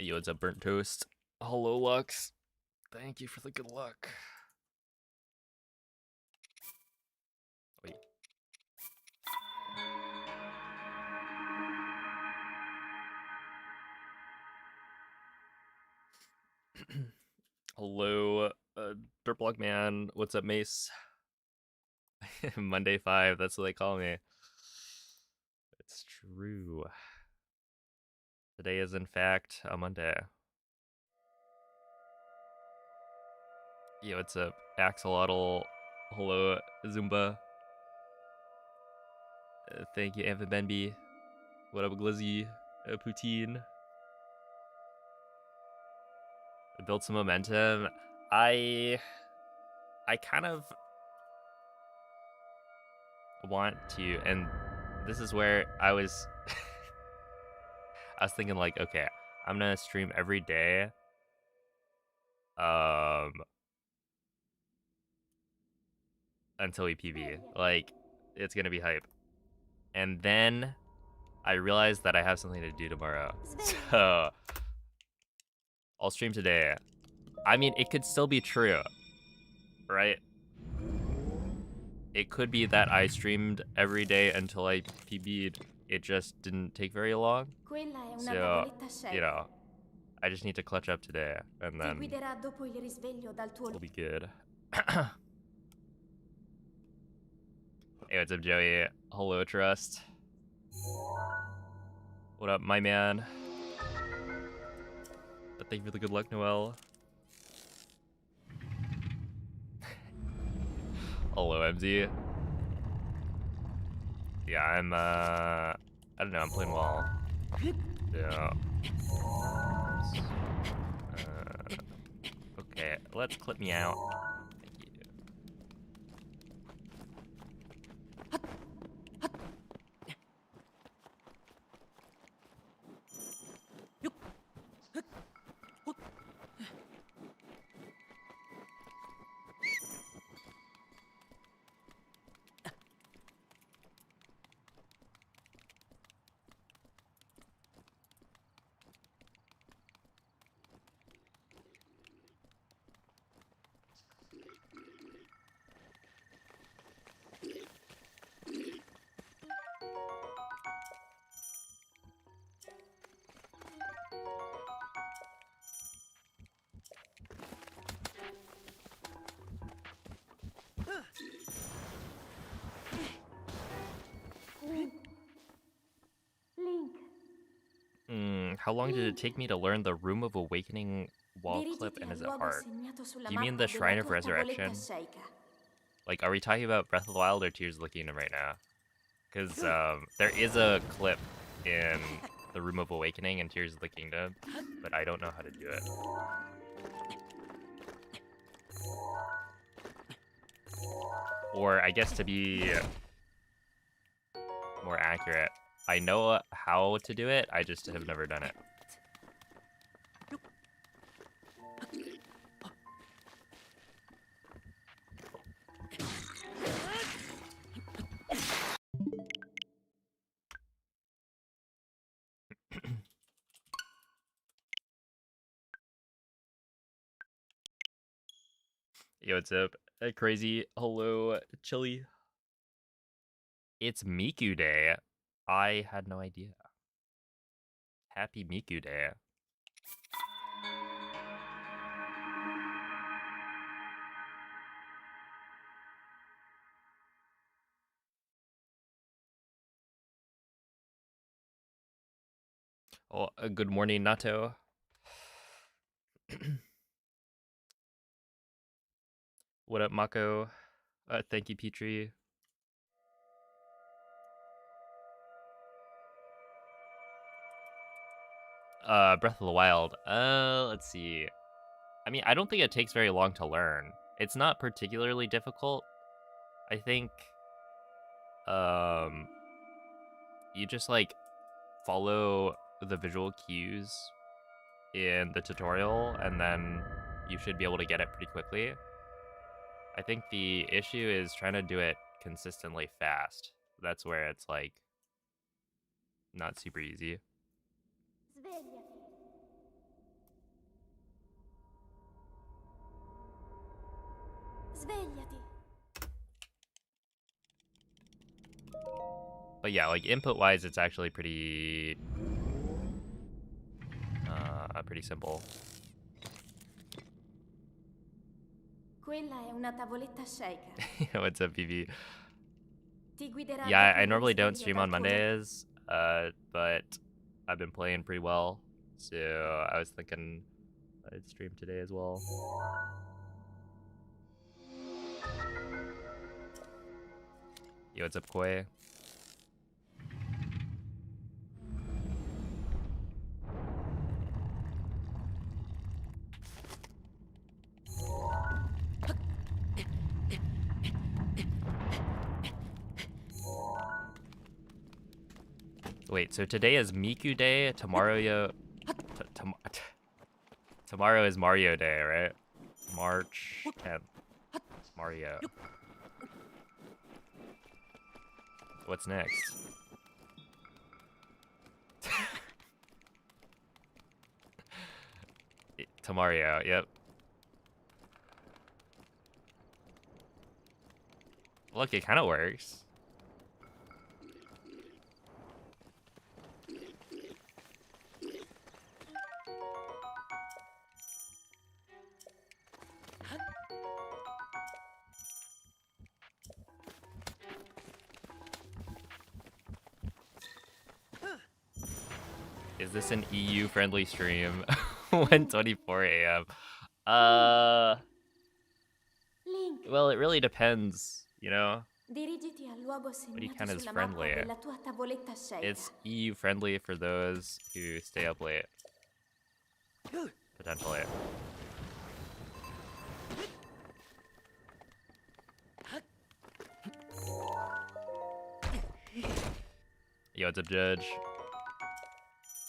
Yo, it's a burnt toast. Hello, Lux. Thank you for the good luck. Wait. Hello, Dirtblock Man. What's up, Mace? Monday 5, that's what they call me. It's true. Today is, in fact, a Monday. Yo, what's up, Axolotl? Hello, Zumba. Thank you, Amphibenby. What up, Glizzy? Poutine. Built some momentum. I kind of want to, and this is where I was I was thinking, like, okay, I'm gonna stream every day until we PB. Like, it's gonna be hype. And then I realized that I have something to do tomorrow. So I'll stream today. I mean, it could still be true, right? It could be that I streamed every day until I PB'd. It just didn't take very long. So, you know, I just need to clutch up today, and then we'll be good. Hey, what's up, Joey? Hello, Trust. What up, my man? Thank you for the good luck, Noel. Hello, MZ. Yeah, I don't know, I'm playing well. Yeah. Okay, let's clip me out. Thank you. How long did it take me to learn the Room of Awakening wall clip, and is it hard? Do you mean the Shrine of Resurrection? Like, are we talking about Breath of the Wild or Tears of the Kingdom right now? Because there is a clip in the Room of Awakening and Tears of the Kingdom, but I don't know how to do it. Or, I guess to be more accurate, I know how to do it, I just have never done it. Yo, what's up? Crazy. Hello, Chili. It's Miku Day. I had no idea. Happy Miku Day. Oh, good morning, Nato. What up, Mako? Thank you, Petrie. Breath of the Wild. Let's see. I mean, I don't think it takes very long to learn. It's not particularly difficult. I think, you just, like, follow the visual cues in the tutorial, and then you should be able to get it pretty quickly. I think the issue is trying to do it consistently fast. That's where it's, like, not super easy. Svegliati. But yeah, like input-wise, it's actually pretty simple. Quella è una tavoletta shake. What's up, BB? Ti guiderà Yeah, dopo I il normally don't risveglio stream on dal tuo Mondays, but I've been playing pretty well, so I was thinking I'd stream today as well. Yo, what's up, Koi? Wait, so today is Miku Day, tomorrow tomorrow is Mario Day, right? March 10th. Mario. What's next? To Mario, yep. Look, it kind of works. Is this an EU-friendly stream? 1:24 a.m. Link. Well, it really depends, you know? Dirigiti al luogo What do you segnato count as sulla mappa friendly? della tua tavoletta shake. It's EU-friendly for those who stay up late. Potentially. Yo, it's a judge.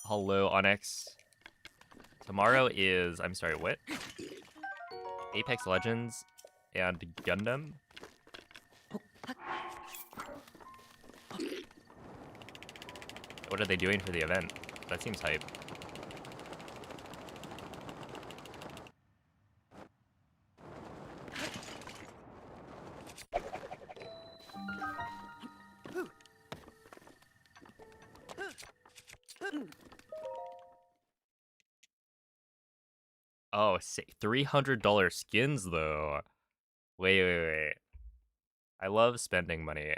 Hello, Onyx. Tomorrow is, I'm sorry, what? Apex Legends and Gundam? What are they doing for the event? That seems hype. Oh, $300 skins though. Wait. I love spending money.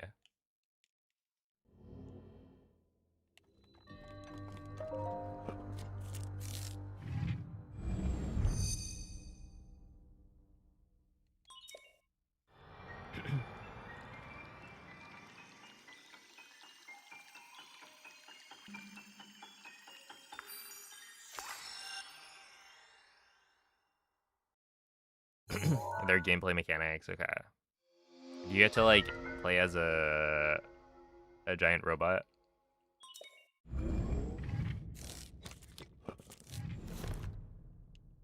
Their gameplay mechanics, okay. Do you get to like play as a giant robot?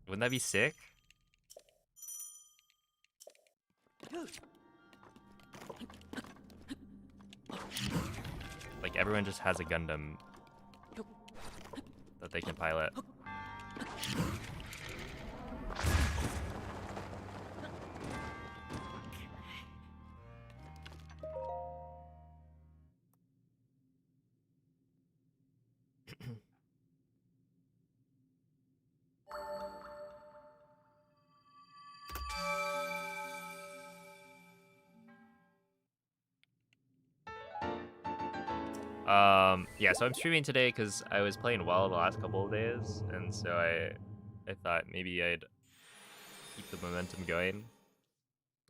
Wouldn't that be sick? Like everyone just has a Gundam that they can pilot. Yeah, so I'm streaming today because I was playing well the last couple of days, and so I thought maybe I'd keep the momentum going.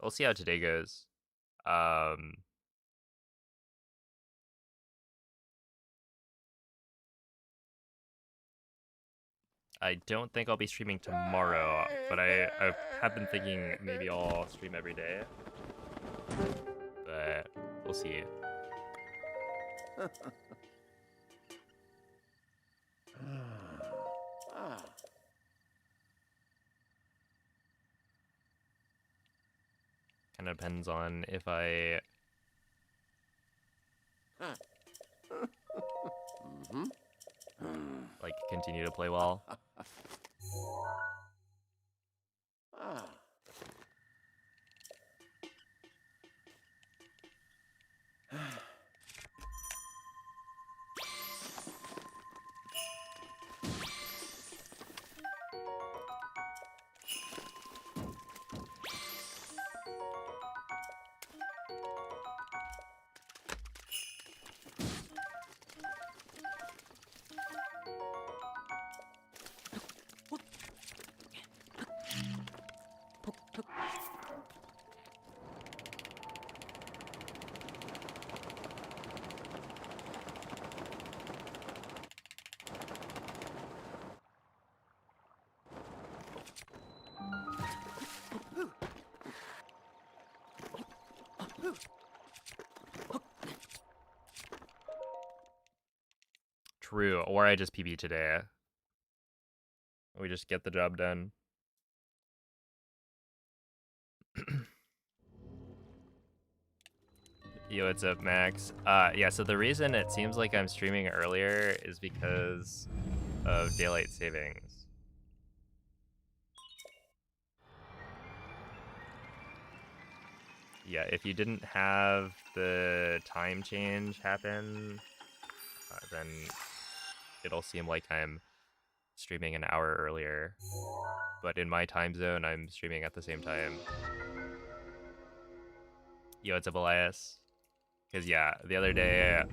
We'll see how today goes. I don't think I'll be streaming tomorrow, but I have been thinking maybe I'll stream every day. But we'll see. Kind of depends on if I like continue to play well. True, or I just PB today. We just get the job done. Yo, what's up, Max? Yeah, so the reason it seems like I'm streaming earlier is because of daylight savings. Yeah, if you didn't have the time change happen, then it'll seem like I'm streaming an hour earlier. But in my time zone, I'm streaming at the same time. Yo, what's up, Elias? Because, yeah, the other day,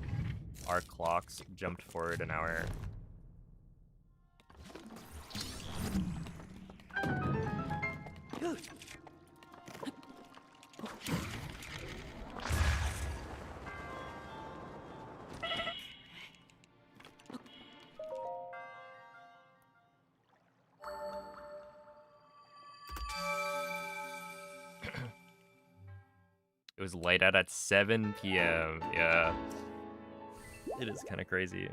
our clocks jumped forward an hour. It was light out at 7 p.m. Yeah. It is kind of crazy.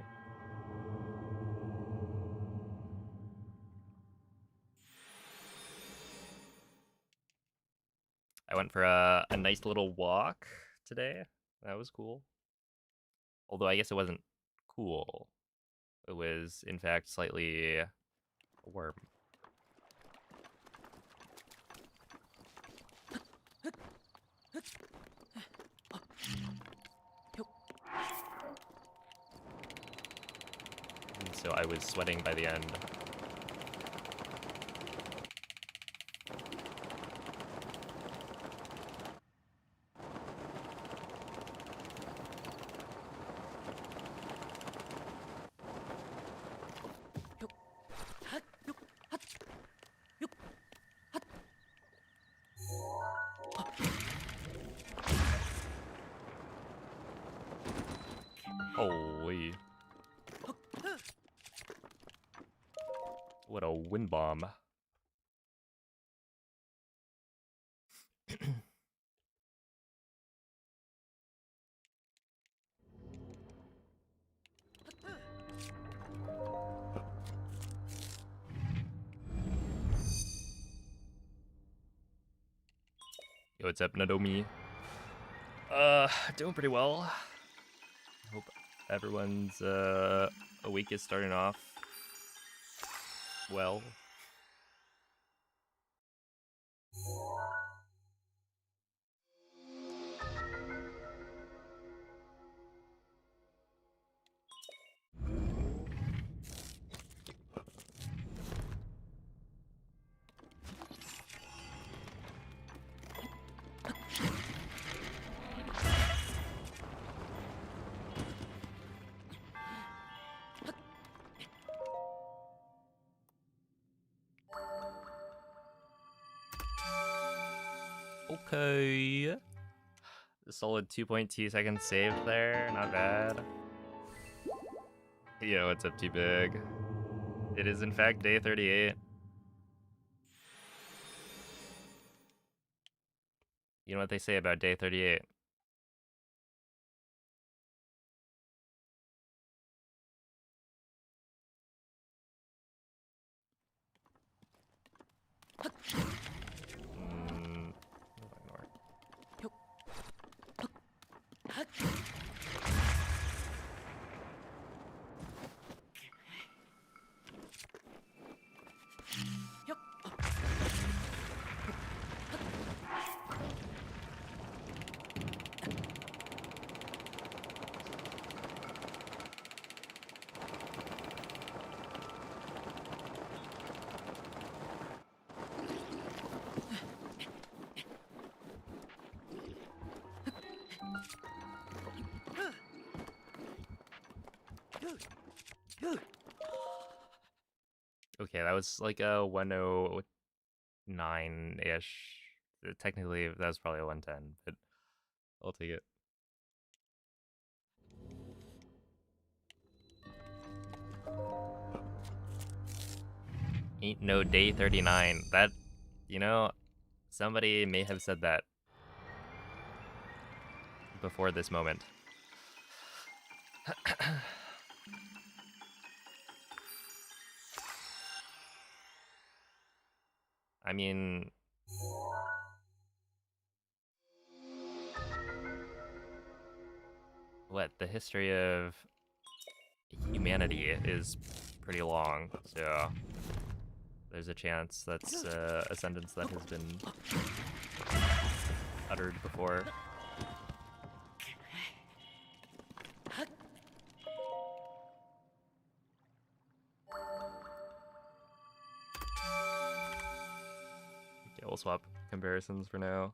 I went for a nice little walk today. That was cool. Although I guess it wasn't cool. It was, in fact, slightly warm. And so I was sweating by the end. Holy. What a wind bomb. Yo, what's up, Nadomi? Doing pretty well. Hope everyone's week is starting off well. Okay. A solid 2.2 seconds saved there. Not bad. Yo, what's up, T-Big? It is, in fact, day 38. You know what they say about day 38? Okay, that was like a 109-ish. Technically, that was probably a 110, but I'll take it. Ain't no day 39. That, you know, somebody may have said that before this moment. I mean, what, the history of humanity is pretty long, so there's a chance that's a sentence that has been uttered before. Okay, we'll swap comparisons for now.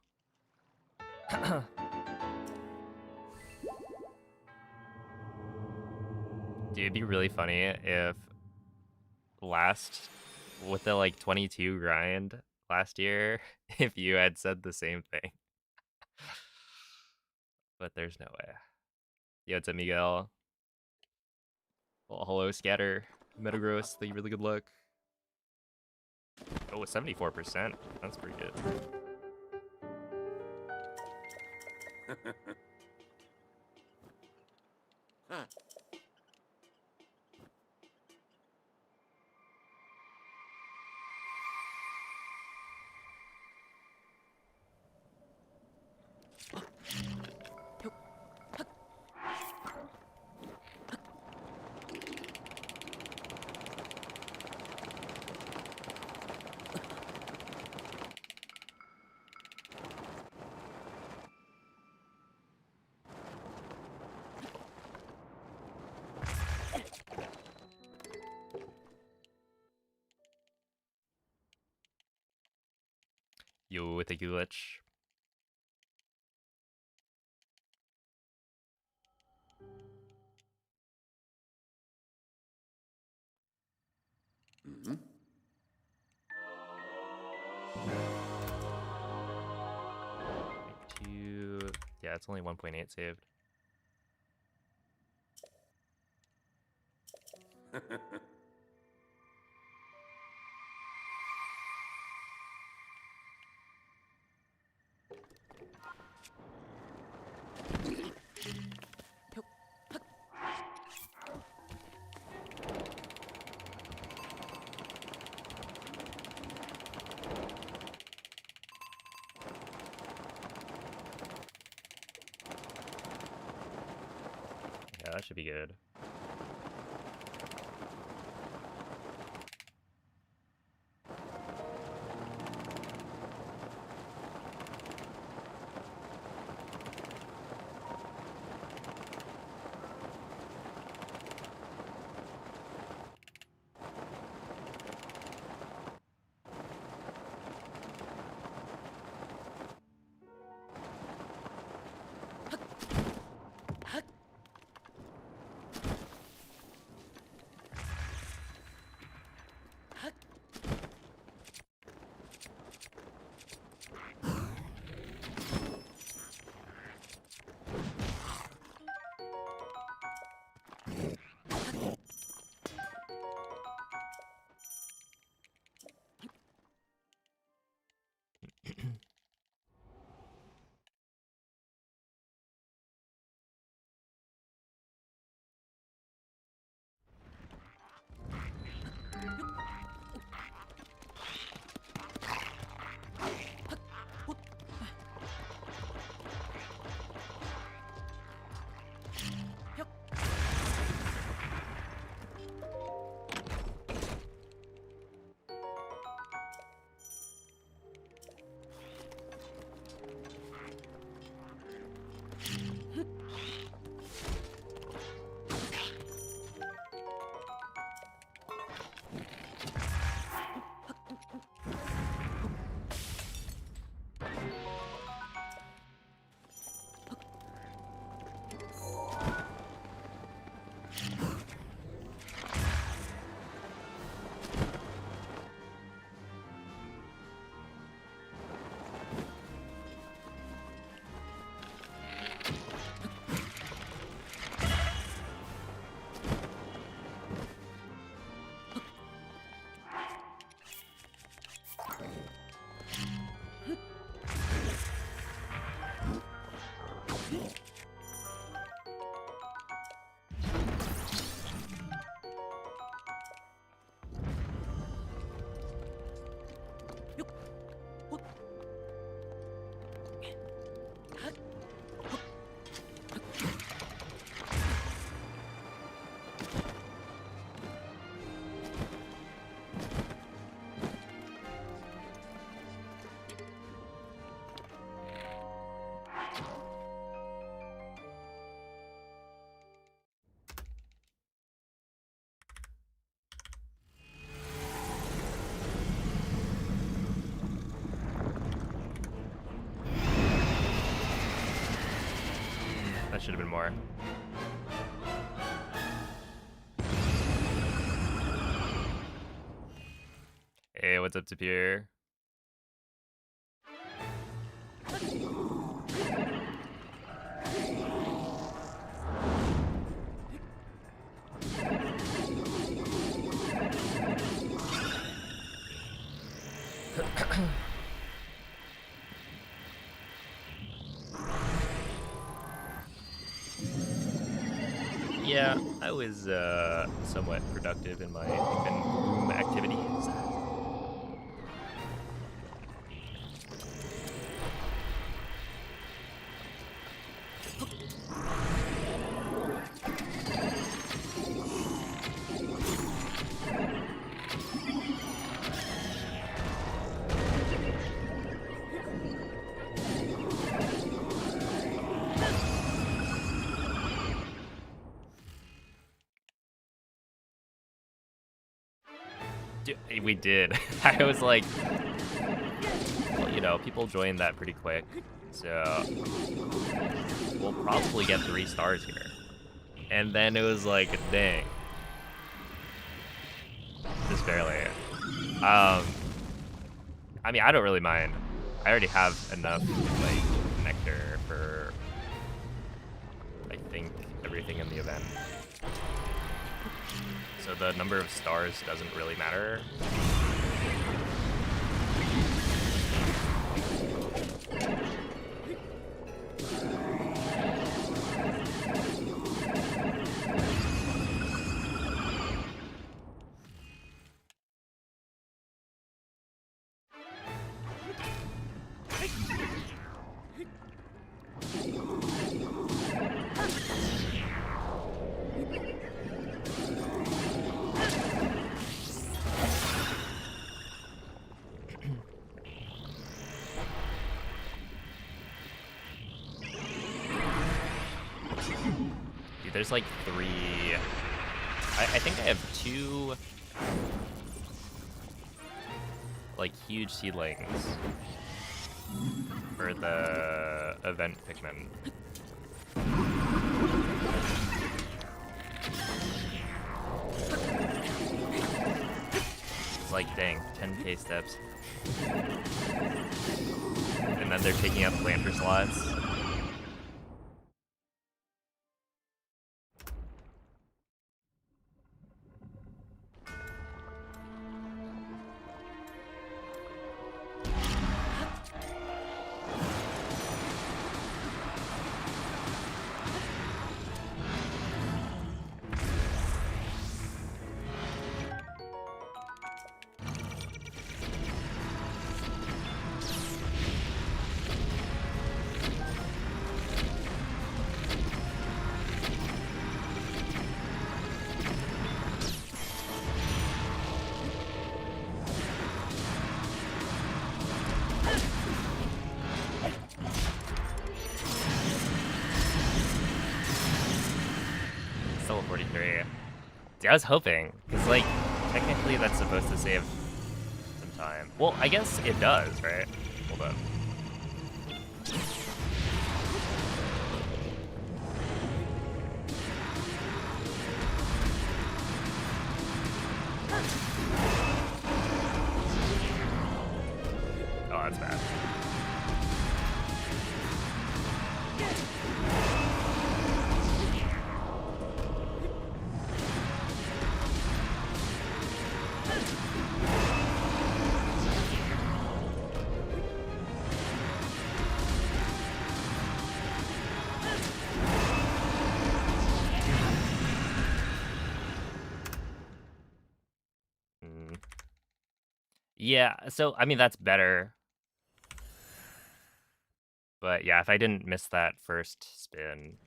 Dude, it'd be really funny if with the like 22 grind last year, if you had said the same thing. But there's no way. Yo, it's a Miguel. Well, hello, Scatter. Metagross, thank you for the good luck. Oh, 74%. That's pretty good. Yo, thank you, Glitch. Mm-hmm. Yeah, it's only 1.8 saved. Yeah, that should be good. That should have been more. Hey, what's up, Tapir? Yeah, I was somewhat productive in my room activities. We did. I was like, well, you know, people joined that pretty quick, so we'll probably get 3 stars here. And then it was like, dang. Just barely. I mean, I don't really mind. I already have enough, like, nectar for, I think, everything in the event. So the number of stars doesn't really matter. There's like 3. I think I have 2 like huge seedlings for the event Pikmin. It's like, dang, 10k steps. And then they're taking up planter slots. Still 43. See, I was hoping, because, like, technically that's supposed to save some time. Well, I guess it does, right? Hold up. Oh, that's bad. Yeah, so, I mean, that's better. But yeah, if I didn't miss that first spin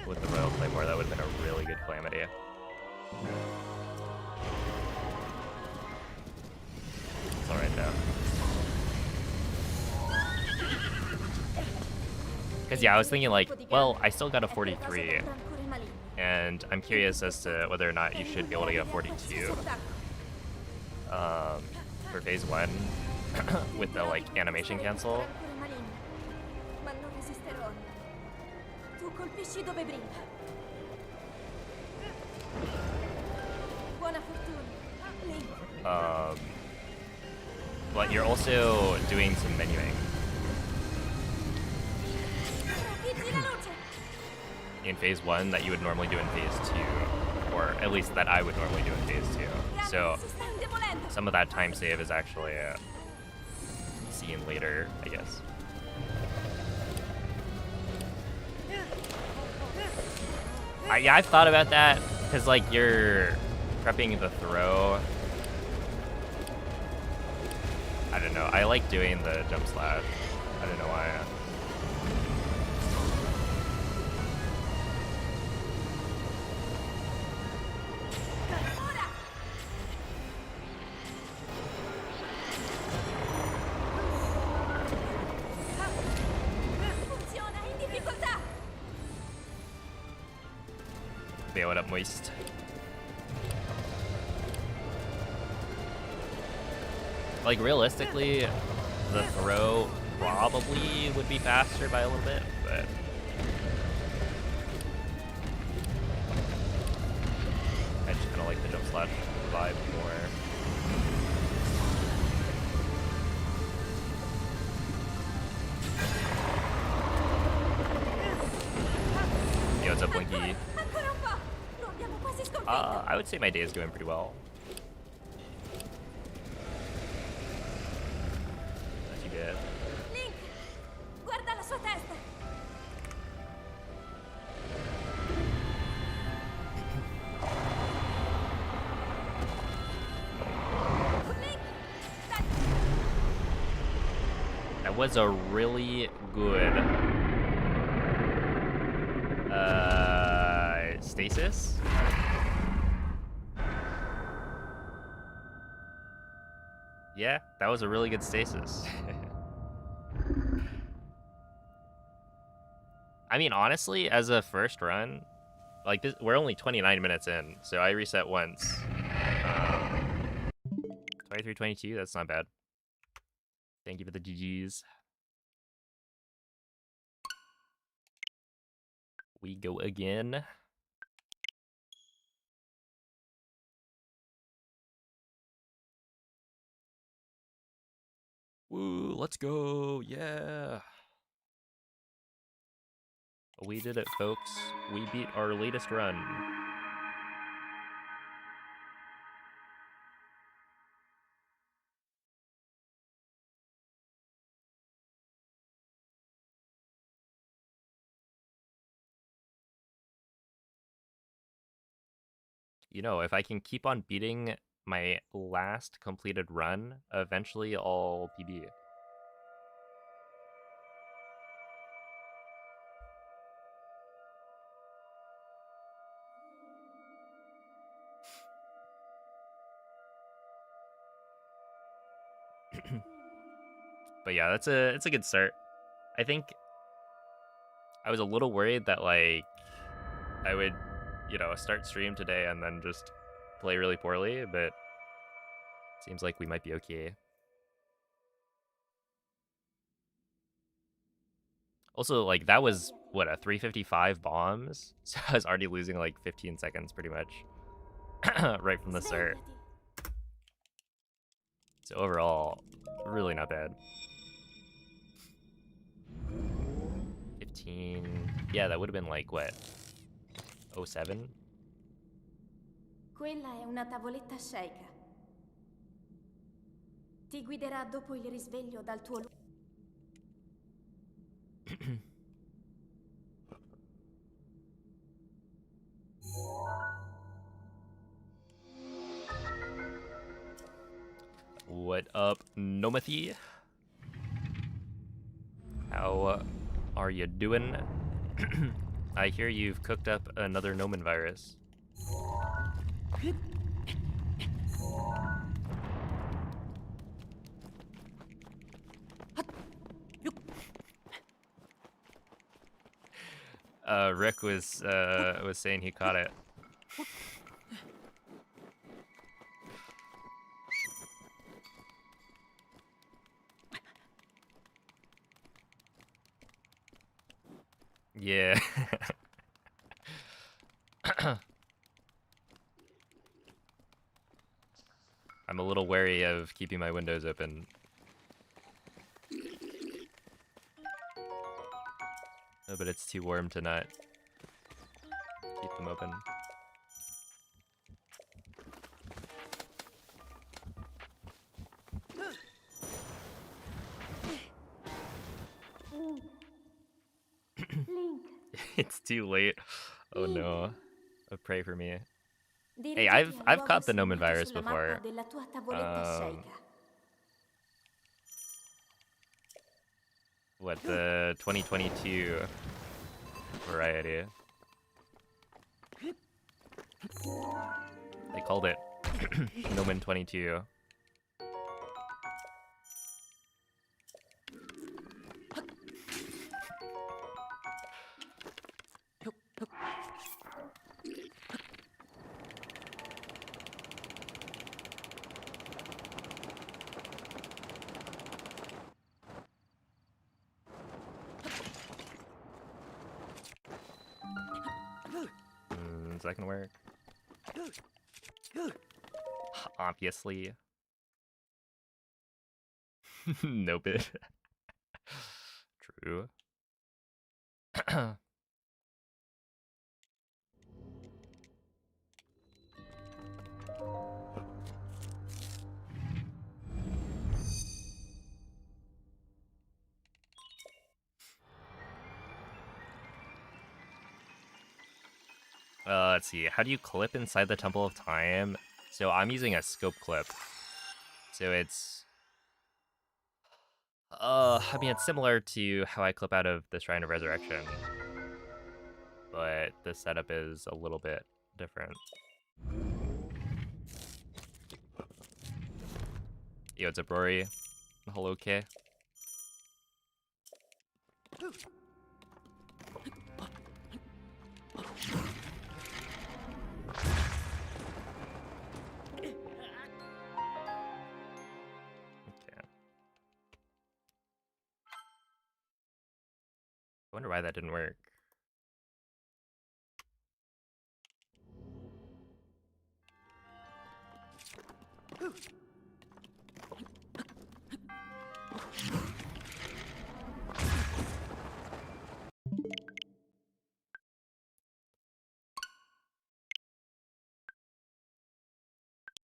with the Royal Claymore, that would have been a really good Calamity. It's alright though. Because yeah, I was thinking like, well, I still got a 43, and I'm curious as to whether or not you should be able to get a 42 for phase 1 with the like animation cancel. Colpisci dove brilla. Buona fortuna, Link. But you're also doing some menuing. Trapezzi la luce. In phase 1 that you would normally do in phase 2, or at least that I would normally do in phase 2. So Si sta indebolendo. some of that time save is actually seen later, I guess. Yeah, I've thought about that, because like you're prepping the throw. I don't know, I like doing the jump slash. I don't know why. Funziona, in difficoltà. Bail it up, moist. Like realistically, the throw probably would be faster by a little bit, but I just kind of like the jump slash vibe more. Yo, what's up, Blinky? Ancora un po'. Lo abbiamo quasi sconfitto. I would say my day is going pretty well. Not too bad. Link, guarda la sua testa. Link, dai. That was a really good stasis. Yeah, that was a really good stasis. I mean, honestly, as a first run, like this, we're only 29 minutes in, so I reset once. 23, 22, that's not bad. Thank you for the GGs. We go again. Woo, let's go, yeah. We did it, folks. We beat our latest run. You know, if I can keep on beating my last completed run, eventually I'll PB. But yeah, it's a good start. I think I was a little worried that like I would, you know, start stream today and then just play really poorly, but seems like we might be okay. Also, like that was what, a 355 bombs, so I was already losing like 15 seconds pretty much right from the start. Svegliati. So overall, really not bad. 15. Yeah, that would have been like what? 07? Quella è una tavoletta sceicca. Ti guiderà dopo il risveglio dal tuo luogo. What up, Nomathy? How are you doing? I hear you've cooked up another Noman virus. Rick was saying he caught it. Yeah. I'm a little wary of keeping my windows open. Oh, but it's too warm to not keep them open. Link. It's too late. Oh no. Pray for me. Hey, Dirigiti al I've luogo caught the Nomen segnato virus sulla mappa before. della tua tavoletta sceicca. What, the 2022 variety? They called it Nomen 22. Is that gonna work? Obviously. No bit. True. Let's see. How do you clip inside the Temple of Time? So I'm using a scope clip. So it's... I mean, it's similar to how I clip out of the Shrine of Resurrection. But the setup is a little bit different. Yo, what's up, Rory? Hello, K. I wonder why that didn't work.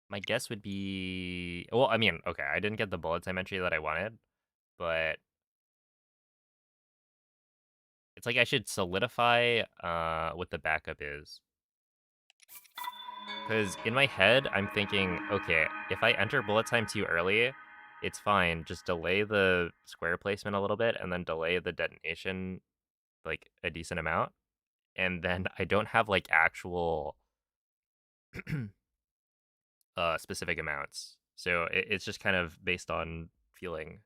My guess would be... Well, I mean, okay, I didn't get the bullet time entry that I wanted, but... It's like I should solidify what the backup is. Because in my head, I'm thinking, okay, if I enter bullet time too early, it's fine. Just delay the square placement a little bit and then delay the detonation like a decent amount. And then I don't have like actual specific amounts. So it's just kind of based on feeling.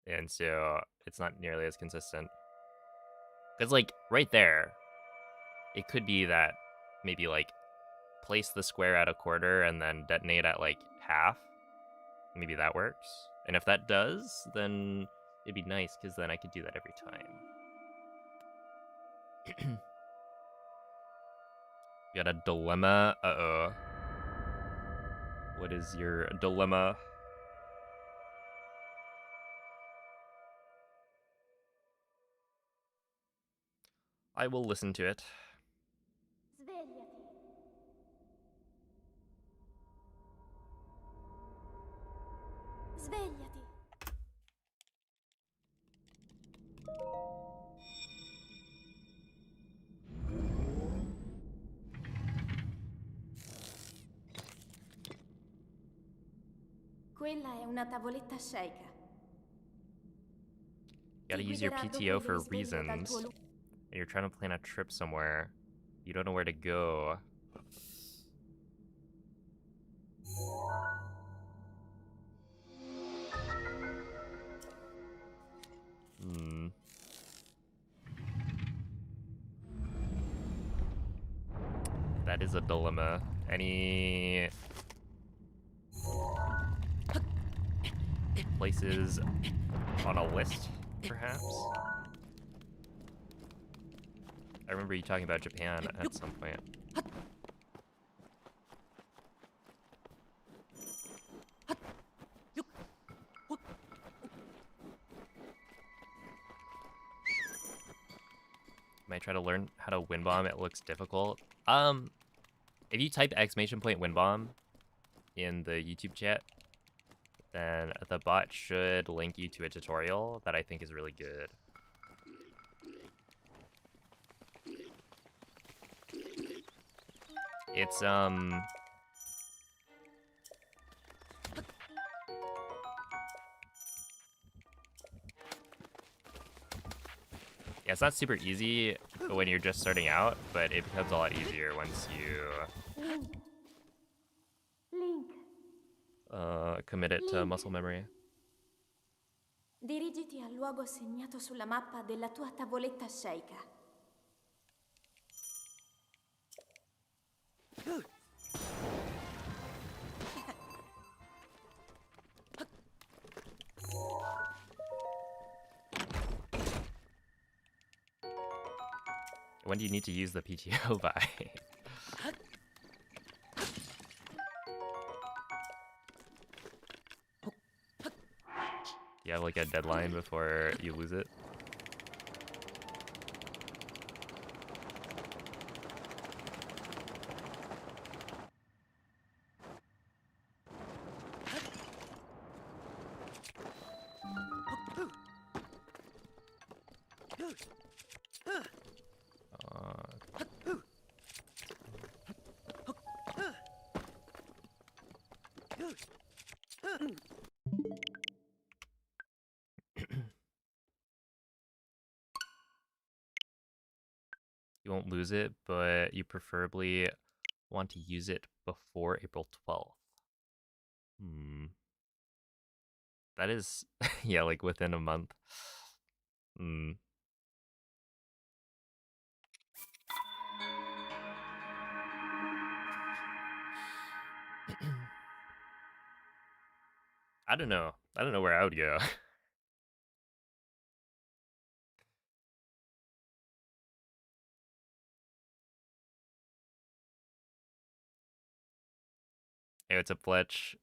And so it's not nearly as consistent. Because like right there, it could be that maybe like place the square at a quarter and then detonate at like half. Maybe that works. And if that does, then it'd be nice because then I could do that every time. You got a dilemma? Uh-oh. What is your dilemma? I will listen to it. Svegliati. Svegliati. Quella è una tavoletta sceicca. You gotta use your PTO for reasons. You're trying to plan a trip somewhere. You don't know where to go. That is a dilemma. Any places on a list, perhaps? I remember you talking about Japan at some point. try to learn how to wind bomb, it looks difficult. If you type !wind bomb in the YouTube chat, then the bot should link you to a tutorial that I think is really good. It's yeah, it's not super easy when you're just starting out, but it becomes a lot easier once you commit it to muscle memory. Dirigiti al luogo segnato sulla mappa della tua tavoletta sceicca. When do you need to use the PTO by? You have like a deadline before you lose it? You won't lose it, but you preferably want to use it before April 12th. That is, yeah, like within a month. I don't know. I don't know where I would go. Hey, what's up, Fletch?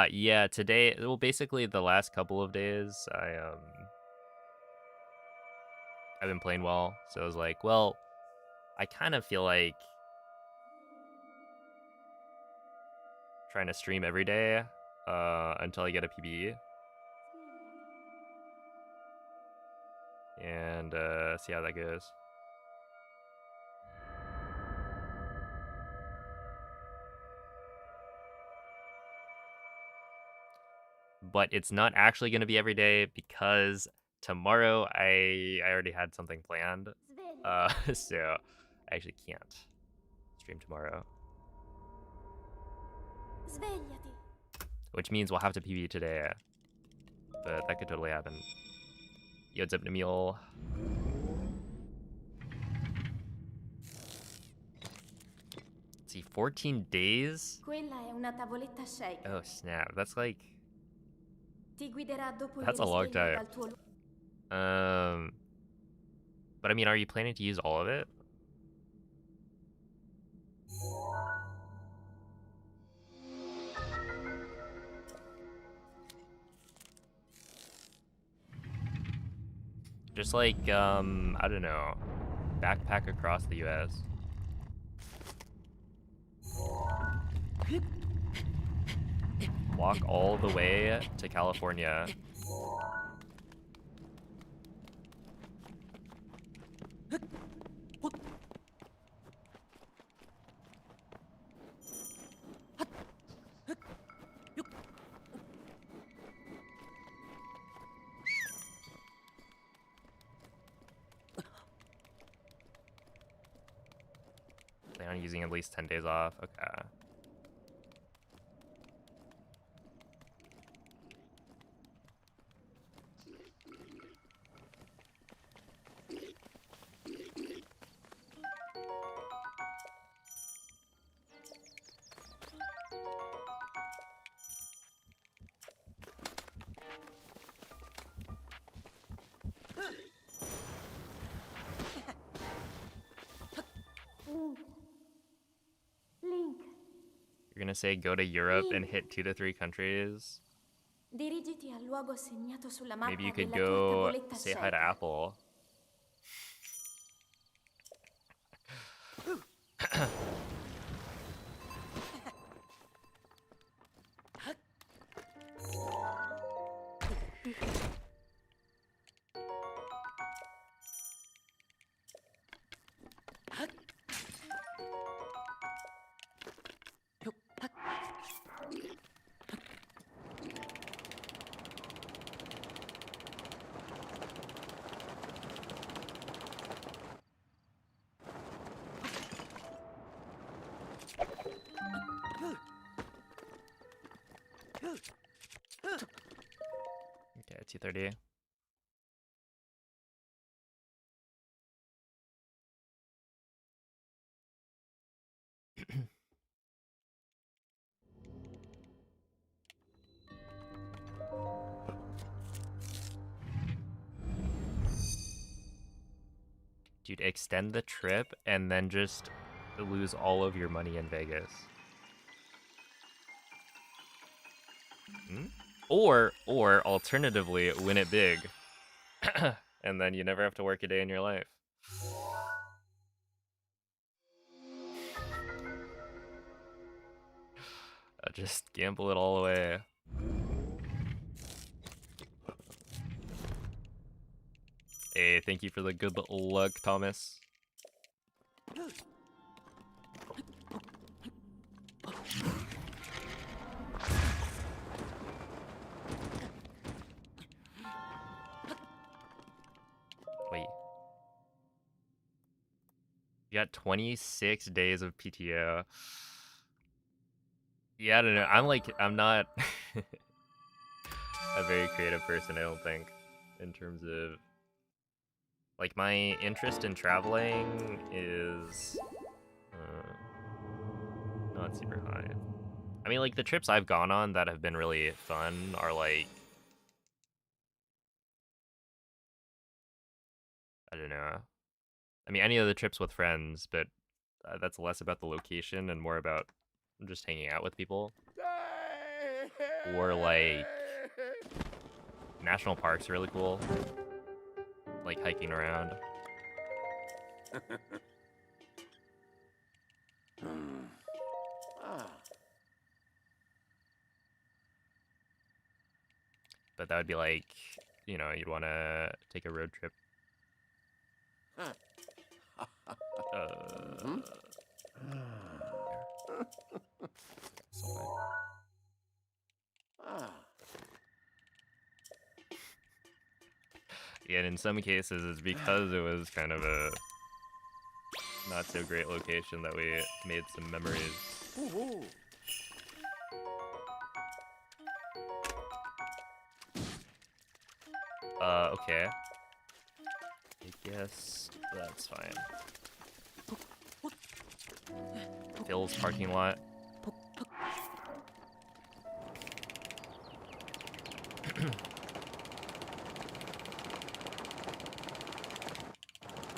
Yeah, today, well, basically the last couple of days, I've been playing well, so I was like, well, I kind of feel like trying to stream every day, until I get a PBE. And, see how that goes. But it's not actually going to be every day because tomorrow I already had something planned. So I actually can't stream tomorrow. Svegliati. Which means we'll have to PB today. But that could totally happen. Yo, what's up, Namil? Let's see, 14 days? Quella è una tavoletta sceicca. Oh, snap. That's like... Ti guiderà dopo il That's a long risveglio time. dal tuo But I mean, are you planning to use all of it? Just like, I don't know, backpack across the US. Walk all the way to California. Plan on using at least 10 days off. Okay. Link. You're gonna say go to Europe and hit 2 to 3 countries? Dirigiti al luogo segnato sulla mappa Maybe you could della tua go tavoletta say hi to sceicca. Apple. Okay, 230. Dude, extend the trip and then just lose all of your money in Vegas. Hmm? Or alternatively, win it big. And then you never have to work a day in your life. Just gamble it all away. Hey, thank you for the good luck, Thomas. Wait. You got 26 days of PTO. Yeah, I don't know. I'm not a very creative person, I don't think, in terms of like my interest in traveling is not super high. I mean, like the trips I've gone on that have been really fun are like, I don't know. I mean, any of the trips with friends, but that's less about the location and more about just hanging out with people. Or like national parks are really cool. Like hiking around. But that would be like, you know, you'd want to take a road trip. Yeah, and in some cases, it's because it was kind of a not so great location that we made some memories. Okay. I guess that's fine. Phil's parking lot.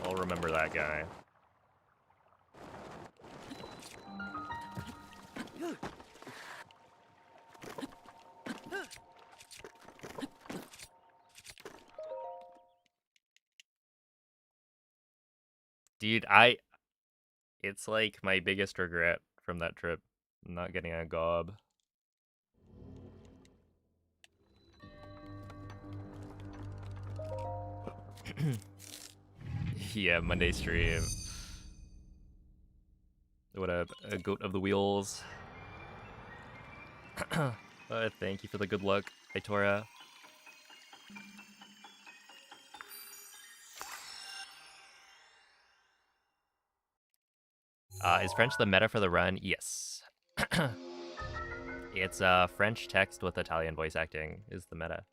I'll remember that guy. Dude, it's like my biggest regret from that trip, not getting a gob. Yeah, Monday stream. What up, a goat of the wheels? Thank you for the good luck, Aitora. Is French the meta for the run? Yes. It's French text with Italian voice acting is the meta.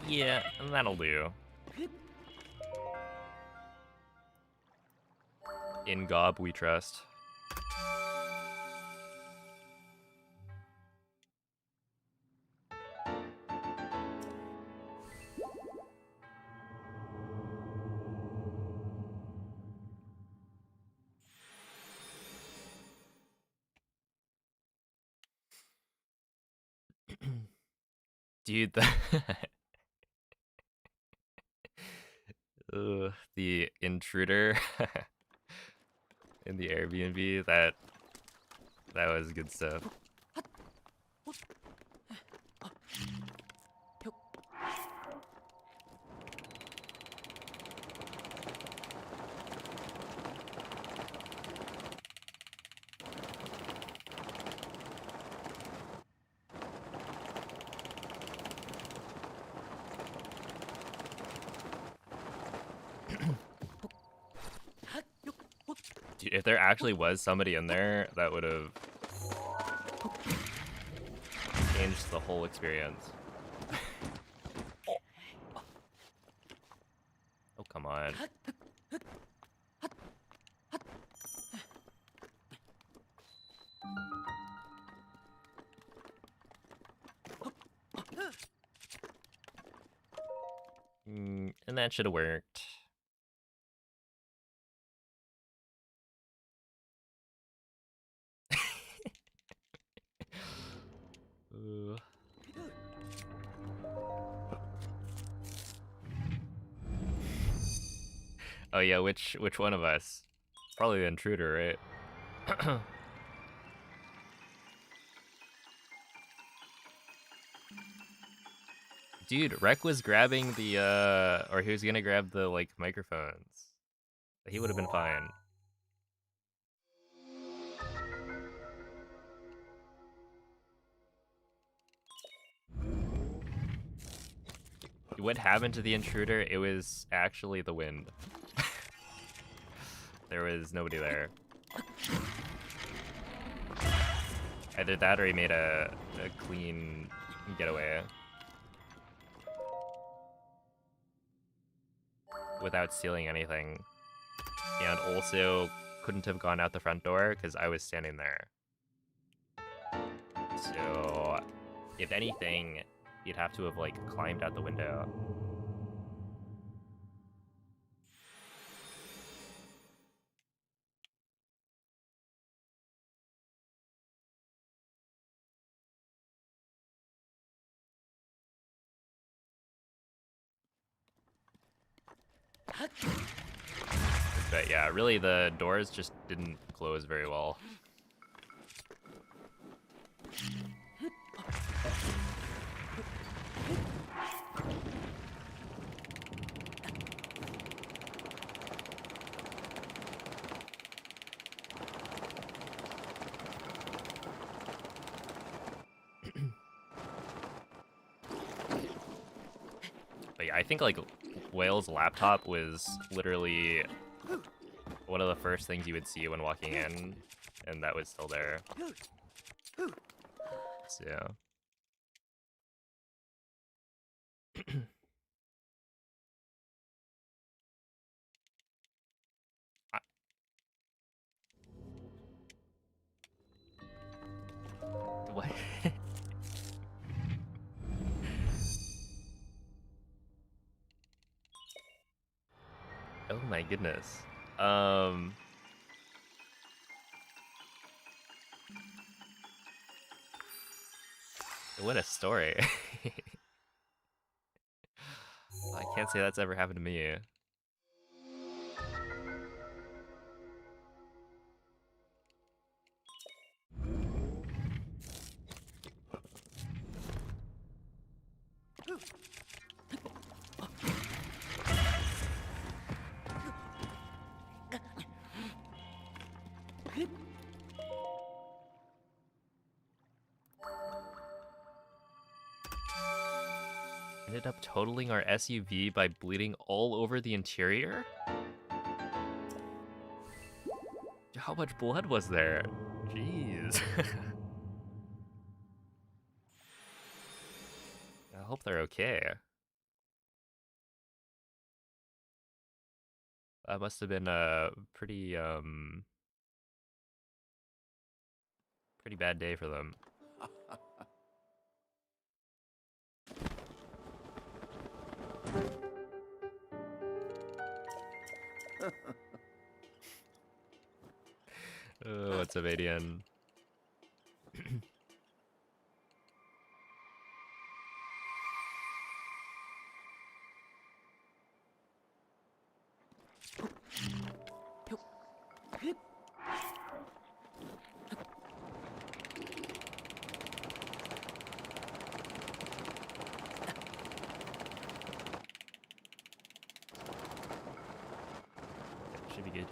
Yeah, that'll do. In Gob we trust. Dude, the intruder. in the Airbnb. That was good stuff. Dude, if there actually was somebody in there, that would have changed the whole experience. Oh, come on. And that should have worked. Oh yeah, which one of us? Probably the intruder, right? Dude, Rec was grabbing the or he was gonna grab the like microphones. He would have been fine. What happened to the intruder? It was actually the wind. There was nobody there. Either that or he made a clean getaway without stealing anything. And also couldn't have gone out the front door because I was standing there. So, if anything, you'd have to have like climbed out the window. But yeah, really the doors just didn't close very well. But yeah, I think like Whale's laptop was literally one of the first things you would see when walking in, and that was still there. So yeah. What? Oh my goodness. What a story. I can't say that's ever happened to me. Ended up totaling our SUV by bleeding all over the interior? How much blood was there? Jeez. I hope they're okay. That must have been a pretty bad day for them. Oh, what's up, ADN?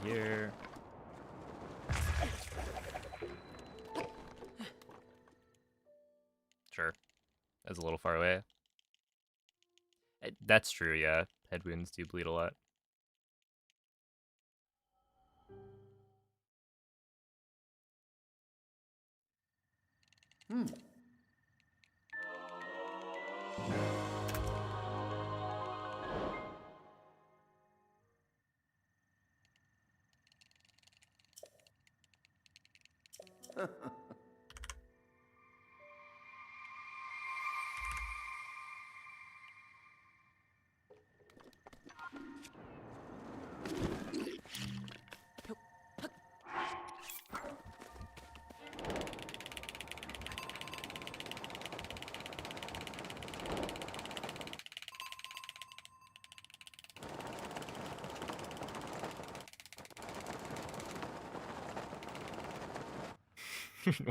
here. Sure. That's a little far away. That's true, yeah. Head wounds do bleed a lot.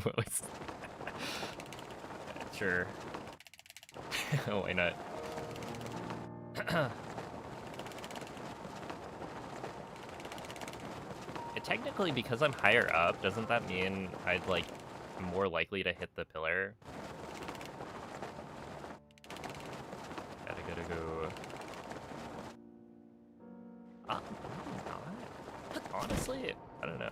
Well, sure. Why not? Technically, because I'm higher up, doesn't that mean I'd like more likely to hit the pillar? Gotta go. Honestly, I don't know.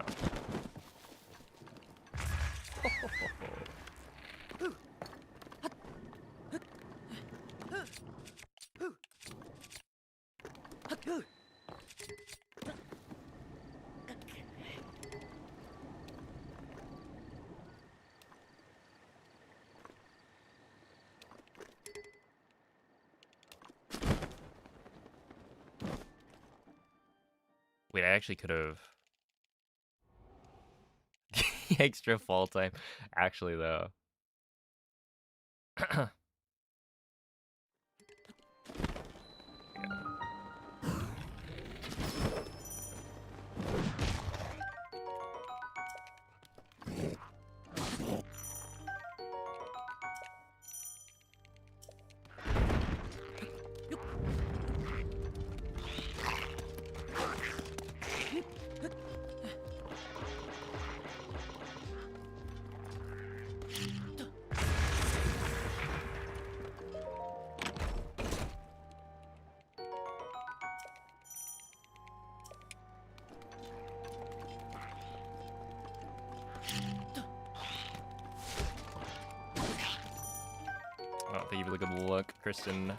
Wait, I actually could have extra fall time. Actually, though. Thank you for the good luck, Kristen.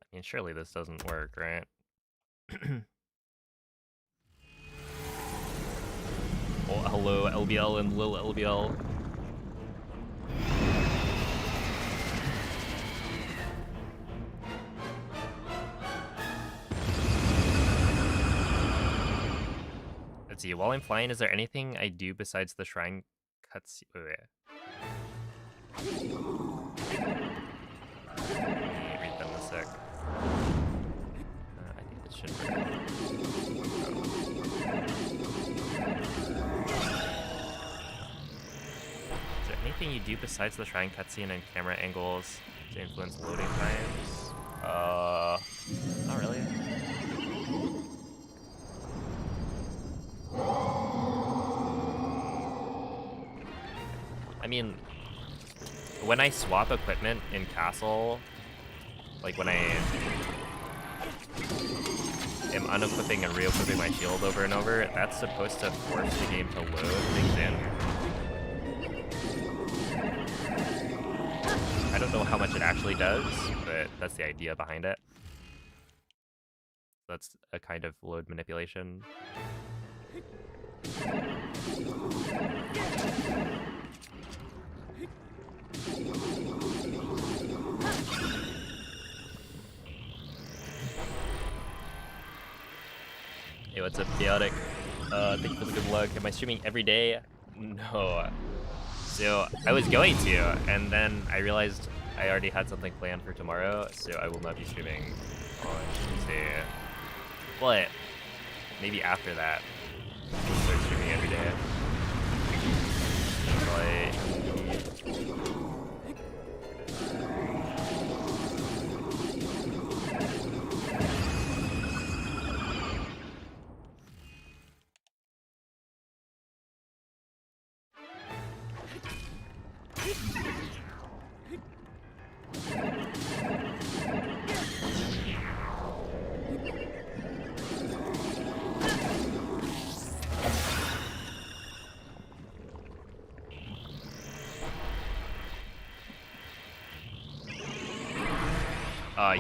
I mean, surely this doesn't work, right? Oh, hello, LBL and Lil LBL. Let's see, while I'm flying, is there anything I do besides the shrine cutscene? Wait. Read them a sec. I think this should work. Is there anything you do besides the shrine cutscene and camera angles to influence loading times? Not really. I mean, when I swap equipment in Castle, Like when I am unequipping and re-equipping my shield over and over, that's supposed to force the game to load things in. I don't know how much it actually does, but that's the idea behind it. That's a kind of load manipulation. Hey, what's up, Chaotic? Thank you for the good luck. Am I streaming every day? No. So, I was going to, and then I realized I already had something planned for tomorrow, so I will not be streaming on Tuesday. But, maybe after that, I'll start streaming every day.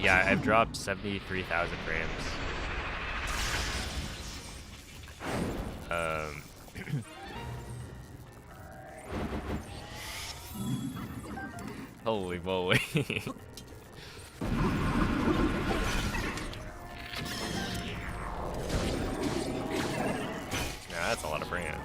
Yeah, I've dropped 73,000 frames. Holy moly. Yeah, that's a lot of frames.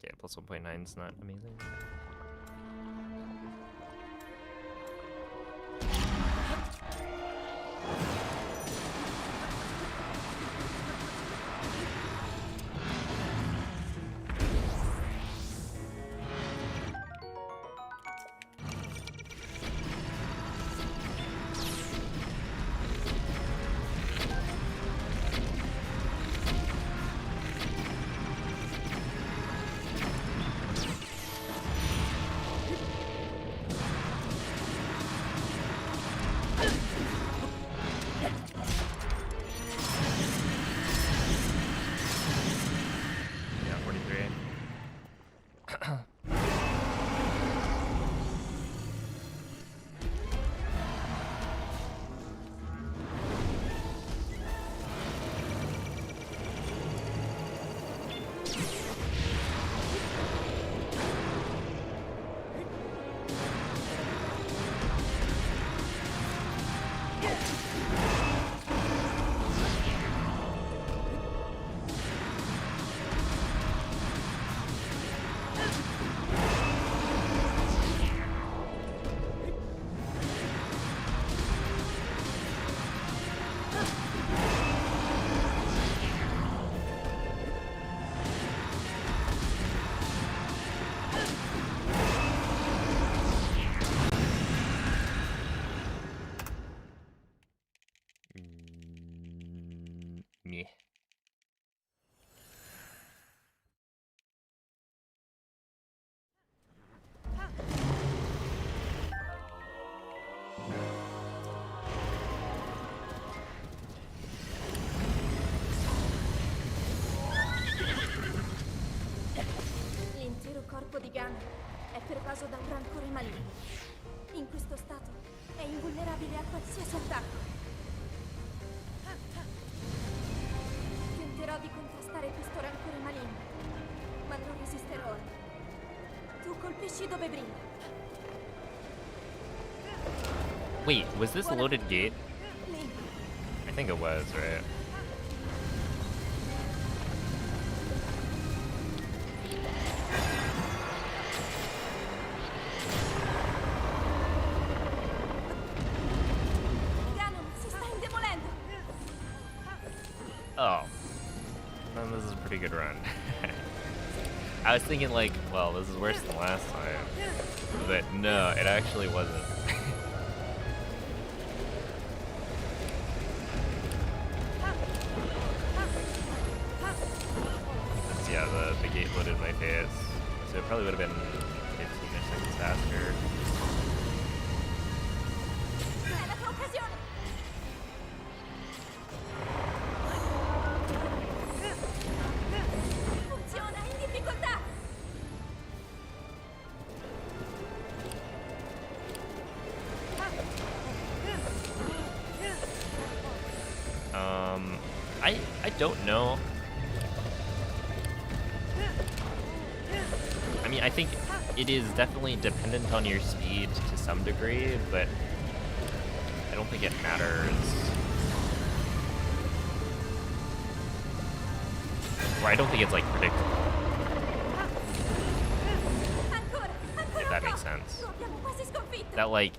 Okay, plus 1.9 is not amazing. Meh. L'intero corpo di Ganon è pervaso da un rancore maligno. In questo stato è invulnerabile a qualsiasi attacco. Tenterò di contrastare questo rancore maligno, ma non resisterò. Tu colpisci dove brilla. Wait, was this a loaded gate? I think it was, right? Oh. Then this is a pretty good run. I was thinking like, well, this is worse than last time. But no, it actually wasn't. exploded in my face. So it probably would have been 15-ish seconds faster. È la tua occasione! Funziona, in difficoltà! I don't know. I mean, I think it is definitely dependent on your speed to some degree, but I don't think it matters. Or I don't think it's like predictable. If that makes sense. That like,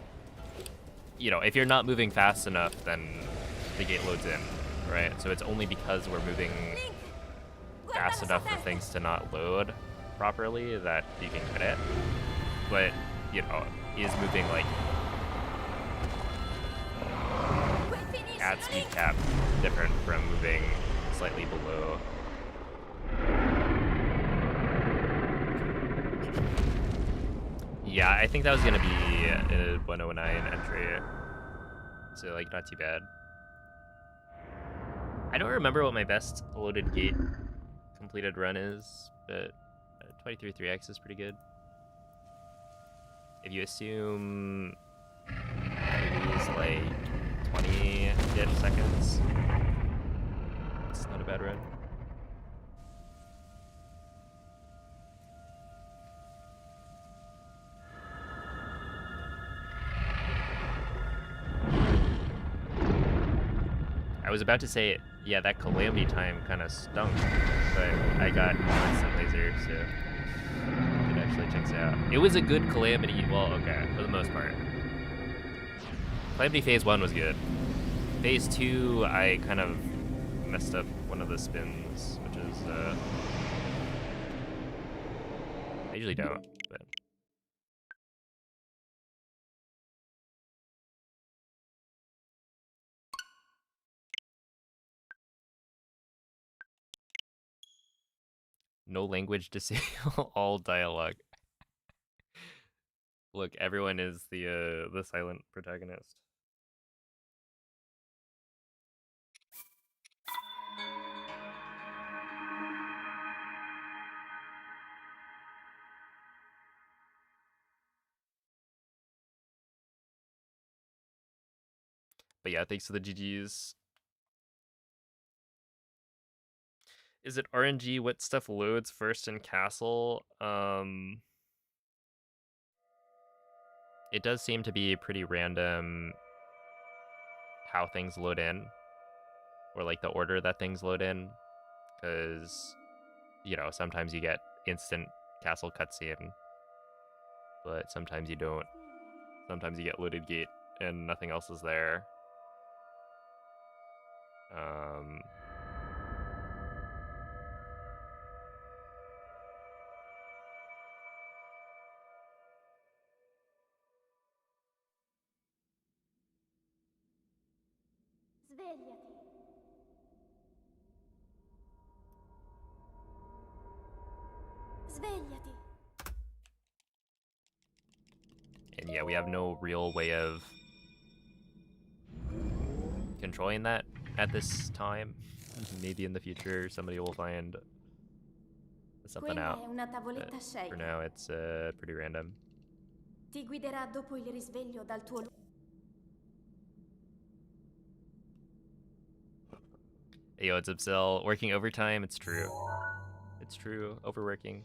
you know, if you're not moving fast enough, then the gate loads in, right? So it's only because we're moving fast enough for things to not load properly that you can get it. But, you know, is moving like at speed cap different from moving slightly below? Yeah, I think that was gonna be a 109 entry. So like not too bad. I don't remember what my best loaded gate completed run is, but 23-3x is pretty good. If you assume maybe like 20-ish seconds, it's not a bad run. I was about to say, yeah, that Calamity time kind of stunk, but I got instant laser, so it actually checks out. It was a good Calamity, well, okay, for the most part. Calamity Phase 1 was good. Phase 2, I kind of messed up one of the spins, which is, I usually don't, but... No language disable, all dialogue. Look, everyone is the silent protagonist. But yeah, thanks to the GGs. Is it RNG what stuff loads first in Castle? It does seem to be pretty random how things load in, or like the order that things load in, because, you know, sometimes you get instant castle cutscene, but sometimes you don't. Sometimes you get loaded gate and nothing else is there. Svegliati. Svegliati. And yeah, we have no real way of controlling that at this time. Maybe in the future somebody will find something Quella out. è una But tavoletta for shake. now, it's pretty random. Ti guiderà dopo il risveglio dal tuo... Hey, yo, it's Upsell. Working overtime, it's true. It's true. Overworking.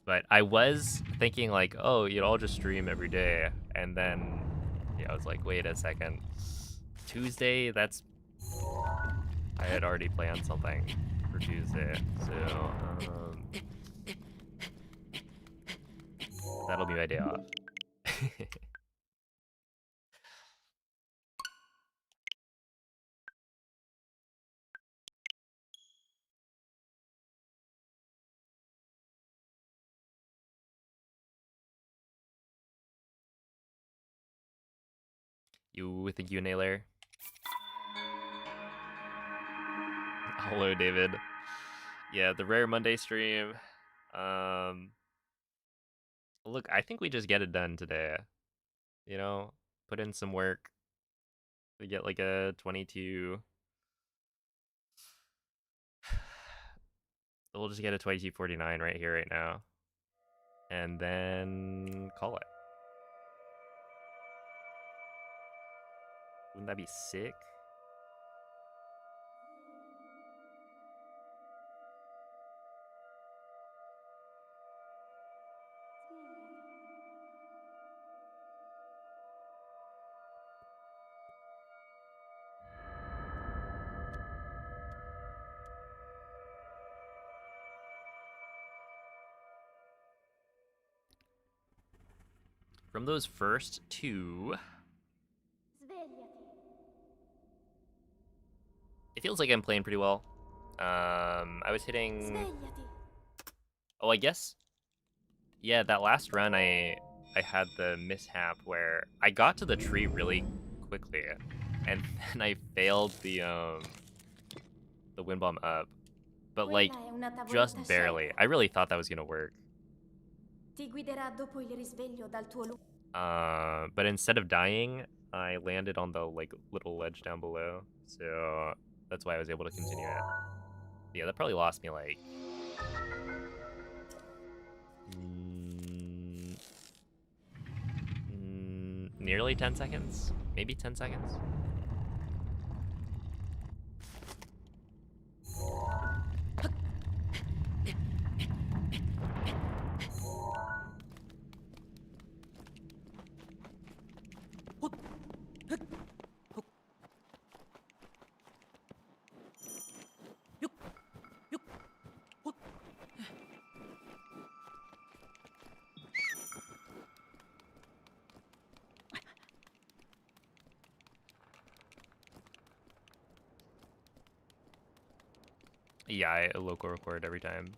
But I was thinking like, oh, you'd all just stream every day. And then, yeah, I was like, wait a second. Tuesday, that's... I had already planned something for Tuesday. So, that'll be my day off. You think you, Nailer? Hello, David. Yeah, the Rare Monday stream. Look, I think we just get it done today. You know, put in some work. We get like a 22. We'll just get a 2249 right here, right now. And then call it. Wouldn't that be sick? From those first two, it feels like I'm playing pretty well. I was hitting. Oh, I guess. Yeah, that last run, I had the mishap where I got to the tree really quickly, and then I failed the wind bomb up, but like just barely. I really thought that was gonna work. But instead of dying, I landed on the like little ledge down below, so that's why I was able to continue it. Yeah, that probably lost me like nearly 10 seconds, maybe 10 seconds. Yeah, I local record every time.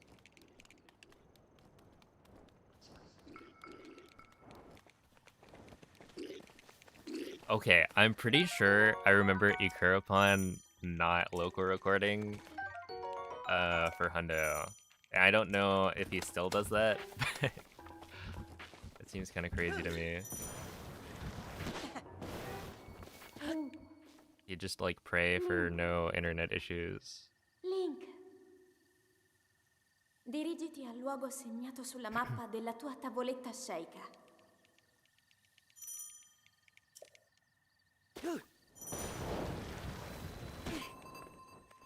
Okay, I'm pretty sure I remember Ikurapon not local recording for Hundo. I don't know if he still does that. It seems kind of crazy to me. You just like pray for no internet issues. Link. Dirigiti al luogo segnato sulla mappa della tua tavoletta sceicca.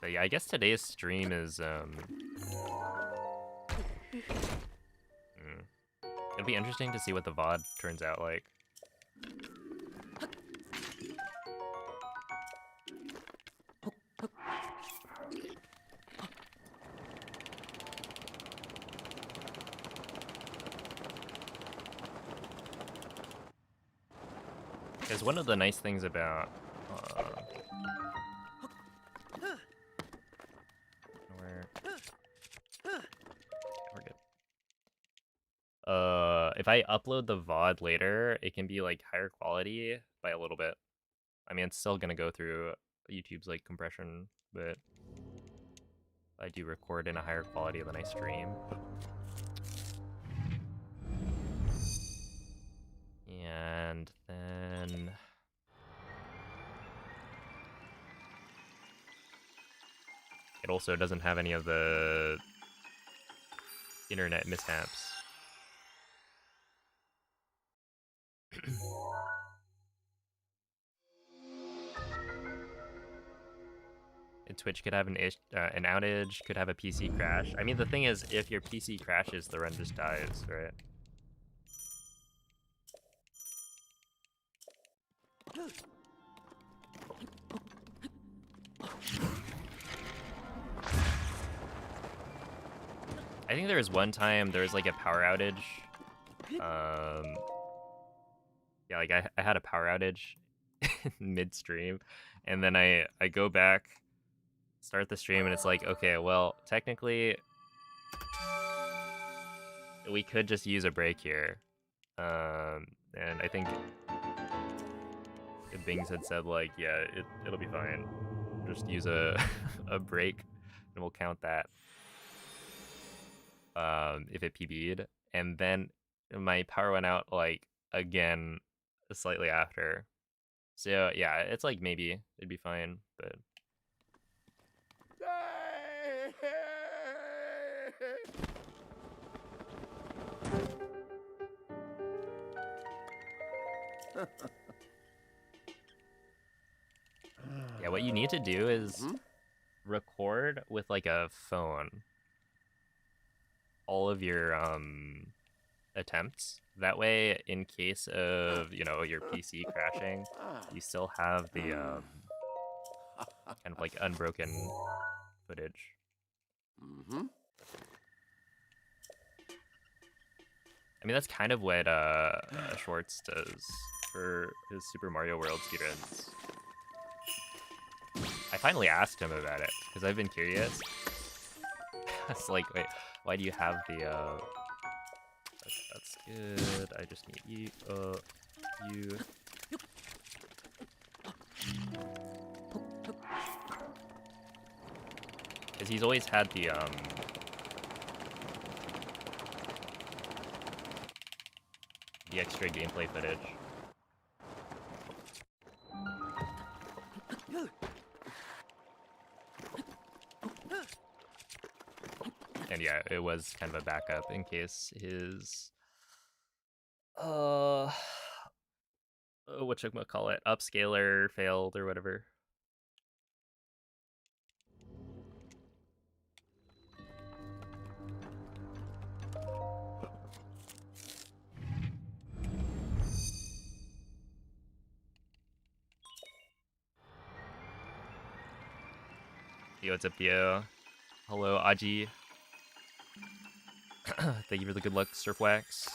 But yeah, I guess today's stream is it'll be interesting to see what the VOD turns out like. Because one of the nice things about we're good. If I upload the VOD later, it can be like higher quality by a little bit. I mean, it's still gonna go through YouTube's like compression, but I do record in a higher quality than I stream. And then it also doesn't have any of the internet mishaps. And Twitch could have an outage, could have a PC crash. I mean, the thing is, if your PC crashes, the run just dies, right? I think there was one time there was like a power outage. Yeah, like I had a power outage midstream, and then I go back, start the stream, and it's like, okay, well, technically we could just use a break here. And I think Bings had said like, yeah, it'll be fine. Just use a a break. and we'll count that if it PB'd. And then my power went out like again slightly after. So yeah, it's like maybe it'd be fine, but yeah, what you need to do is record with like a phone all of your attempts. That way, in case of, you know, your PC crashing, you still have the kind of like unbroken footage. I mean, that's kind of what Schwartz does for his Super Mario World speedruns. I finally asked him about it because I've been curious. It's like, wait, why do you have the that's good. I just need you you because he's always had the extra gameplay footage. And yeah, it was kind of a backup in case his whatchamacallit, upscaler failed or whatever. Yo, what's up, yo? Hello, Aji. Thank you for the good luck, Surfwax.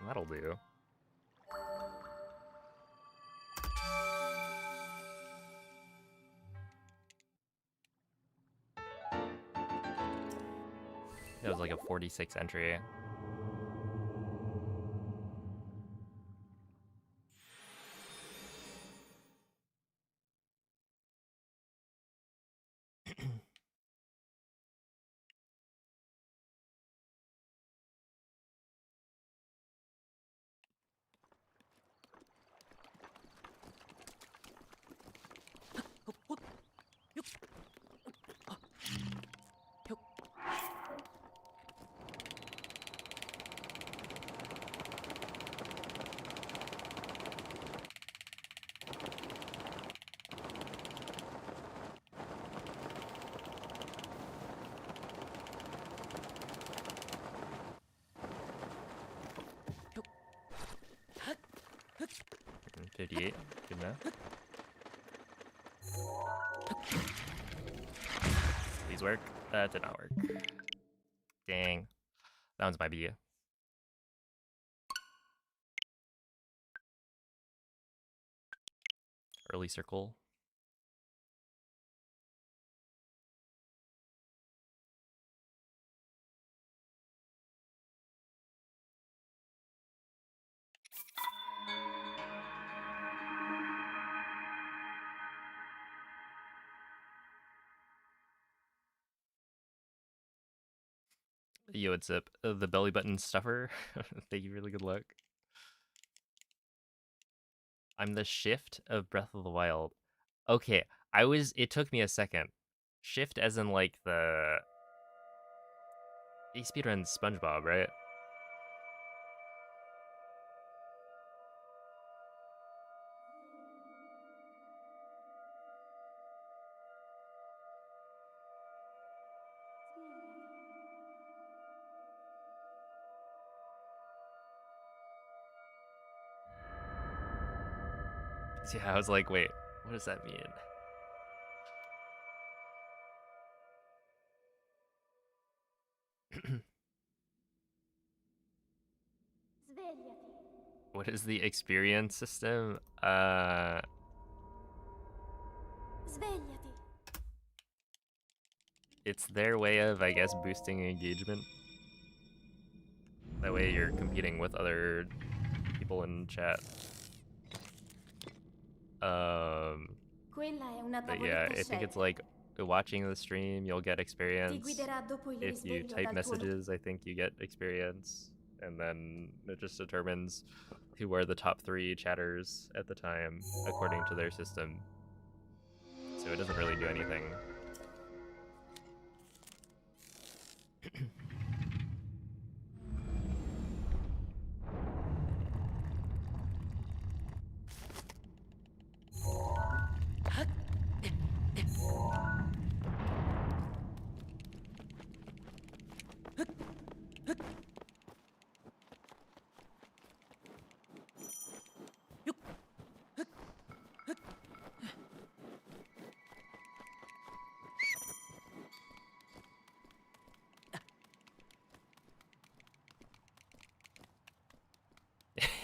That'll do. That was like a 46 entry. Mm, 58, good enough. Please work. That did not work. Dang. That one's my B. Early circle. Yo, what's up? The belly button stuffer. Thank you, really good luck. I'm the shift of Breath of the Wild. Okay, it took me a second. Shift as in like the speedrun SpongeBob, right? Yeah, I was like, wait, what does that mean? What is the experience system? Svegliati. It's their way of, I guess, boosting engagement. That way you're competing with other people in chat. Quella è una But yeah, tavoletta I think it's shaker. like watching the stream, you'll get Ti experience. guiderà dopo il If you risveglio type dal tuo messages, I think you get experience. And then it just determines who are the top 3 chatters at the time, according to their system. So it doesn't really do anything.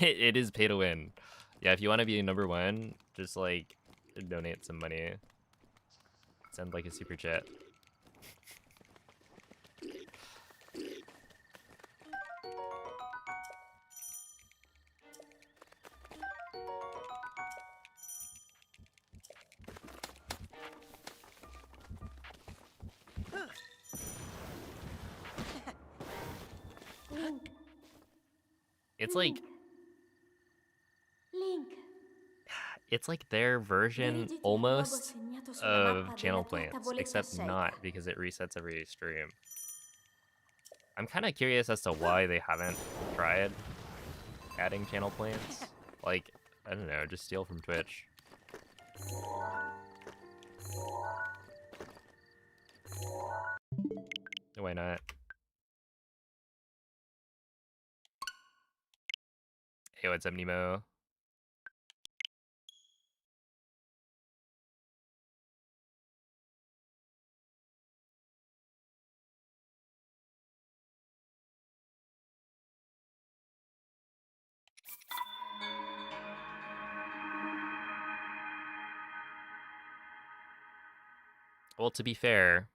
It is pay to win. Yeah, if you want to be number 1, just like donate some money. Send like a super chat. Link. It's like Link. it's like their version Dirigiti al luogo almost segnato sulla of mappa channel della tua plants, tavoletta except shaker. not because it resets every stream. I'm kind of curious as to why they haven't tried adding channel plants. Like, I don't know, just steal from Twitch. Why not? Hey, what's up, Nemo? Well, to be fair,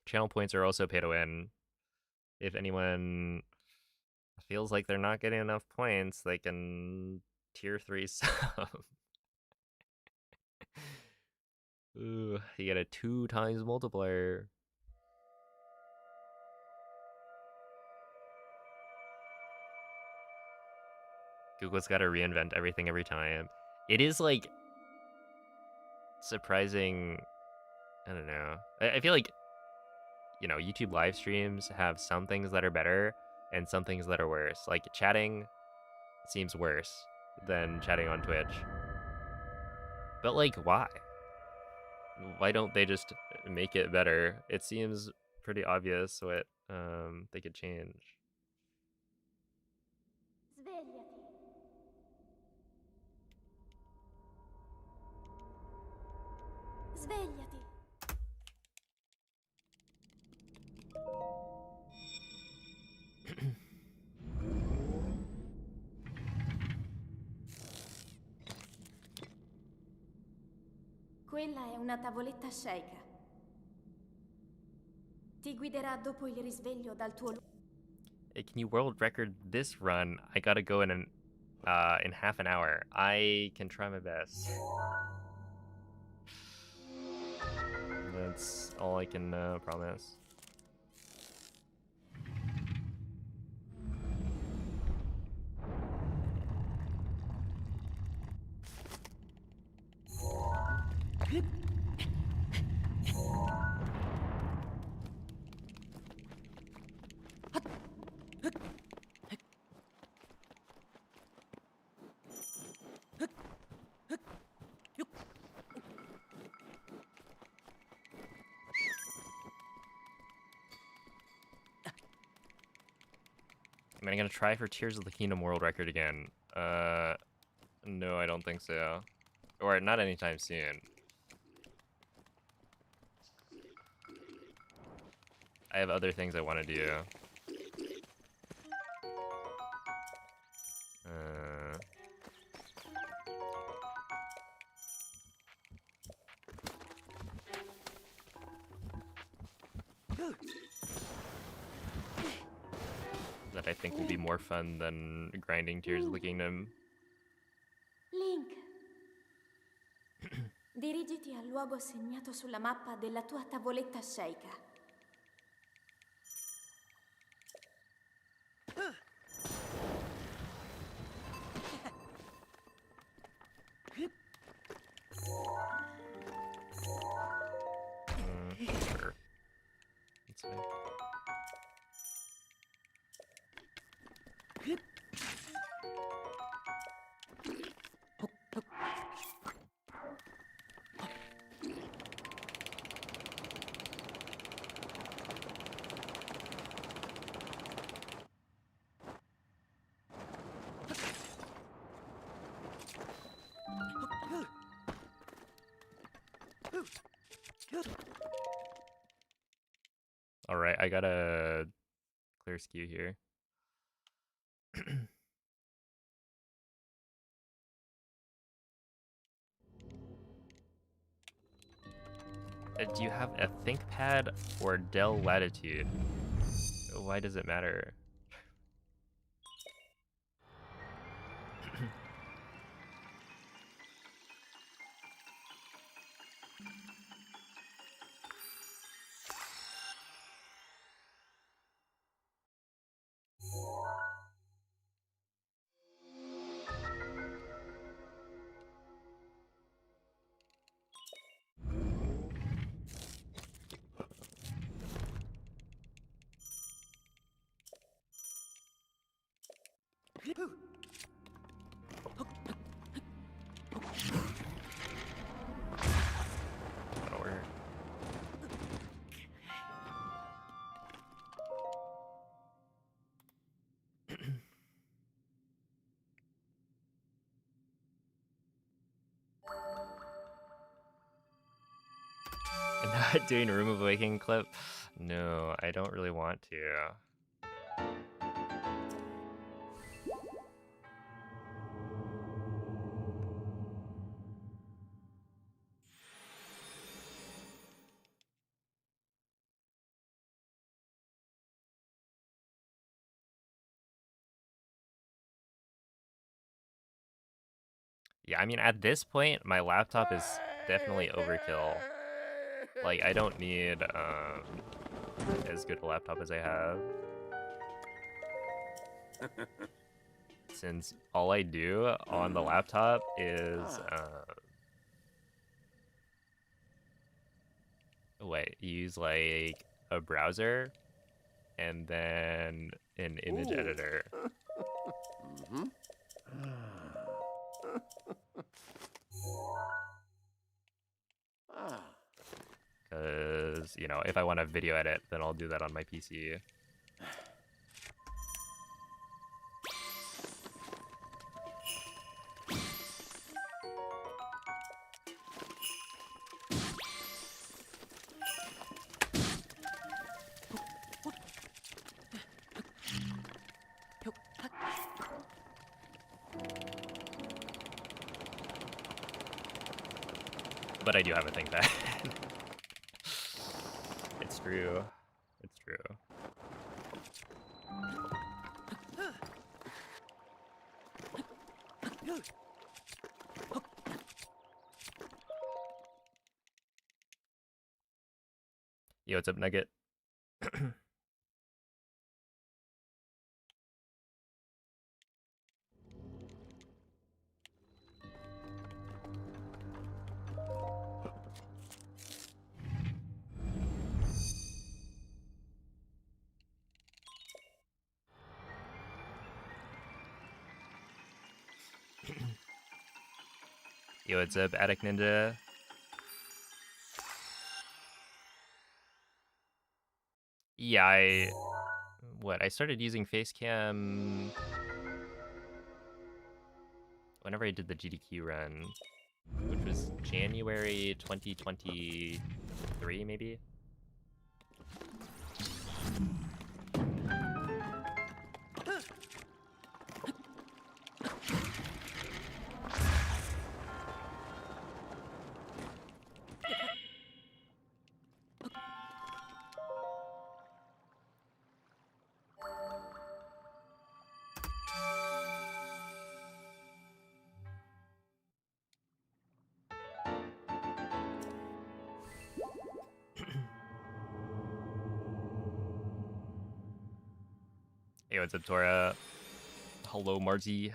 channel points are also pay to win. If anyone feels like they're not getting enough points, they can tier 3 sub. Ooh, you get a 2 times multiplier. Google's got to reinvent everything every time. It is like surprising. I don't know. I feel like, you know, YouTube live streams have some things that are better and some things that are worse. Like chatting seems worse than chatting on Twitch. But like, why? Why don't they just make it better? It seems pretty obvious what they could change. Svegliati. Svegliati. Quella è una tavoletta shaker. Ti guiderà dopo il risveglio dal tuo luogo. Hey, can you world record this run? I gotta go in half an hour. I can try my best. That's all I can promise. I mean, I'm gonna try for Tears of the Kingdom world record again. No, I don't think so. Or not anytime soon. I have other things I want to do. That I think will be more fun than grinding Tears of the Kingdom. Link, dirigiti al luogo segnato sulla mappa della tua tavoletta Sheikah. Sure. That's fine. Alright, I got a clear skew here. Do you have a ThinkPad or Dell Latitude? Why does it matter? That'll work. Not doing a Room of Awakening clip? No, I don't really want to. Yeah, I mean, at this point, my laptop is definitely overkill. Like, I don't need as good a laptop as I have. Since all I do on the laptop is, use like a browser and then an image editor. Because, you know, if I want to video edit, then I'll do that on my PC. But I do have a ThinkPad. It's true. It's true. Yo, what's up, Nugget? Yo, what's up, Attic Ninja? Yeah, I started using Facecam whenever I did the GDQ run, which was January 2023, maybe? Hey, what's up, Tora? Hello, Marzi.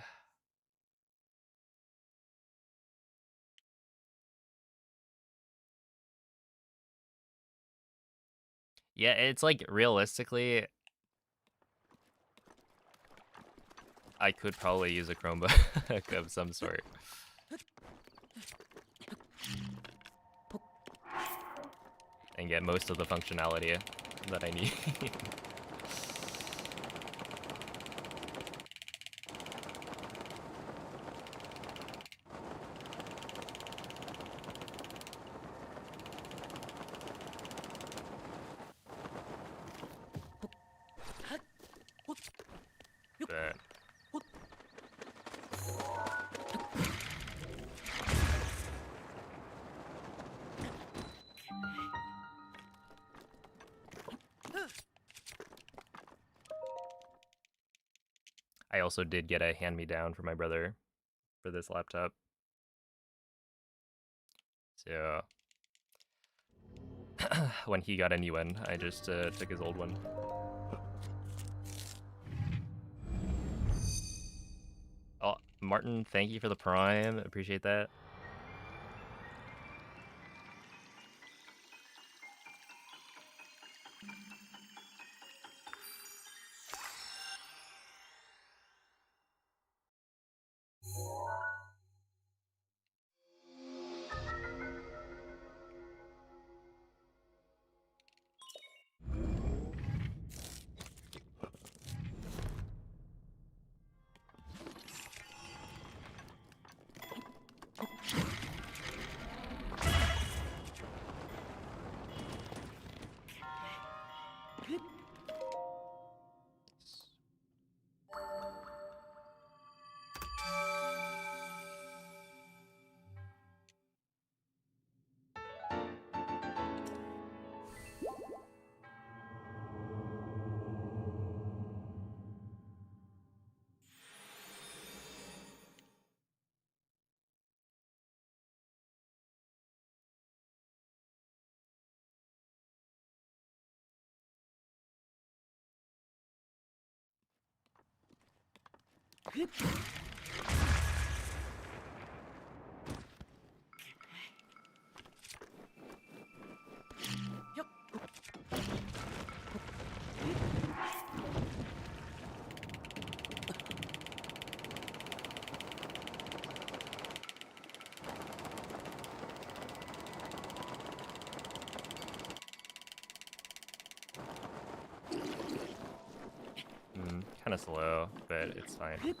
Yeah, it's like realistically, I could probably use a Chromebook of some sort. And get most of the functionality that I need. But I also did get a hand-me-down for my brother for this laptop. So when he got a new one, I just took his old one. Oh, Martin, thank you for the Prime. Appreciate that. Kind of slow, but it's fine.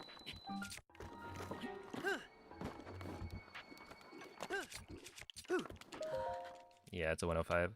Yeah, it's a 105.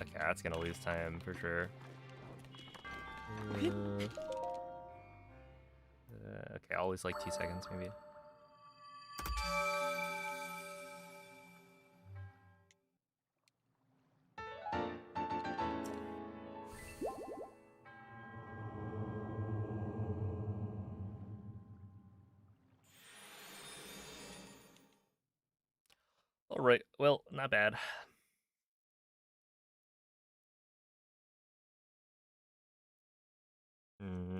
Okay, that's gonna lose time for sure. Okay, I'll lose like 2 seconds maybe. Alright, well, not bad.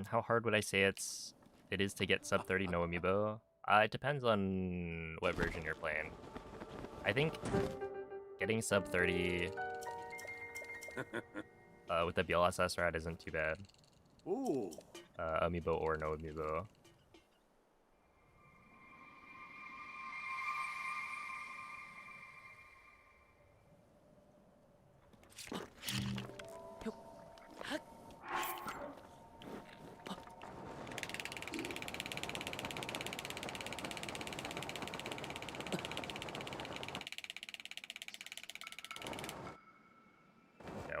How hard would I say it is to get sub 30 no amiibo? It depends on what version you're playing. I think getting sub 30 with the BLSS rat isn't too bad. Ooh. Amiibo or no amiibo.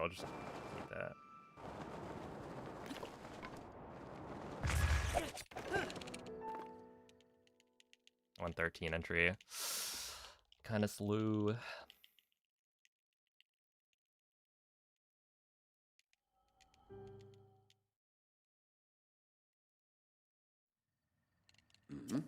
I'll just keep that. $113 entry. Kind of slew. Mm-hmm.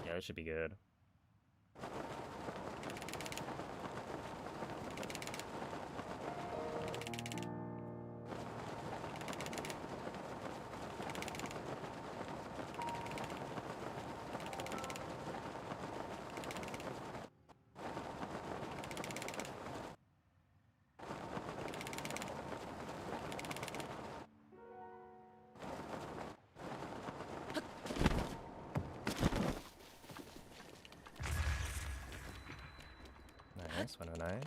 Yeah, it should be good. Nice, 109.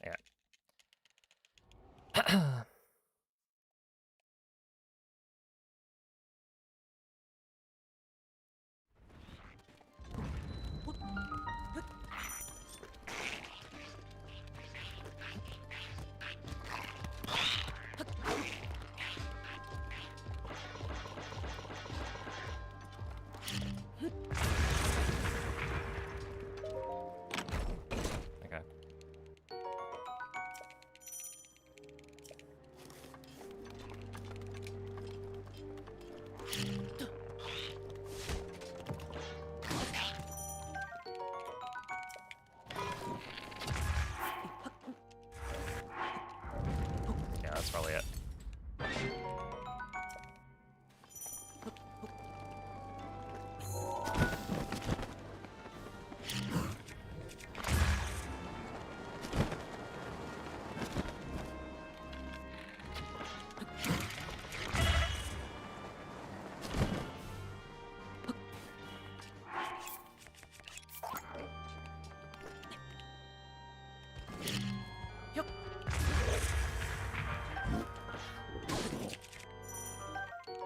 Yeah. Okay. Yeah, that's probably it.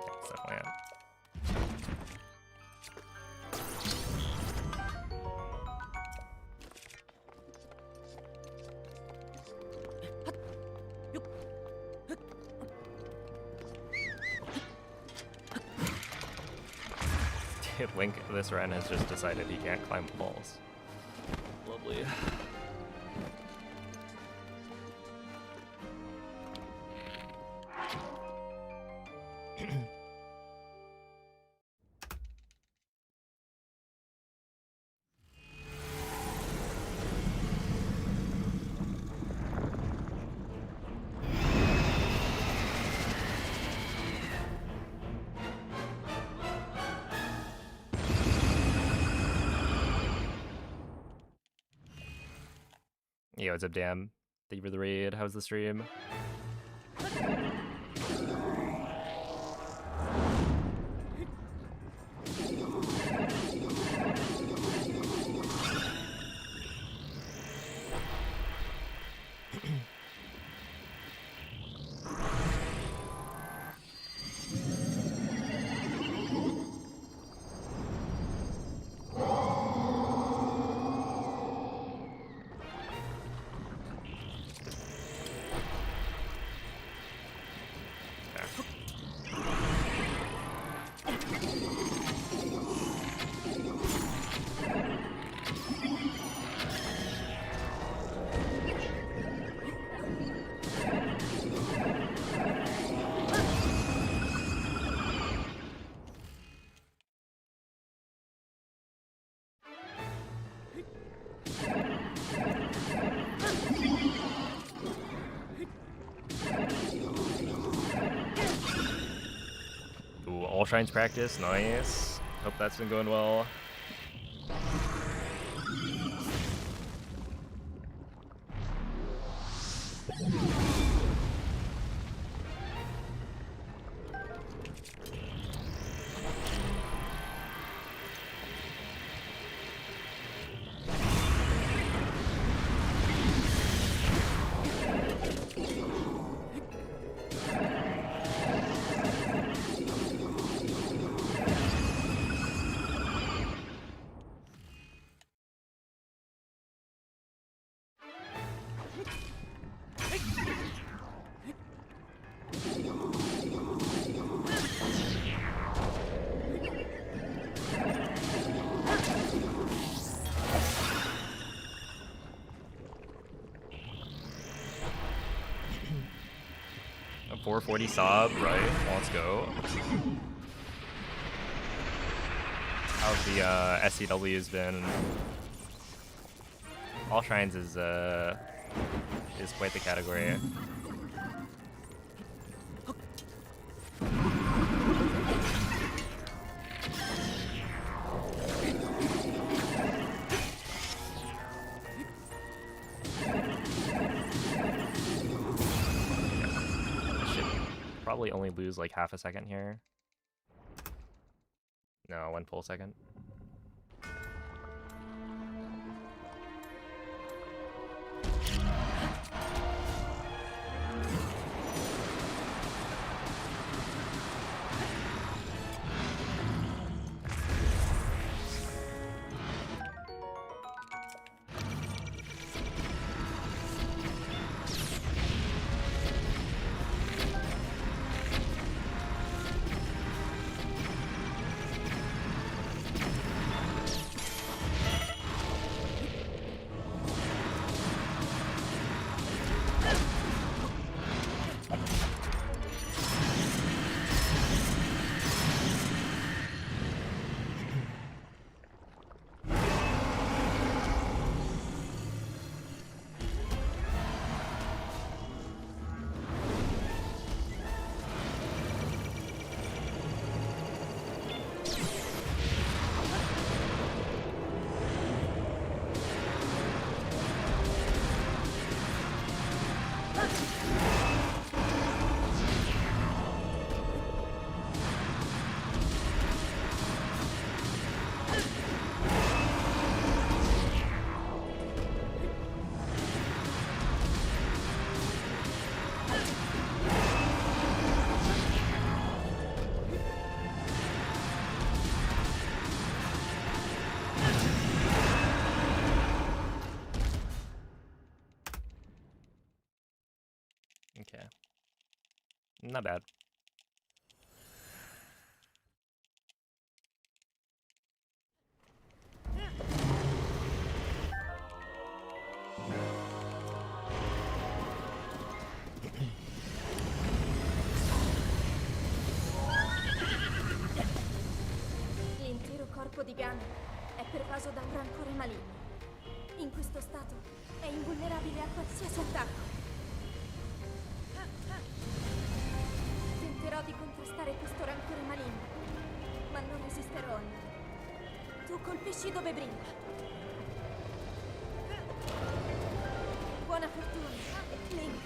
That's definitely it. Dude, Link this run has just decided he can't climb walls. Lovely. Yo, what's up, Dan? Thank you for the raid. How's the stream? Ooh, all shrines practice, nice. Hope that's been going well. A 440 sob, right? Let's go. How's the SCW's been? All shrines is quite the category. Probably only lose like half a second here. No, 1 full second. Okay. Not bad. L'intero corpo di Ganon è pervaso da un rancore maligno. In questo stato è invulnerabile a qualsiasi attacco. Tenterò di contrastare questo rancore maligno, ma non resisterò a niente. Tu colpisci dove brilla. Buona fortuna, Link.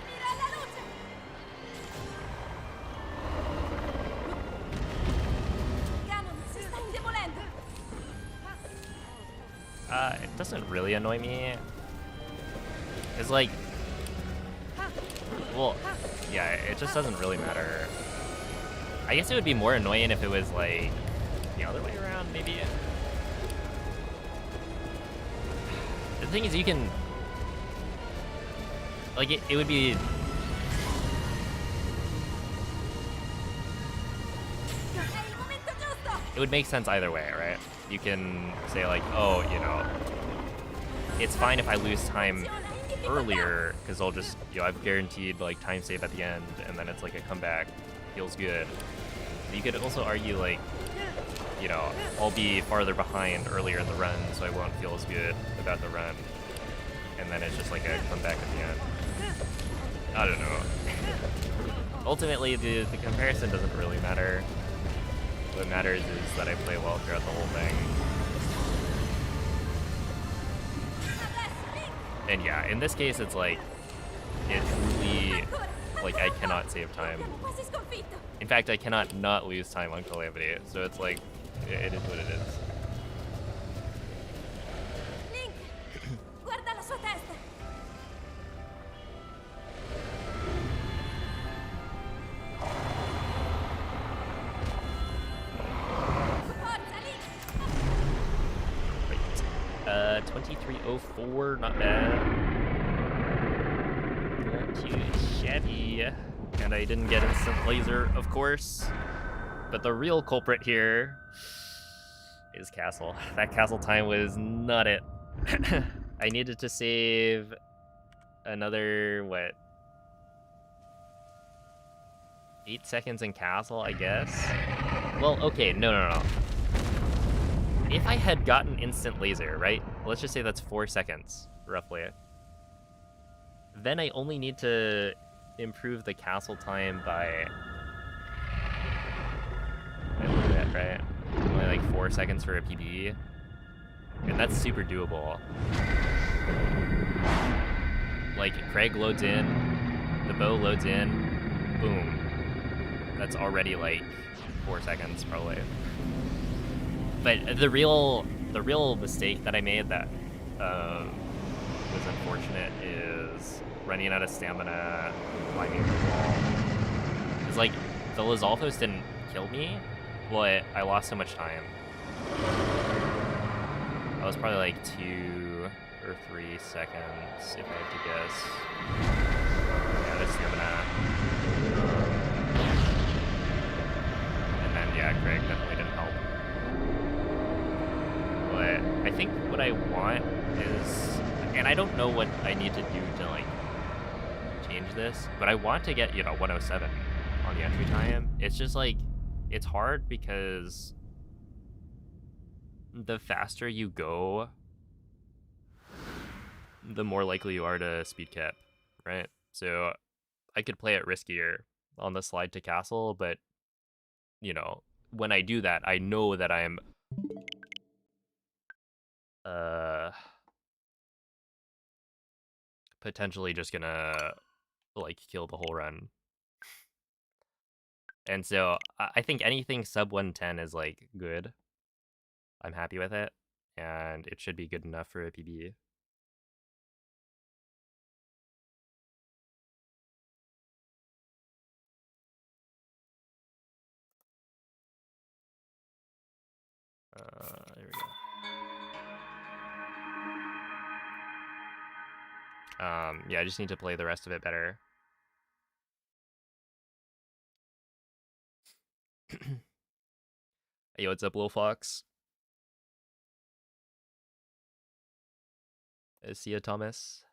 Mira alla luce! Ganon si sta indebolendo. It doesn't really annoy me. It's like, well, yeah, it just doesn't really matter. I guess it would be more annoying if it was like the other way around, maybe. The thing is, you can, like, it would be, it would make sense either way, right? You can say like, oh, you know, it's fine if I lose time earlier because I'll just, you know, I've guaranteed like time save at the end, and then it's like a comeback. feels good. You could also argue, like, you know, I'll be farther behind earlier in the run, so I won't feel as good about the run. And then it's just like a comeback at the end. I don't know. Ultimately, the comparison doesn't really matter. What matters is that I play well throughout the whole thing. And yeah, in this case, it's like, it truly, like, I cannot save time. In fact, I cannot not lose time on Calamity, so it's like, it is what it is. Link, guarda la sua testa. Forza, Link. Right. 2304, not bad. Not too shabby. And I didn't get instant laser, of course. But the real culprit here is castle. That castle time was not it. I needed to save another, what? 8 seconds in castle, I guess? Well, okay, no. If I had gotten instant laser, right? Let's just say that's 4 seconds, roughly. Then I only need to improve the castle time by... right? Only like 4 seconds for a PB. And that's super doable. Like, Craig loads in, the bow loads in, boom. That's already like 4 seconds, probably. But the real mistake that I made that was unfortunate is running out of stamina, climbing the wall. It's like, the Lizalfos didn't kill me, but I lost so much time. That was probably like 2 or 3 seconds, if I had to guess. Yeah, that's stamina. And then, yeah, Craig definitely didn't help. But I think what I want is, and I don't know what I need to do to, like, change this, but I want to get, you know, 107 on the entry time. It's just, like, it's hard because the faster you go, the more likely you are to speed cap, right? So I could play it riskier on the slide to castle, but, you know, when I do that, I know that I'm potentially just gonna, like, kill the whole run. And so I think anything sub 110 is, like, good. I'm happy with it, and it should be good enough for a PB. There we go. Yeah, I just need to play the rest of it better. Hey, what's up, Lil Fox? See ya, Thomas.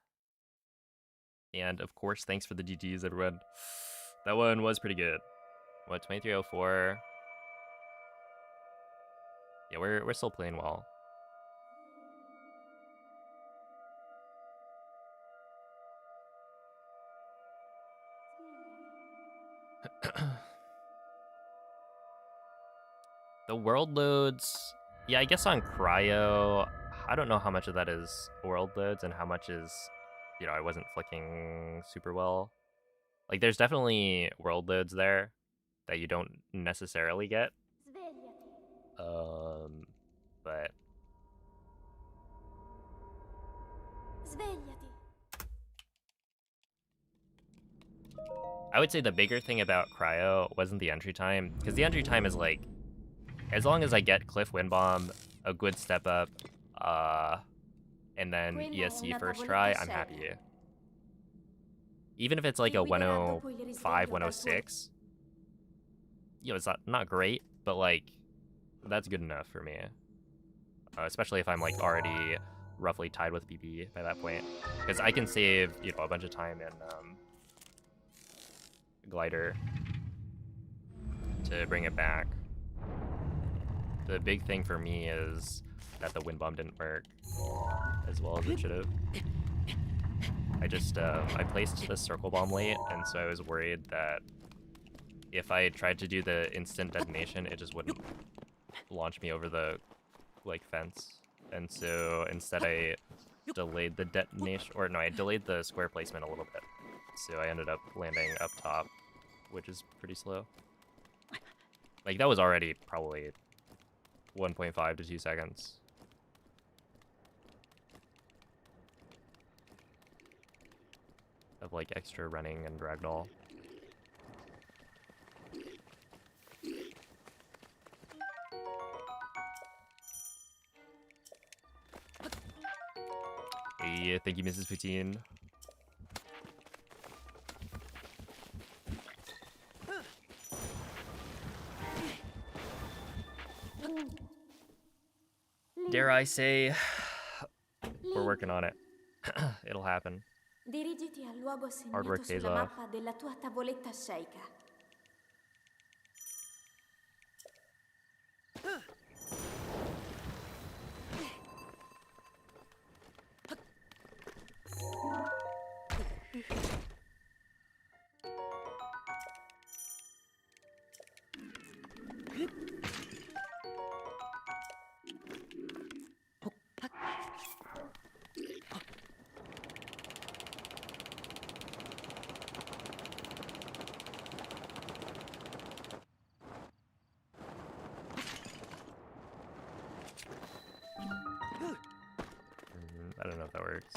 And, of course, thanks for the GGs, everyone. That one was pretty good. What, 2304? Yeah, we're still playing well. The world loads, yeah, I guess on Cryo, I don't know how much of that is world loads and how much is, you know, I wasn't flicking super well. Like, there's definitely world loads there that you don't necessarily get. But I would say the bigger thing about Cryo wasn't the entry time, because the entry time is like, as long as I get Cliff Wind Bomb, a good step up, and then ESC first try, I'm happy. Even if it's like a 105, 106, you know, it's not great, but like, that's good enough for me. Especially if I'm like already roughly tied with PP by that point. Because I can save, you know, a bunch of time in Glider. to bring it back. The big thing for me is that the wind bomb didn't work as well as it should have. I placed the circle bomb late, and so I was worried that if I had tried to do the instant detonation, it just wouldn't launch me over the, like, fence. And so instead I delayed the detonation, or no, I delayed the square placement a little bit. So I ended up landing up top, which is pretty slow. Like, that was already probably 1.5 to 2 seconds. Of, like, extra running and ragdoll. Hey, thank you, Mrs. Poutine. Dare I say, we're working on it. It'll happen. Dirigiti al luogo Hard work segnato pays sulla off. mappa della tua tavoletta sceicca. I don't know if that works.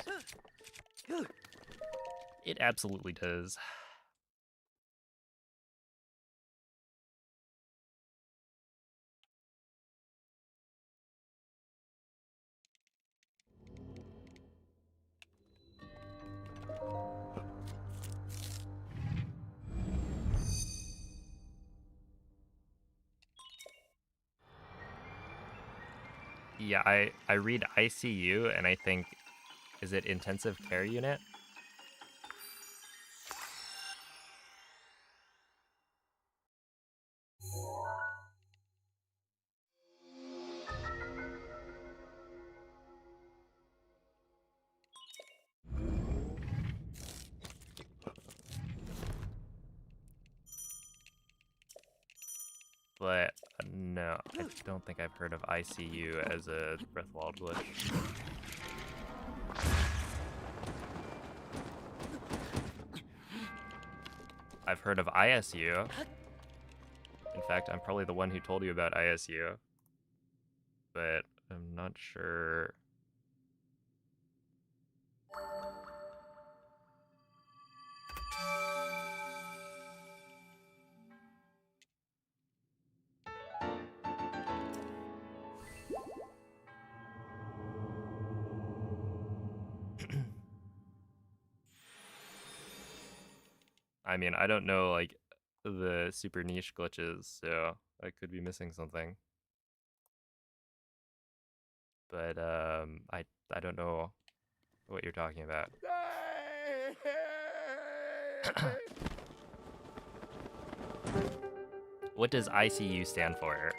It absolutely does. Yeah, I read ICU and I think, is it intensive care unit? But no, I don't think I've heard of ICU as a breath of wild glitch. I've heard of ISU. In fact, I'm probably the one who told you about ISU. But I'm not sure. I mean, I don't know, like, the super niche glitches, so I could be missing something. But I don't know what you're talking about. What does ICU stand for?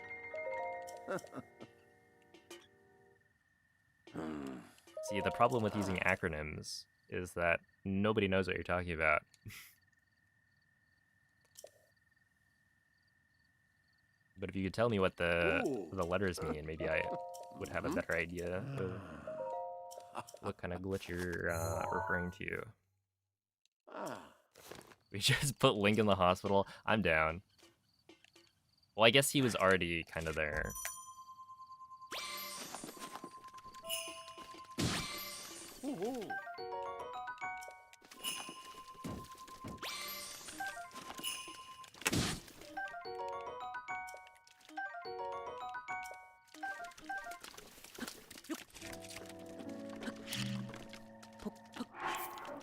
See, the problem with using acronyms is that nobody knows what you're talking about. But if you could tell me what the letters mean, maybe I would have a better idea of what kind of glitch you're referring to. We just put Link in the hospital. I'm down. Well, I guess he was already kind of there.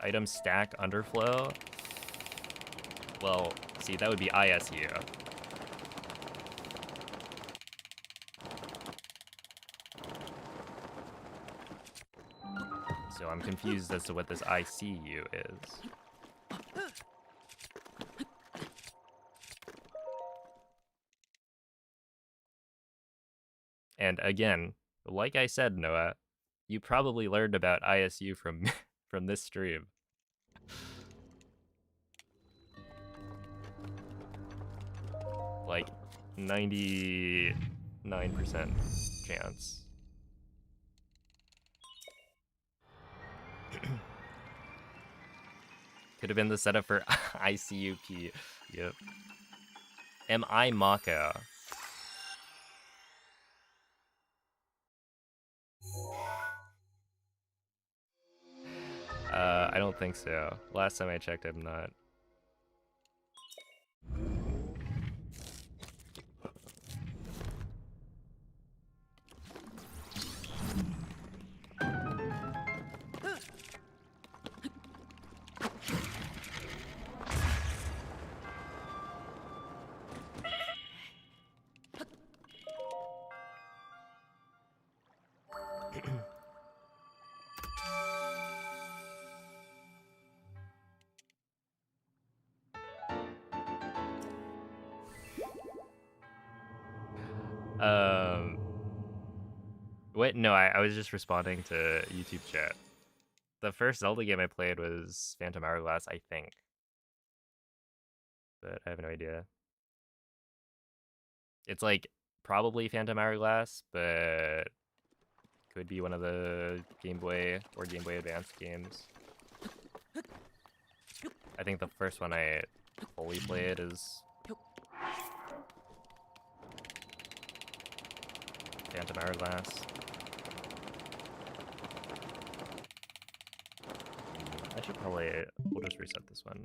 Item stack underflow? Well, see, that would be ISU. So I'm confused as to what this ICU is. And again, like I said, Noah, you probably learned about ISU from from this stream. Like 99% chance. Could have been the setup for ICUP. Yep. Am I Maka? I don't think so. Last time I checked, I'm not. Wait, no, I was just responding to YouTube chat. The first Zelda game I played was Phantom Hourglass, I think. But I have no idea. It's like probably Phantom Hourglass, but could be one of the Game Boy or Game Boy Advance games. I think the first one I fully played is Phantom Hourglass. I should probably, we'll just reset this one.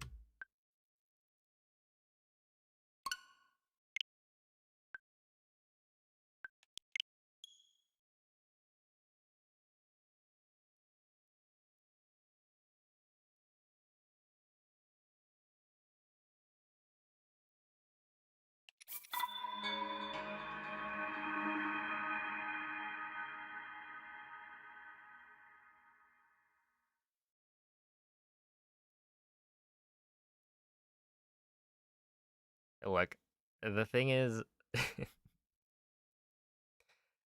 Look, the thing is,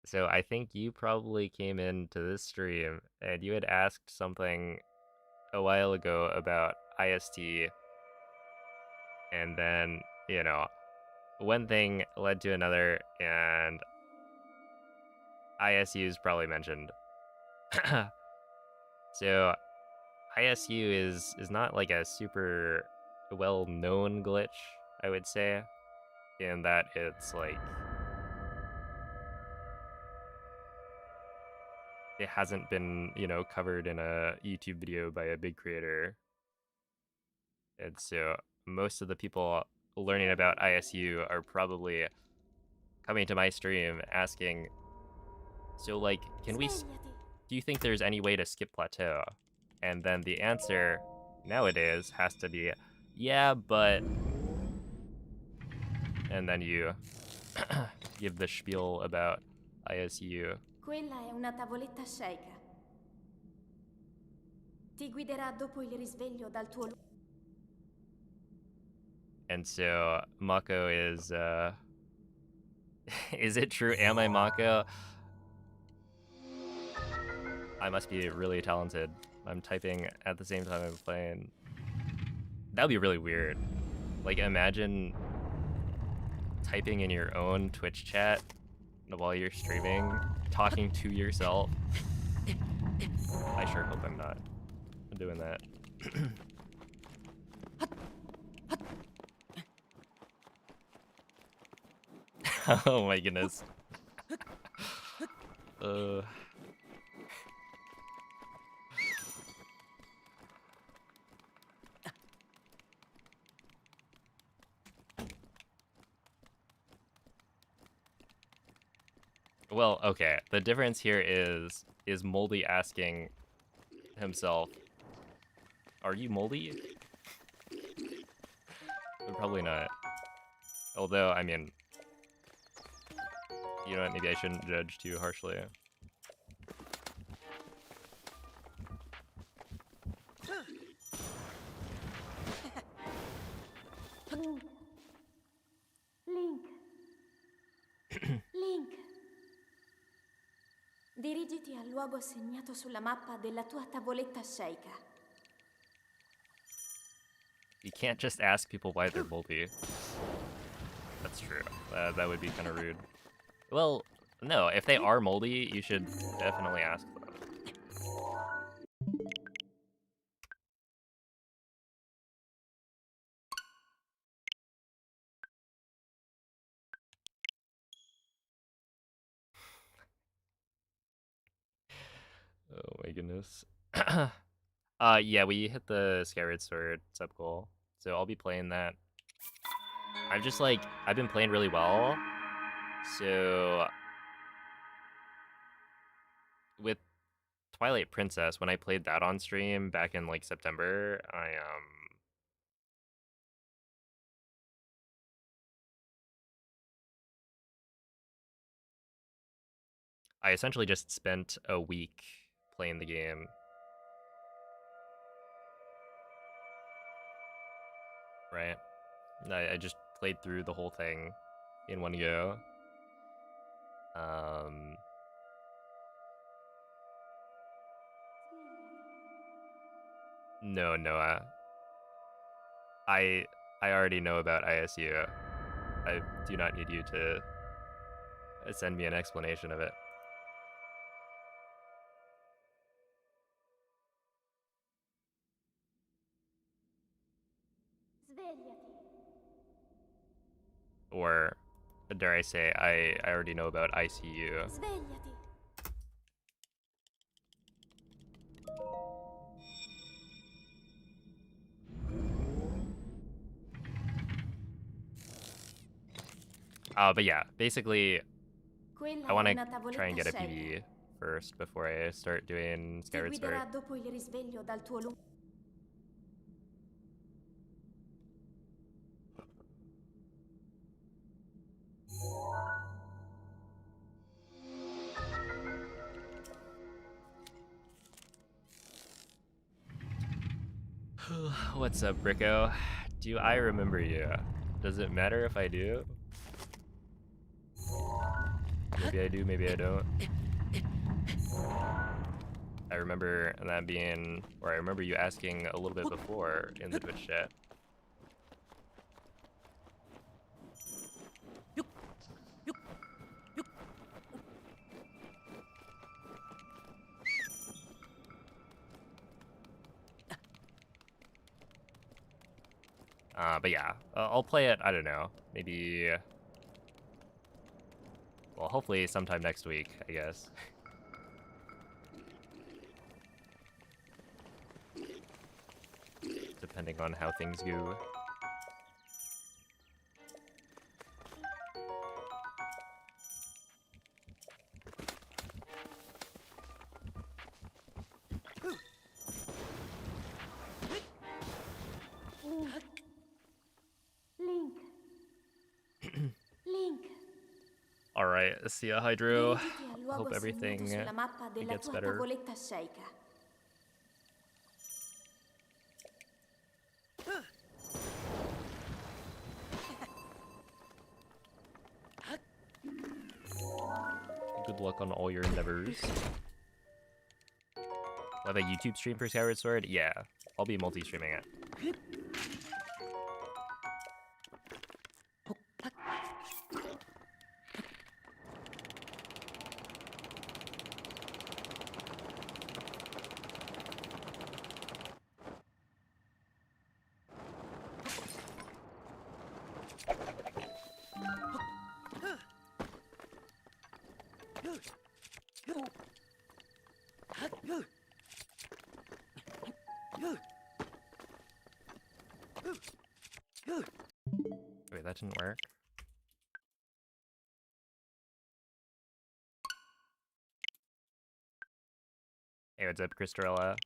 so I think you probably came into this stream and you had asked something a while ago about IST, and then, you know, one thing led to another, and ISU is probably mentioned. So ISU is not like a super well-known glitch, I would say, in that it's like it hasn't been, you know, covered in a YouTube video by a big creator. And so most of the people learning about ISU are probably coming to my stream asking, so like, can we, do you think there's any way to skip plateau? And then the answer nowadays has to be, yeah, but, and then you give the spiel about ISU. Quella è una tavoletta shake. Ti guiderà dopo il risveglio dal tuo And so Mako is is it true? Am I Mako? I must be really talented. I'm typing at the same time I'm playing. That would be really weird. Like, imagine typing in your own Twitch chat while you're streaming, talking to yourself. I sure hope I'm not doing that. Oh my goodness. Well, okay. The difference here is Moldy asking himself, "Are you Moldy?" Probably not. Although, I mean, you know what? Maybe I shouldn't judge too harshly. Link. Link. Dirigiti al luogo segnato sulla mappa della tua tavoletta Sheikah. You can't just ask people why they're moldy. That's true. That would be kind of rude. Well, no, if they are moldy, you should definitely ask them. Oh my goodness. Yeah, we hit the Skyward Sword sub goal, so I'll be playing that. I'm just like, I've been playing really well, so with Twilight Princess, when I played that on stream back in like September, I essentially just spent a week playing the game. Right? I just played through the whole thing in one go. No, Noah. I already know about ISU. I do not need you to send me an explanation of it. Svegliati. Or dare I say, I already know about ICU. Svegliati. But yeah, basically, Quella I è want to una try and tavoletta get a Sheikah. PB first before I start doing Ti Skyward Sword. guiderà dopo il risveglio dal tuo lungo... What's up, Bricko? Do I remember you? Does it matter if I do? Maybe I do, maybe I don't. I remember that being, or I remember you asking a little bit before in the Twitch chat. But yeah, I'll play it, I don't know, maybe, well, hopefully sometime next week, I guess. Depending on how things go. Link. Link. Alright, see ya, Hydro. Dirigiti al luogo Hope segnato everything sulla mappa della gets tua better. tavoletta Sheikah. Good luck on all your endeavors. We'll have a YouTube stream for Skyward Sword? Yeah, I'll be multi-streaming it. Wait, that didn't work? Hey, what's up, Cristorella?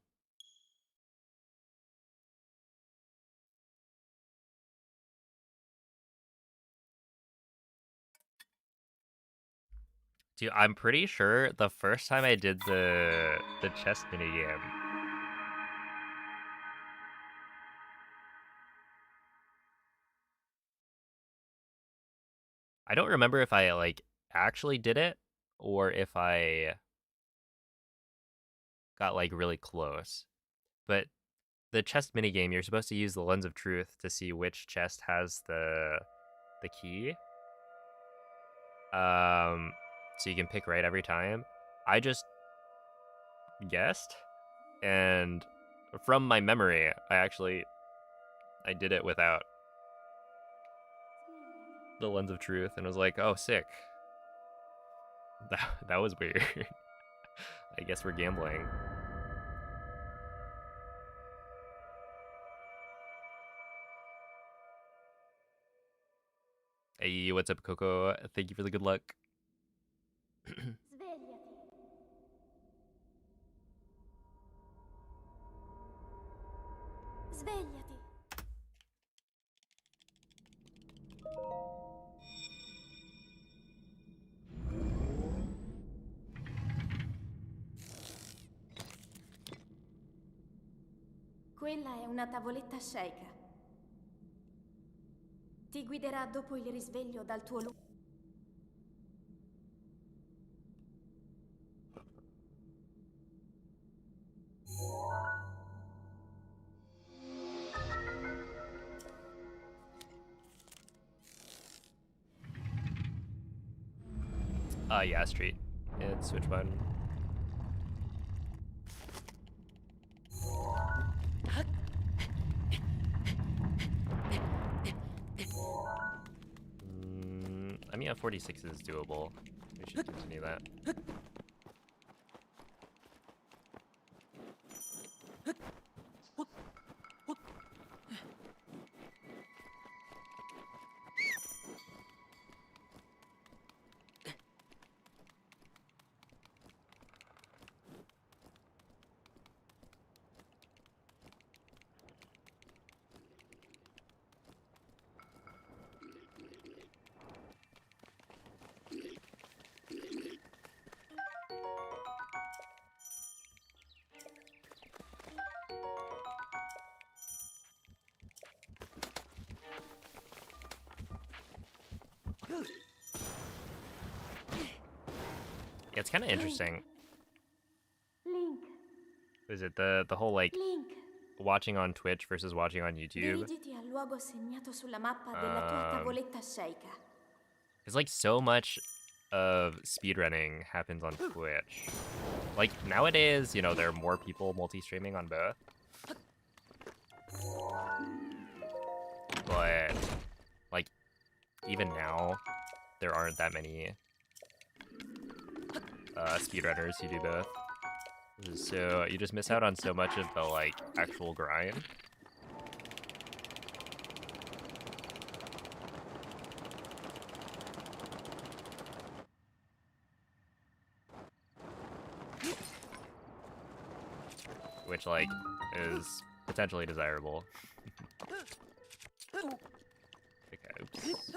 Dude, I'm pretty sure the first time I did the chess minigame, I don't remember if I like actually did it or if I got like really close. But the chest minigame, you're supposed to use the lens of truth to see which chest has the key. So you can pick right every time. I just guessed, and from my memory, I did it without the lens of truth, and was like, oh, sick. That was weird. I guess we're gambling. Hey, what's up, Coco? Thank you for the good luck. Svegliati. Svegliati. Quella è una tavoletta sceika. Ti guiderà dopo il risveglio dal tuo luogo. Yeah, street. And switch button. I mean, a 46 is doable. We should continue that. Yeah, it's kind of interesting. Link. Is it the whole like Link. watching on Twitch versus watching on YouTube? Dirigiti al luogo segnato sulla mappa della tua tavoletta sceika. It's like so much of speedrunning happens on Twitch. Like nowadays, you know, there are more people multi-streaming on both. But like even now, there aren't that many speedrunners who do both. So you just miss out on so much of the like actual grind. Which like is potentially desirable. Okay, oops.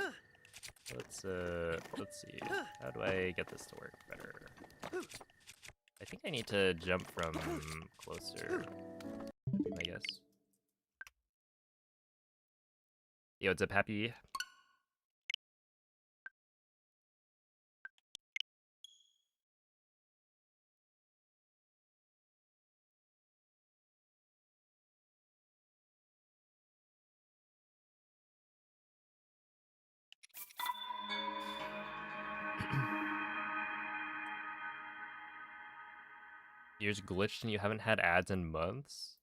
Let's see. How do I get this to work better? I think I need to jump from closer, I guess. Yo, what's up, Happy? Yours glitched and you haven't had ads in months?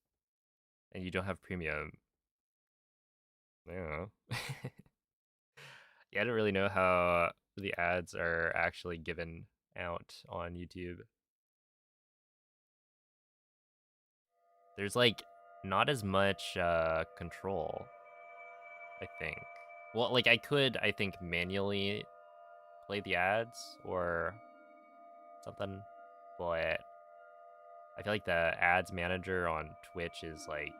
And you don't have premium. I don't know. Yeah, I don't really know how the ads are actually given out on YouTube. There's like not as much control, I think. Well, like I could, I think, manually play the ads or something, but I feel like the ads manager on Twitch is like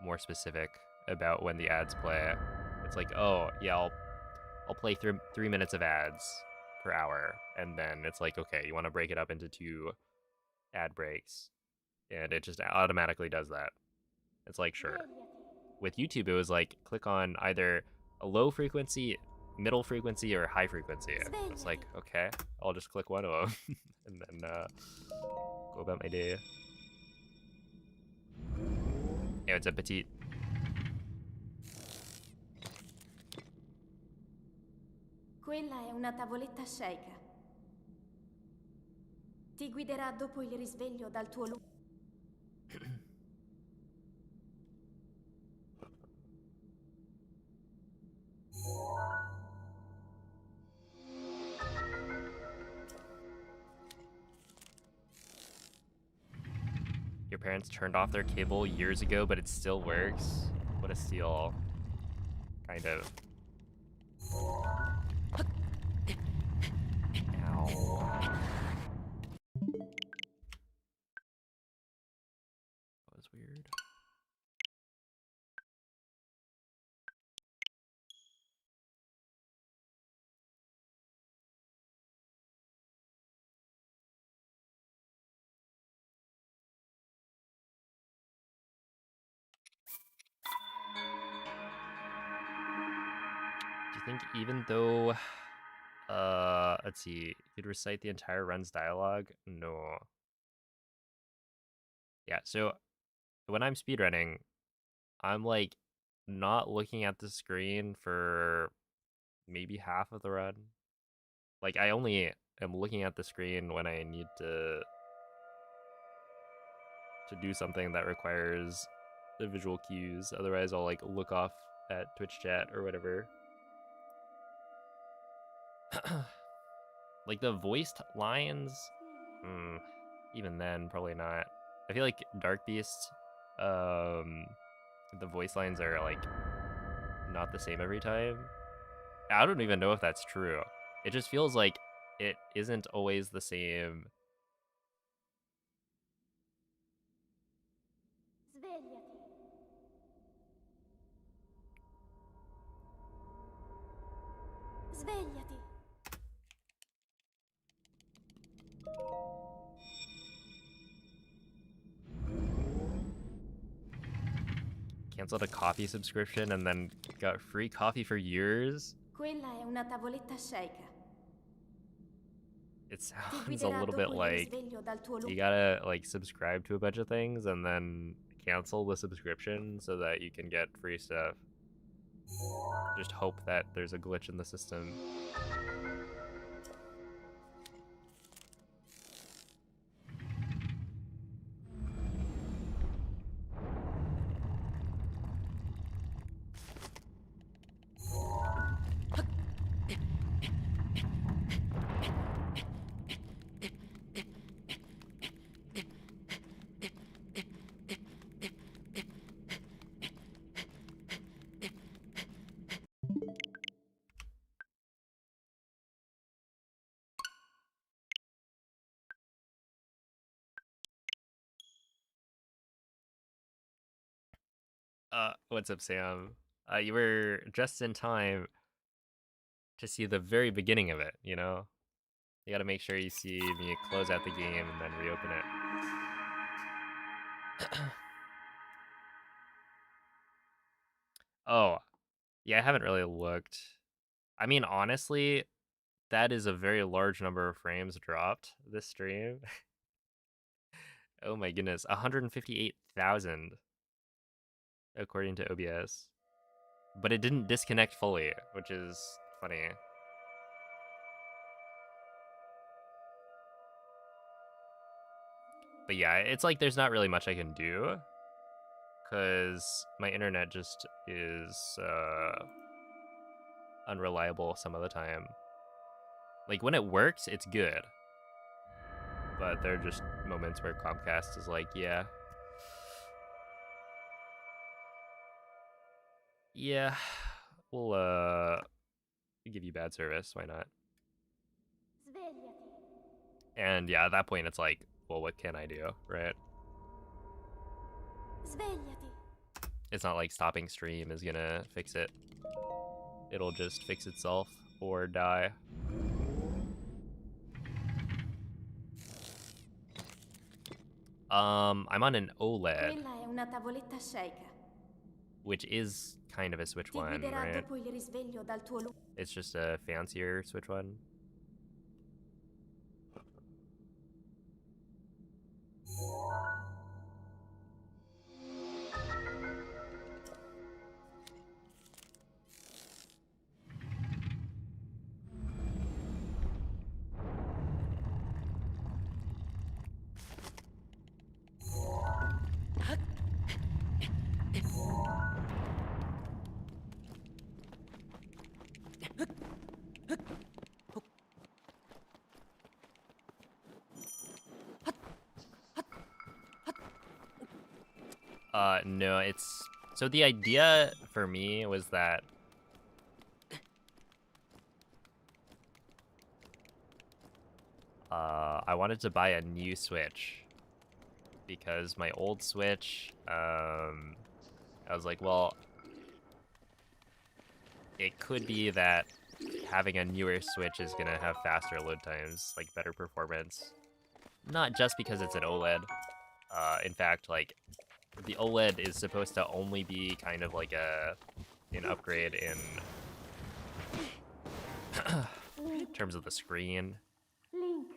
more specific about when the ads play. It's like, oh yeah, I'll play 3 minutes of ads per hour, and then it's like, okay, you want to break it up into 2 ad breaks, and it just automatically does that. It's like, sure. With YouTube, it was like click on either a low frequency middle frequency or high frequency. It's like, okay, I'll just click one of them and then go about my day. Yeah, it's a petite. Quella è una tavoletta Sheikah. Ti guiderà dopo il risveglio dal tuo luogo. Your parents turned off their cable years ago, but it still works. What a steal. Kind of. Ow. That was weird. Do you think even though, let's see, you'd recite the entire run's dialogue? No. Yeah, so when I'm speedrunning, I'm like not looking at the screen for maybe half of the run. Like I only am looking at the screen when I need to do something that requires the visual cues. Otherwise I'll like look off at Twitch chat or whatever. Like the voiced lines, even then probably not. I feel like Dark Beast, the voice lines are like not the same every time. I don't even know if that's true. It just feels like it isn't always the same. Svegliati. Svegliati. Canceled a coffee subscription and then got free coffee for years. Quella è una tavoletta Sheikah. It sounds a little bit like you luogo. gotta like subscribe to a bunch of things and then cancel the subscription so that you can get free stuff. Just hope that there's a glitch in the system. What's up, Sam? You were just in time to see the very beginning of it, you know? You gotta make sure you see me close out the game and then reopen it. Oh, yeah, I haven't really looked. I mean, honestly, that is a very large number of frames dropped this stream. Oh my goodness, 158,000 according to OBS. But it didn't disconnect fully, which is funny. But yeah, it's like there's not really much I can do because my internet just is unreliable some of the time. Like when it works, it's good. But there are just moments where Comcast is like, yeah, we'll give you bad service. Why not? Svegliati. And yeah, at that point, it's like, well, what can I do, right? Svegliati. It's not like stopping stream is gonna fix it. It'll just fix itself or die. I'm on an OLED. Quella è una tavoletta Sheikah. which is kind of a Switch Ti 1, guiderà right? dopo il risveglio dal tuo It's just a fancier Switch 1. No, it's... So the idea for me was that I wanted to buy a new Switch because my old Switch, I was like, well, it could be that having a newer Switch is gonna have faster load times, like better performance. Not just because it's an OLED. In fact, like, the OLED is supposed to only be kind of like an upgrade in terms of the screen. Link.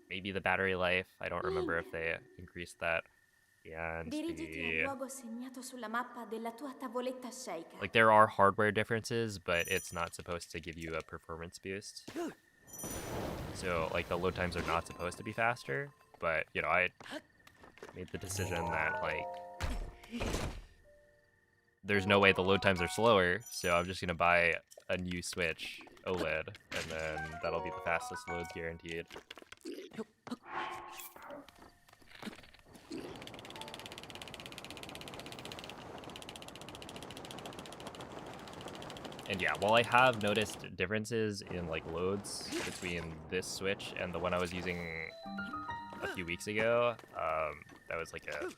Maybe the battery life. I don't remember Link. if they increased that. And Dirigiti al luogo segnato sulla mappa della tua tavoletta Sheikah. like, there are hardware differences, but it's not supposed to give you a performance boost. So, like, the load times are not supposed to be faster, but, you know, I made the decision that, like, there's no way the load times are slower, so I'm just gonna buy a new Switch OLED, and then that'll be the fastest loads guaranteed. And yeah, while I have noticed differences in, like, loads between this Switch and the one I was using a few weeks ago, that was like a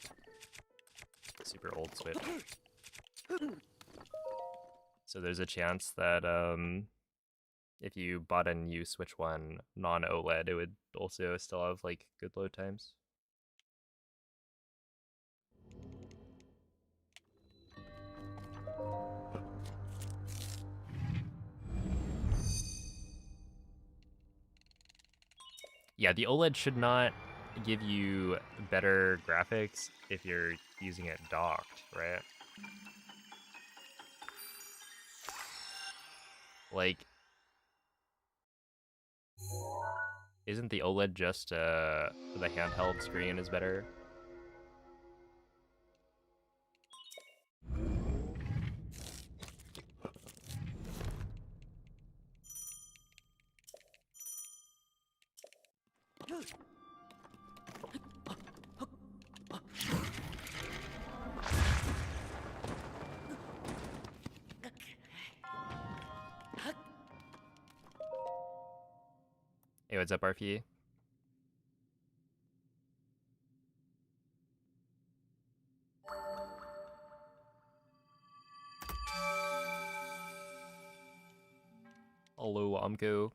super old Switch. So there's a chance that if you bought a new Switch 1 non-OLED, it would also still have, like, good load times. Yeah, the OLED should not give you better graphics if you're using it docked, right? Like, isn't the OLED just the handheld screen is better? Hey, what's up, RP? Hello, Amko.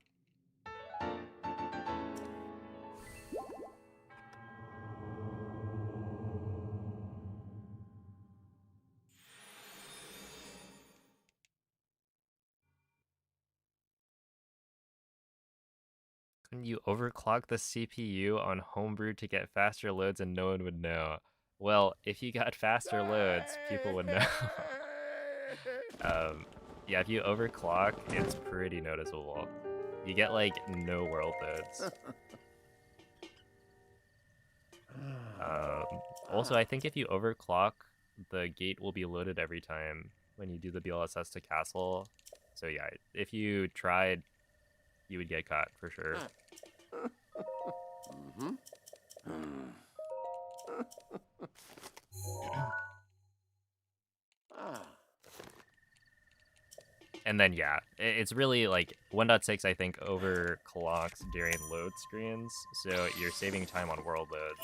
Couldn't you overclock the CPU on Homebrew to get faster loads and no one would know? Well, if you got faster loads, people would know. Yeah, if you overclock, it's pretty noticeable. You get, like, no world loads. Also, I think if you overclock, the gate will be loaded every time when you do the BLSS to castle. So yeah, if you tried, you would get caught for sure. And then yeah, it's really like 1.6 I think overclocks during load screens, so you're saving time on world loads.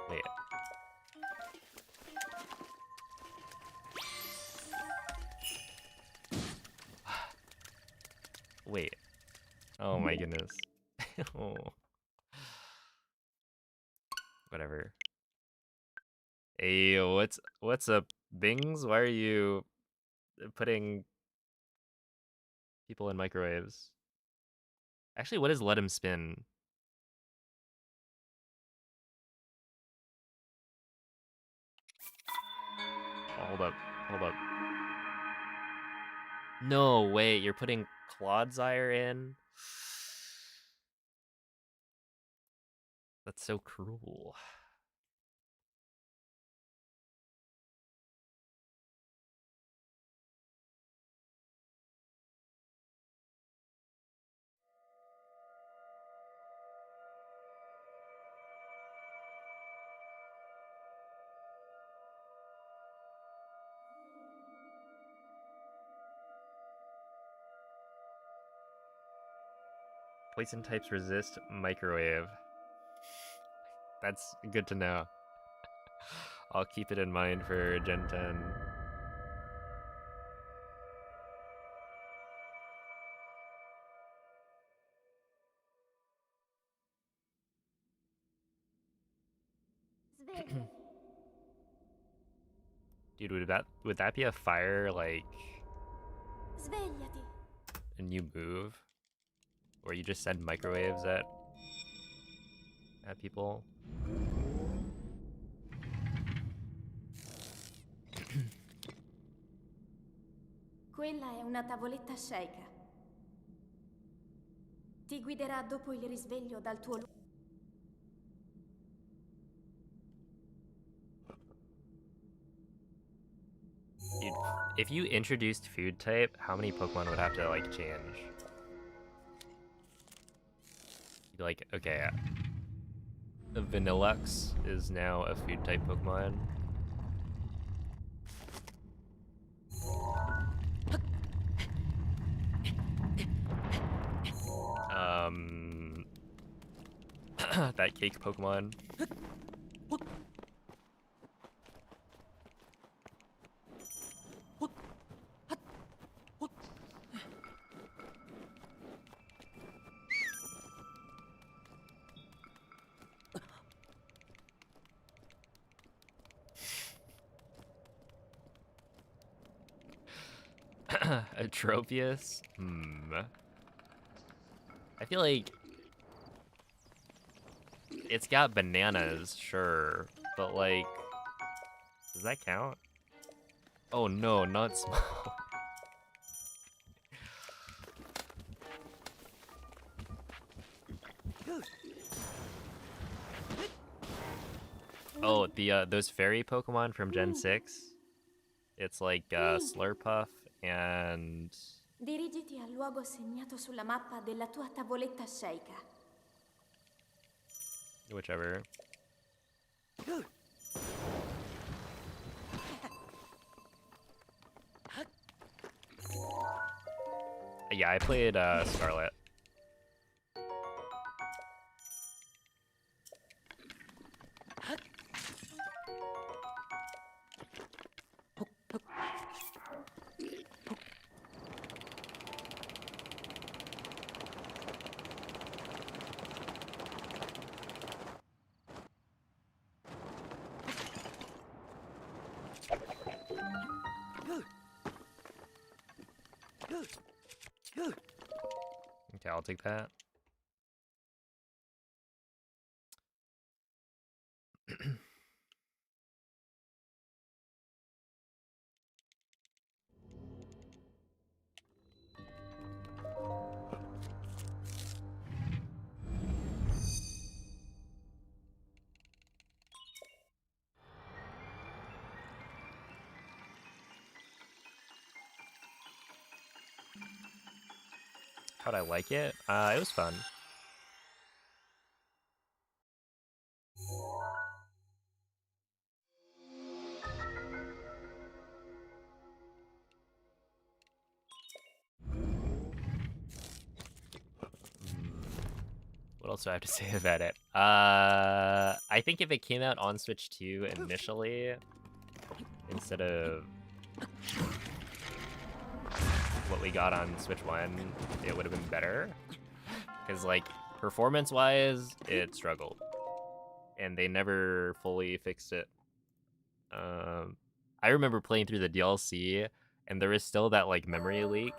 Wait. Wait. Oh my goodness. Oh. Whatever. Hey, what's up, Bings? Why are you putting people in microwaves? Actually, what is let him spin? Oh, hold up. No, wait, you're putting Clodsire in? That's so cruel. Poison types resist microwave. That's good to know. I'll keep it in mind for Gen 10. Svegliati. Dude, would that be a fire, like, Svegliati. a new move? Where you just send microwaves at people? Quella è una tavoletta Sheikah. Ti guiderà dopo il risveglio dal tuo luogo. Dude, if you introduced food type, how many Pokemon would have to, like, change? You'd be like, okay, the Vanillux is now a food type Pokemon. That cake Pokemon. Atropius? I feel like it's got bananas, sure, but like, does that count? Oh no, not small. Oh, the those fairy Pokemon from Gen 6. It's like Slurpuff and Dirigiti al luogo segnato sulla mappa della tua tavoletta Sheikah. whichever. Yeah, I played Scarlet. Okay, I'll take that. How'd I like it? It was fun. What else do I have to say about it? I think if it came out on Switch 2 initially, instead of what we got on Switch 1, it would have been better. Because, like, performance-wise, it struggled. And they never fully fixed it. I remember playing through the DLC, and there was still that like memory leak,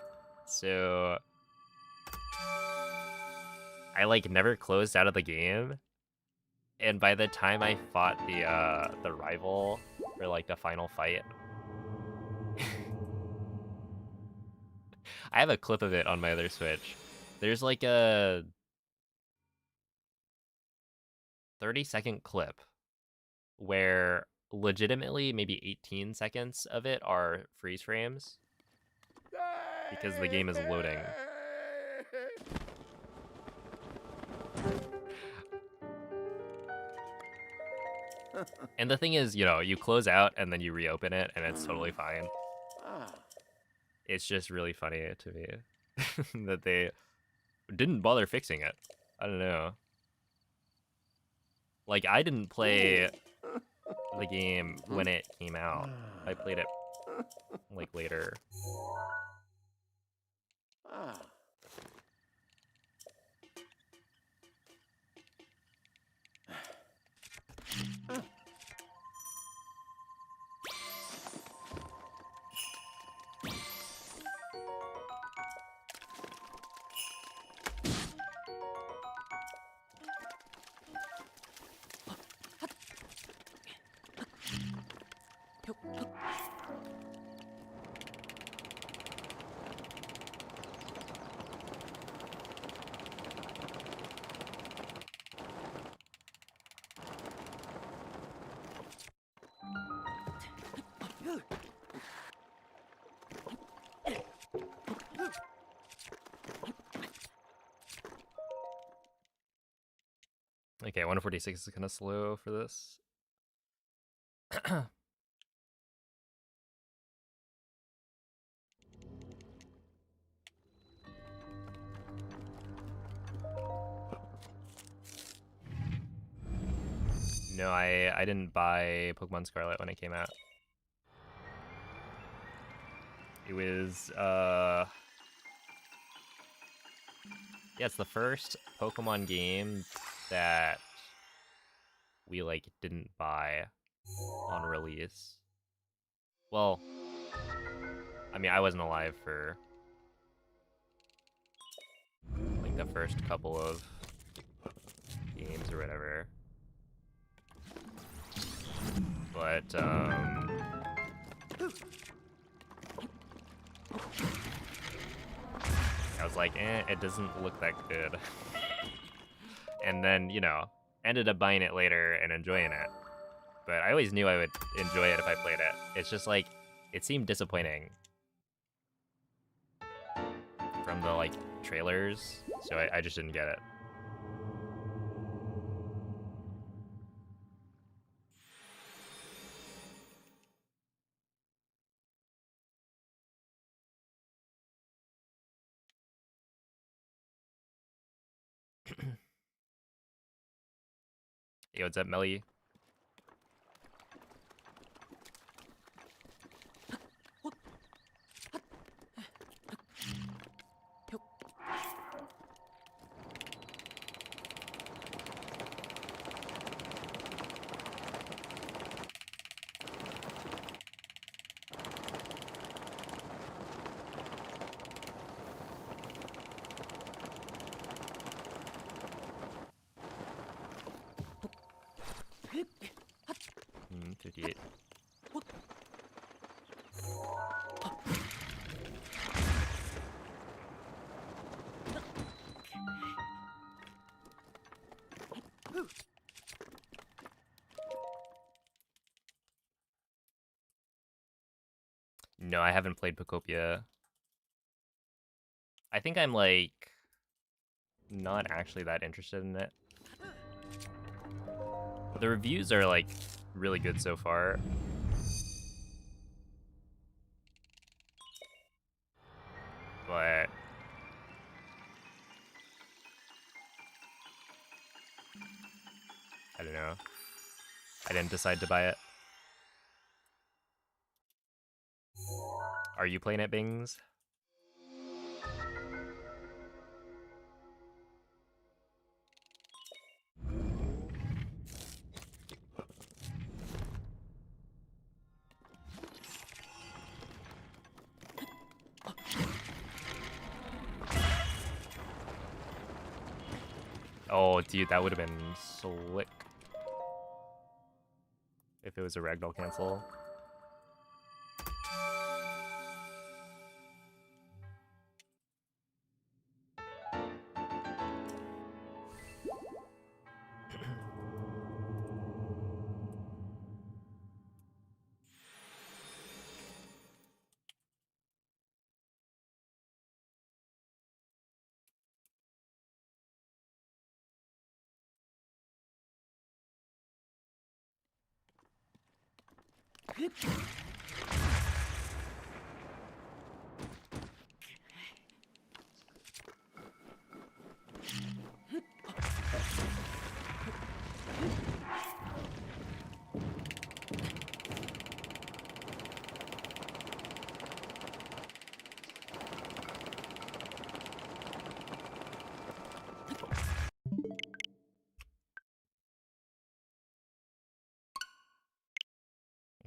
so I like never closed out of the game. And by the time I fought the rival for like the final fight, I have a clip of it on my other Switch. There's like a 30-second clip where legitimately maybe 18 seconds of it are freeze frames because the game is loading. And the thing is, you know, you close out and then you reopen it and it's totally fine. It's just really funny to me that they didn't bother fixing it. I don't know. Like, I didn't play the game when it came out. I played it, like, later. Okay, 146 is kind of slow for this. No, I didn't buy Pokemon Scarlet when it came out. It was, yeah, it's the first Pokemon game that we, like, didn't buy on release. Well, I mean, I wasn't alive for, like, the first couple of games or whatever. But, I was like, it doesn't look that good. And then, you know, ended up buying it later and enjoying it. But I always knew I would enjoy it if I played it. It's just like, it seemed disappointing from the, like, trailers, so I just didn't get it. Yo, what's up, Melly? Hmm, 58. No, I haven't played Pokopia. I think I'm, like, not actually that interested in it. The reviews are, like, really good so far. But I don't know. I didn't decide to buy it. Are you playing it, Bings? Oh, dude, that would have been slick. If it was a ragdoll cancel.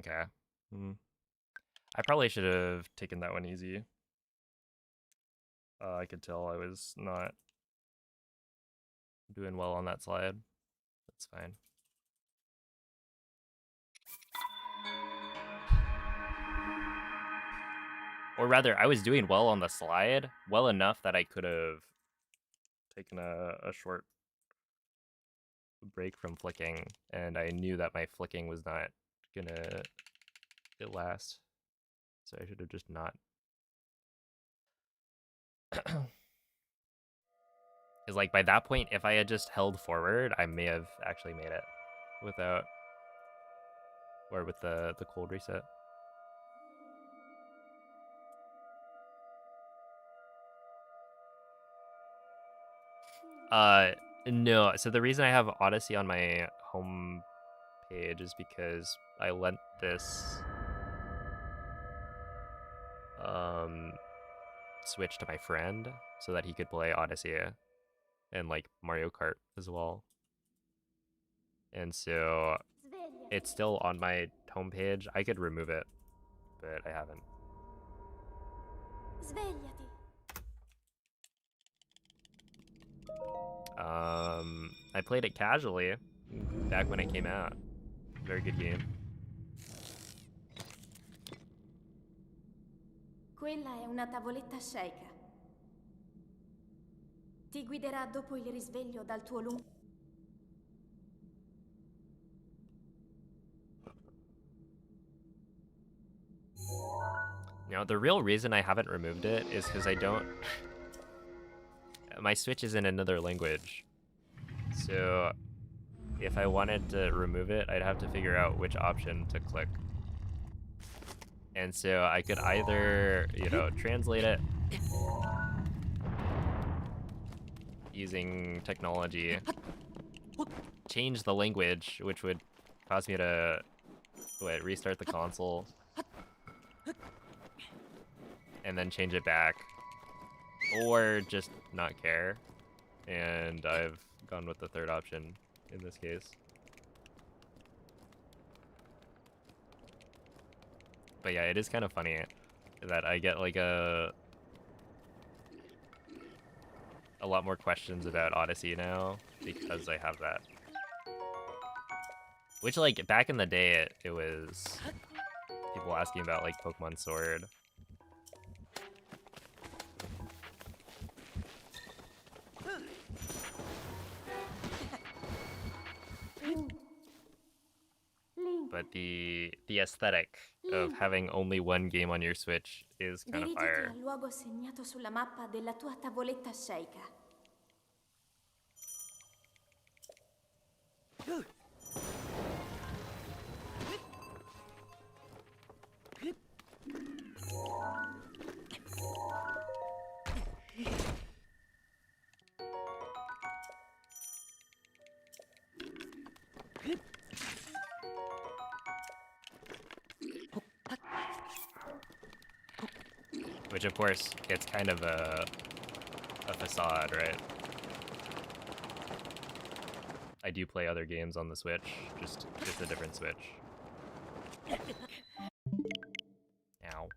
Okay. I probably should have taken that one easy. I could tell I was not doing well on that slide. That's fine. Or rather, I was doing well on the slide, well enough that I could have taken a short break from flicking, and I knew that my flicking was not gonna last, so I should have just not. Because like by that point, if I had just held forward, I may have actually made it without, or with the cold reset. No. So the reason I have Odyssey on my home page is because I lent this Switch to my friend so that he could play Odyssey and like Mario Kart as well. And so it's still on my homepage. I could remove it, but I haven't. Svegliati. I played it casually back when it came out. Very good game. Quella è una tavoletta shake. Ti guiderà dopo il risveglio dal tuo lungo... Now, the real reason I haven't removed it is because I don't... My Switch is in another language. So if I wanted to remove it, I'd have to figure out which option to click. And so I could either, you know, translate it using technology, change the language, which would cause me to restart the console, and then change it back, or just not care. And I've gone with the third option in this case. But yeah, it is kind of funny that I get like a lot more questions about Odyssey now because I have that. Which, like, back in the day, it was people asking about, like, Pokemon Sword. But the aesthetic of having only one game on your Switch is kind of fire. Dirigiti al luogo segnato sulla mappa della tua tavoletta shake. Which, of course, it's kind of a facade, right? I do play other games on the Switch, just a different Switch. Ow.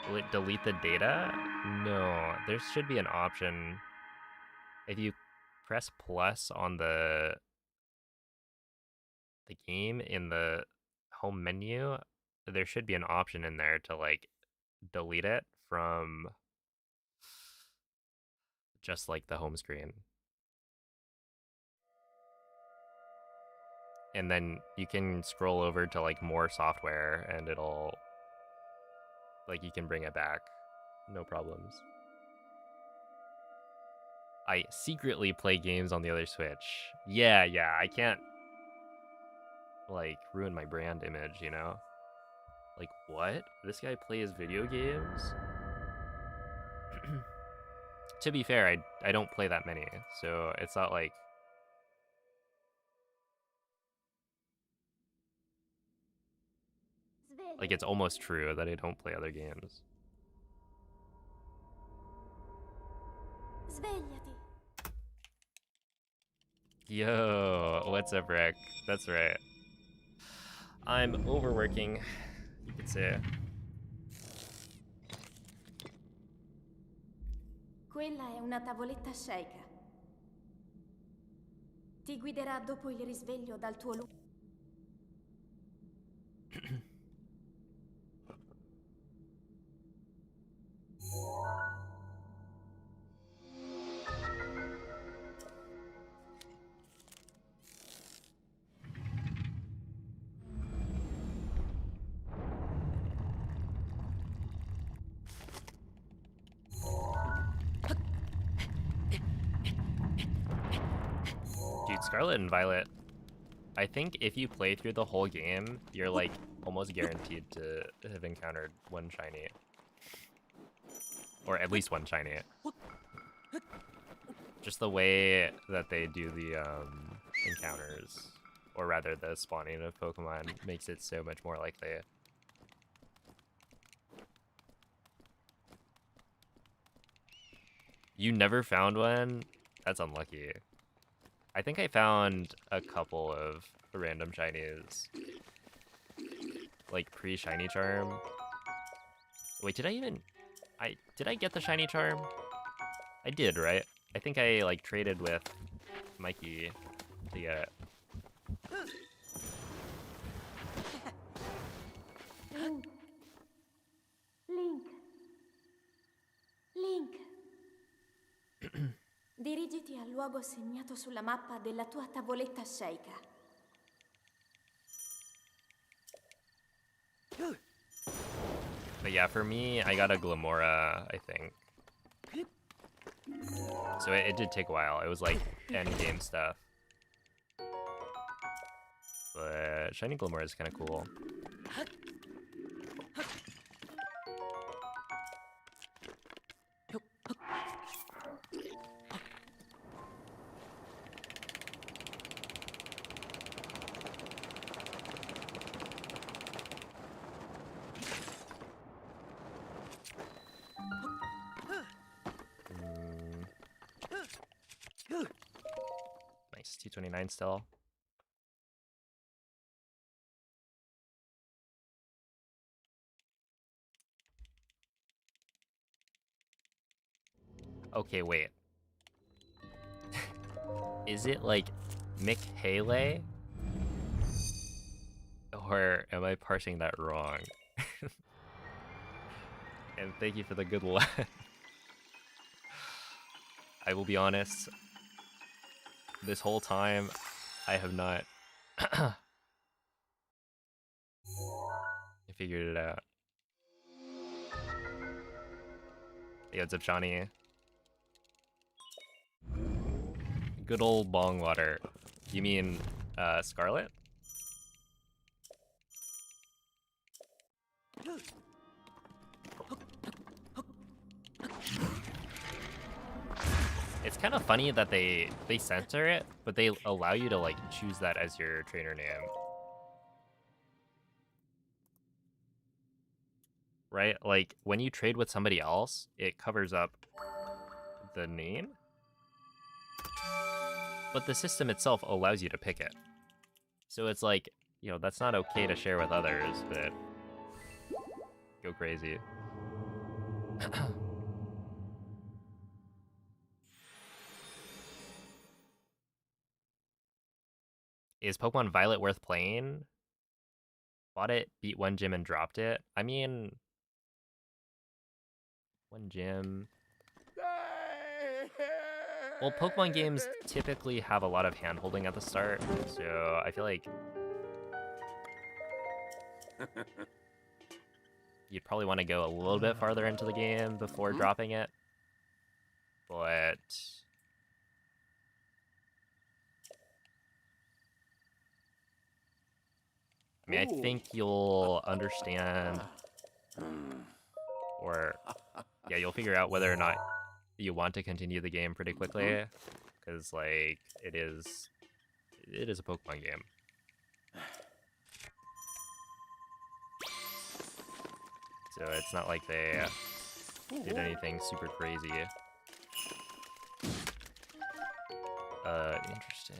Will it delete the data? No, there should be an option. If you press plus on the game in the home menu, there should be an option in there to like delete it from just like the home screen. And then you can scroll over to like more software and it'll like you can bring it back. No problems. I secretly play games on the other Switch. Yeah, I can't like ruin my brand image, you know? Like what? This guy plays video games? To be fair, I don't play that many, so it's not like it's almost true that I don't play other games. Svegliati. Yo, what's up, Rick? That's right. I'm overworking, you could say. Quella è una tavoletta Sheikah. Ti guiderà dopo il risveglio dal tuo luogo. Dude, Scarlet and Violet, I think if you play through the whole game, you're like almost guaranteed to have encountered one shiny. Or at least one shiny. Just the way that they do the encounters, or rather the spawning of Pokemon, makes it so much more likely. You never found one? That's unlucky. I think I found a couple of random shinies. Like pre-shiny charm. Wait, did I get the shiny charm? I did, right? I think I like traded with Mikey to get it. Link. Dirigiti al luogo segnato sulla mappa della tua tavoletta Sheikah. But yeah, for me, I got a Glamora, I think. So it did take a while. It was like end game stuff. But shiny Glamora is kind of cool. Nice, 229 still. Okay, wait. Is it like Michele? Or am I parsing that wrong? And thank you for the good luck. I will be honest, this whole time, I have not figured it out. Hey, what's up, Shawnee? Good old bong water. You mean, Scarlet? It's kind of funny that they censor it, but they allow you to like choose that as your trainer name. Right? Like when you trade with somebody else, it covers up the name. But the system itself allows you to pick it. So it's like, you know, that's not okay to share with others, but go crazy. Is Pokemon Violet worth playing? Bought it, beat one gym, and dropped it. I mean, one gym. Well, Pokemon games typically have a lot of hand-holding at the start, so I feel like you'd probably want to go a little bit farther into the game before dropping it. But I mean, I think you'll understand, or yeah, you'll figure out whether or not you want to continue the game pretty quickly, because like it is a Pokemon game. So it's not like they did anything super crazy. Interesting.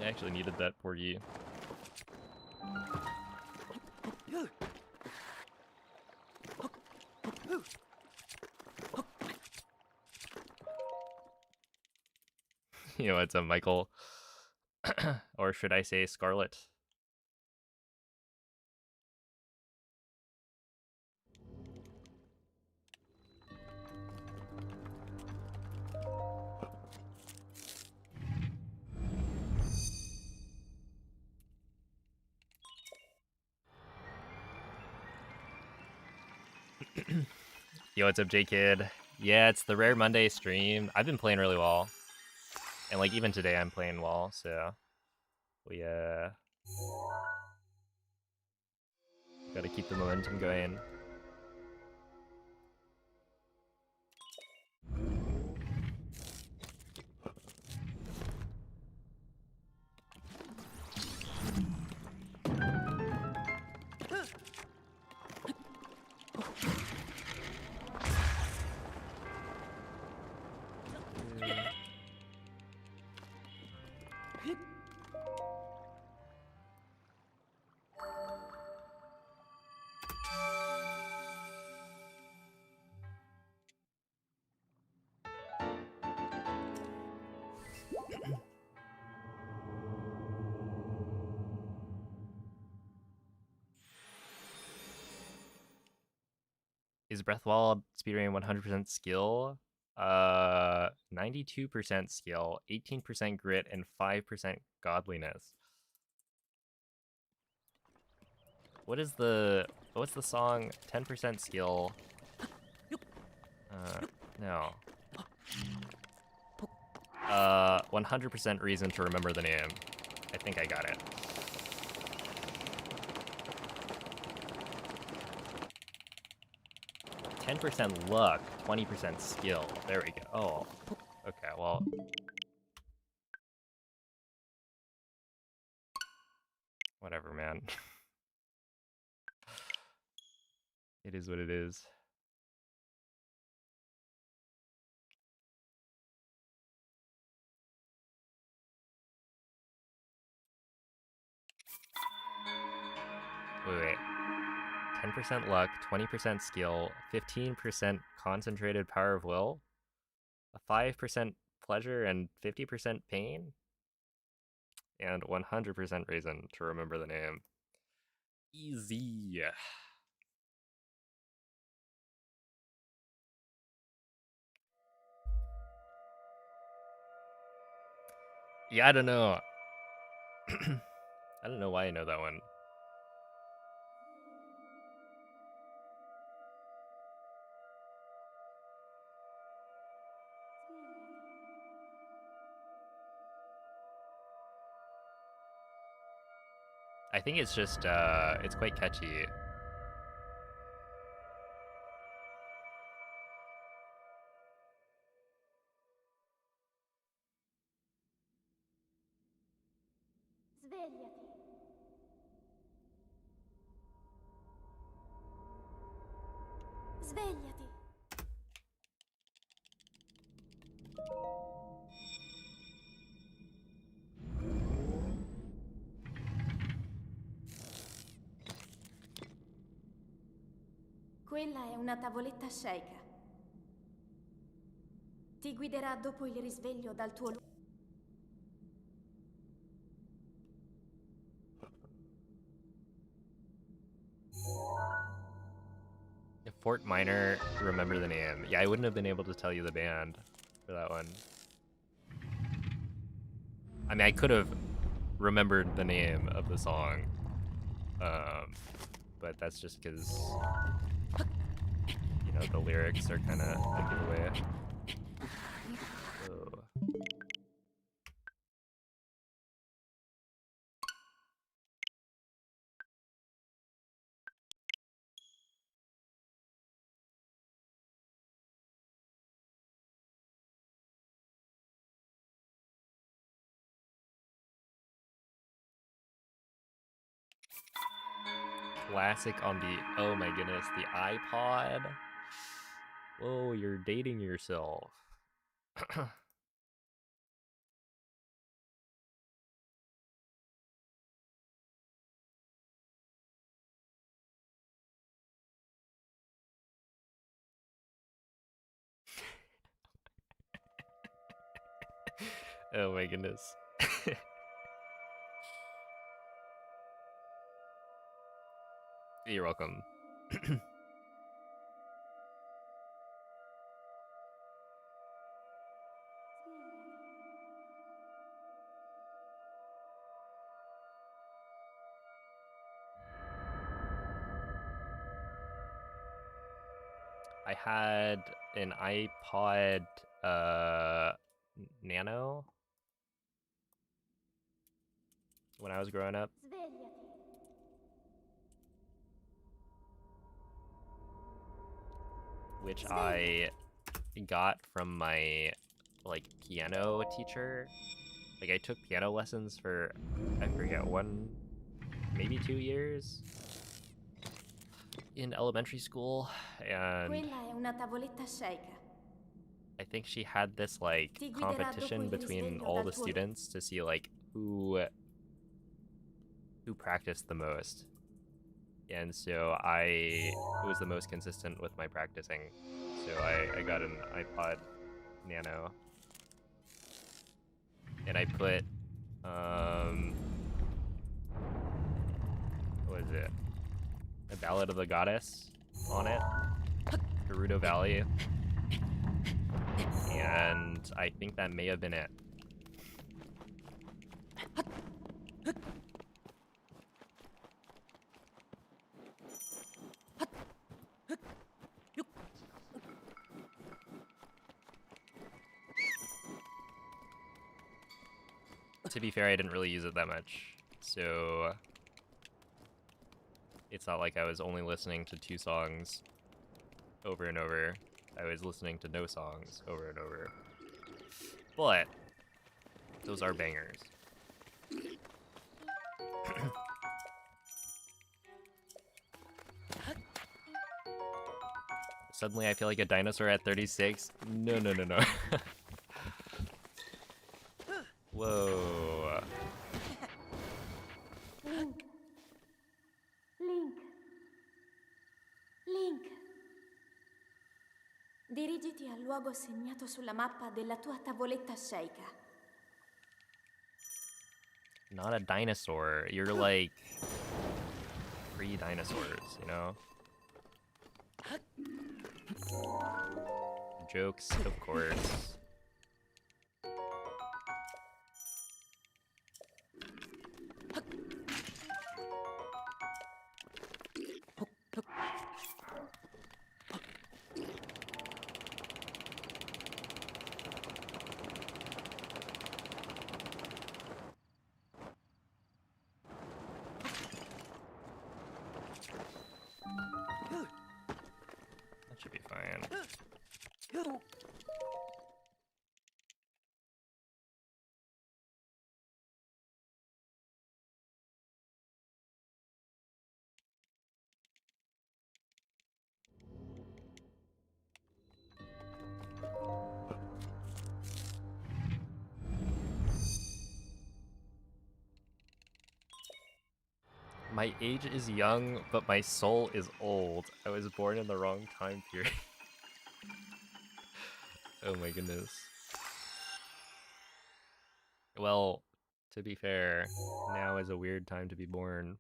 I actually needed that porgy. You know, it's a Michael. Or should I say Scarlet? Yo, what's up, J-Kid? Yeah, it's the Rare Monday stream. I've been playing really well. And like even today I'm playing well, so we gotta keep the momentum going. Is Breath of the Wild speedrunning 100% skill? 92% skill, 18% grit, and 5% godliness. What's the song? 10% skill. No. 100% reason to remember the name. I think I got it. 10% luck, 20% skill. There we go. Oh, okay, well. Whatever, man. It is what it is. Wait. 10% luck, 20% skill, 15% concentrated power of will, a 5% pleasure and 50% pain, and 100% reason to remember the name. Easy. Yeah, I don't know. I don't know why I know that one. I think it's just, it's quite catchy. Svegliati. Svegliati. Quella è una tavoletta Sheikah. Ti guiderà dopo il risveglio dal tuo luogo. Fort Minor, remember the name. Yeah, I wouldn't have been able to tell you the band for that one. I mean, I could have remembered the name of the song, but that's just because, you know, the lyrics are kind of a giveaway. Oh. Classic on the, oh my goodness, the iPod. Whoa, you're dating yourself. Oh my goodness. You're welcome. I had an iPod Nano when I was growing up. Which I got from my like piano teacher. Like I took piano lessons for, I forget, 1, maybe 2 years in elementary school, and Quella è una tavoletta Sheikah. I think she had this like Ti guiderà dopo competition il between risveglio all dal the tuo students to see like who practiced the most. And so I was the most consistent with my practicing. So I got an iPod Nano. And I put what is it? A Ballad of the Goddess on it. Gerudo Valley. And I think that may have been it. To be fair, I didn't really use it that much, so it's not like I was only listening to 2 songs over and over. I was listening to no songs over and over. But those are bangers. Suddenly I feel like a dinosaur at 36. No, no, no, no. Whoa. Link. Link. Link. Dirigiti al luogo segnato sulla mappa della tua tavoletta Sheikah. Not a dinosaur. You're like pre-dinosaurs, you know? Jokes, of course. That should be fine. My age is young, but my soul is old. I was born in the wrong time period. Oh my goodness. Well, to be fair, now is a weird time to be born.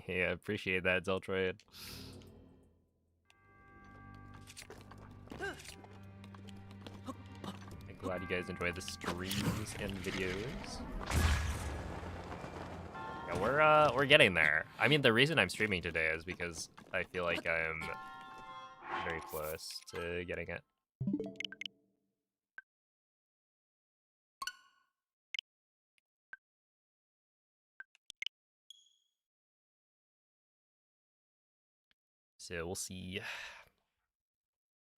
Hey, I appreciate that, Zeltroid. I'm glad you guys enjoy the streams and videos. Yeah, we're getting there. I mean, the reason I'm streaming today is because I feel like I'm very close to getting it. So we'll see.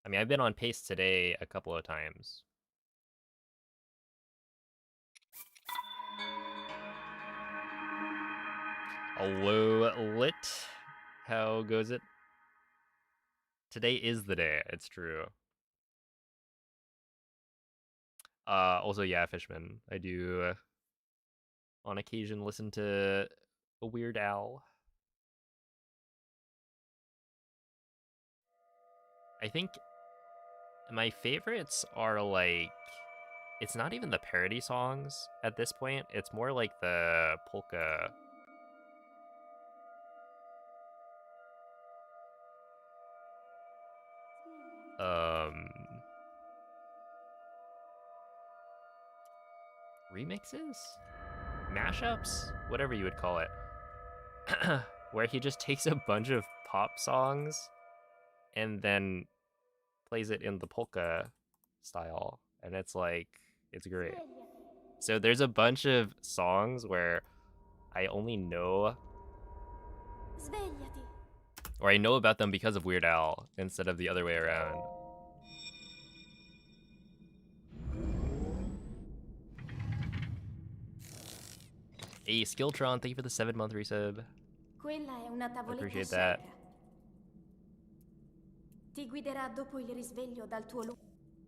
I mean, I've been on pace today a couple of times. Hello, Lit. How goes it? Today is the day. It's true. Also, yeah, Fishman. I do, on occasion, listen to a Weird Al. I think my favorites are like, it's not even the parody songs at this point. It's more like the polka. Remixes? Mashups? Whatever you would call it. Where he just takes a bunch of pop songs and then plays it in the polka style. And it's like, it's great. So there's a bunch of songs where I only know, or I know about them because of Weird Al instead of the other way around. Hey, Skilltron, thank you for the 7-month resub. I appreciate that.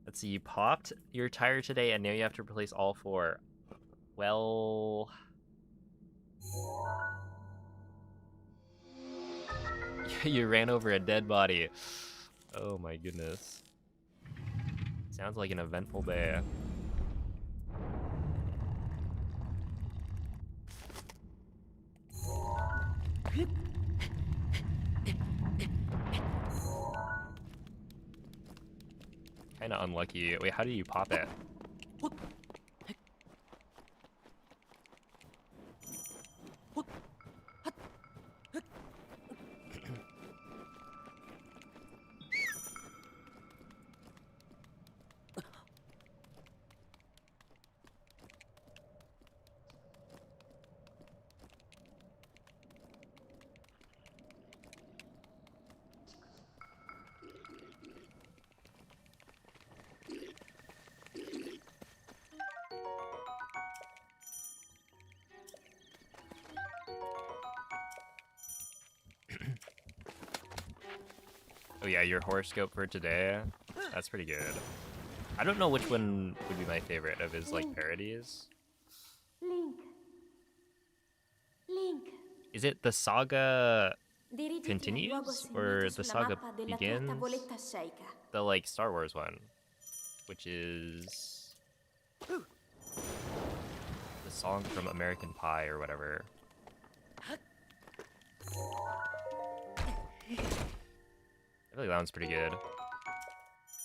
Let's see, you popped your tire today and now you have to replace all 4. Well... you ran over a dead body. Oh my goodness. Sounds like an eventful day. Kinda unlucky. Wait, how do you pop it? Oh yeah, your horoscope for today? That's pretty good. I don't know which one would be my favorite of his, like, parodies. Link. Is it the saga continues or the saga begins? The, like, Star Wars one, which is the song from American Pie or whatever. I feel like that one's pretty good.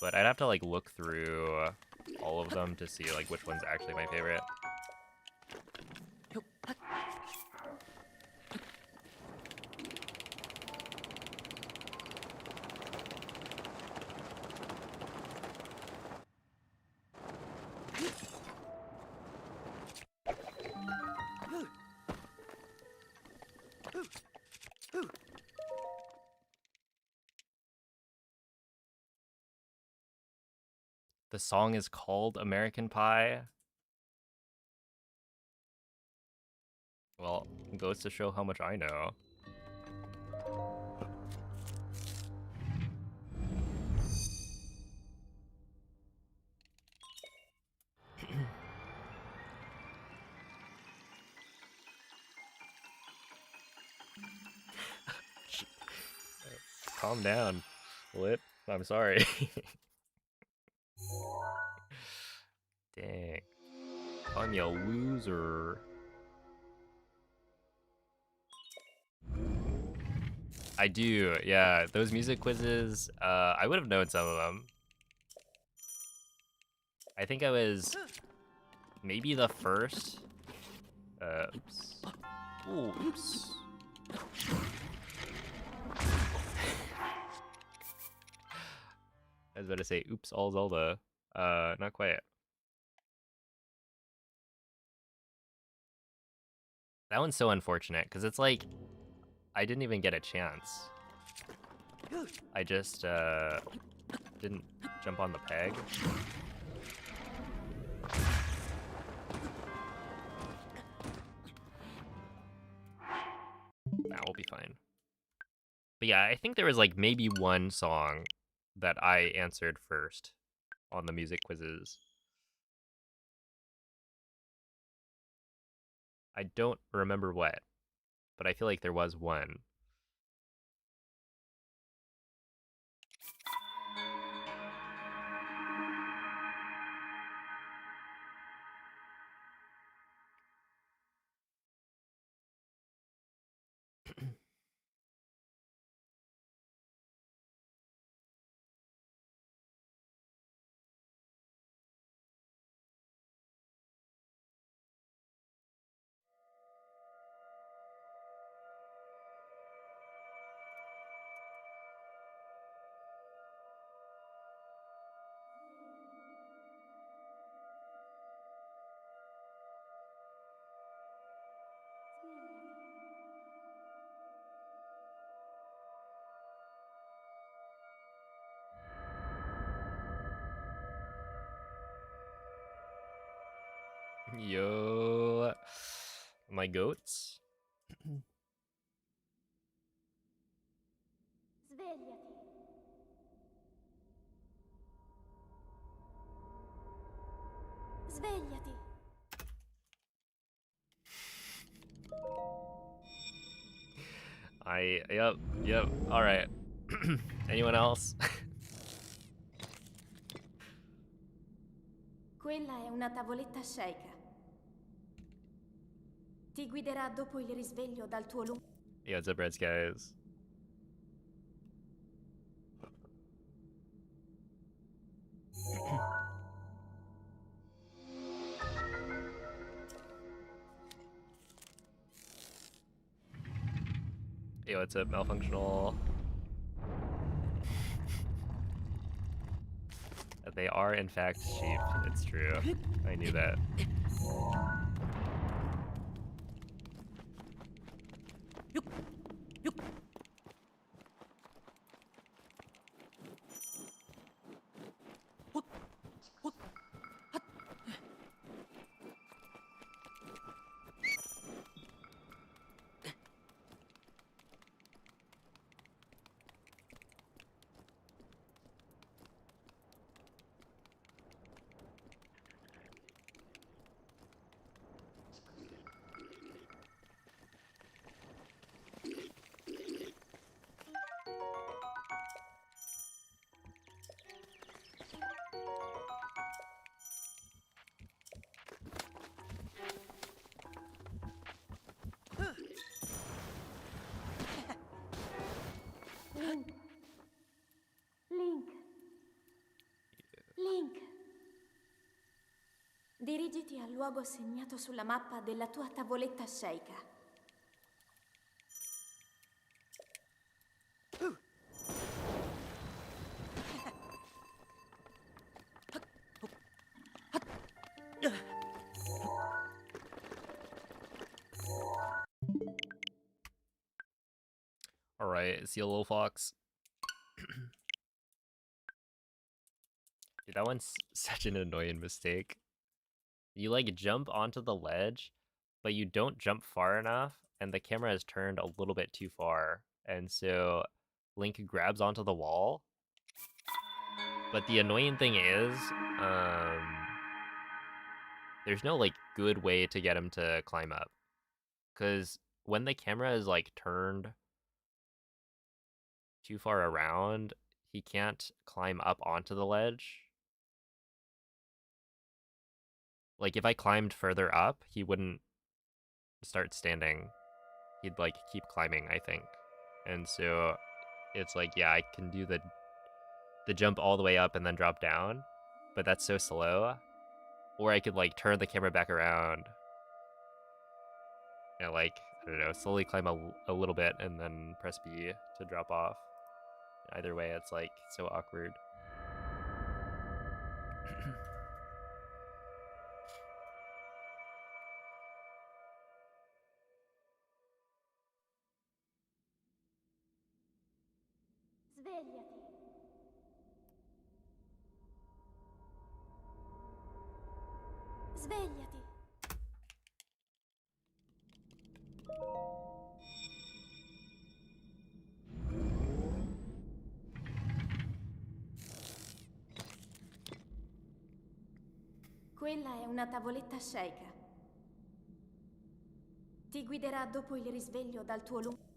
But I'd have to, like, look through all of them to see like which one's actually my favorite. The song is called American Pie. Well, goes to show how much I know. Calm down, Lip. I'm sorry. Dang. Calling me a loser. I do, yeah. Those music quizzes, I would have known some of them. I think I was maybe the first. Oops. Ooh, oops. I was about to say, oops, all Zelda. Not quite. That one's so unfortunate, because it's like, I didn't even get a chance. I just, didn't jump on the peg. That will be fine. But yeah, I think there was like maybe one song that I answered first on the music quizzes. I don't remember what, but I feel like there was one. Yo, my goats. Svegliati. Svegliati. Yep, alright. Anyone else? Quella è una tavoletta shake. Ti guiderà dopo il risveglio dal tuo lungo... Yeah, what's up, Reds, guys? Yo, what's up, Malfunctional? They are, in fact, sheep. It's true. I knew that. Dirigiti al luogo segnato sulla mappa della tua tavoletta Sheikah. Alright, see you, little fox. Dude, that one's such an annoying mistake. You like jump onto the ledge, but you don't jump far enough, and the camera is turned a little bit too far. And so Link grabs onto the wall. But the annoying thing is, there's no like good way to get him to climb up. Because when the camera is like turned too far around, he can't climb up onto the ledge. Like if I climbed further up, he wouldn't start standing. He'd like keep climbing, I think. And so it's like, yeah, I can do the jump all the way up and then drop down, but that's so slow. Or I could like turn the camera back around and like, I don't know, slowly climb a little bit and then press B to drop off. Either way, it's like so awkward. Svegliati. Svegliati. Quella è una tavoletta Sheikah. Ti guiderà dopo il risveglio dal tuo lungo...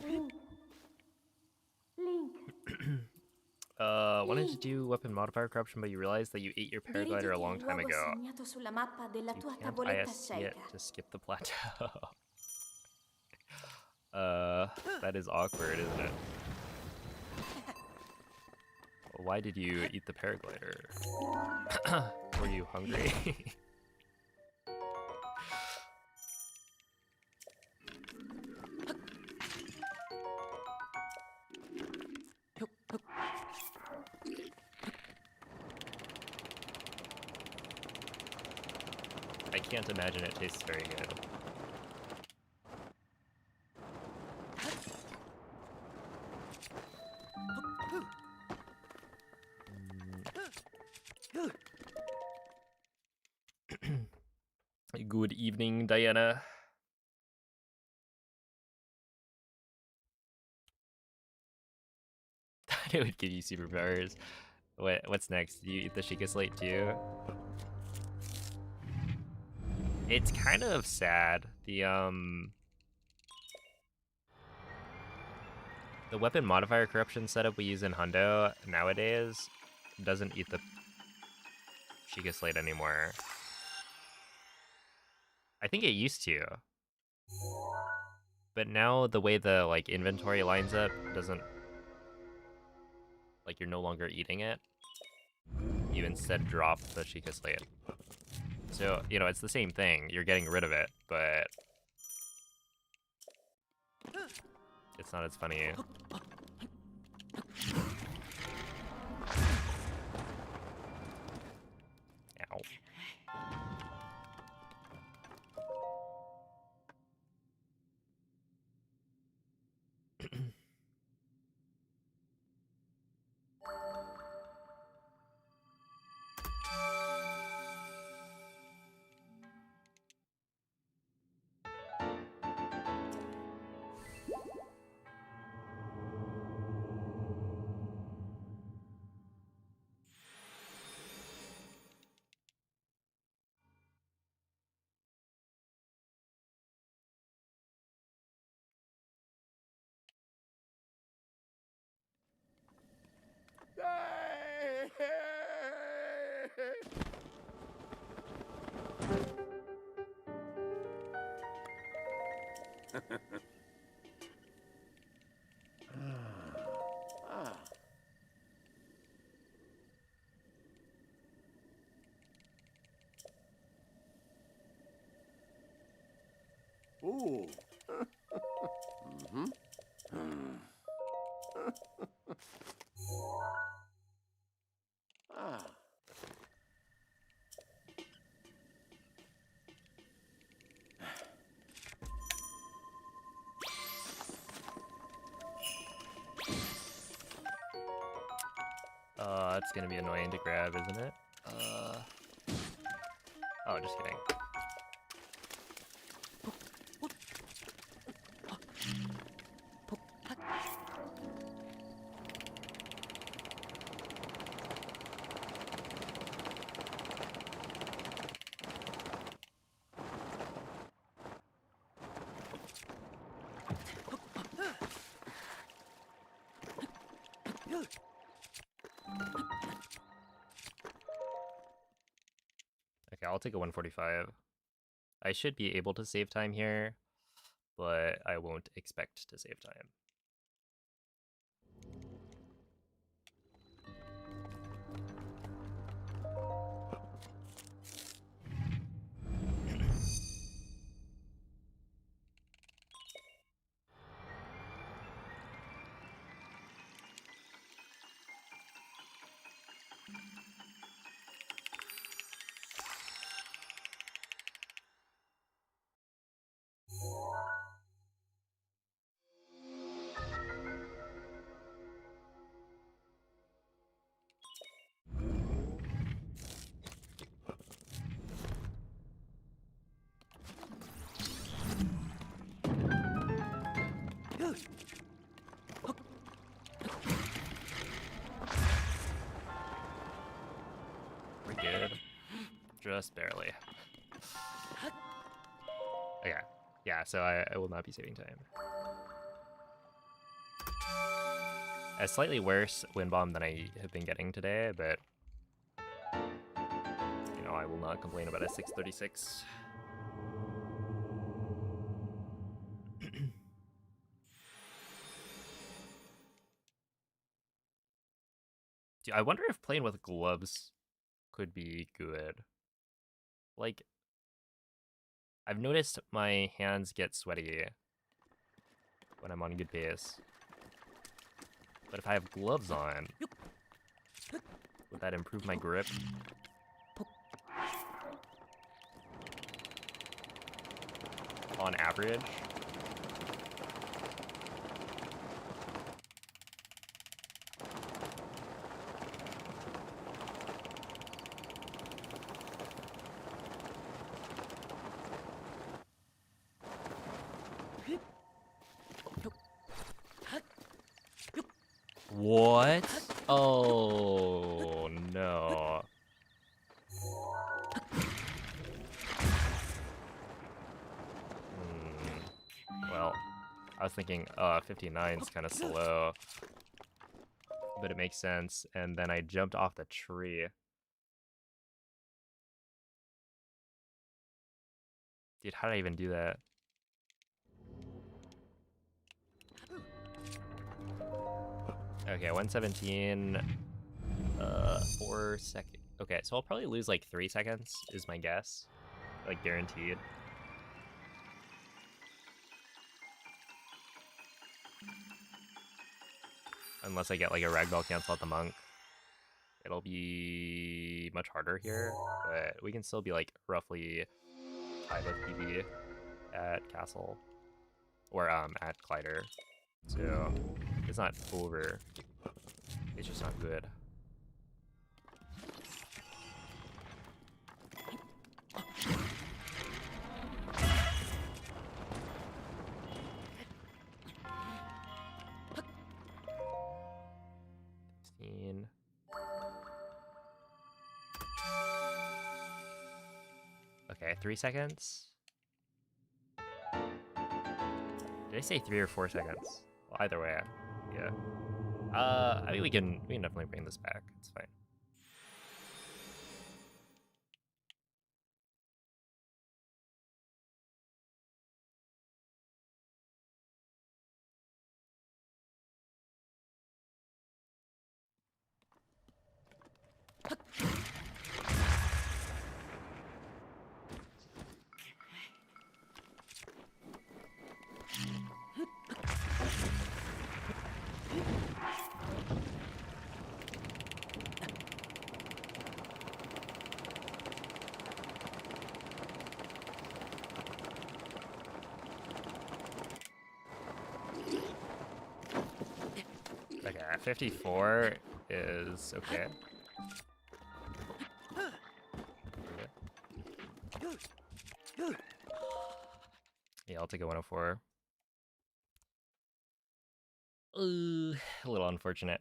Link. Why did you do weapon modifier corruption, but you realized that you ate your paraglider a long time ago? Sulla mappa della You tua can't tavoletta ISC it Sheikah. to skip the plateau. That is awkward, isn't it? Why did you eat the paraglider? Were you hungry? I can't imagine it tastes very good. Good evening, Diana. It would give you superpowers. What's next? Do you eat the Sheikah Slate too? It's kind of sad. The weapon modifier corruption setup we use in Hundo nowadays doesn't eat the Sheikah Slate anymore. I think it used to. But now the way the like inventory lines up doesn't, like, you're no longer eating it. you instead drop the Sheikah Slate. So, you know, it's the same thing. You're getting rid of it, but it's not as funny. Ow. Ooh. Ah. It's gonna be annoying to grab, isn't it? Oh, just kidding. Okay, I'll take a 145. I should be able to save time here, but I won't expect to save time. We're good. Just barely. Okay. Yeah, so I will not be saving time. A slightly worse wind bomb than I have been getting today, but you know, I will not complain about a 636. Dude, I wonder if playing with gloves could be good. Like, I've noticed my hands get sweaty when I'm on good pace. But if I have gloves on, would that improve my grip? On average? What? Oh, no. Well, I was thinking 59's kind of slow, but it makes sense. And then I jumped off the tree. Dude, how did I even do that? Okay, 117, 4 seconds. Okay, so I'll probably lose like 3 seconds, is my guess. Like, guaranteed. Unless I get like a ragdoll cancel at the monk. It'll be much harder here, but we can still be like roughly tied with PB at castle. Or at Glider. So it's not over. It's just not good. Okay, 3 seconds. Did I say 3 or 4 seconds? Well, either way, yeah. I mean, we can definitely bring this back. It's fine. Okay, 54 is okay. Yeah, I'll take a 104. Ooh, a little unfortunate.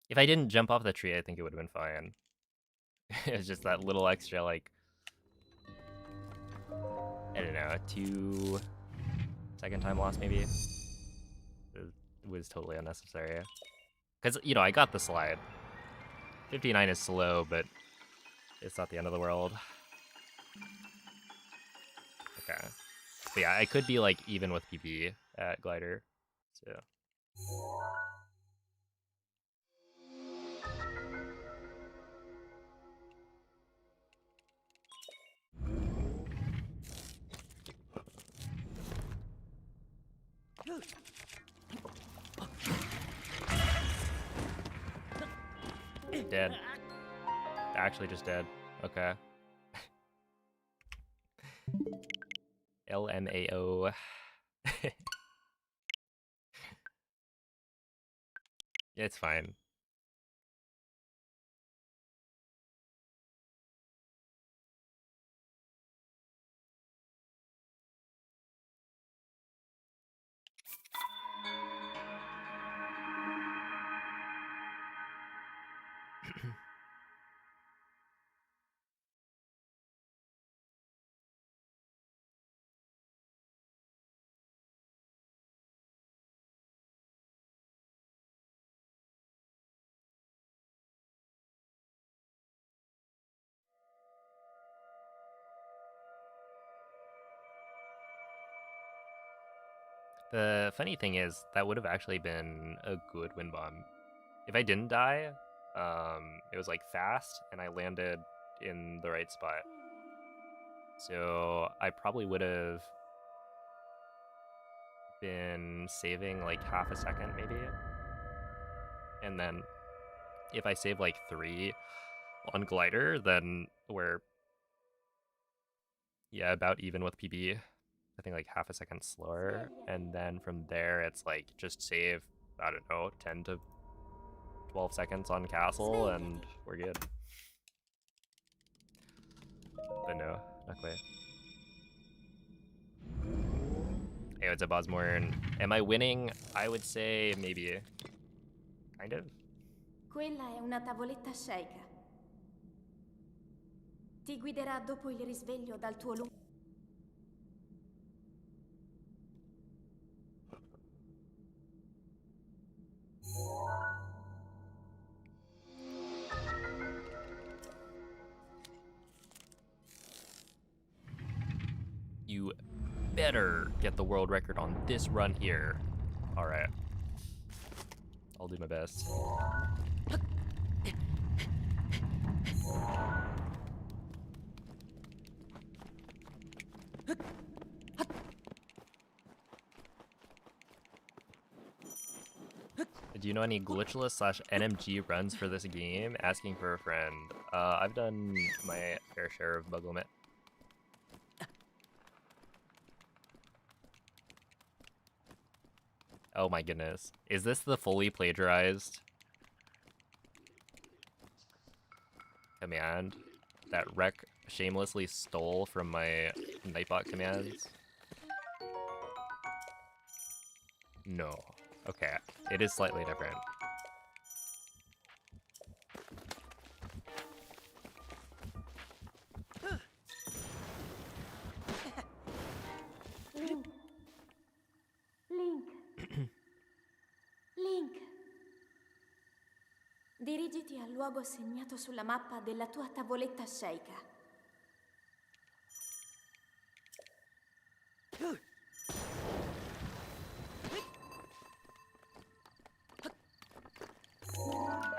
If I didn't jump off the tree, I think it would have been fine. It's just that little extra, like, I don't know, 2-second time loss maybe. It was totally unnecessary. Because, you know, I got the slide. 59 is slow, but it's not the end of the world. Okay. So yeah, I could be, like, even with PP at Glider. So... Dead. Actually just dead. Okay. LMAO. It's fine. The funny thing is, that would have actually been a good wind bomb. If I didn't die, it was like fast, and I landed in the right spot. So I probably would have been saving like half a second maybe. And then if I save like 3 on Glider, then we're, yeah, about even with PB. I think like half a second slower. And then from there, it's like just save, I don't know, 10 to 12 seconds on castle, and we're good. But no, not quite. Hey, what's up, Osmorn? Am I winning? I would say maybe. Kind of. Quella è una tavoletta sceicca. Ti guiderà dopo il risveglio dal tuo lungo... You better get the world record on this run here. Alright. I'll do my best. Do you know any glitchless / NMG runs for this game? Asking for a friend. I've done my fair share of bug limit. Oh my goodness. Is this the fully plagiarized command that Rec shamelessly stole from my Nightbot commands? No. Okay, it is slightly different. Link. Link. Link. Dirigiti al luogo segnato sulla mappa della tua tavoletta sceicca.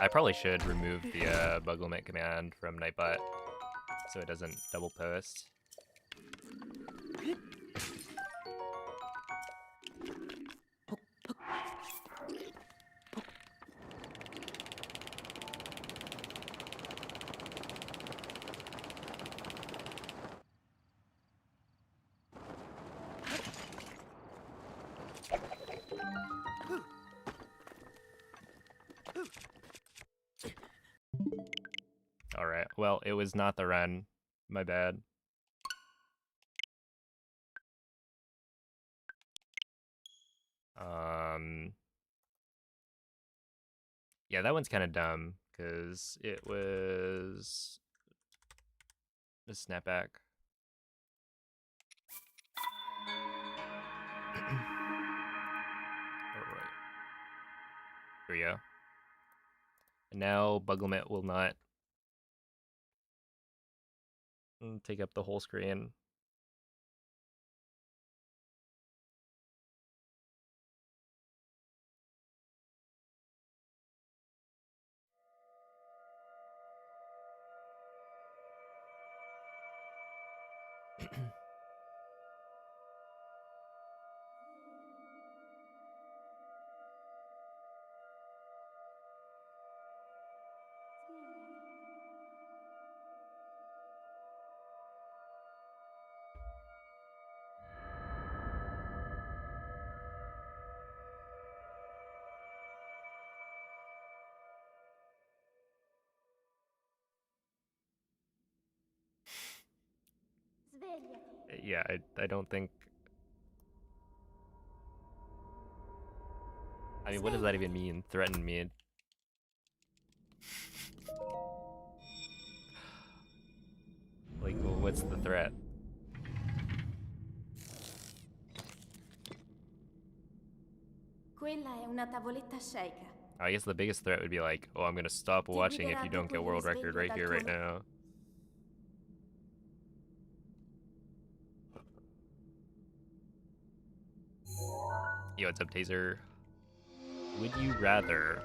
I probably should remove the bug limit command from Nightbot so it doesn't double post. Alright, well, it was not the run. My bad. Yeah, that one's kind of dumb, because it was a snapback. Alright. Here we go. And now bug limit will not take up the whole screen. Svegliati. Yeah, I don't think... I mean, what does that even mean? Threaten me? Like, what's the threat? Quella è una tavoletta sceicca. I guess the biggest threat would be like, oh, I'm gonna stop Ti watching if guiderà you don't dopo get il world record risveglio right dal here, tuo right now. Yo, what's up, Taser? Would you rather...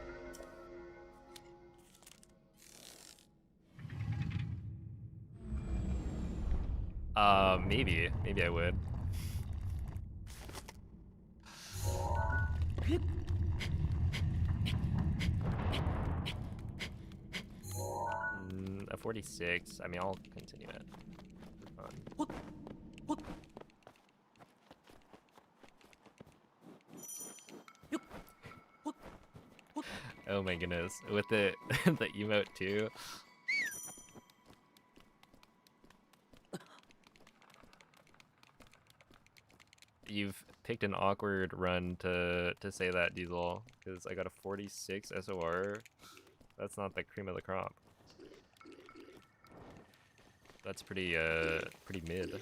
Maybe. Maybe I would. A 46. I mean, I'll continue it for fun. Oh my goodness. With the, the emote too. You've picked an awkward run to say that, Diesel, because I got a 46 SOR. That's not the cream of the crop. That's pretty mid.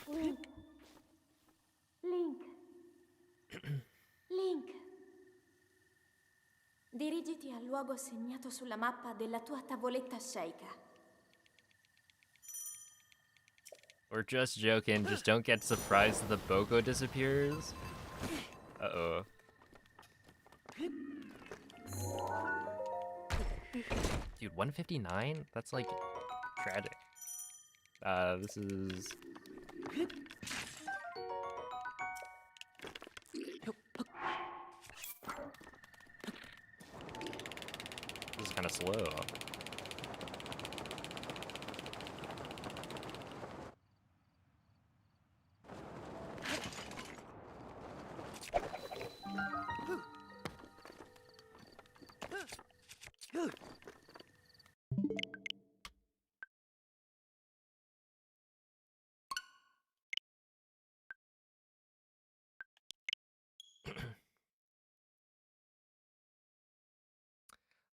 Link. Link. Link. Dirigiti al luogo segnato sulla mappa della tua tavoletta Sheikah. We're just joking. Just don't get surprised that the Boko disappears. Uh-oh. Dude, 159? That's like tragic. This is... This is kind of slow.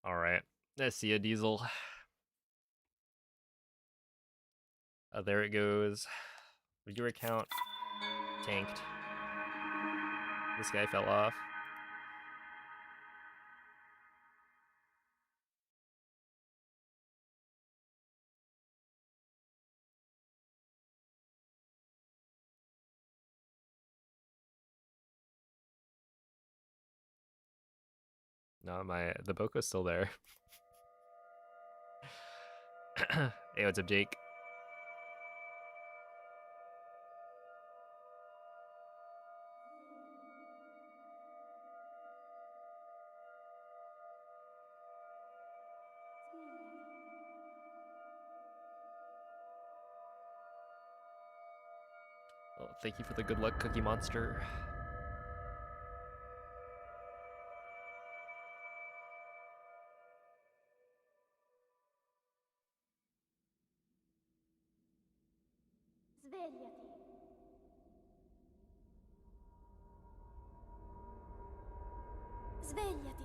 Alright. I see a diesel. There it goes. Viewer count tanked. This guy fell off. No, the Boko's still there. Hey, what's up, Jake? Oh, thank you for the good luck, Cookie Monster. Svegliati. Svegliati.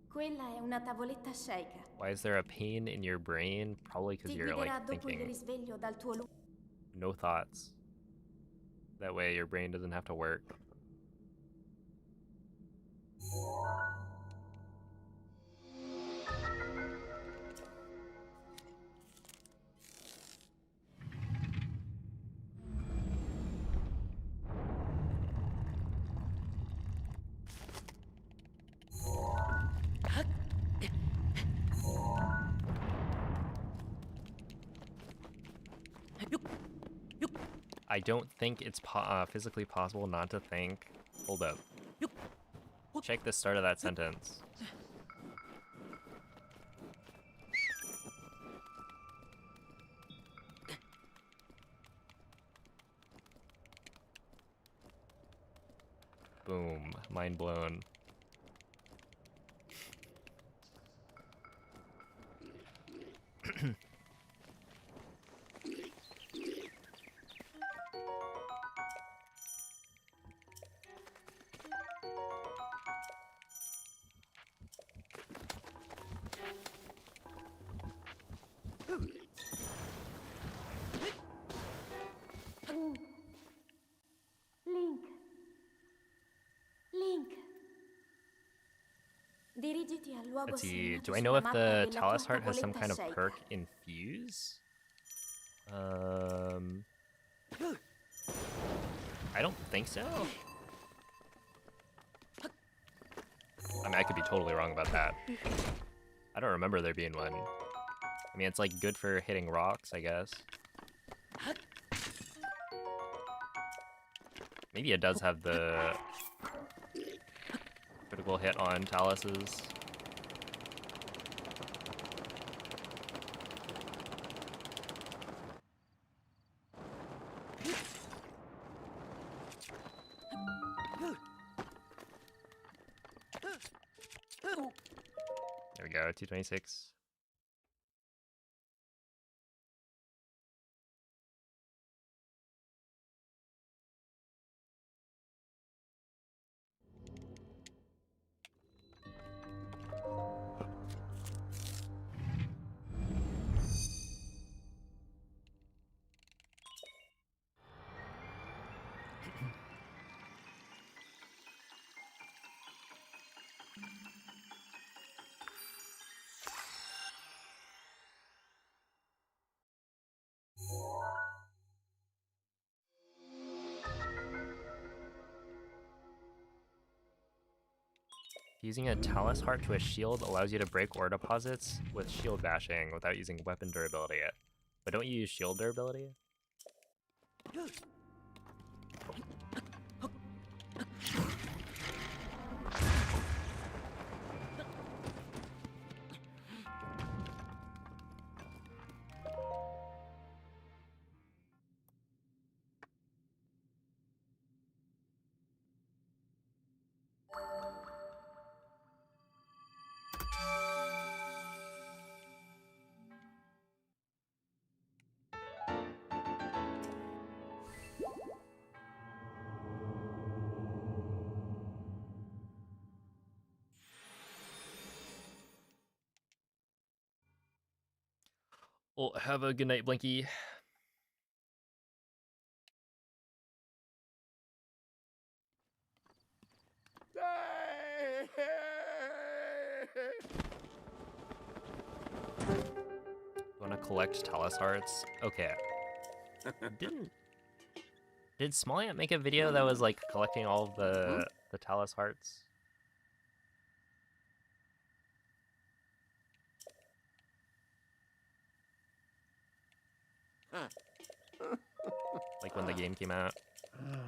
Quella è una tavoletta Sheikah. Why is there a pain in your brain? Probably because Ti you're like guiderà dopo il thinking risveglio dal tuo no thoughts. That way your brain doesn't have to work. I don't think it's physically possible not to think. Hold up. Check the start of that sentence. Boom. Mind blown. Link. Dirigiti al luogo Let's see. segnato Do I know sulla if mappa the della tua Talus Heart has some tavoletta kind of Sheikah. perk infuse? I don't think so. I mean, I could be totally wrong about that. I don't remember there being one. I mean, it's like good for hitting rocks, I guess. Maybe it does have the critical hit on Taluses. There we go, 226. Using a Talus Heart to a shield allows you to break ore deposits with shield bashing without using weapon durability. But don't you use shield durability? Well, have a good night, Blinky. Want to collect Talus Hearts? Okay. Did Smolliant make a video that was like collecting all of the Talus Hearts? Like when the game came out? Yeah,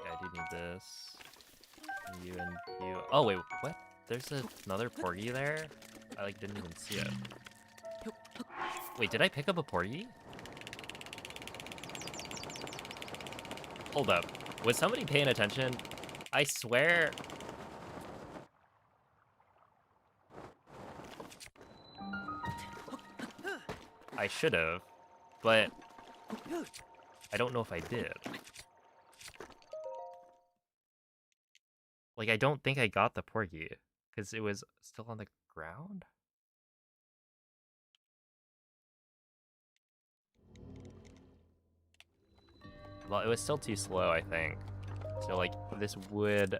I do need this. You and you. Oh wait, what? There's another Porgy there? I like didn't even see it. Wait, did I pick up a Porgy? Hold up. Was somebody paying attention? I swear. I should have, but I don't know if I did. Like, I don't think I got the Porgy, because it was still on the ground? Well, it was still too slow, I think. So, like, this would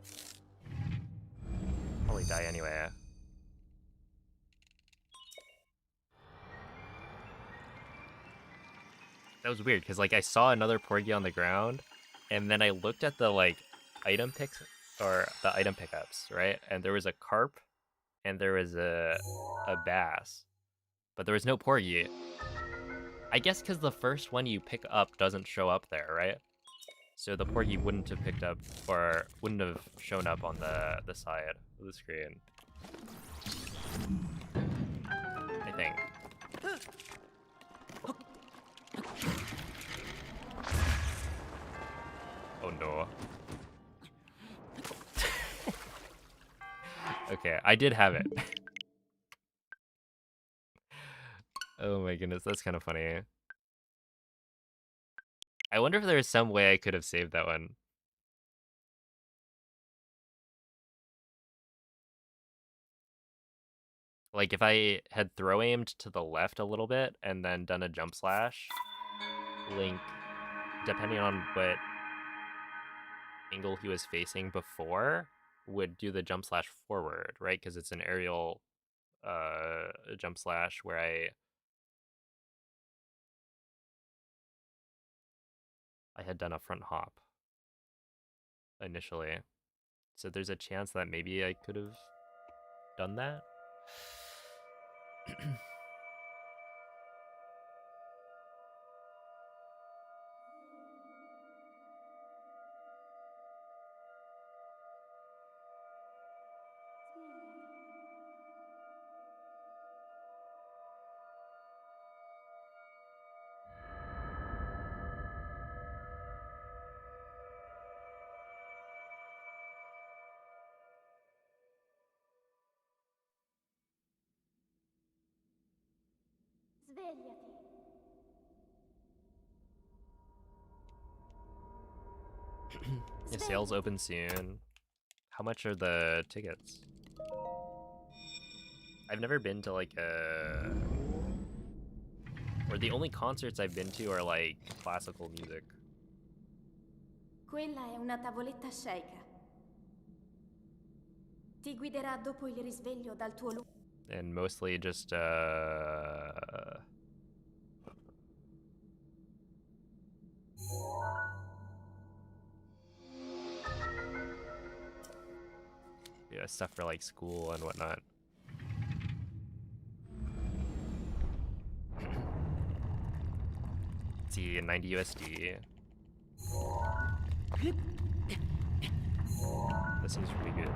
probably die anyway. That was weird, because, like, I saw another Porgy on the ground, and then I looked at the, like, item picks, or the item pickups, right? And there was a carp, and there was a bass, but there was no Porgy. I guess because the first one you pick up doesn't show up there, right? So the Porgy wouldn't have picked up, or wouldn't have shown up on the side of the screen. I think. Oh no. Okay, I did have it. Oh my goodness, that's kind of funny. I wonder if there was some way I could have saved that one. Like if I had throw aimed to the left a little bit and then done a jump slash, Link, depending on what angle he was facing before, would do the jump slash forward, right? Because it's an aerial jump slash where I had done a front hop initially. So there's a chance that maybe I could have done that. Svegliati. The sales open soon. How much are the tickets? I've never been to like a Or the only concerts I've been to are like classical music. Quella è una tavoletta Sheikah. Ti guiderà dopo il risveglio dal tuo luogo. And mostly just yeah, stuff for like school and whatnot. Let's see, 90 USD. This seems pretty good.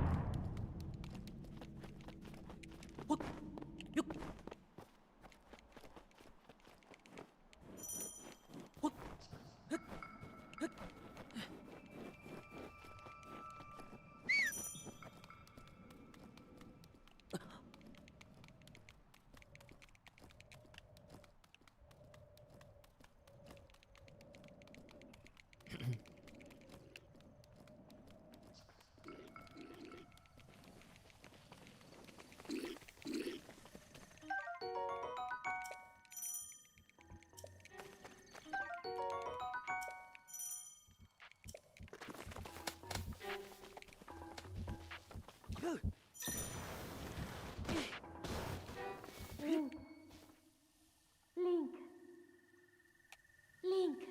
Link.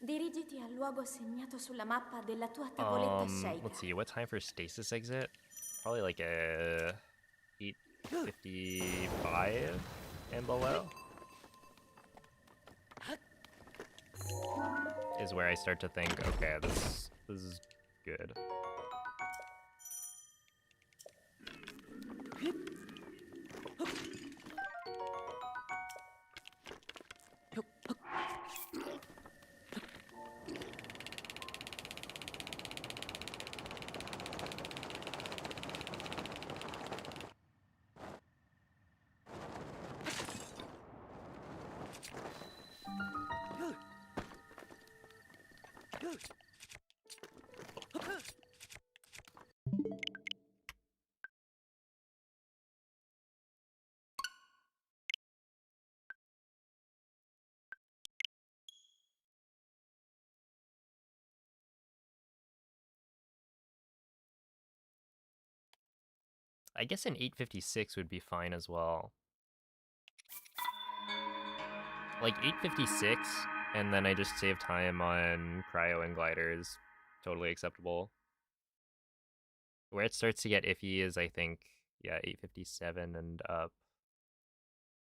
Dirigiti al luogo segnato sulla mappa della tua tavoletta Sheikah. Let's see, what time for stasis exit? Probably like a 8:55 and below is where I start to think, okay, this is good. I guess an 856 would be fine as well. Like 856, and then I just save time on cryo and gliders. Totally acceptable. Where it starts to get iffy is, I think, yeah, 857 and up.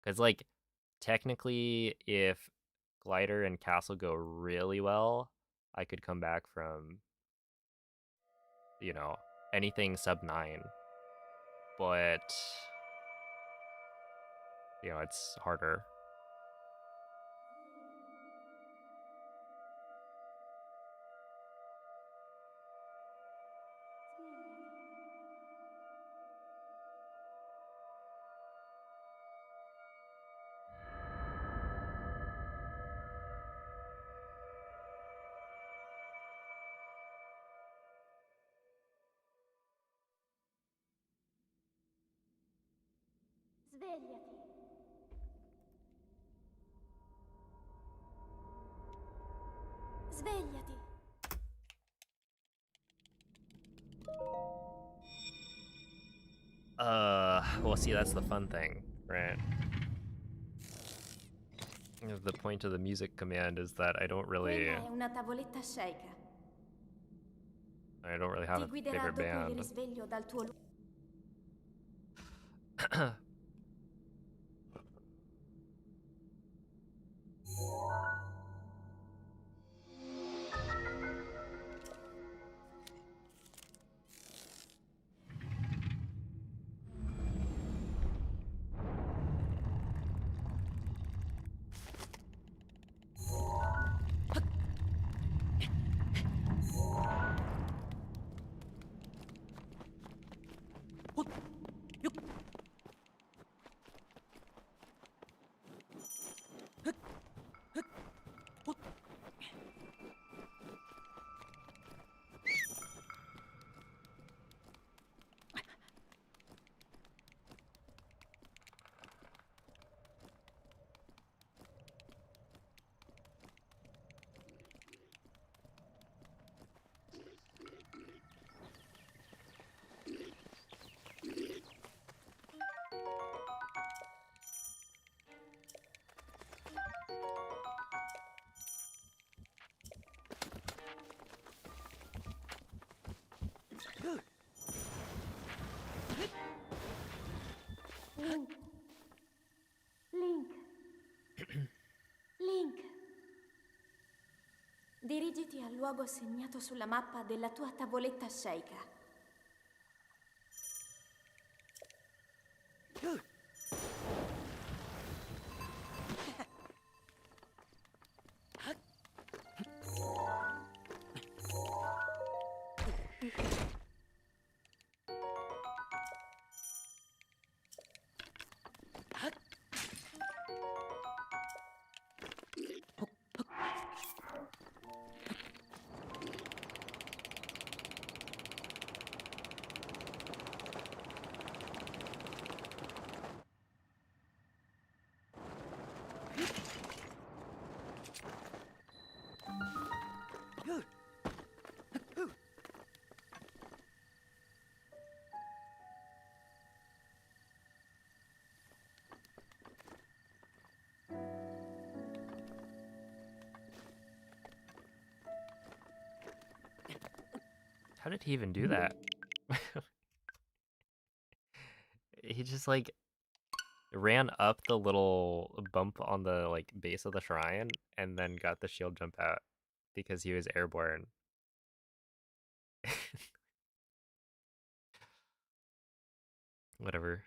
Because, like, technically, if glider and castle go really well, I could come back from, you know, anything sub 9. But, you know, it's harder. Svegliati. Svegliati. Well, see, that's the fun thing, right? The point of the music command is that I don't really Quella è una tavoletta Sheikah. have Ti a guiderà favorite dopo il band. risveglio dal tuo Dirigiti al luogo segnato sulla mappa della tua tavoletta Sheikah. How did he even do that? He just like ran up the little bump on the like base of the shrine and then got the shield jump out because he was airborne. Whatever.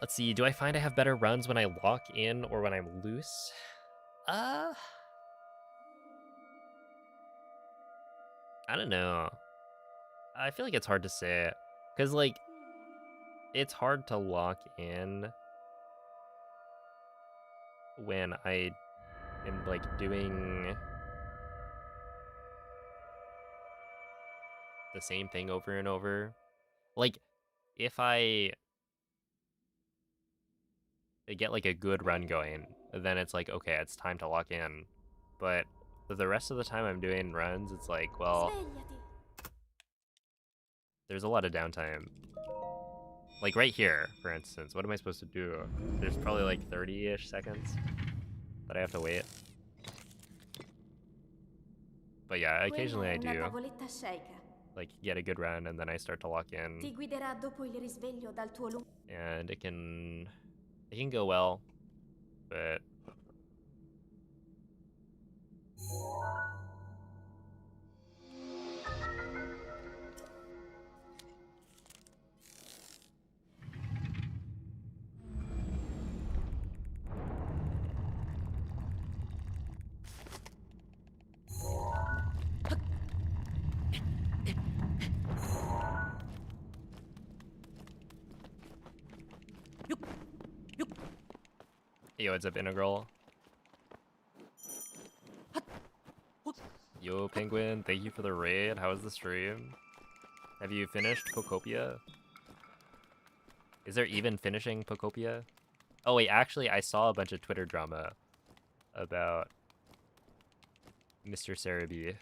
Let's see, do I find I have better runs when I lock in or when I'm loose? I don't know. I feel like it's hard to say. Because, like, it's hard to lock in when I am, like, doing the same thing over and over. Like, if I get, like, a good run going, then it's like, okay, it's time to lock in. But the rest of the time I'm doing runs, it's like, well, Svegliati. there's a lot of downtime. Like right here, for instance, what am I supposed to do? There's probably like 30-ish seconds that I have to wait. But yeah, occasionally I do like get a good run and then I start to lock in. Ti guiderà dopo il risveglio dal tuo And it can go well, but yo, what's up, Integral? Yo, Penguin, thank you for the raid. How was the stream? Have you finished Pocopia? Is there even finishing Pocopia? Oh wait, actually I saw a bunch of Twitter drama about Mr. Cerebi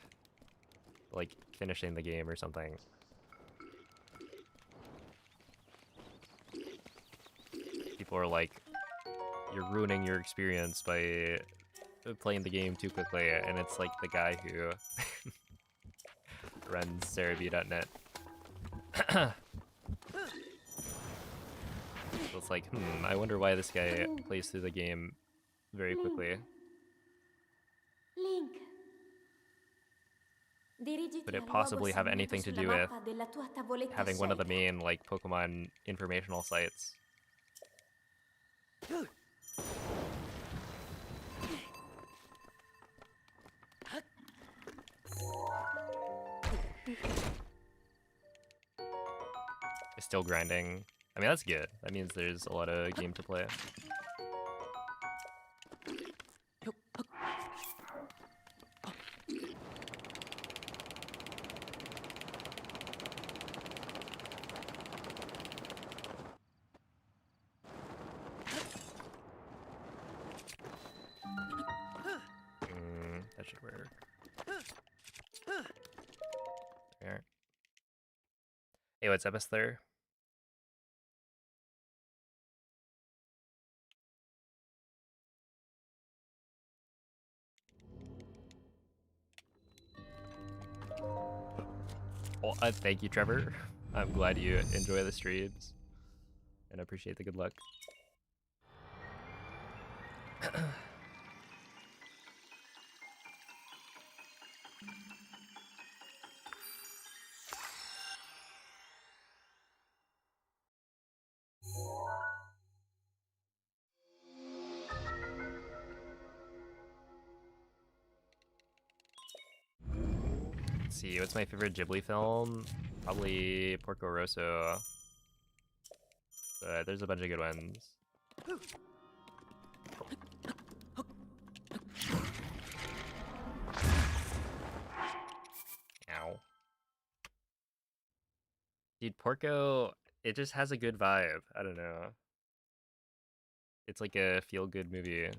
like finishing the game or something. People are like, you're ruining your experience by playing the game too quickly, and it's like the guy who runs Cerebi.net. So it's like, I wonder why this guy plays through the game very quickly. Link. Could it possibly have anything to do with having one of the main like Pokemon informational sites? It's still grinding. I mean, that's good. That means there's a lot of game to play. That should work. there. Hey, what's up, Esther? Well, thank you, Trevor. I'm glad you enjoy the streams and appreciate the good luck. Let's see, what's my favorite Ghibli film? Probably Porco Rosso. But there's a bunch of good ones. Ow. Dude, Porco, it just has a good vibe. I don't know. It's like a feel-good movie.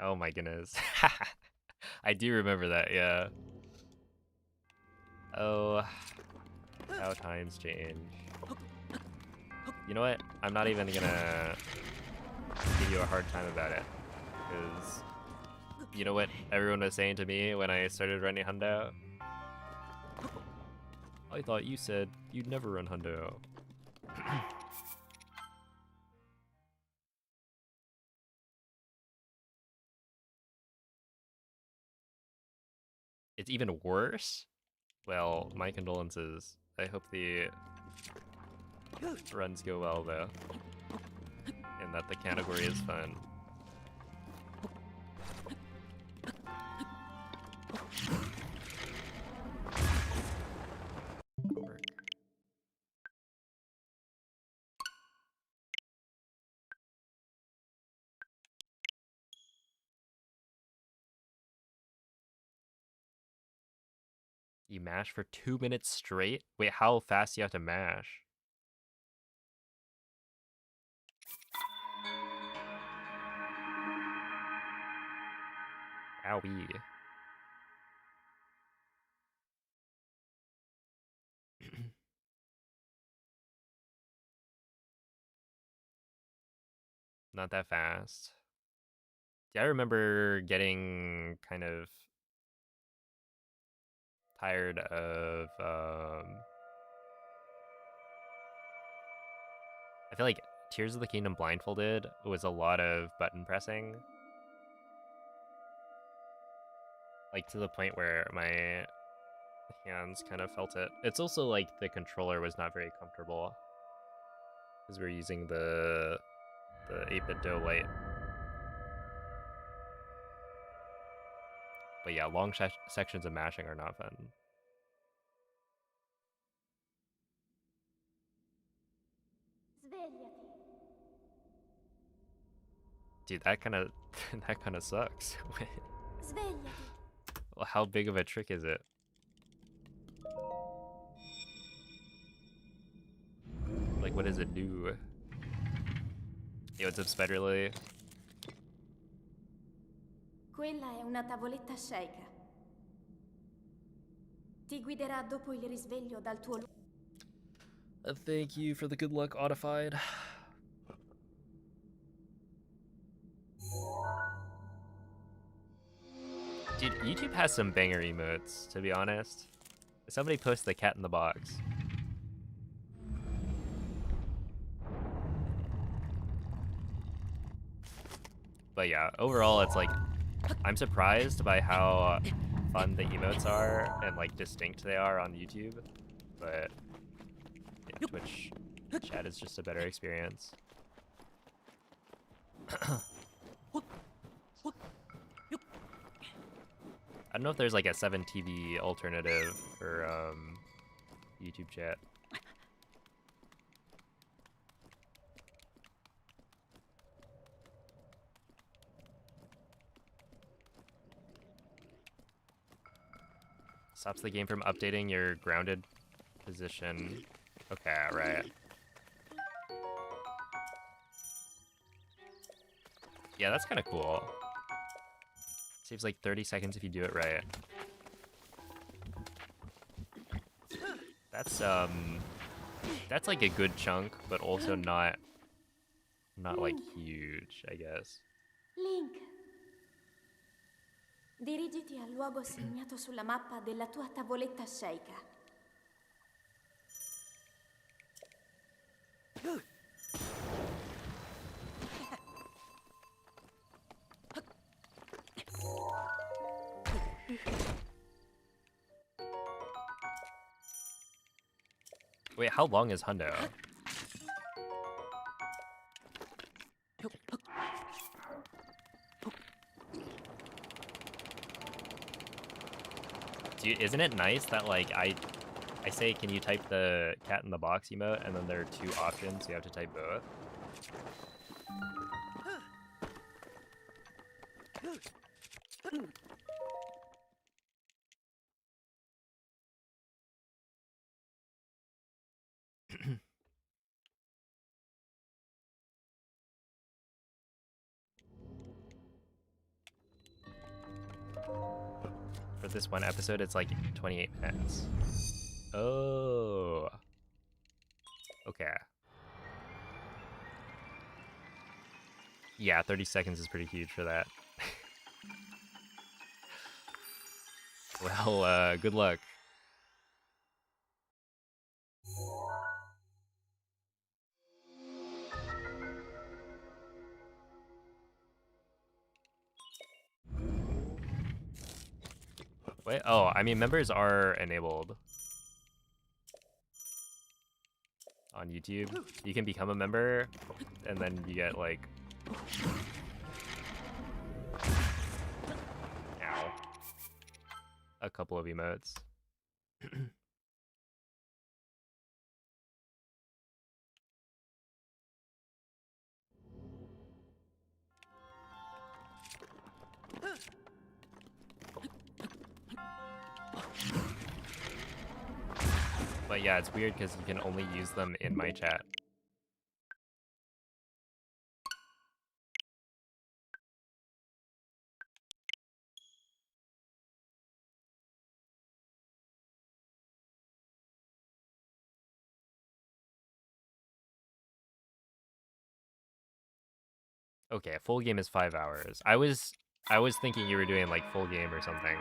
Oh my goodness. I do remember that, yeah. Oh, how times change. You know what? I'm not even gonna give you a hard time about it. Because you know what everyone was saying to me when I started running Hundo? I thought you said you'd never run Hundo. It's even worse? Well, my condolences. I hope the runs go well, though. And that the category is fun. Over. You mash for 2 minutes straight? Wait, how fast do you have to mash? Owie. Not that fast. Yeah, I remember getting kind of tired of I feel like Tears of the Kingdom blindfolded was a lot of button pressing. Like to the point where my hands kind of felt it. It's also like the controller was not very comfortable because we're using the 8-bit dough light. But yeah, long sections of mashing are not fun. Dude, that kind of that kind of sucks. Well, how big of a trick is it? Like, what does it do? Yo, what's up, Spider Lily? Quella è una tavoletta sceicca. Ti guiderà dopo il risveglio dal tuo Thank you for the good luck, Audified. Dude, YouTube has some banger emotes, to be honest. Somebody post the cat in the box. But yeah, overall, it's like, I'm surprised by how fun the emotes are and like distinct they are on YouTube. But yeah, Twitch chat is just a better experience. I don't know if there's like a 7TV alternative for YouTube chat. Stops the game from updating your grounded position. Okay, right. Yeah, that's kind of cool. Saves like 30 seconds if you do it right. That's like a good chunk, but also not like huge, I guess. Link, dirigiti al luogo segnato sulla mappa della tua tavoletta sceicca. Wait, how long is Hundo? Dude, isn't it nice that like I say, can you type the cat in the box emote, and then there are 2 options, so you have to type both? For this one episode, it's like 28 minutes. Oh. Okay. Yeah, 30 seconds is pretty huge for that. Well, good luck. Wait, oh, I mean, members are enabled on YouTube. You can become a member, and then you get like, ow, a couple of emotes. But yeah, it's weird because you can only use them in my chat. Okay, full game is 5 hours. I was thinking you were doing like full game or something.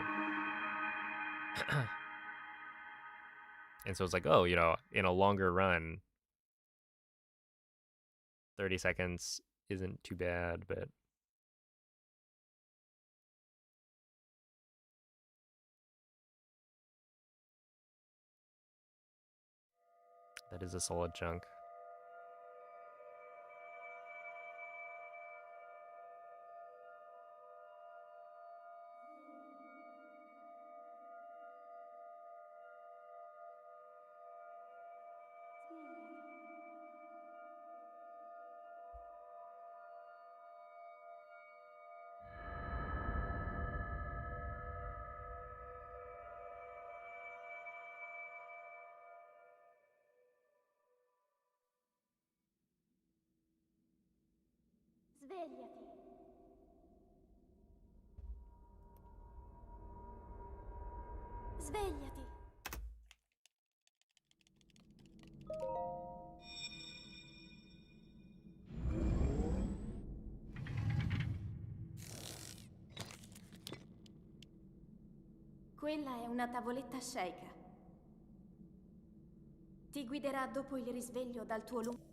And so it's like, oh, you know, in a longer run, 30 seconds isn't too bad, but that is a solid chunk. Svegliati. Svegliati. Quella è una tavoletta sceicca. Ti guiderà dopo il risveglio dal tuo lungo...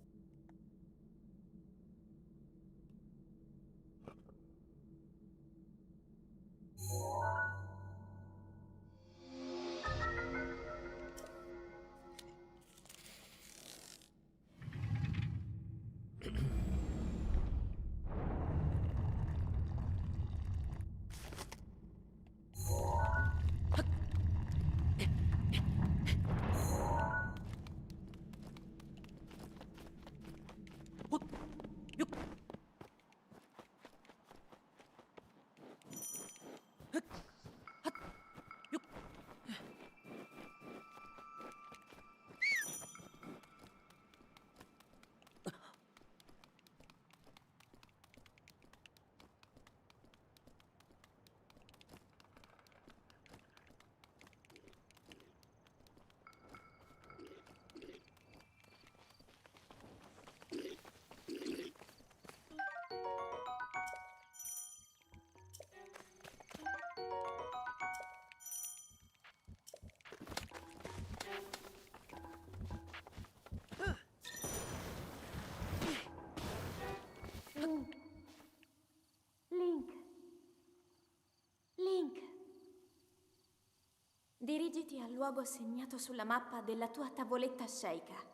Dirigiti al luogo segnato sulla mappa della tua tavoletta sceicca.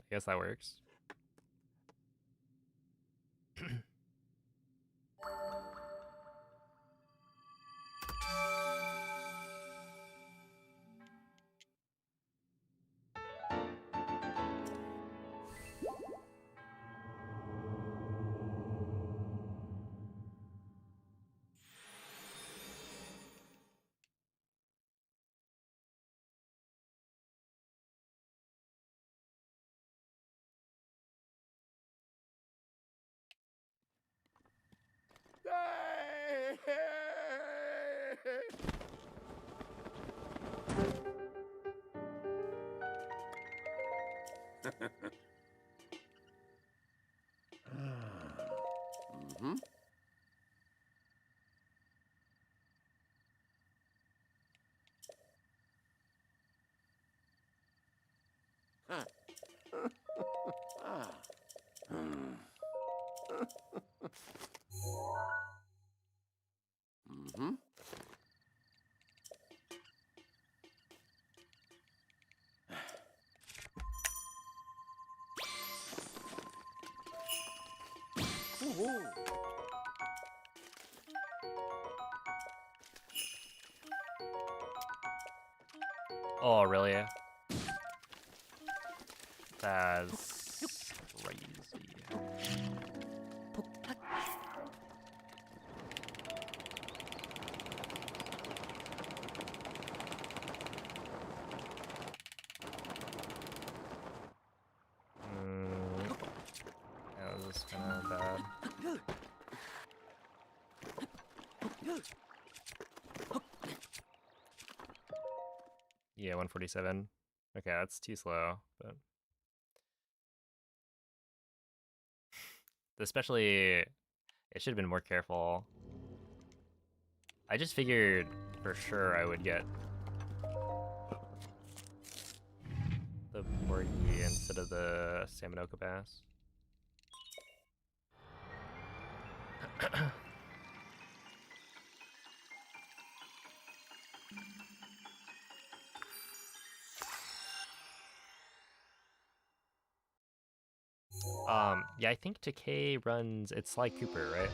I guess that works. Oh, really? That's crazy. That was just kind of bad. Yeah, 147. Okay, that's too slow, but especially it should have been more careful. I just figured for sure I would get the Porgy instead of the Samanoka Bass. Yeah, I think Takei runs, it's like Cooper, right?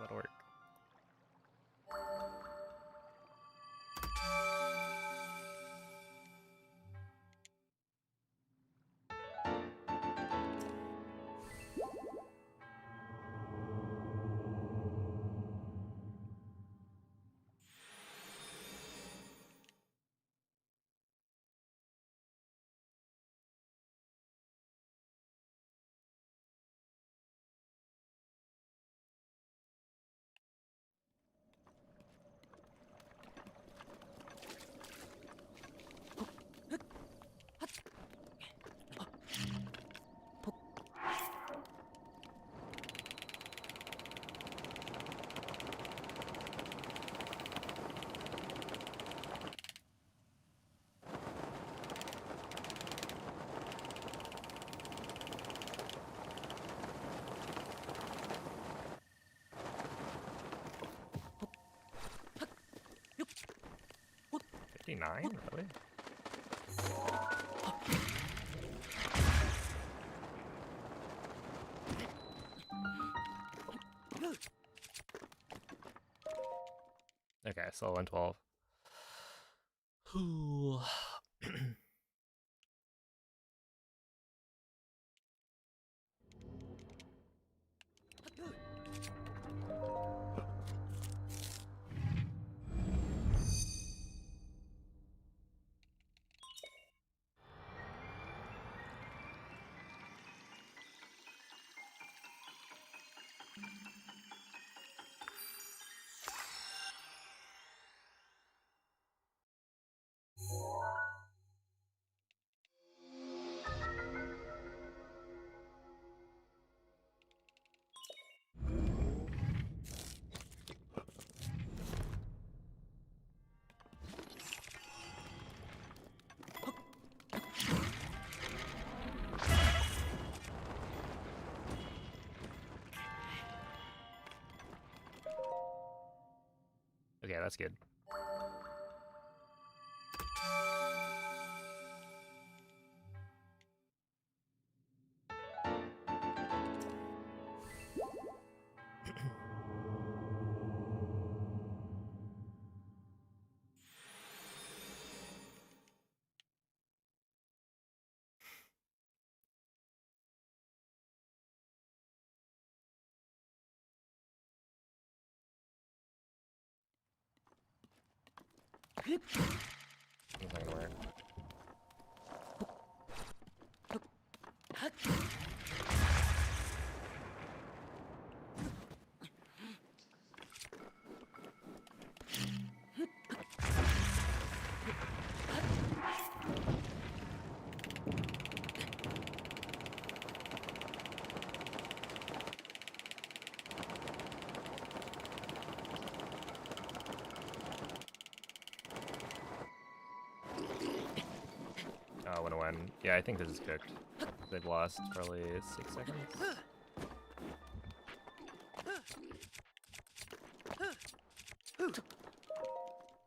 That'll work. 59? Really? Okay, so 112. Okay, that's good. It's not gonna work. Oh, 101. Yeah, I think this is cooked. They've lost probably 6 seconds.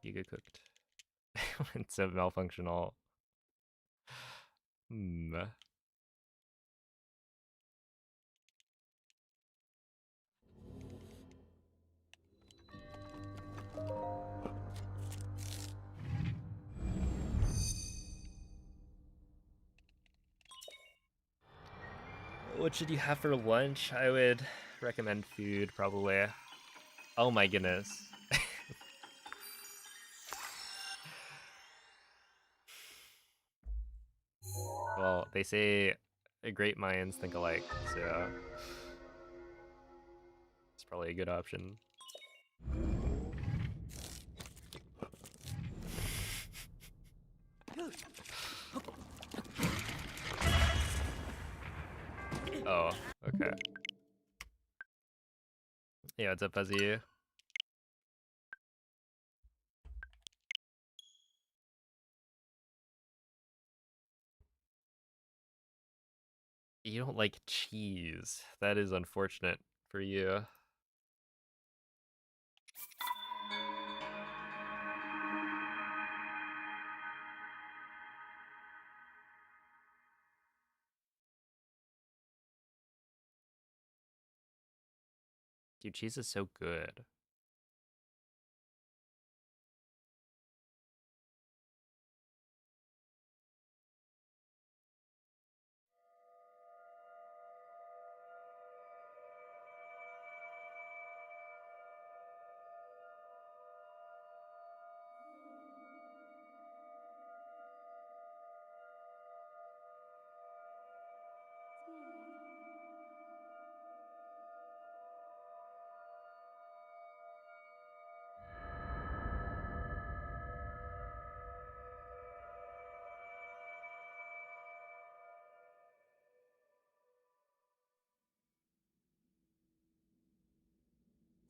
Giga cooked. It's a malfunctional. What should you have for lunch? I would recommend food, probably. Oh my goodness. Well, they say great minds think alike, so it's probably a good option. Oh, okay. Yeah, what's up, Fuzzy? You don't like cheese. That is unfortunate for you. Dude, cheese is so good.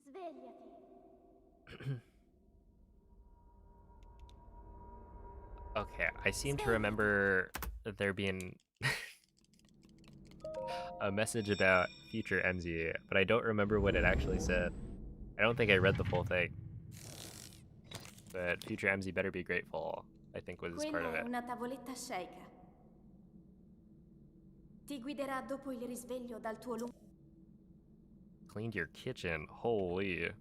Svegliati. Okay, I seem to remember there being a message about future MZ, but I don't remember what it actually said. I don't think I read the full thing. but future MZ better be grateful, I think was part Quella of è it. una tavoletta sceicca. Ti guiderà dopo il risveglio dal tuo lungo... Cleaned your kitchen, holy.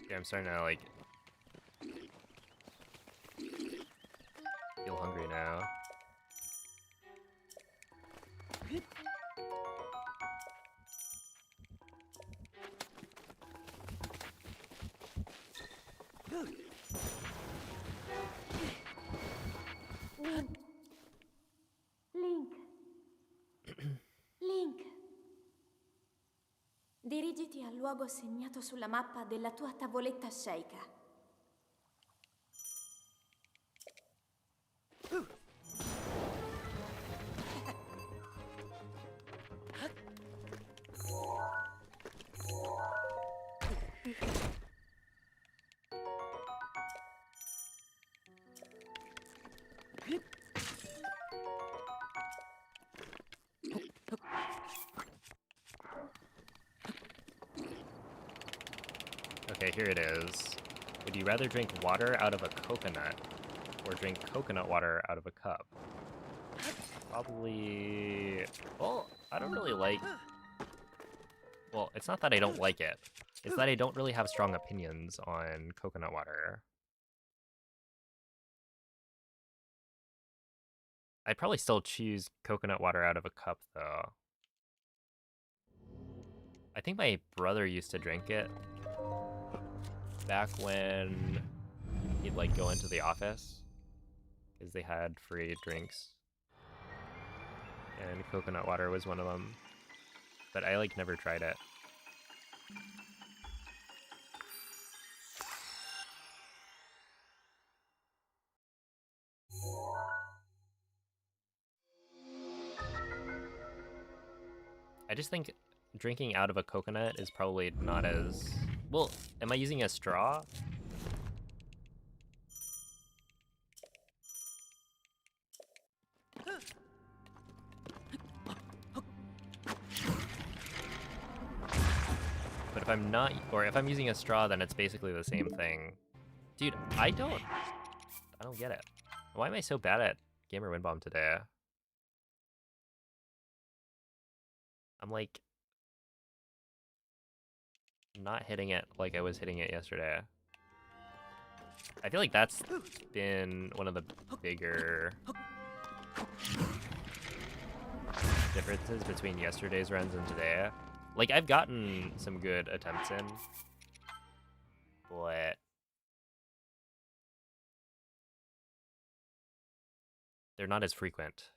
Yeah, I'm starting to, like, feel hungry now. Link. Link. Link. Dirigiti al luogo segnato sulla mappa della tua tavoletta sceicca. Okay, here it is. Would you rather drink water out of a coconut or drink coconut water out of a cup? Probably... Well, I don't really like... Well, it's not that I don't like it. It's that I don't really have strong opinions on coconut water. I'd probably still choose coconut water out of a cup, though. I think my brother used to drink it back when he'd, like, go into the office, because they had free drinks. And coconut water was one of them. But I, like, never tried it. I just think drinking out of a coconut is probably not as... Well, am I using a straw? But if I'm not, or if I'm using a straw, then it's basically the same thing. Dude, I don't get it. Why am I so bad at Gamer Win Bomb today? I'm like not hitting it like I was hitting it yesterday. I feel like that's been one of the bigger differences between yesterday's runs and today. Like, I've gotten some good attempts in, but they're not as frequent.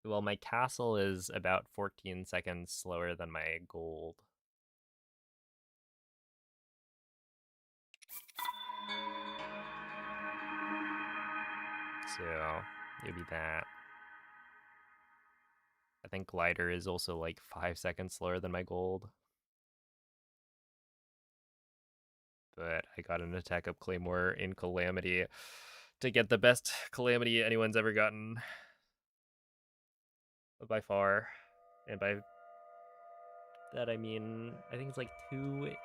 Well, my castle is about 14 seconds slower than my gold. So it would be that. I think glider is also like 5 seconds slower than my gold. But I got an attack up Claymore in Calamity to get the best Calamity anyone's ever gotten. By far. And by that I mean, I think it's like maybe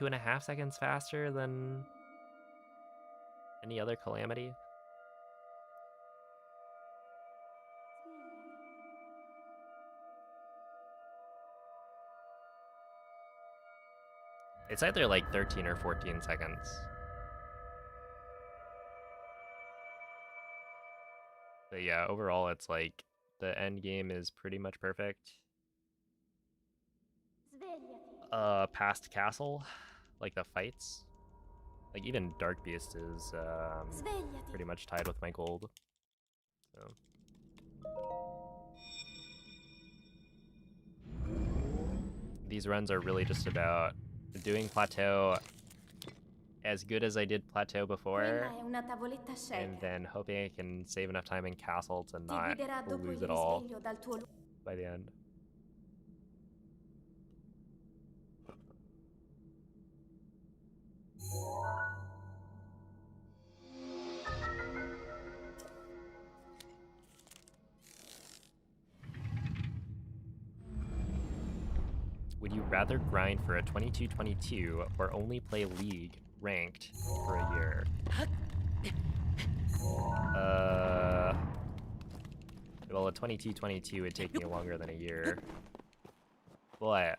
2.5 seconds faster than any other Calamity. It's either like 13 or 14 seconds. But yeah, overall it's like the end game is pretty much perfect. Past castle, like the fights. Like even Dark Beast is pretty much tied with my gold. So these runs are really just about doing plateau as good as I did plateau before, and then hoping I can save enough time in castle to not lose it all by the end. Would you rather grind for a 22-22 or only play League ranked for a year? Well, a 22-22 would take me longer than a year. But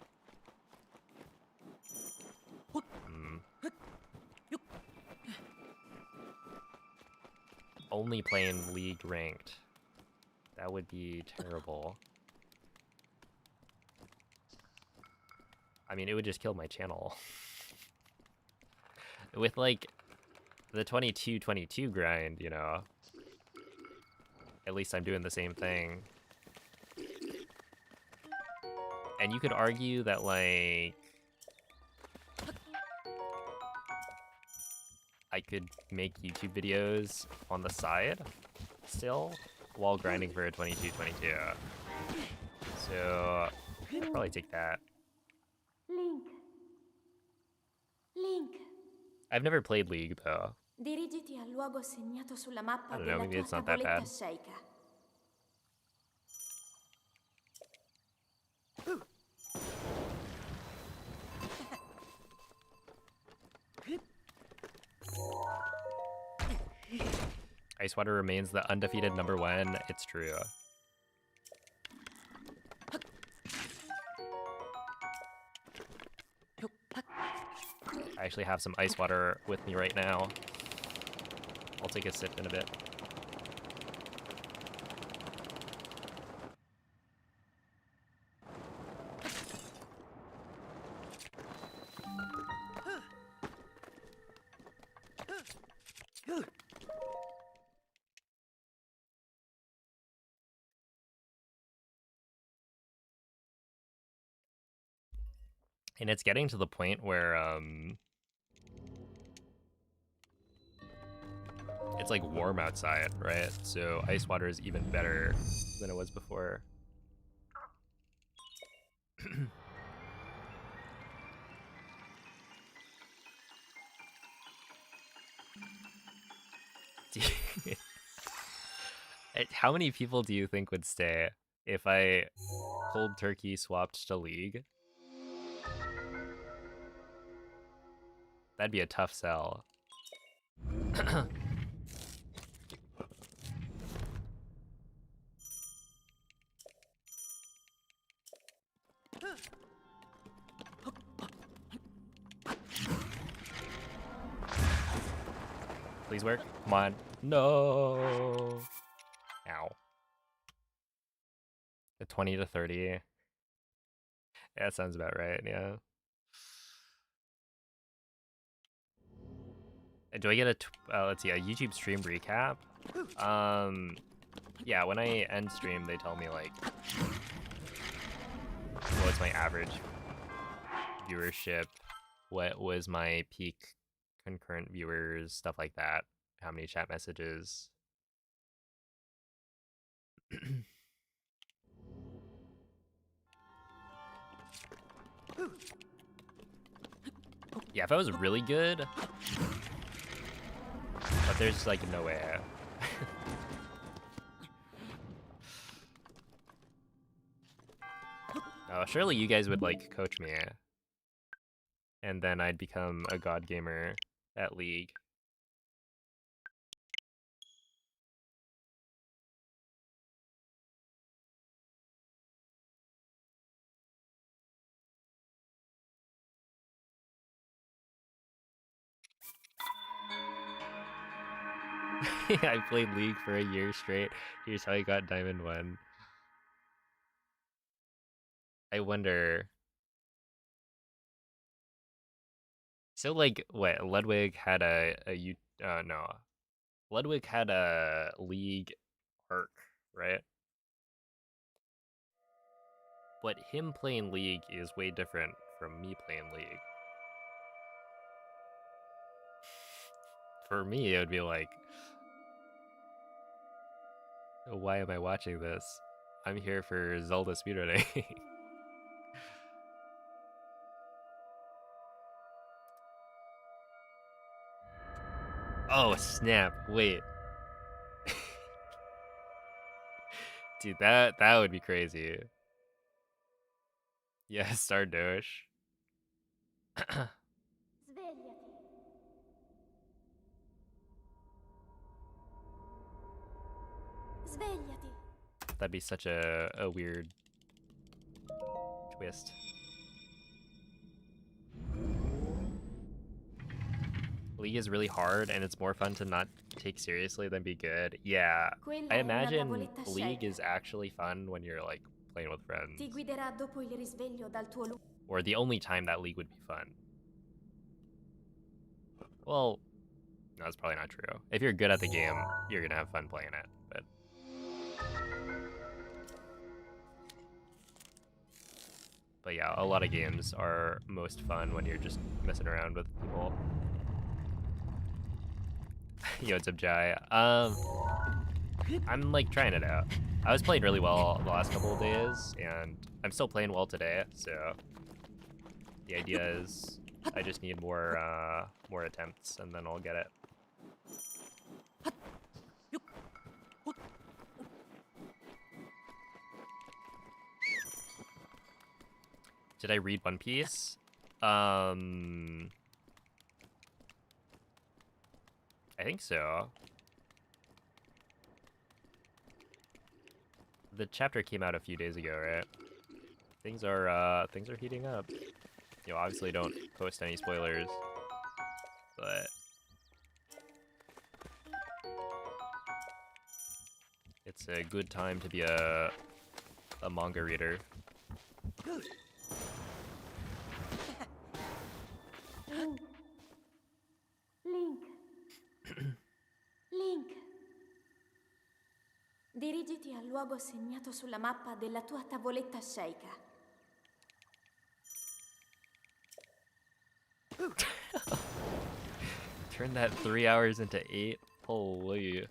only playing League ranked. That would be terrible. I mean, it would just kill my channel. With like the 22-22 grind, you know, at least I'm doing the same thing. And you could argue that like I could make YouTube videos on the side still while grinding for a 22-22. So I'd probably take that. Link. I've never played League though. Dirigiti al luogo segnato sulla mappa I don't know, della maybe tua it's not that tavoletta bad. sceicca. Ice Water remains the undefeated #1. It's true. I actually have some ice water with me right now. I'll take a sip in a bit. And it's getting to the point where it's like warm outside, right? So ice water is even better than it was before. How many people do you think would stay if I cold turkey swapped to League? That'd be a tough sell. Please work. Come on. No. Ow. The 20 to 30. Yeah, that sounds about right, yeah. Do I get a, let's see, a YouTube stream recap? Yeah, when I end stream, they tell me, like, what's my average viewership, what was my peak concurrent viewers, stuff like that. How many chat messages. Yeah, if I was really good, but there's like no way. Oh, surely you guys would like coach me, and then I'd become a god gamer at League. I played League for a year straight. Here's how I got Diamond 1. I wonder. So like what? Ludwig had no. Ludwig had a League arc, right? But him playing League is way different from me playing League. For me, it would be like, why am I watching this? I'm here for Zelda speedrunning. Oh snap! Wait, dude, that would be crazy. Yeah, Stardosh. Svegliati. Svegliati. That'd be such a weird twist. League is really hard, and it's more fun to not take seriously than be good. Yeah, Quella I è una imagine tavoletta League scelta. is actually fun when you're like playing with friends. Ti guiderà dopo il risveglio dal tuo luogo. Or the only time that League would be fun. Well, no, that's probably not true. If you're good at the game, you're gonna have fun playing it. But yeah, a lot of games are most fun when you're just messing around with people. Yo, what's up, Jai? I'm like trying it out. I was playing really well the last couple of days, and I'm still playing well today. So the idea is I just need more attempts, and then I'll get it. Did I read One Piece? I think so. The chapter came out a few days ago, right? Things are heating up. You know, obviously don't post any spoilers, but it's a good time to be a manga reader. Link. Link. Dirigiti al luogo segnato sulla mappa della tua tavoletta sceicca. Turn that 3 hours into 8. Holy.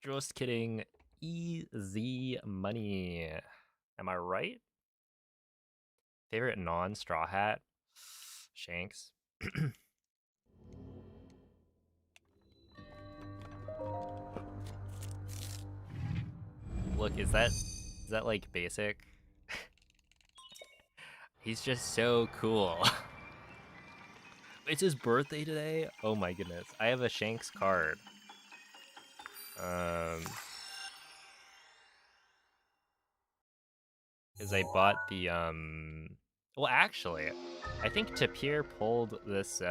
Just kidding. Easy money. Am I right? Favorite non-straw hat? Shanks. Look, is that like basic? He's just so cool. It's his birthday today? Oh my goodness. I have a Shanks card. Because I bought the Well, actually, I think Tapir pulled this,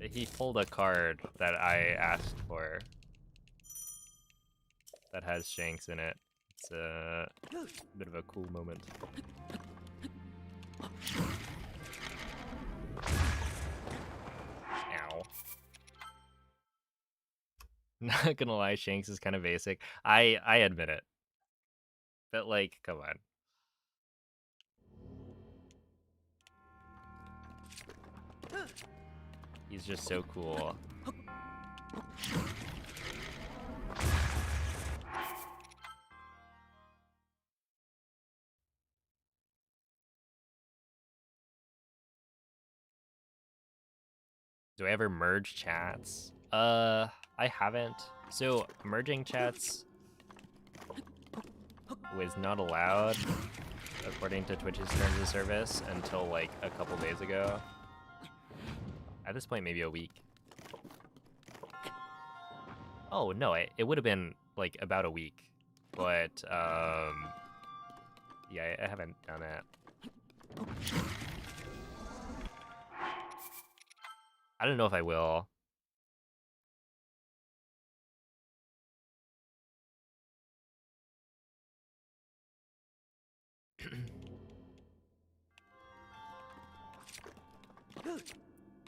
he pulled a card that I asked for that has Shanks in it. It's a bit of a cool moment. Ow. Not gonna lie, Shanks is kind of basic. I admit it. But, like, come on. He's just so cool. Do I ever merge chats? I haven't. So, merging chats was not allowed, according to Twitch's terms of service, until, like, a couple days ago. At this point, maybe a week. Oh, no, it would have been, like, about a week. But, yeah, I haven't done it. I don't know if I will.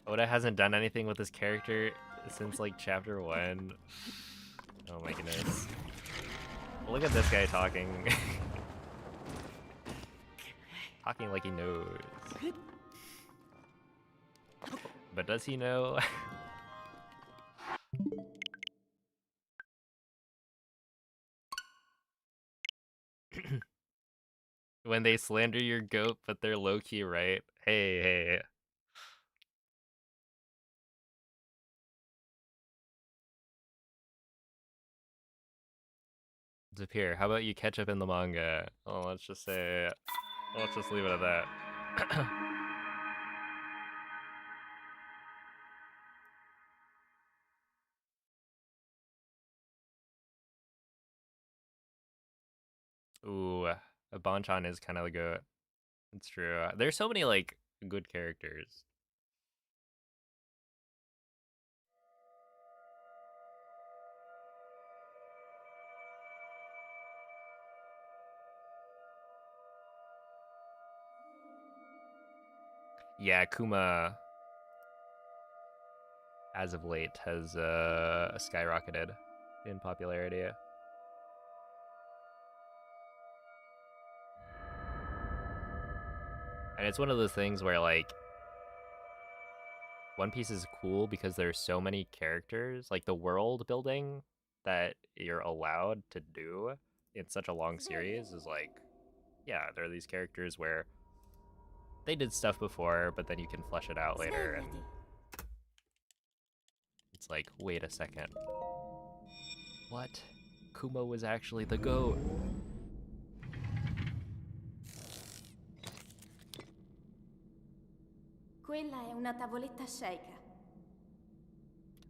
Oda hasn't done anything with this character since, like, chapter 1. Oh my goodness. Look at this guy talking. Talking like he knows. But does he know? When they slander your goat, but they're low-key right. Hey, hey. Disappear. How about you catch up in the manga? Oh, let's just say... Let's just leave it at that. Ooh, a Bonchan is kind of the goat. It's true. There's so many, like, good characters. Yeah, Kuma, as of late, has skyrocketed in popularity. And it's one of those things where, like, One Piece is cool because there's so many characters, like the world building that you're allowed to do in such a long series is like, yeah, there are these characters where they did stuff before, but then you can flesh it out later, and it's like, wait a second. What? Kuma was actually the GOAT. Quella è una tavoletta Sheikah.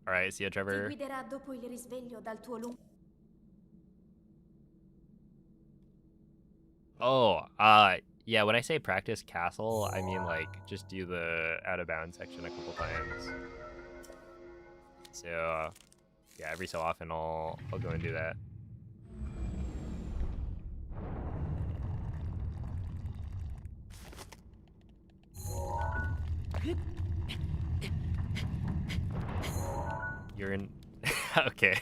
Alright, see ya, Ti Trevor. guiderà dopo il risveglio dal tuo lungo... Oh, yeah, when I say practice castle, I mean, like, just do the out of bounds section a couple times. So, yeah, every so often I'll go and do that. You're in... Okay.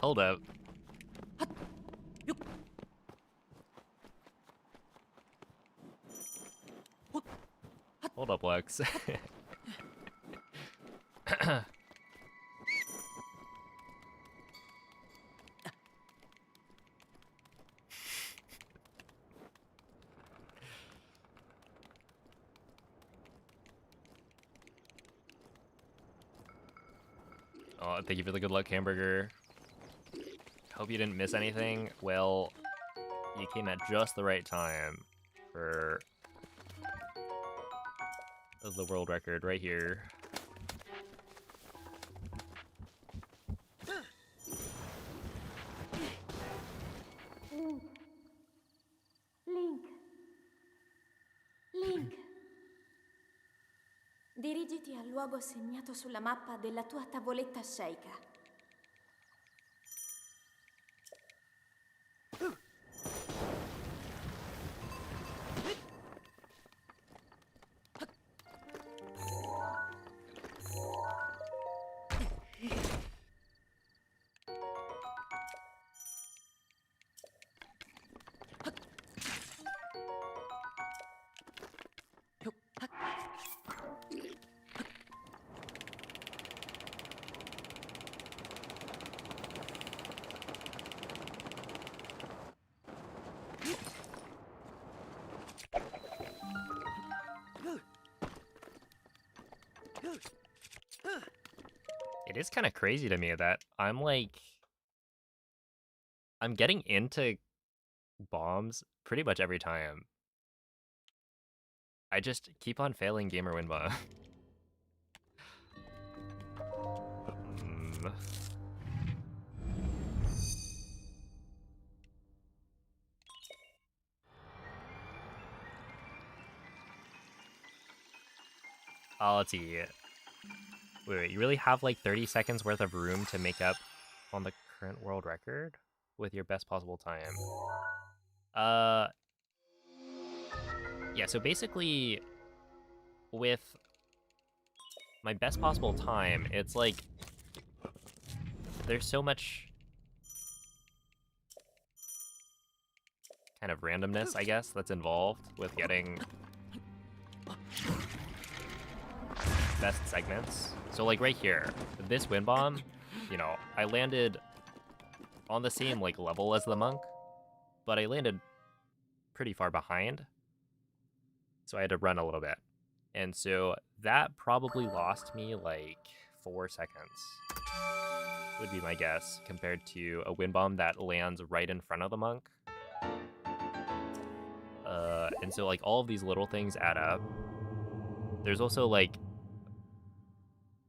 Hold up. Hold up, Lex. Oh, thank you for the good luck, hamburger. Hope you didn't miss anything. Well, you came at just the right time for the world record right here. Dirigiti al luogo segnato sulla mappa della tua tavoletta Sheikah. It is kind of crazy to me that I'm getting into bombs pretty much every time. I just keep on failing gamer win bomb. Let's see. Wait, you really have like 30 seconds worth of room to make up on the current world record with your best possible time? Yeah, so basically with my best possible time, it's like there's so much kind of randomness, I guess, that's involved with getting best segments. So like right here, this wind bomb, you know, I landed on the same like level as the monk, but I landed pretty far behind. So I had to run a little bit. And so that probably lost me like 4 seconds, would be my guess, compared to a wind bomb that lands right in front of the monk. And so like all of these little things add up. There's also like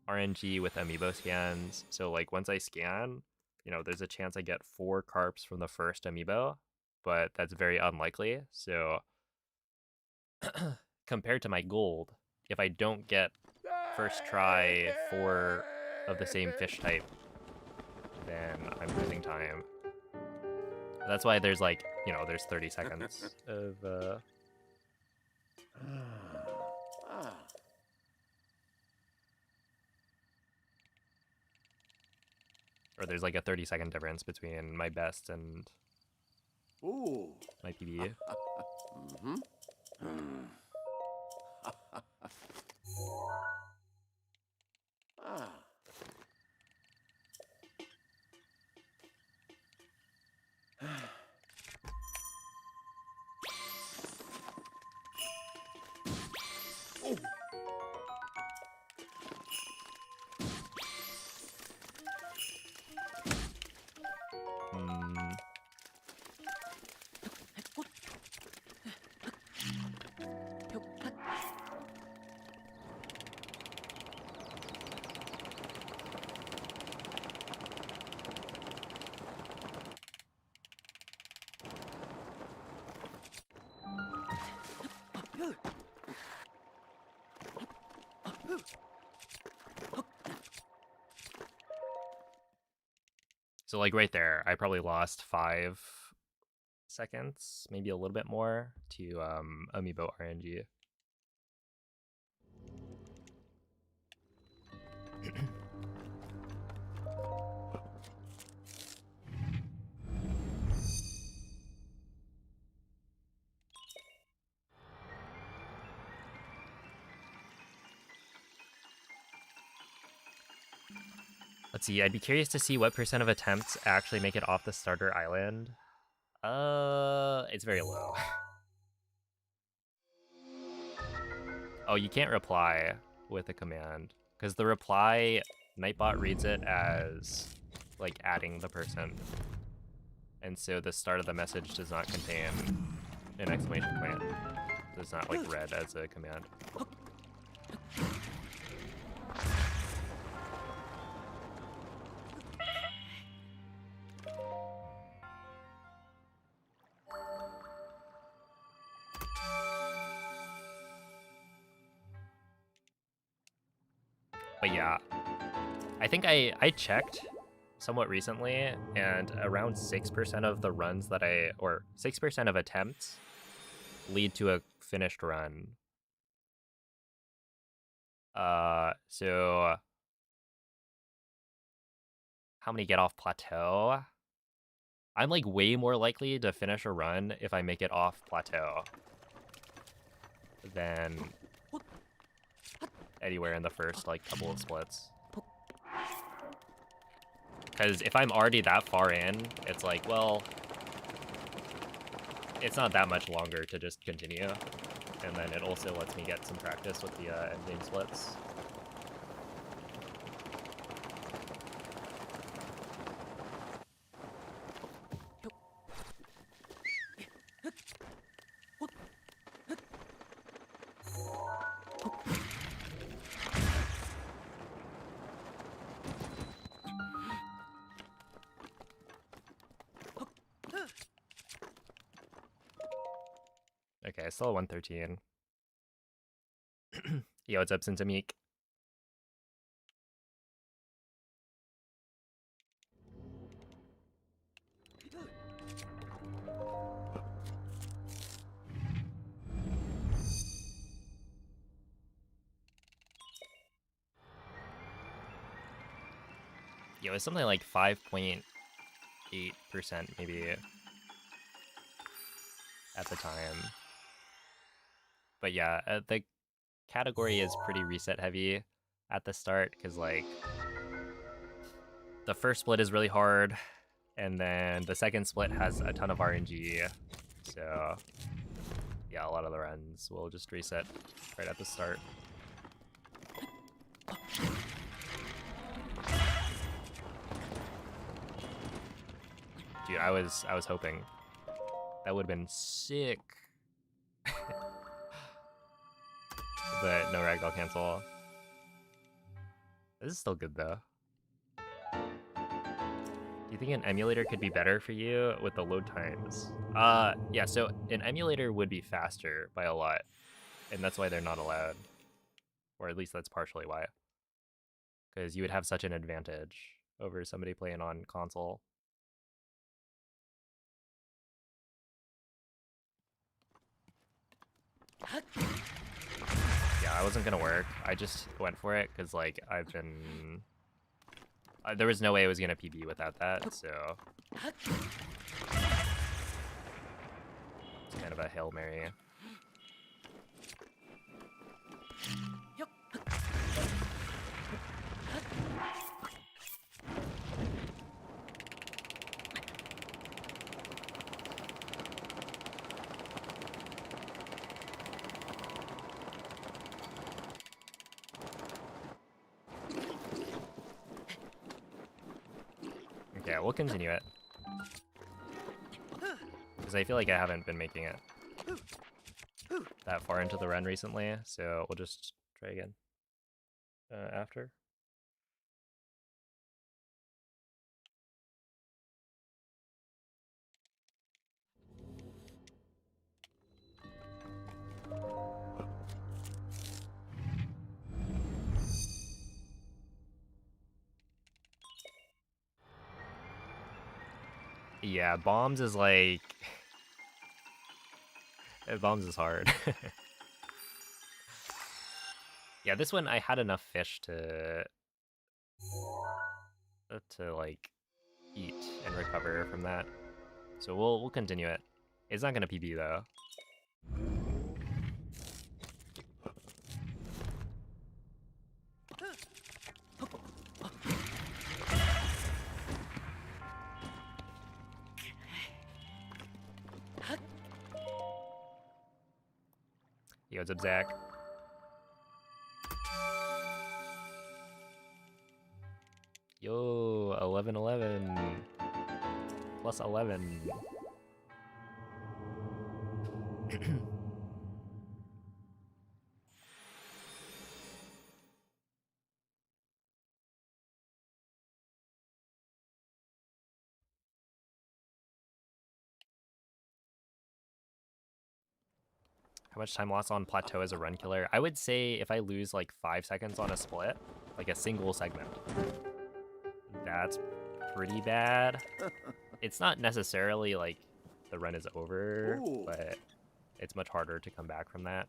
RNG with amiibo scans. So like once I scan, you know, there's a chance I get 4 carps from the first amiibo, but that's very unlikely. So compared to my gold, if I don't get first try 4 of the same fish type, then I'm losing time. That's why there's like, you know, there's 30 seconds of or there's like a 30-second difference between my best and my PB. So like right there, I probably lost 5 seconds, maybe a little bit more, to amiibo RNG. Let's see, I'd be curious to see what % of attempts actually make it off the starter island. It's very low. Oh, you can't reply with a command, because the reply, Nightbot reads it as, like, adding the person. And so the start of the message does not contain an exclamation point. It's not, like, read as a command. But yeah, I think I checked somewhat recently, and around 6% of the runs that or 6% of attempts lead to a finished run. So how many get off plateau? I'm like way more likely to finish a run if I make it off plateau than anywhere in the first like couple of splits. Because if I'm already that far in, it's like, well, it's not that much longer to just continue. And then it also lets me get some practice with the endgame splits. Okay, still at 113. Yo, what's up, Sintamik? Yo, it's something like 5.8% maybe at the time. But yeah, the category is pretty reset heavy at the start because like the first split is really hard, and then the second split has a ton of RNG. So yeah, a lot of the runs will just reset right at the start. Dude, I was hoping that would have been sick. But no ragdoll cancel. This is still good though. Do you think an emulator could be better for you with the load times? Yeah, so an emulator would be faster by a lot, and that's why they're not allowed. Or at least that's partially why. Because you would have such an advantage over somebody playing on console. Yeah, I wasn't gonna work. I just went for it because like I've been there was no way I was gonna PB without that, so it's kind of a Hail Mary. Okay, we'll continue it. Because I feel like I haven't been making it that far into the run recently, so we'll just try again after. Yeah, bombs is like... bombs is hard. Yeah, this one I had enough fish to like eat and recover from that. So we'll continue it. It's not gonna PB though. Yo, what's up, Zach? Yo, 11-11. Plus 11. How much time loss on plateau is a run killer? I would say if I lose like 5 seconds on a split, like a single segment, that's pretty bad. It's not necessarily like the run is over, but it's much harder to come back from that.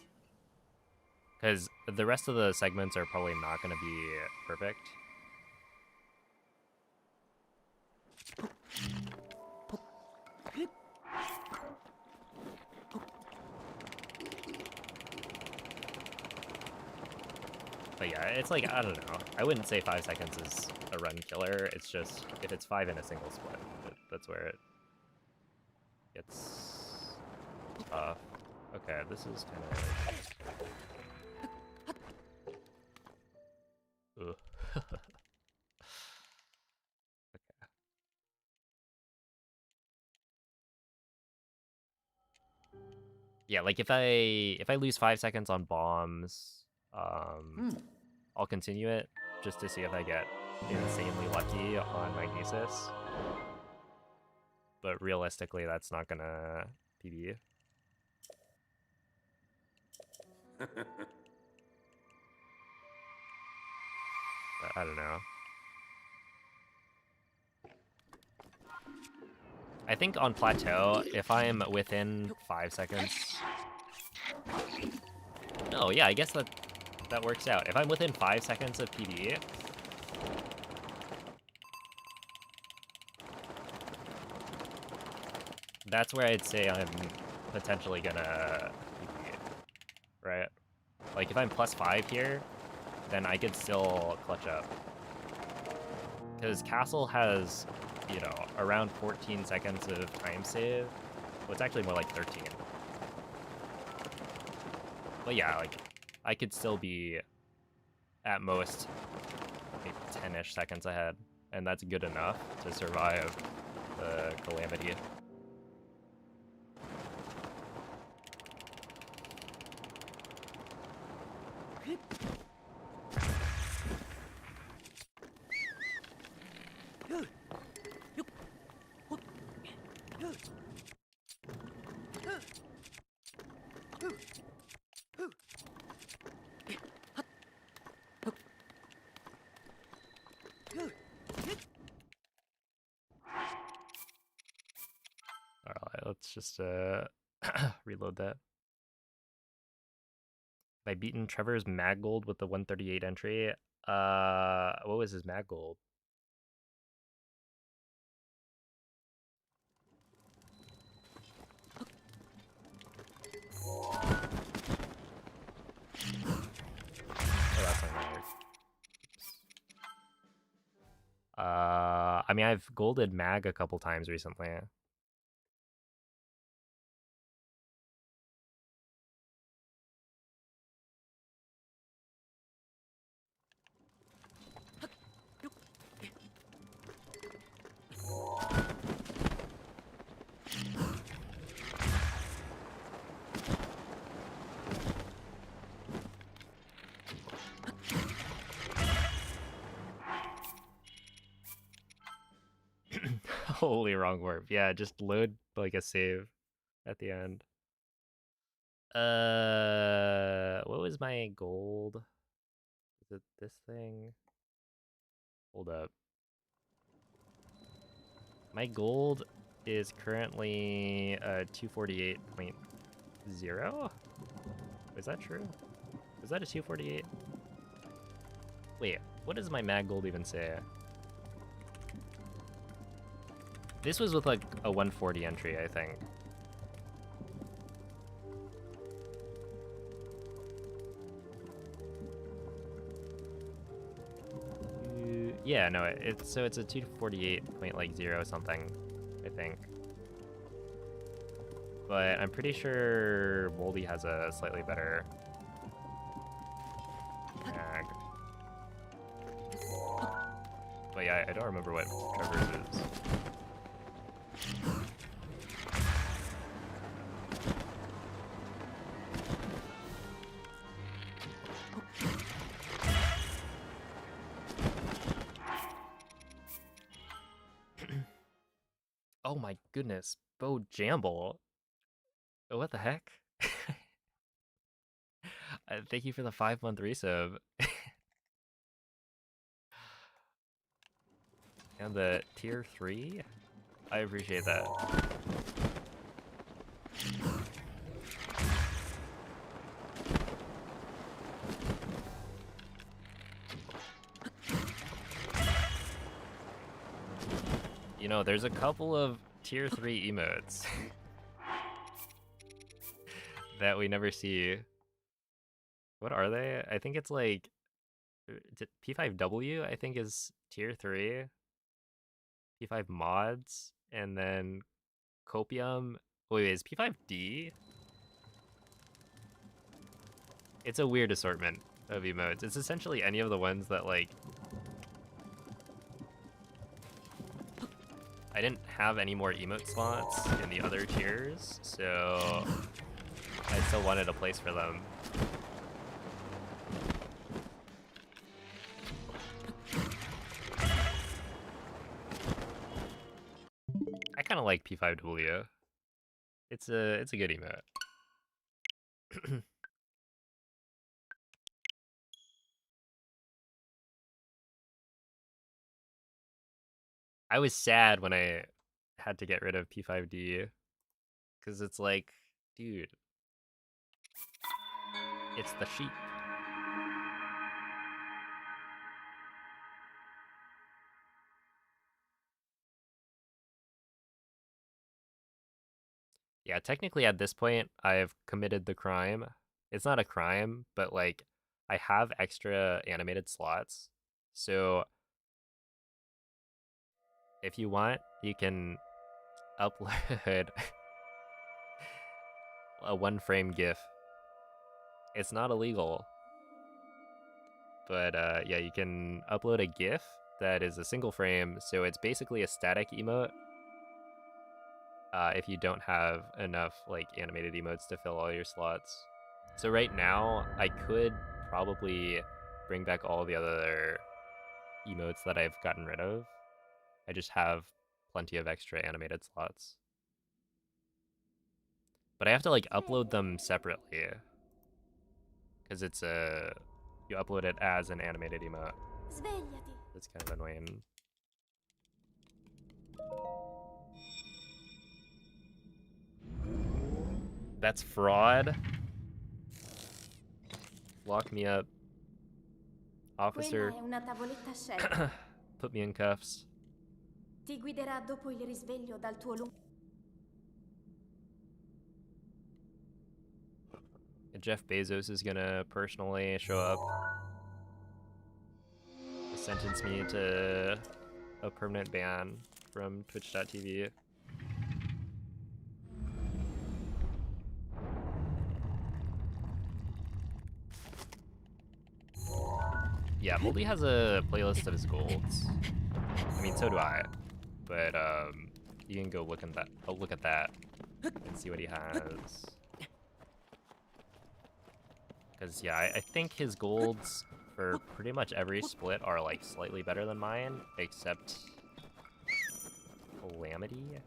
Because the rest of the segments are probably not going to be perfect. But yeah, it's like, I don't know. I wouldn't say 5 seconds is a run killer. It's just, if it's 5 in a single split, that's where it gets tough. Okay, this is kind of... Ugh. Okay. Yeah, like if I lose 5 seconds on bombs, I'll continue it just to see if I get insanely lucky on Magnesis. But realistically, that's not gonna PB. I don't know. I think on plateau, if I'm within 5 seconds... Oh yeah, I guess that works out. If I'm within 5 seconds of PB, that's where I'd say I'm potentially gonna PB, right? Like if I'm +5 here, then I could still clutch up. Because Castle has, you know, around 14 seconds of time save. Well, it's actually more like 13. But yeah, like, I could still be at most maybe 10-ish seconds ahead. And that's good enough to survive the Calamity. Alright, let's just reload that. Have I beaten Trevor's Mag Gold with the 138 entry? What was his Mag Gold? Oh, that's not gonna work. I mean, I've golded Mag a couple times recently. Holy wrong warp. Yeah, just load like a save at the end. What was my gold? Is it this thing? Hold up. My gold is currently 248.0. Is that true? Is that a 248? Wait, what does my mag gold even say? This was with like a 140 entry, I think. Yeah, no, it's a 248.0 something, I think. But I'm pretty sure Moldy has a slightly better mag. But yeah, I don't remember what Trevor's is. Oh my goodness, Bo Jamble. What the heck? Thank you for the 5-month resub. And the tier 3? I appreciate that. You know, there's a couple of tier 3 emotes that we never see. What are they? I think it's like P5W, I think is tier 3. P5 mods, and then Copium. Wait, is P5D? It's a weird assortment of emotes. It's essentially any of the ones that, like, I didn't have any more emote slots in the other tiers, so I still wanted a place for them. I kind of like P5W. It's a good emote. I was sad when I had to get rid of P5D, because it's like, dude, it's the sheep. Yeah, technically at this point, I've committed the crime. It's not a crime, but like, I have extra animated slots. So if you want, you can upload a 1-frame GIF. It's not illegal, but yeah, you can upload a GIF that is a single frame, so it's basically a static emote. If you don't have enough like animated emotes to fill all your slots. So right now, I could probably bring back all the other emotes that I've gotten rid of. I just have plenty of extra animated slots. But I have to like upload them separately, because it's you upload it as an animated emote. Svegliati. That's kind of annoying. That's fraud. Lock me up. Officer. Quella è una tavoletta a scelta. Put me in cuffs. Ti guiderà dopo il risveglio dal tuo lungo. Jeff Bezos is gonna personally show up to sentence me to a permanent ban from Twitch.tv. Yeah, Moldy has a playlist of his golds. I mean, so do I. But you can go look at that. I'll look at that and see what he has. Because yeah, I think his golds for pretty much every split are like slightly better than mine, except Calamity.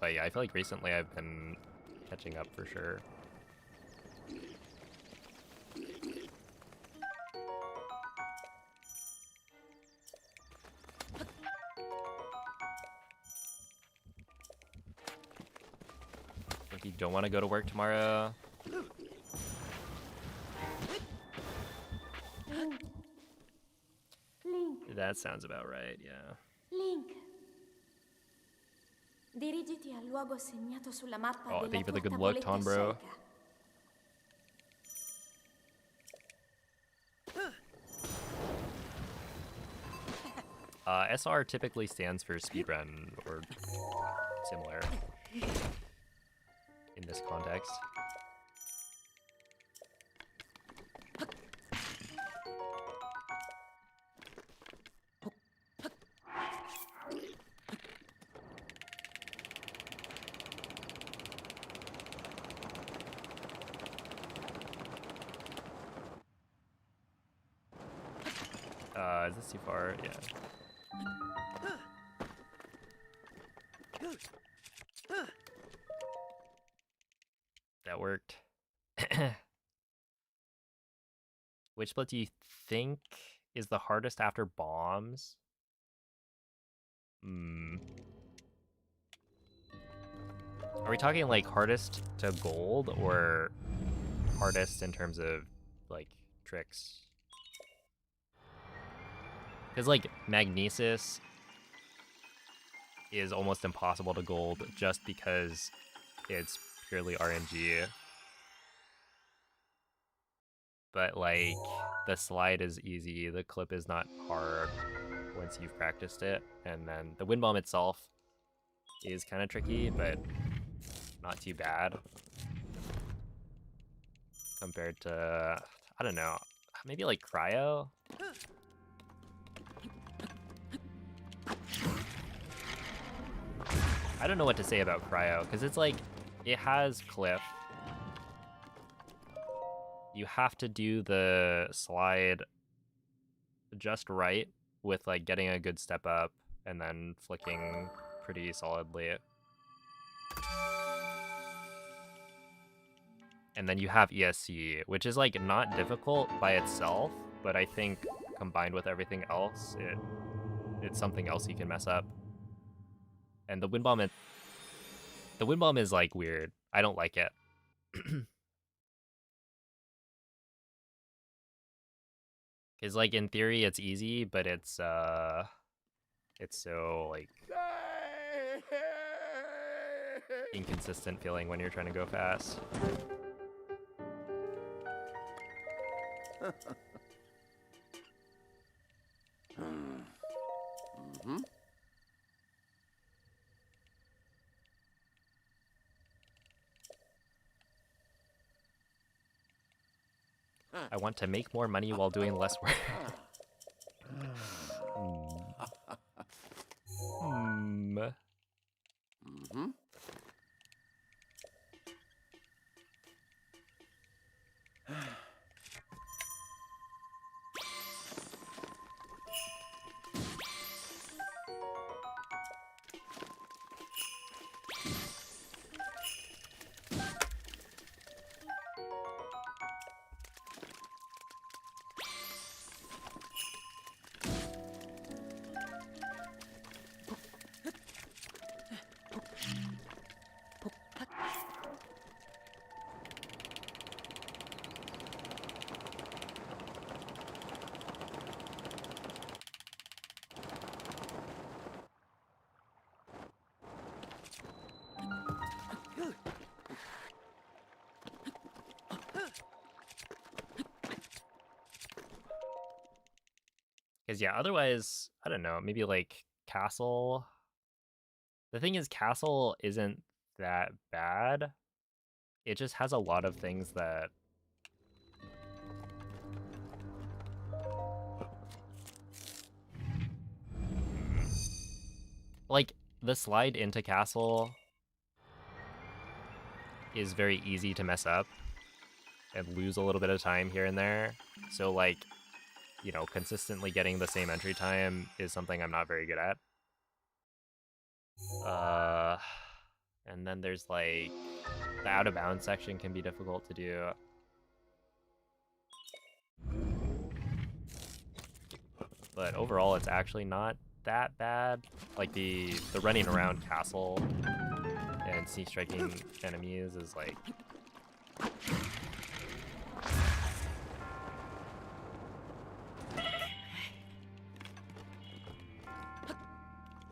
But yeah, I feel like recently I've been catching up for sure. Think you don't want to go to work tomorrow? Link. That sounds about right, yeah. Link. Dirigiti al luogo segnato sulla mappa Oh, della thank you for the tua good luck, tavoletta Tom, bro. scelta. SR typically stands for speedrun or similar in this context. Is this too far? Yeah. That worked. Which split do you think is the hardest after bombs? Are we talking like hardest to gold or hardest in terms of like tricks? Because like magnesis is almost impossible to gold just because it's purely RNG. But like the slide is easy, the clip is not hard once you've practiced it, and then the wind bomb itself is kind of tricky, but not too bad compared to, I don't know, maybe like cryo. I don't know what to say about cryo because it's like it has cliff. You have to do the slide just right with like getting a good step up and then flicking pretty solidly. And then you have ESC, which is like not difficult by itself, but I think combined with everything else, it's something else you can mess up. And the wind bomb is like weird. I don't like it. Cause like in theory it's easy, but it's so like inconsistent feeling when you're trying to go fast. I want to make more money while doing less work. Because yeah, otherwise, I don't know, maybe like Castle. The thing is, Castle isn't that bad. It just has a lot of things that like the slide into Castle is very easy to mess up and lose a little bit of time here and there. So like, you know, consistently getting the same entry time is something I'm not very good at. And then there's like the out of bounds section can be difficult to do. But overall, it's actually not that bad. Like the running around Castle and sneak striking enemies is like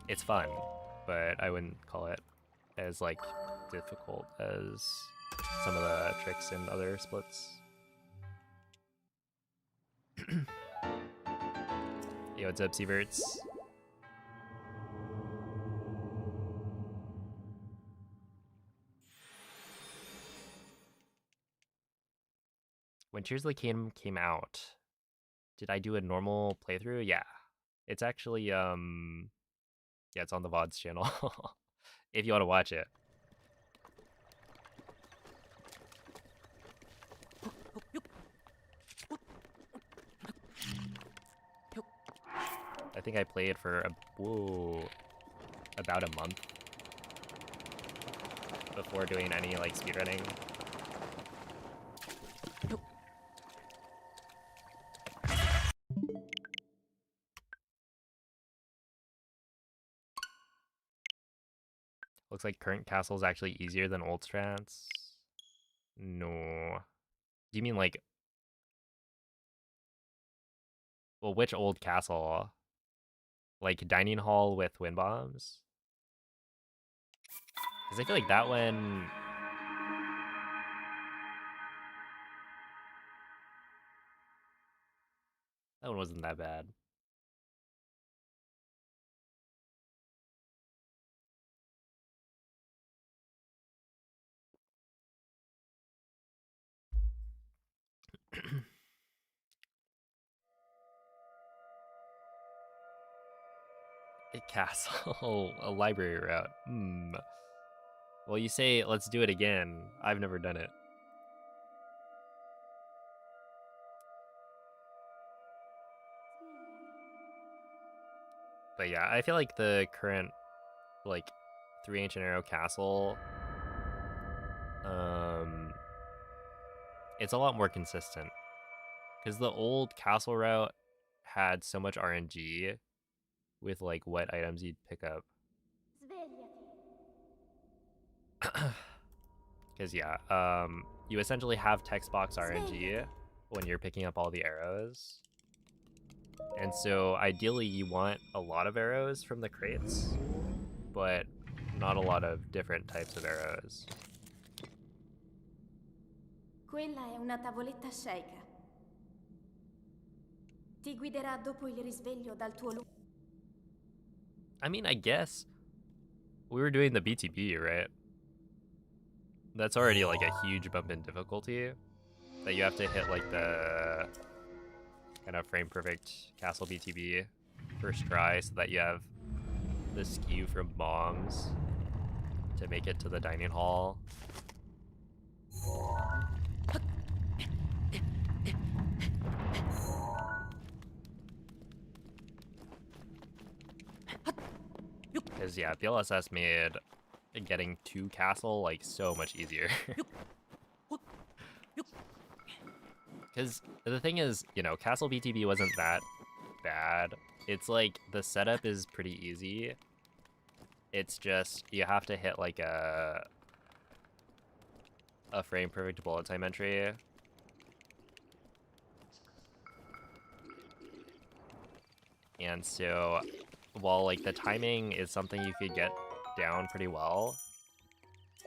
it's fun, but I wouldn't call it as like difficult as some of the tricks in other splits. Yo, what's up, Sieverts? When Tears of the Kingdom came out, did I do a normal playthrough? Yeah. It's actually yeah, it's on the VODs channel if you want to watch it. I think I played for about a month before doing any like speedrunning. Looks like current castle is actually easier than old strats. No. Do you mean like... Well, which old castle? Like dining hall with wind bombs? Because I feel like that one... That one wasn't that bad. A castle, a library route. Well, you say let's do it again. I've never done it. But yeah, I feel like the current like 3 Ancient Arrow Castle, it's a lot more consistent. Because the old castle route had so much RNG with like what items you'd pick up. Because yeah, you essentially have text box RNG when you're picking up all the arrows. And so ideally you want a lot of arrows from the crates, but not a lot of different types of arrows. Quella è una tavoletta shake. Ti guiderà dopo il risveglio dal tuo I mean, I guess we were doing the BTB, right? That's already like a huge bump in difficulty that you have to hit like the kind of frame perfect castle BTB first try so that you have the skew from bombs to make it to the dining hall. Because yeah, BLSS made getting to castle like so much easier. Because the thing is, you know, castle BTB wasn't that bad. It's like the setup is pretty easy. It's just you have to hit like a frame perfect bullet time entry. And so while like the timing is something you could get down pretty well,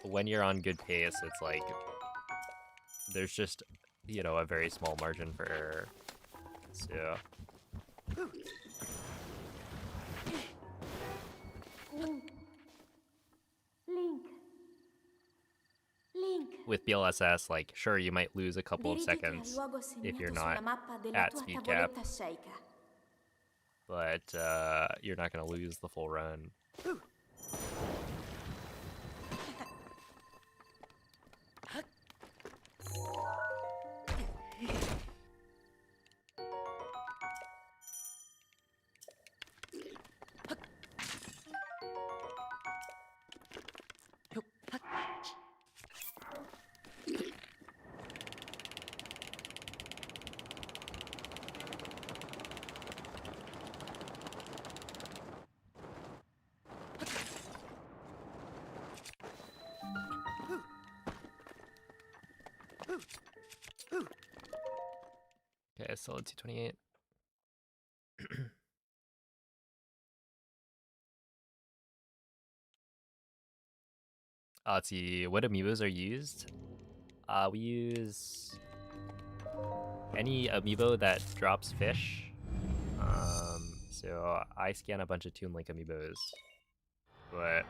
when you're on good pace, it's like there's just, you know, a very small margin for error. So Link. with BLSS, like sure you might lose a couple of seconds if you're not at speed cap, but you're not gonna lose the full run. Okay, still at 228. Let's see, what amiibos are used? We use any amiibo that drops fish. So I scan a bunch of Toon Link amiibos, but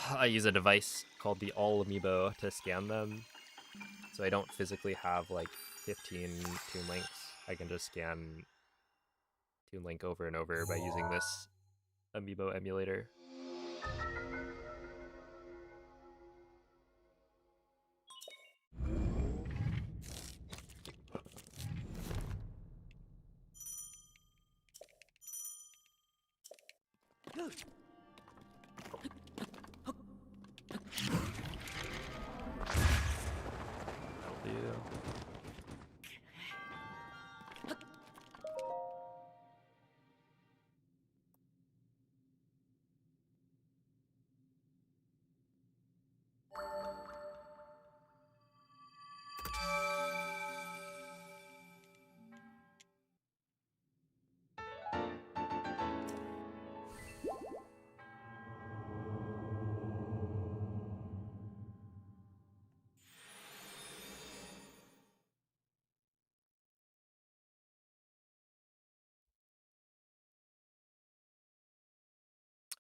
I use a device called the All Amiibo to scan them. So I don't physically have like 15 Toon Links. I can just scan Toon Link over and over by using this amiibo emulator.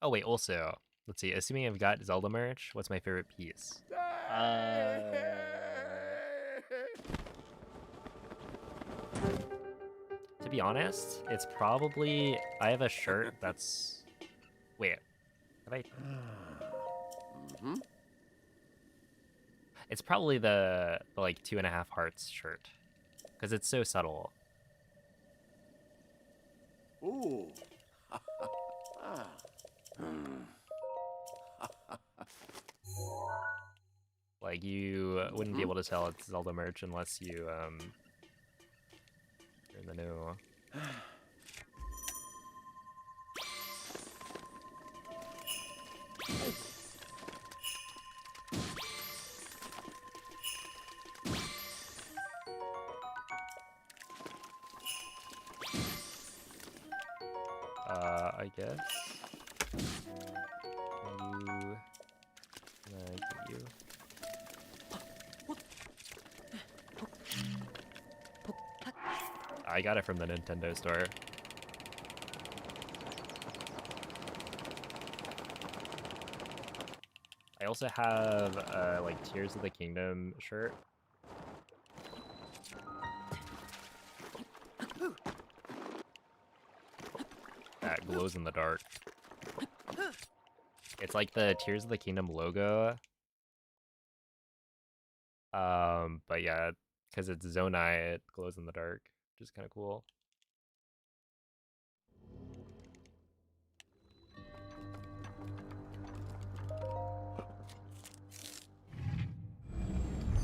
Oh wait, also, let's see. Assuming I've got Zelda merch, what's my favorite piece? To be honest, it's probably I have a shirt that's. Wait, have I? It's probably the like 2.5 hearts shirt, because it's so subtle. Ooh. Like you wouldn't be able to tell it's Zelda merch unless you you're in the know. I guess. You. I got it from the Nintendo store. I also have like Tears of the Kingdom shirt. That glows in the dark. It's like the Tears of the Kingdom logo. But yeah, because it's Zonai, it glows in the dark, which is kind of cool.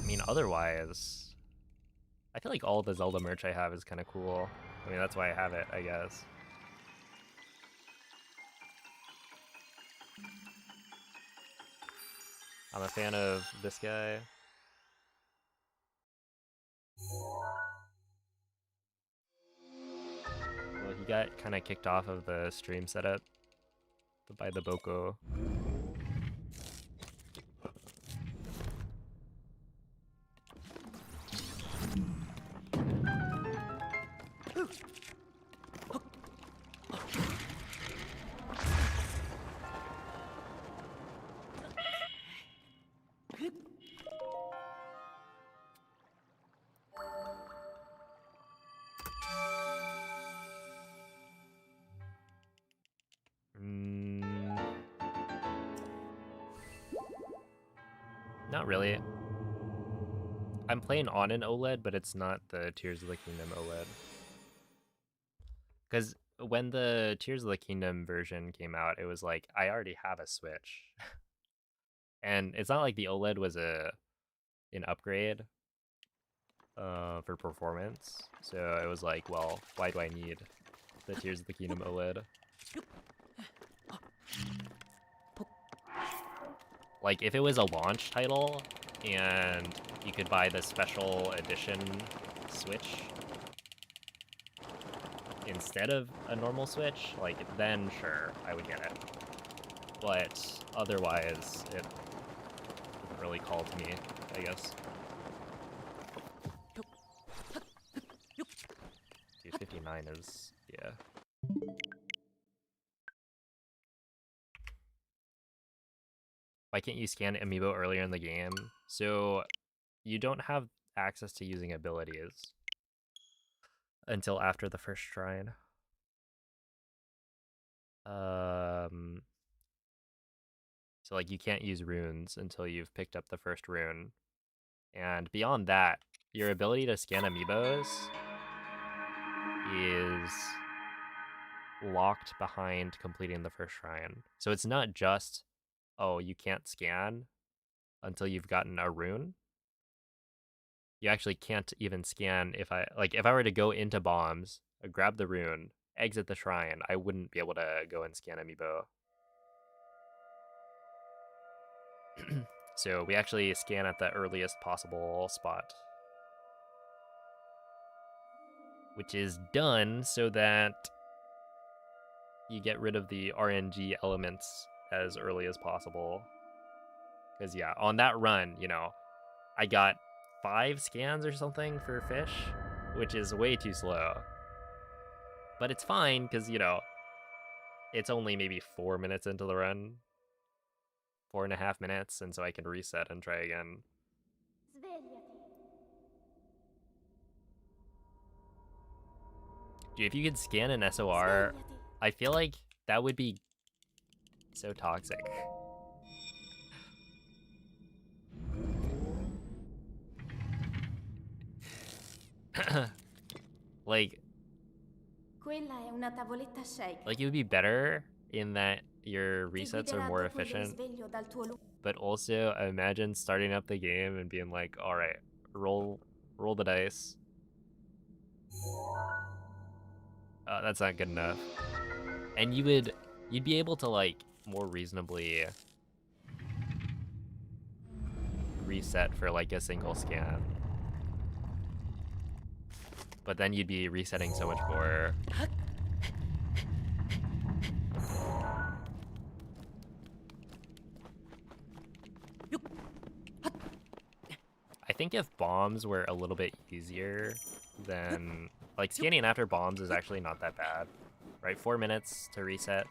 I mean, otherwise, I feel like all the Zelda merch I have is kind of cool. I mean, that's why I have it, I guess. I'm a fan of this guy. Well, he got kind of kicked off of the stream setup by the Boko. Not really. I'm playing on an OLED, but it's not the Tears of the Kingdom OLED. Because when the Tears of the Kingdom version came out, it was like, I already have a Switch. And it's not like the OLED was an upgrade for performance. So it was like, well, why do I need the Tears of the Kingdom OLED? Like, if it was a launch title and you could buy the special edition Switch instead of a normal Switch, like, then sure, I would get it. But otherwise, it doesn't really call to me, I guess. Dude, 59 is, yeah. Why can't you scan Amiibo earlier in the game? So you don't have access to using abilities until after the first shrine. So like you can't use runes until you've picked up the first rune. And beyond that, your ability to scan Amiibos is locked behind completing the first shrine. So it's not just, oh, you can't scan until you've gotten a rune. You actually can't even scan if I were to go into bombs, grab the rune, exit the shrine, I wouldn't be able to go and scan Amiibo. So we actually scan at the earliest possible spot, which is done so that you get rid of the RNG elements as early as possible. Because yeah, on that run, you know, I got 5 scans or something for fish, which is way too slow. But it's fine because, you know, it's only maybe 4 minutes into the run. 4.5 minutes, and so I can reset and try again. Dude, if you could scan an SOR, I feel like that would be so toxic. like it would be better in that your resets are more efficient, but also imagine starting up the game and being like, all right, roll the dice. That's not good enough. And you'd be able to like more reasonably reset for like a single scan. But then you'd be resetting so much more. I think if bombs were a little bit easier, then like scanning after bombs is actually not that bad, right? 4 minutes to reset.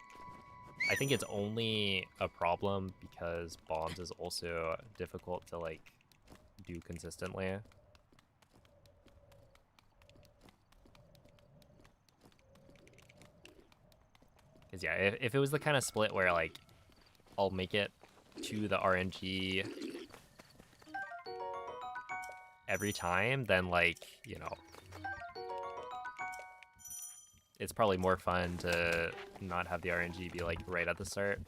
I think it's only a problem because bombs is also difficult to like do consistently. Because yeah, if it was the kind of split where like I'll make it to the RNG every time, then like, you know, it's probably more fun to not have the RNG be like right at the start.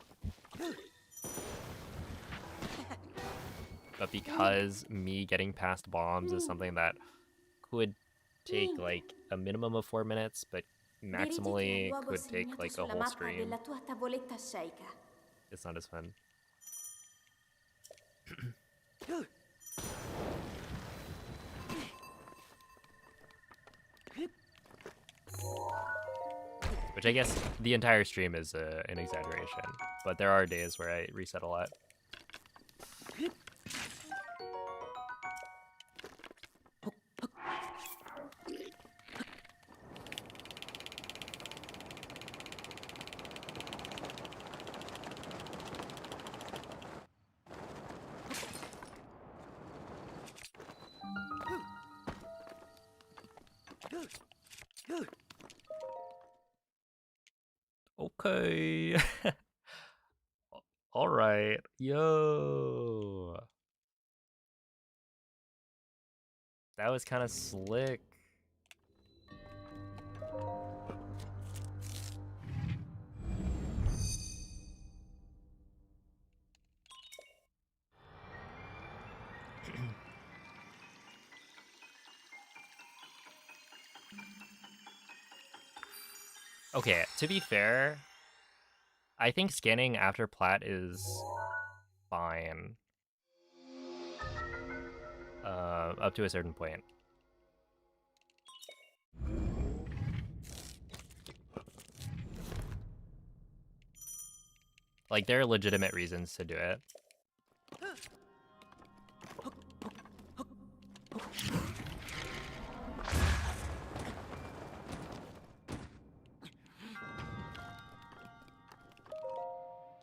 But because me getting past bombs is something that could take like a minimum of 4 minutes, but maximally could take like a whole stream, it's not as fun. Which I guess the entire stream is an exaggeration, but there are days where I reset a lot. Okay. All right. Yo. That was kind of slick. Okay, to be fair, I think scanning after plat is fine. Up to a certain point. Like, there are legitimate reasons to do it.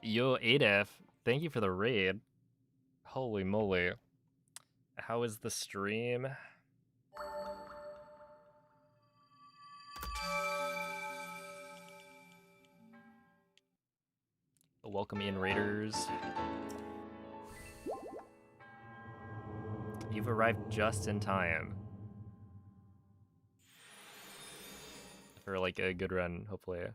Yo, Adef, thank you for the raid. Holy moly. How is the stream? Welcome in, raiders. You've arrived just in time. For like a good run, hopefully.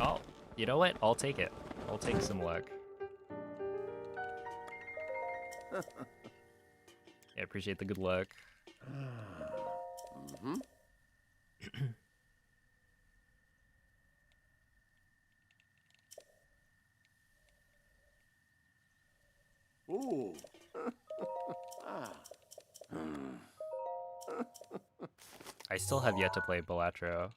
Oh, you know what? I'll take it. I'll take some luck. I appreciate the good luck. Ooh. I still have yet to play Balatro.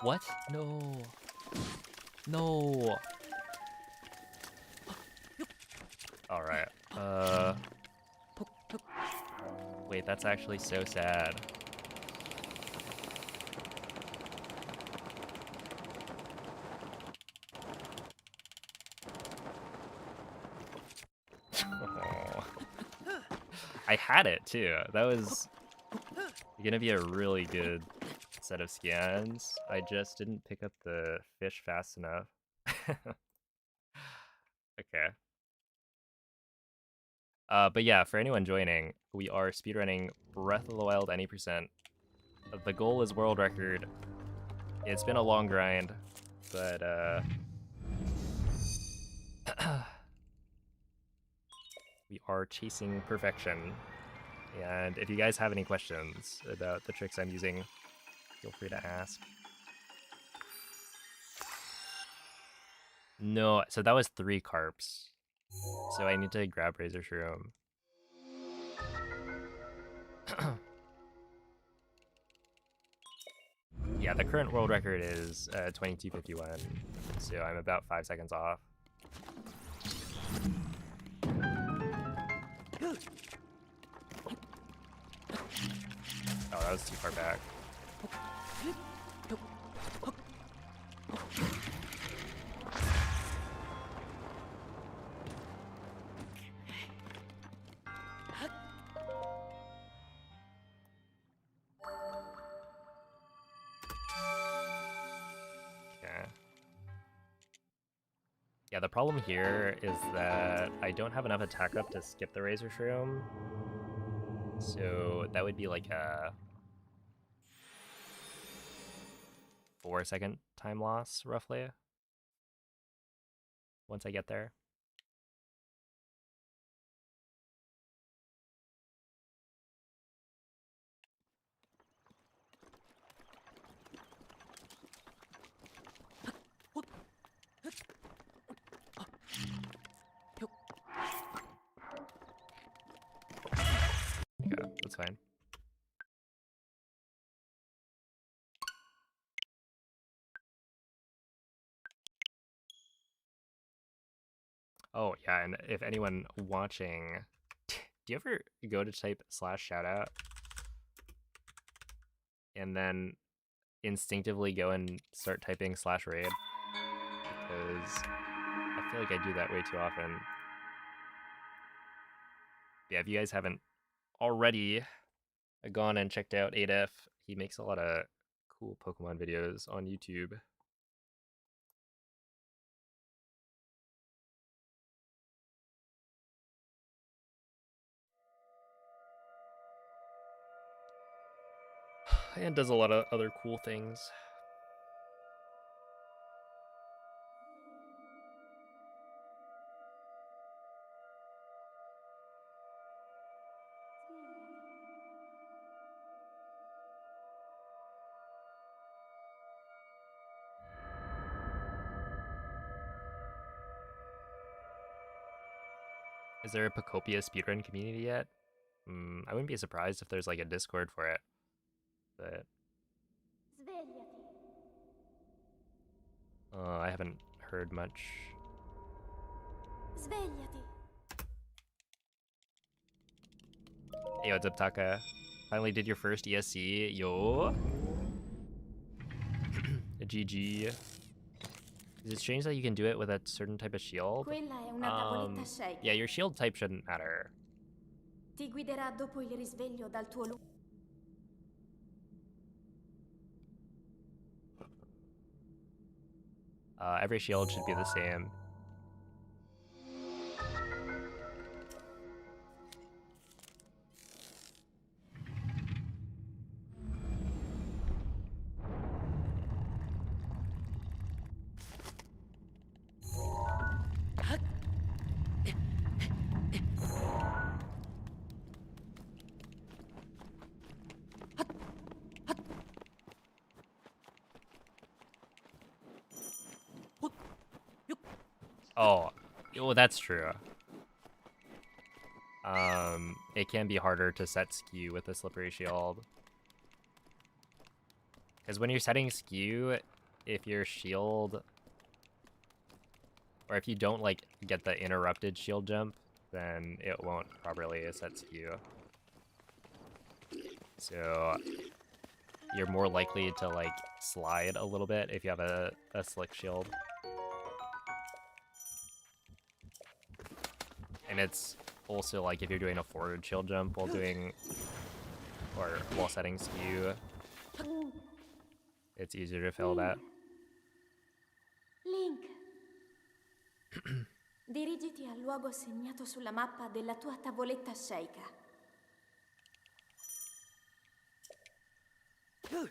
What? No. No. Alright. Wait, that's actually so sad. Oh. I had it too. That was gonna be a really good set of scans. I just didn't pick up the fish fast enough. Okay. But yeah, for anyone joining, we are speedrunning Breath of the Wild any percent. The goal is world record. It's been a long grind, but we are chasing perfection. And if you guys have any questions about the tricks I'm using, feel free to ask. No, so that was 3 carps. So I need to grab Razor Shroom. Yeah, the current world record is 22:51, so I'm about 5 seconds off. Oh, that was too far back. Okay. Yeah, the problem here is that I don't have enough attack up to skip the Razor Shroom. So that would be like a 4-second time loss, roughly, once I get there. Okay, that's fine. Oh, yeah, and if anyone watching, do you ever go to type /shoutout and then instinctively go and start typing /raid? Because I feel like I do that way too often. Yeah, if you guys haven't already gone and checked out 8F, he makes a lot of cool Pokemon videos on YouTube. And does a lot of other cool things. Is there a Pokopia speedrun community yet? I wouldn't be surprised if there's like a Discord for it, but I haven't heard much. Svegliati. Hey, what's up, Taka? Finally did your first ESC, yo. GG. Is it strange that you can do it with a certain type of shield? Quella è una tavoletta shake. Yeah, your shield type shouldn't matter. Ti guiderà dopo il risveglio dal tuo Every shield should be the same. Oh, well, that's true. It can be harder to set skew with a slippery shield. Because when you're setting skew, if your shield, or if you don't like get the interrupted shield jump, then it won't properly set skew. So you're more likely to like slide a little bit if you have a slick shield. And it's also like if you're doing a forward shield jump while doing, or while setting skew, it's easier to fail that. Link. Dirigiti al luogo segnato sulla mappa della tua tavoletta sceicca. Okay.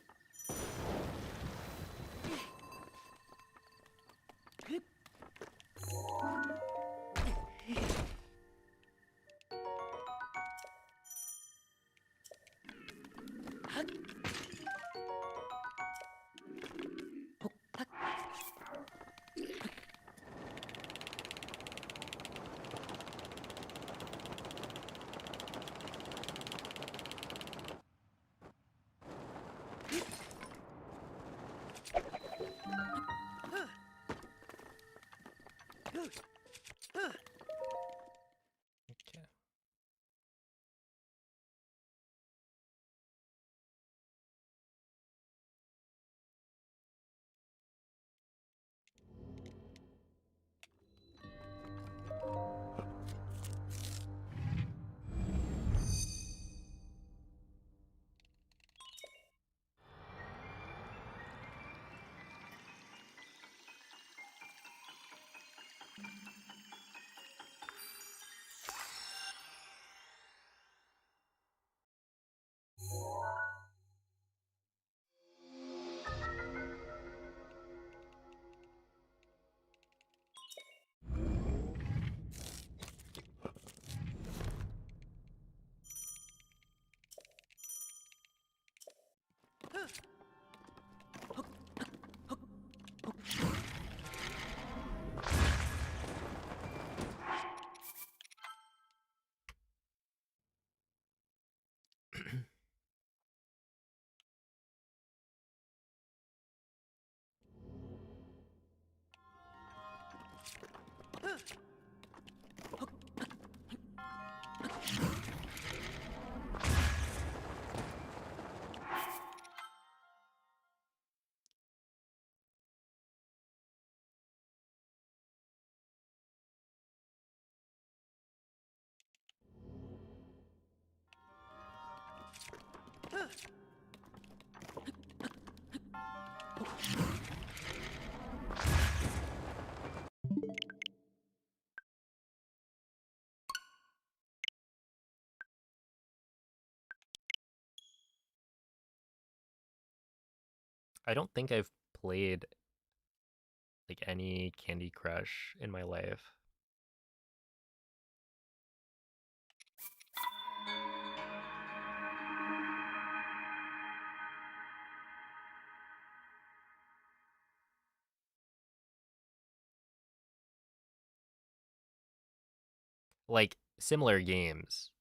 I don't think I've played like any Candy Crush in my life. Like similar games,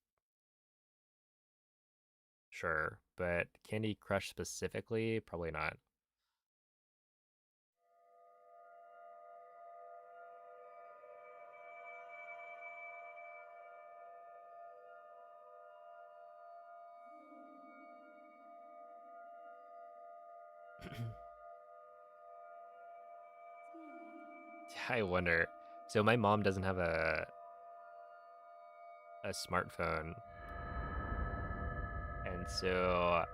sure, but Candy Crush specifically, probably not. I wonder. So my mom doesn't have a smartphone, and so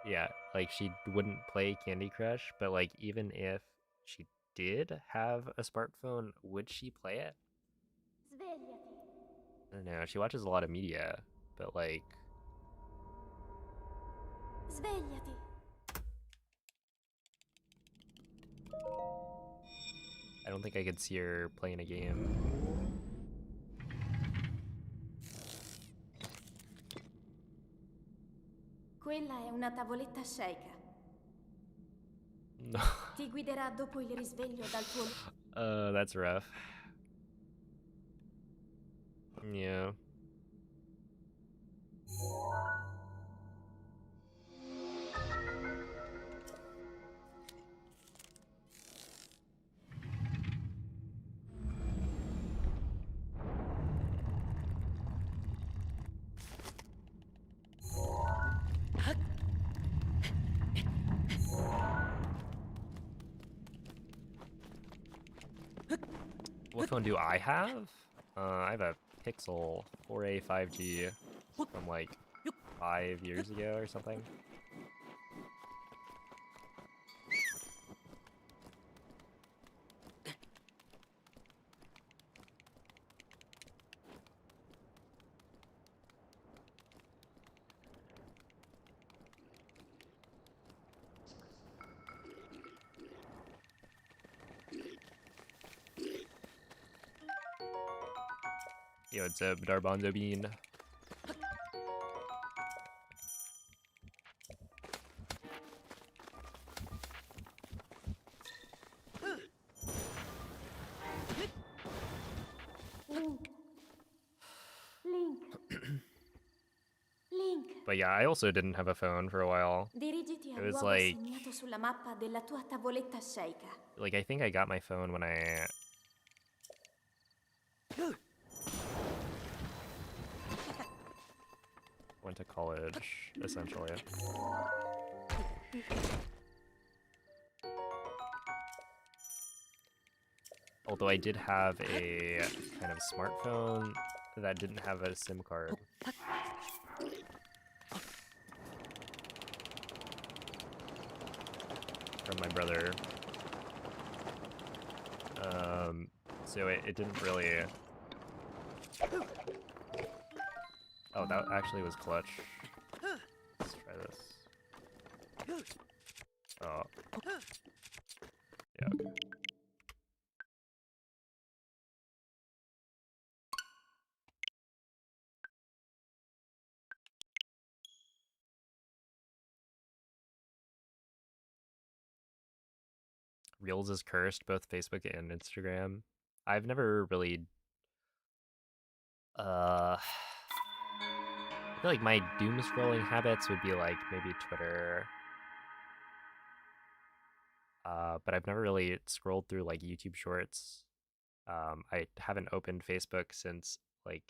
yeah, like she wouldn't play Candy Crush, but like even if she did have a smartphone, would she play it? Svegliati. I don't know. She watches a lot of media, but like Svegliati. I don't think I could see her playing a game. Quella è una tavoletta sceicca. No. Ti guiderà dopo il risveglio dal tuo... That's rough. Yeah. phone do I have? I have a Pixel 4a 5G from like 5 years ago or something. Yo, it's a Darbonzo Bean. Link. But yeah, I also didn't have a phone for a while. Dirigiti It al was luogo like segnato sulla mappa della tua tavoletta sceicca. I think I got my phone when I went to college, essentially. Although I did have a kind of smartphone that didn't have a SIM card. From my brother. So it didn't really... Oh, that actually was clutch. Let's try this. Oh. Yeah, okay. Reels is cursed, both Facebook and Instagram. I've never really... I feel like my doom scrolling habits would be like maybe Twitter. But I've never really scrolled through like YouTube Shorts. I haven't opened Facebook since like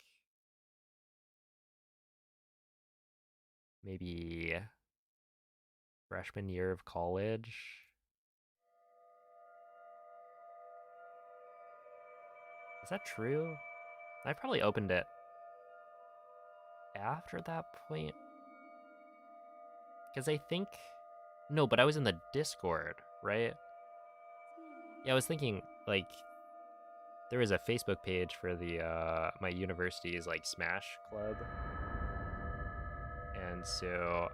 maybe freshman year of college. Is that true? I probably opened it after that point. Because I think... No, but I was in the Discord, right? Yeah, I was thinking, like, there was a Facebook page for the, my university's, like, Smash Club. And so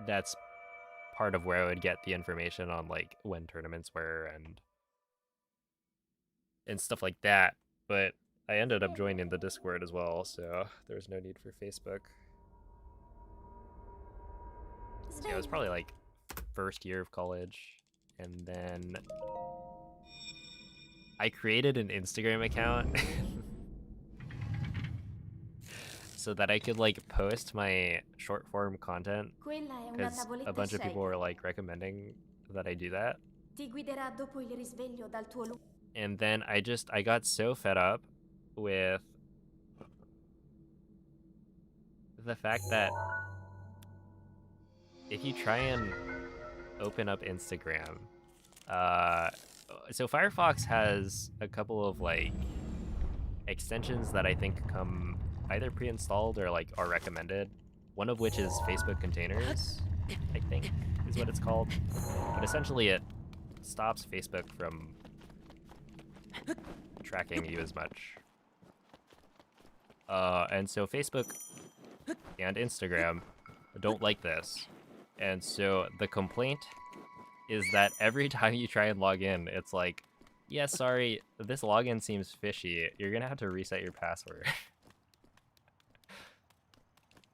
that's part of where I would get the information on, like, when tournaments were and stuff like that. But I ended up joining the Discord as well, so there's no need for Facebook. So yeah, it was probably like first year of college, and then I created an Instagram account so that I could like post my short form content because a bunch of people were like recommending that I do that. And then I got so fed up with the fact that if you try and open up Instagram, so Firefox has a couple of like extensions that I think come either pre-installed or like are recommended. One of which is Facebook containers, I think is what it's called. But essentially it stops Facebook from tracking you as much. And so Facebook and Instagram don't like this. And so the complaint is that every time you try and log in, it's like, yeah, sorry, this login seems fishy. You're gonna have to reset your password.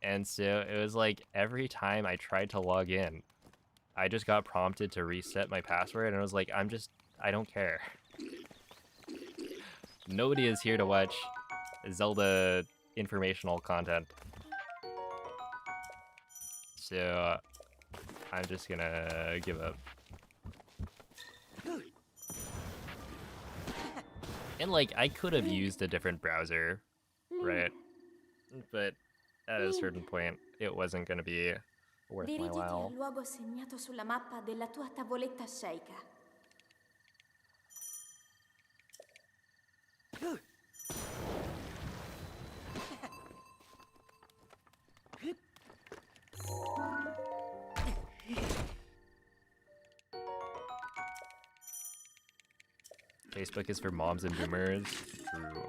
And so it was like every time I tried to log in, I just got prompted to reset my password, and I was like, I don't care. Nobody is here to watch Zelda informational content. So I'm just gonna give up. And like, I could have used a different browser, right? But at a certain point, it wasn't gonna be worth my while. Dirigiti al luogo segnato sulla mappa della tua tavoletta sceicca. Facebook is for moms and boomers. True.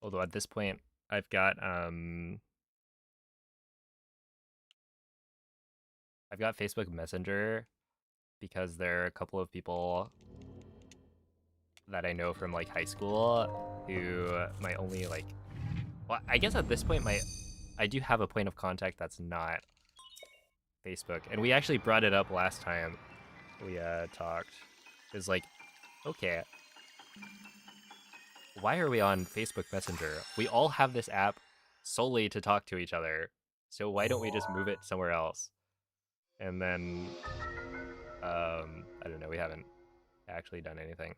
Although at this point, I've got Facebook Messenger because there are a couple of people that I know from like high school who my only like, well, I guess at this point I do have a point of contact that's not Facebook, and we actually brought it up last time we talked. It's like, okay, why are we on Facebook Messenger? We all have this app solely to talk to each other, so why don't we just move it somewhere else? And then, I don't know, we haven't actually done anything.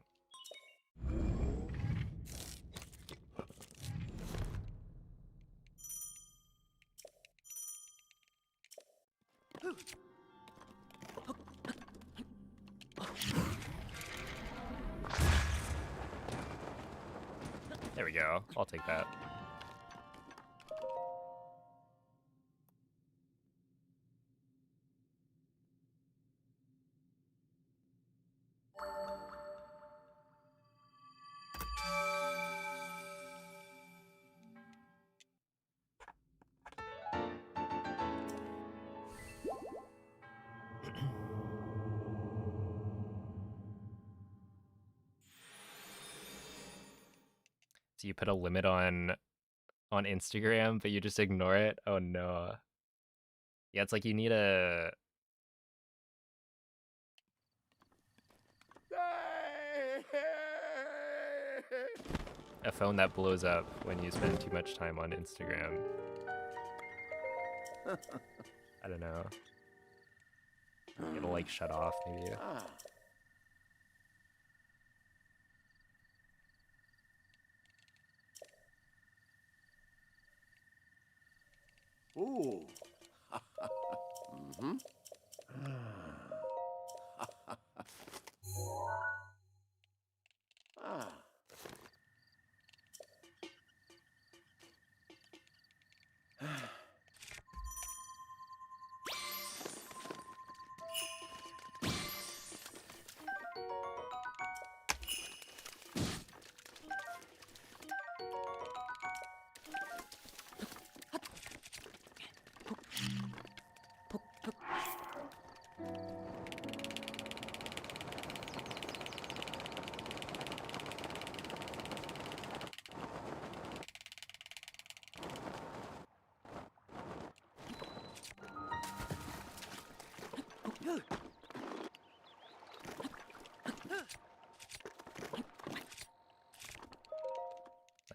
There we go. I'll take that. So you put a limit on Instagram, but you just ignore it? Oh no. Yeah, it's like you need a phone that blows up when you spend too much time on Instagram. I don't know. It'll like shut off maybe. Ooh. Mm-hmm. Ah.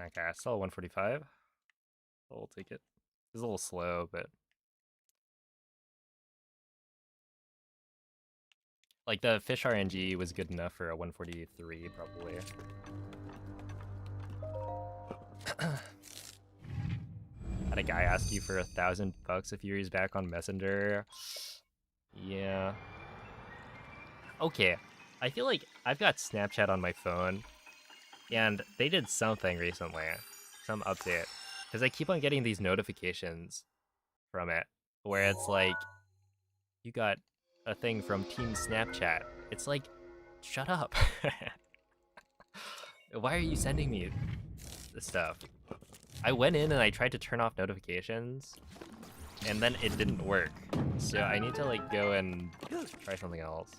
Okay, I saw 145. I'll take it. It's a little slow, but like the fish RNG was good enough for a 143 probably. Had a guy ask you for $1,000 a few years back on Messenger. Yeah. Okay, I feel like I've got Snapchat on my phone, and they did something recently, some update, because I keep on getting these notifications from it, where it's like, you got a thing from Team Snapchat. It's like, shut up. Why are you sending me this stuff? I went in and I tried to turn off notifications, and then it didn't work. So I need to like go and try something else.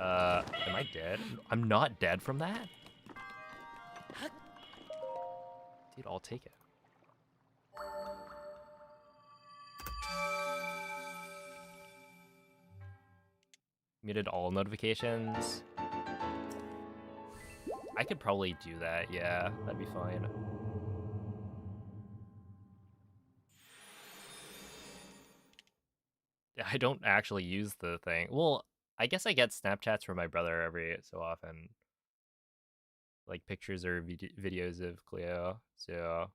Am I dead? I'm not dead from that? Dude, I'll take it. Muted all notifications. I could probably do that, yeah, that'd be fine. I don't actually use the thing. Well, I guess I get Snapchats from my brother every so often. Like pictures or videos of Cleo. So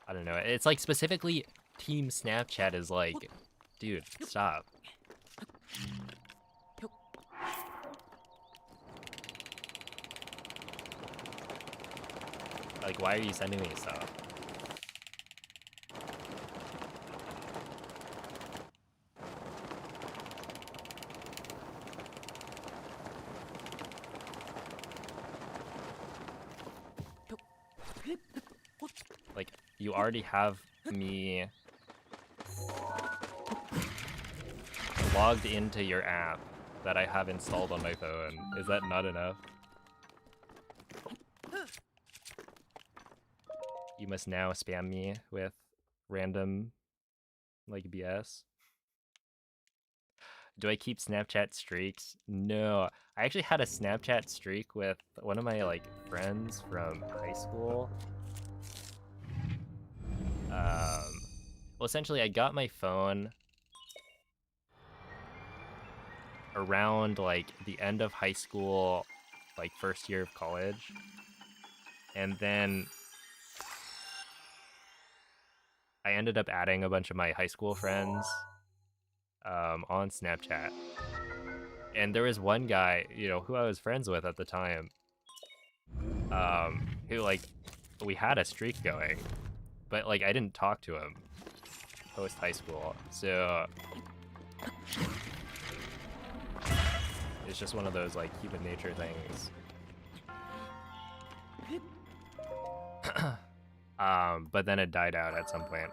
I don't know. It's like specifically Team Snapchat is like, dude, stop. Like, why are you sending me stuff? Like, you already have me logged into your app that I have installed on my phone. Is that not enough? You must now spam me with random, like, BS. Do I keep Snapchat streaks? No. I actually had a Snapchat streak with one of my, like, friends from high school. Well, essentially, I got my phone around, like, the end of high school, like, first year of college. And then I ended up adding a bunch of my high school friends on Snapchat. And there was one guy, you know, who I was friends with at the time, who, like, we had a streak going, but, like, I didn't talk to him post high school. So it's just one of those, like, human nature things. But then it died out at some point.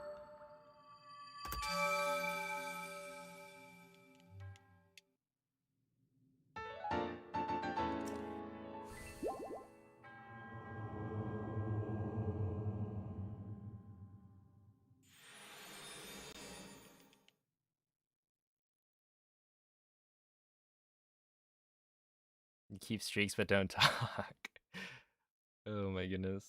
You keep streaks but don't talk. Oh my goodness.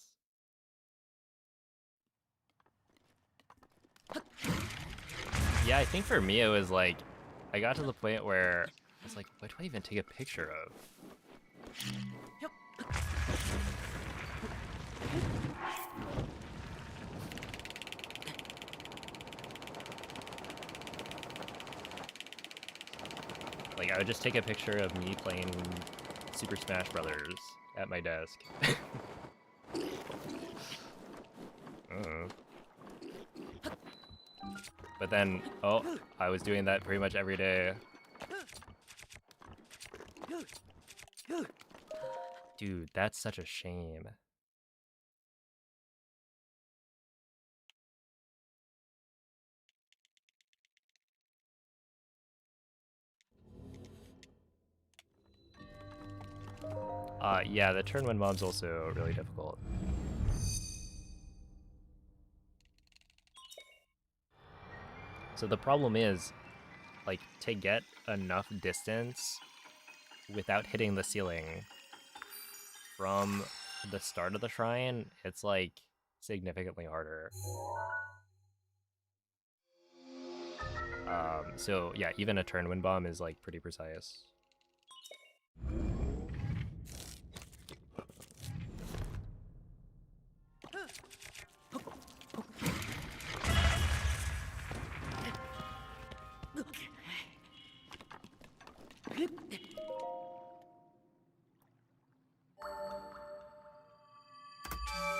Yeah, I think for me it was like, I got to the point where I was like, what do I even take a picture of? Like, I would just take a picture of me playing Super Smash Brothers at my desk. But then, oh, I was doing that pretty much every day. Dude, that's such a shame. Yeah, the turn 1 mob's also really difficult. So the problem is, like, to get enough distance without hitting the ceiling from the start of the shrine, it's, like, significantly harder. So yeah, even a turn 1 bomb is, like, pretty precise.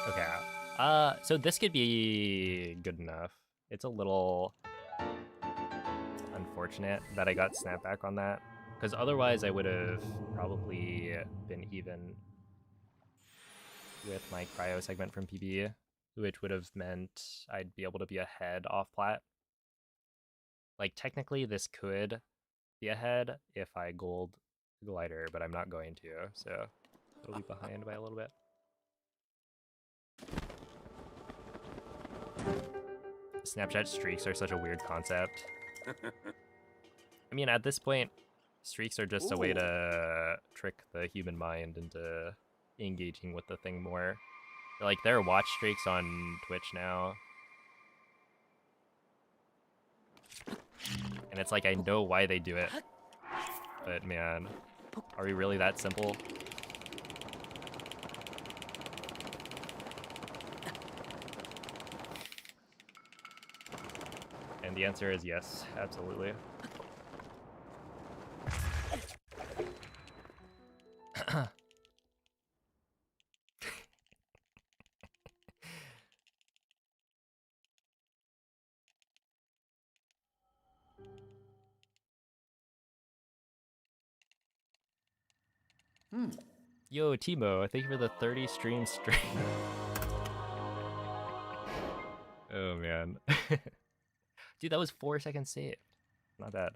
Okay, so this could be good enough. It's a little unfortunate that I got snapback on that, because otherwise I would have probably been even with my cryo segment from PB, which would have meant I'd be able to be ahead off plat. Like, technically this could be ahead if I gold glider, but I'm not going to, so it'll be behind by a little bit. Snapchat streaks are such a weird concept. I mean, at this point, streaks are just a way to trick the human mind into engaging with the thing more. Like, there are watch streaks on Twitch now. And it's like, I know why they do it. But man, are we really that simple? And the answer is yes, absolutely. Yo, Timo, thank you for the 30 stream stream. Oh man. Dude, that was 4 seconds saved. Not bad.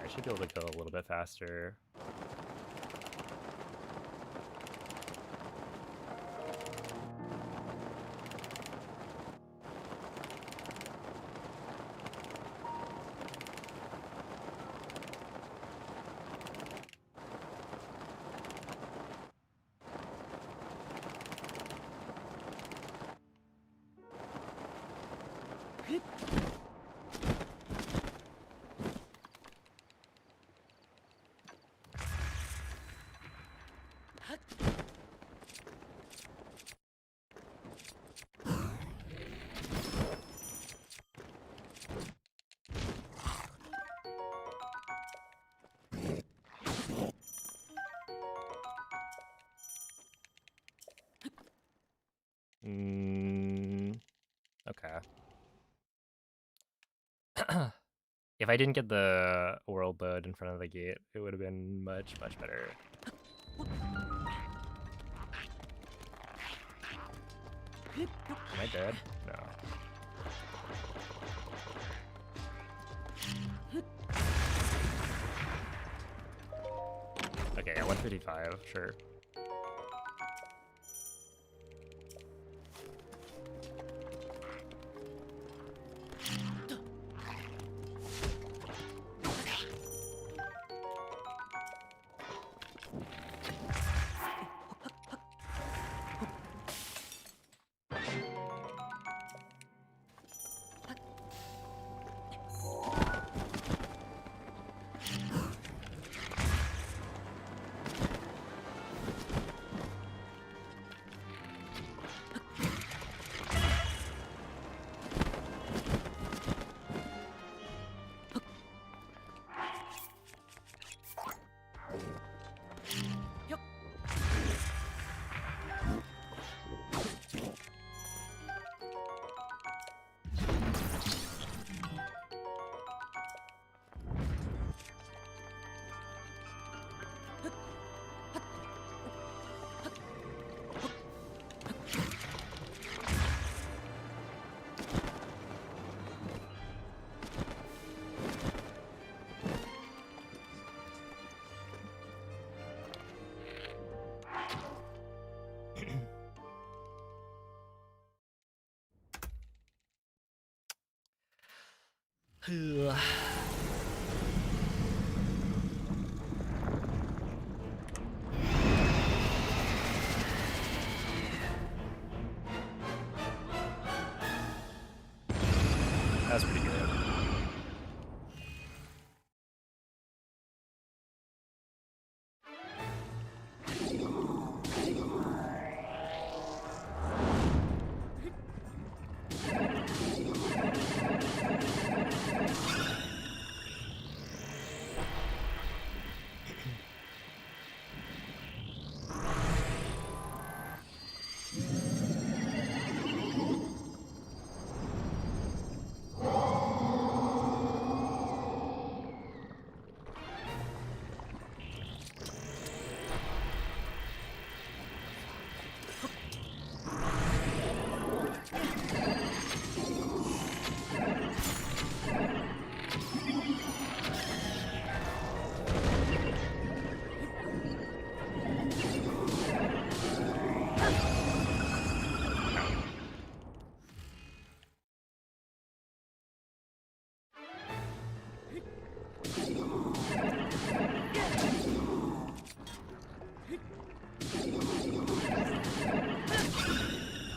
I should be able to go a little bit faster. Okay. If I didn't get the world load in front of the gate, it would have been much, much better. Am I dead? No. Okay, yeah, 155, sure. That's pretty good.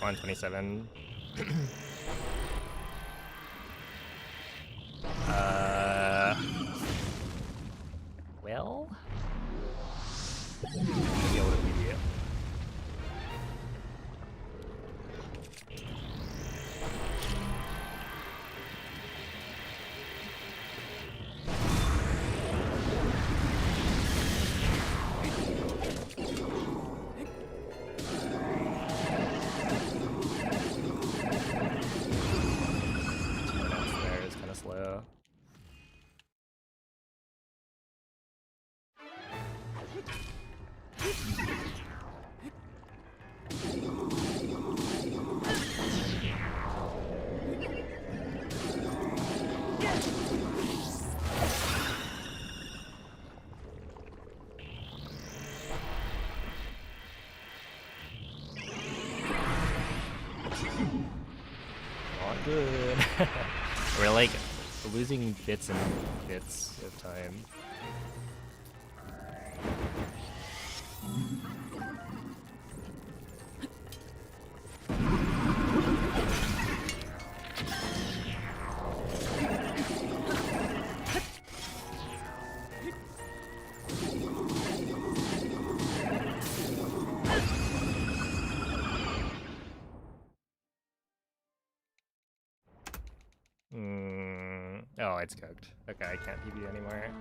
127. Well, maybe I'll immediate. There is kind of slow. Not good. We're like losing bits and bits of time. Oh, it's cooked. Okay, I can't PB anymore.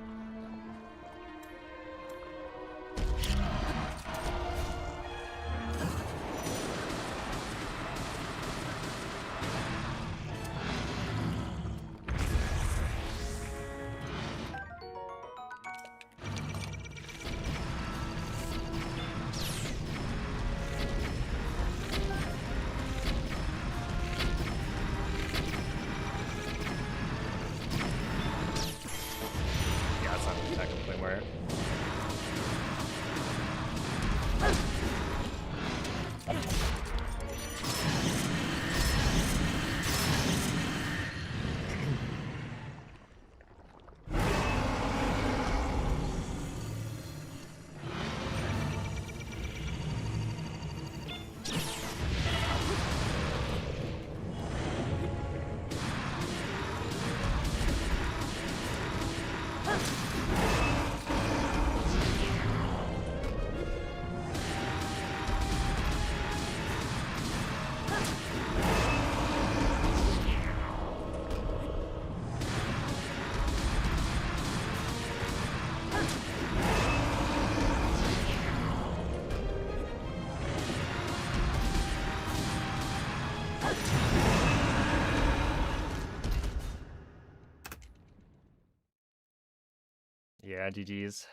Yeah, GG's.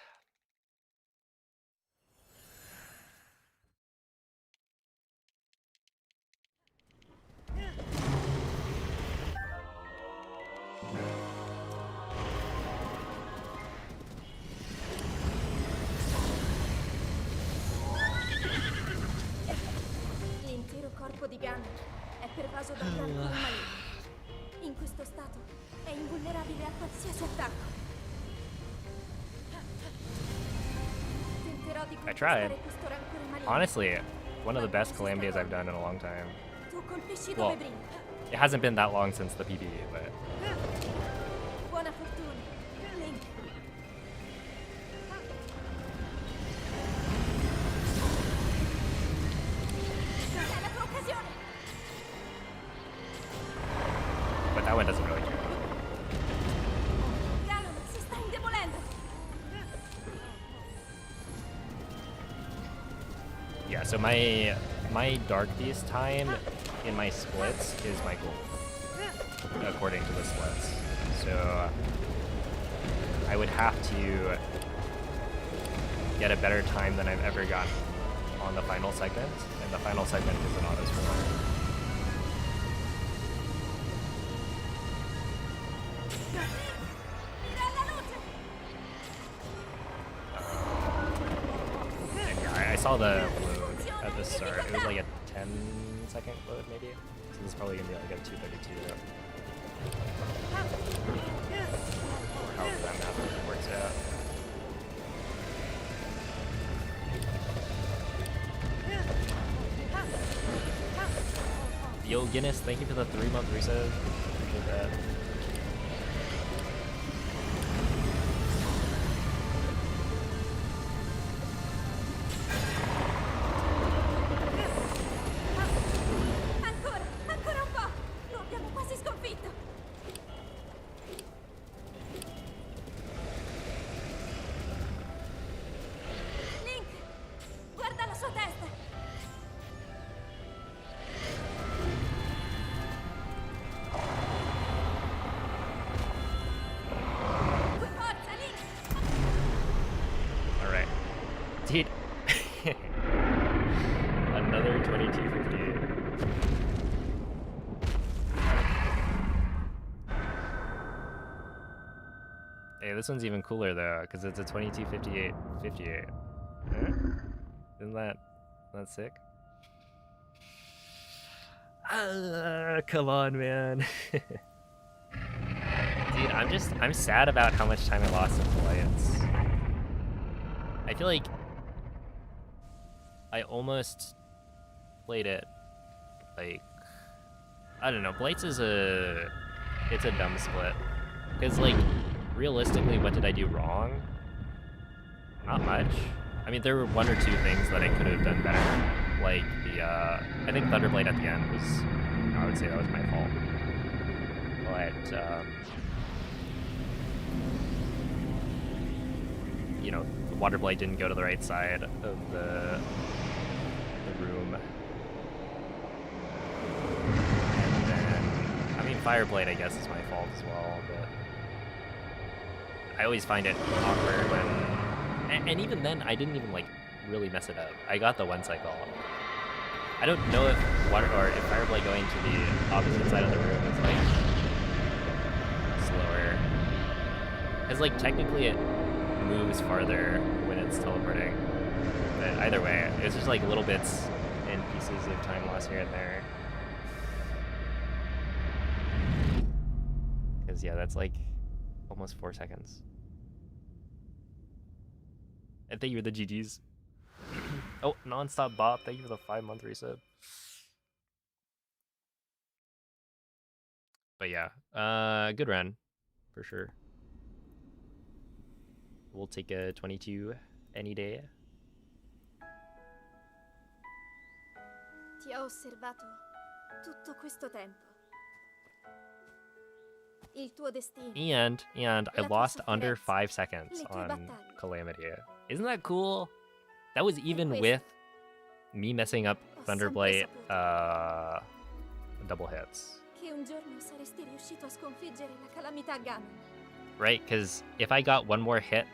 L'intero corpo di Ganon è pervaso da un rancore maligno. In questo stato è invulnerabile a qualsiasi attacco. Tenterò di I tried. questo rancore maligno. Honestly, one of the best Calamities I've done in a long time. Tu colpisci Well, dove brinca. it hasn't been that long since the PB, but Buona fortuna, Link. È la tua occasione. that one doesn't really care. Ganon si sta indebolendo. Yeah, so my Dark Beast time in my splits is my goal, according to the splits. So I would have to get a better time than I've ever gotten on the final segment, and the final segment is an auto score. And yeah, I saw the load at the start. It was like a 10-second load maybe. So this is probably gonna be like a 232. Or however that math works out. Yo, Guinness, thank you for the 3-month resub. Appreciate that. Ancora un po'! Lo abbiamo quasi sconfitto! Link! Guarda la sua testa! Forza, Link! Alright. Dude. Another 2258. Hey, this one's even cooler though, because it's a 2258. Isn't that sick? Come on, man. Dude, I'm sad about how much time I lost in Blights. I feel like I almost played it, like, I don't know, Blights is it's a dumb split. Because, like, realistically, what did I do wrong? Not much. I mean, there were one or two things that I could have done better. Like the, I think Thunderblade at the end was, I would say that was my fault. But, you know, the Water Blade didn't go to the right side of the room. And then, I mean, Fire Blade, I guess, is my fault as well, but I always find it awkward when, and even then, I didn't even, like, really mess it up. I got the one cycle. I don't know if Fire Blade going to the opposite side of the room is, like, slower. Because, like, technically it moves farther when it's teleporting. But either way, it's just, like, little bits and pieces of time lost here and there. Because, yeah, that's, like, almost 4 seconds. And thank you for the GGs. Oh, Nonstop Bop, thank you for the 5-month resub. But yeah, good run, for sure. We'll take a 22 any day. Ti ho osservato tutto questo tempo. Il tuo destino. And I lost under 5 seconds on Calamity. Isn't that cool? That was even with me messing up Thunderblight double hits. Che un giorno saresti riuscito a sconfiggere la Calamity Ganon. Right, because if I got one more hit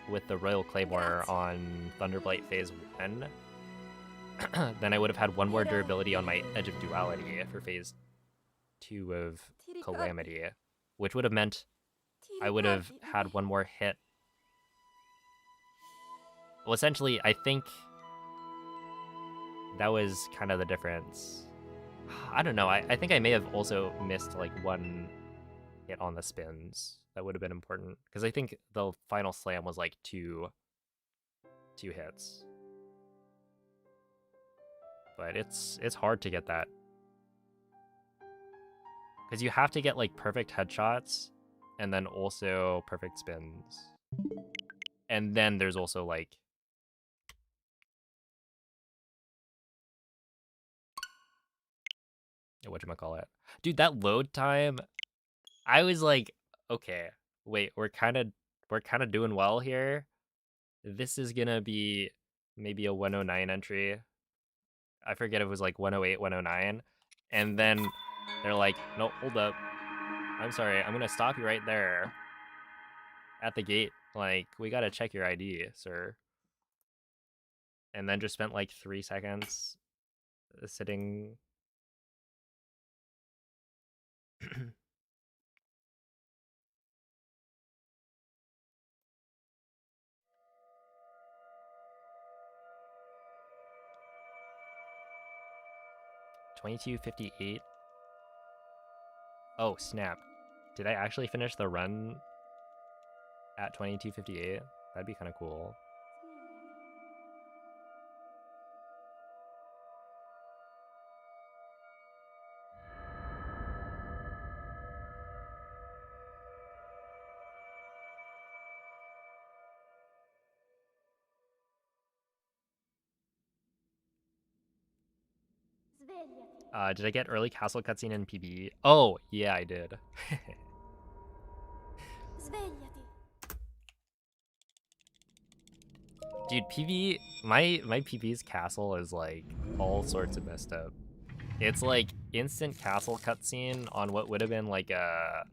with the Royal Claymore on Thunderblight Phase 1, then I would have had one more durability on my Edge of Duality for Phase 2 of Calamity, which would have meant I would have had one more hit. Well, essentially, I think that was kind of the difference. I don't know, I think I may have also missed, like, one hit on the spins. That would have been important, because I think the final slam was, like, two hits. But it's hard to get that. Because you have to get, like, perfect headshots, and then also perfect spins. And then there's also, like, whatchamacallit. Dude, that load time, I was like, okay, wait, we're kind of doing well here. This is gonna be maybe a 109 entry. I forget if it was like 108, 109. And then they're like, no, hold up. I'm sorry, I'm gonna stop you right there at the gate. Like, we gotta check your ID, sir. And then just spent like 3 seconds sitting. 22:58. Oh, snap. Did I actually finish the run at 22:58? That'd be kind of cool. Did I get early castle cutscene in PB? Oh, yeah, I did. Svegliati. Dude, PB, my PB's castle is like all sorts of messed up. It's like instant castle cutscene on what would have been like a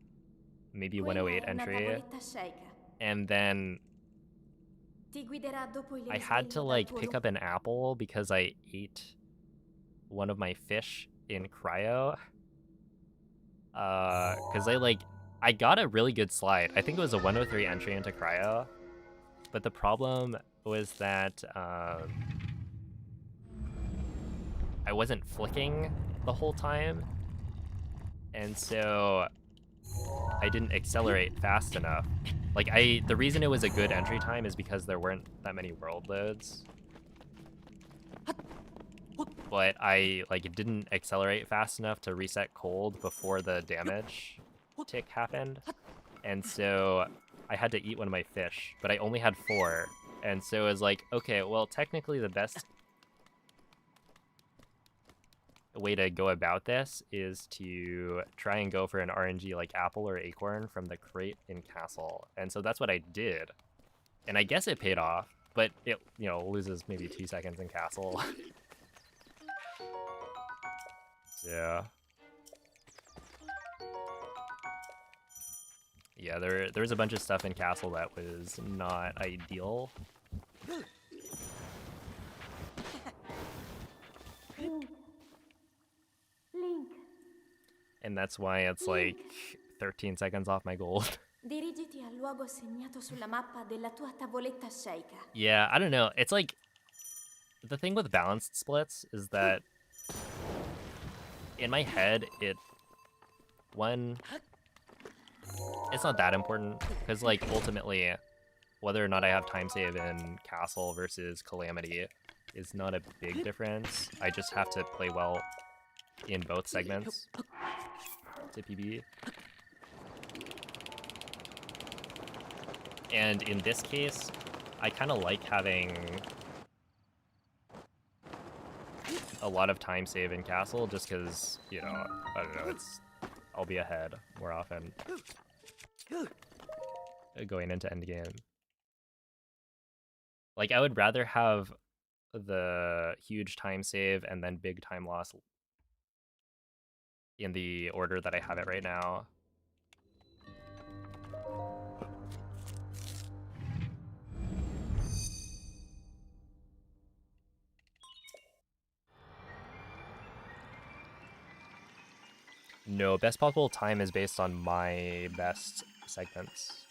maybe 108 entry, and then I had to like pick up an apple because I ate one of my fish in cryo. Cause I got a really good slide. I think it was a 103 entry into cryo, but the problem was that I wasn't flicking the whole time, and so I didn't accelerate fast enough. Like the reason it was a good entry time is because there weren't that many world loads. But I didn't accelerate fast enough to reset cold before the damage tick happened. And so I had to eat one of my fish, but I only had 4. And so it was like, okay, well, technically the best way to go about this is to try and go for an RNG like apple or acorn from the crate in castle. And so that's what I did. And I guess it paid off, but it, loses maybe 2 seconds in castle. Yeah. Yeah, there was a bunch of stuff in castle that was not ideal. Link. And that's why it's like 13 seconds off my gold. Dirigiti al luogo segnato sulla mappa della tua tavoletta sceicca. Yeah, I don't know. It's like the thing with balanced splits is that in my head it's not that important because like ultimately whether or not I have time save in castle versus Calamity is not a big difference. I just have to play well in both segments to PB. And in this case, I kind of like having a lot of time save in castle just because, I don't know, I'll be ahead more often going into endgame. Like, I would rather have the huge time save and then big time loss in the order that I have it right now. No, best possible time is based on my best segments.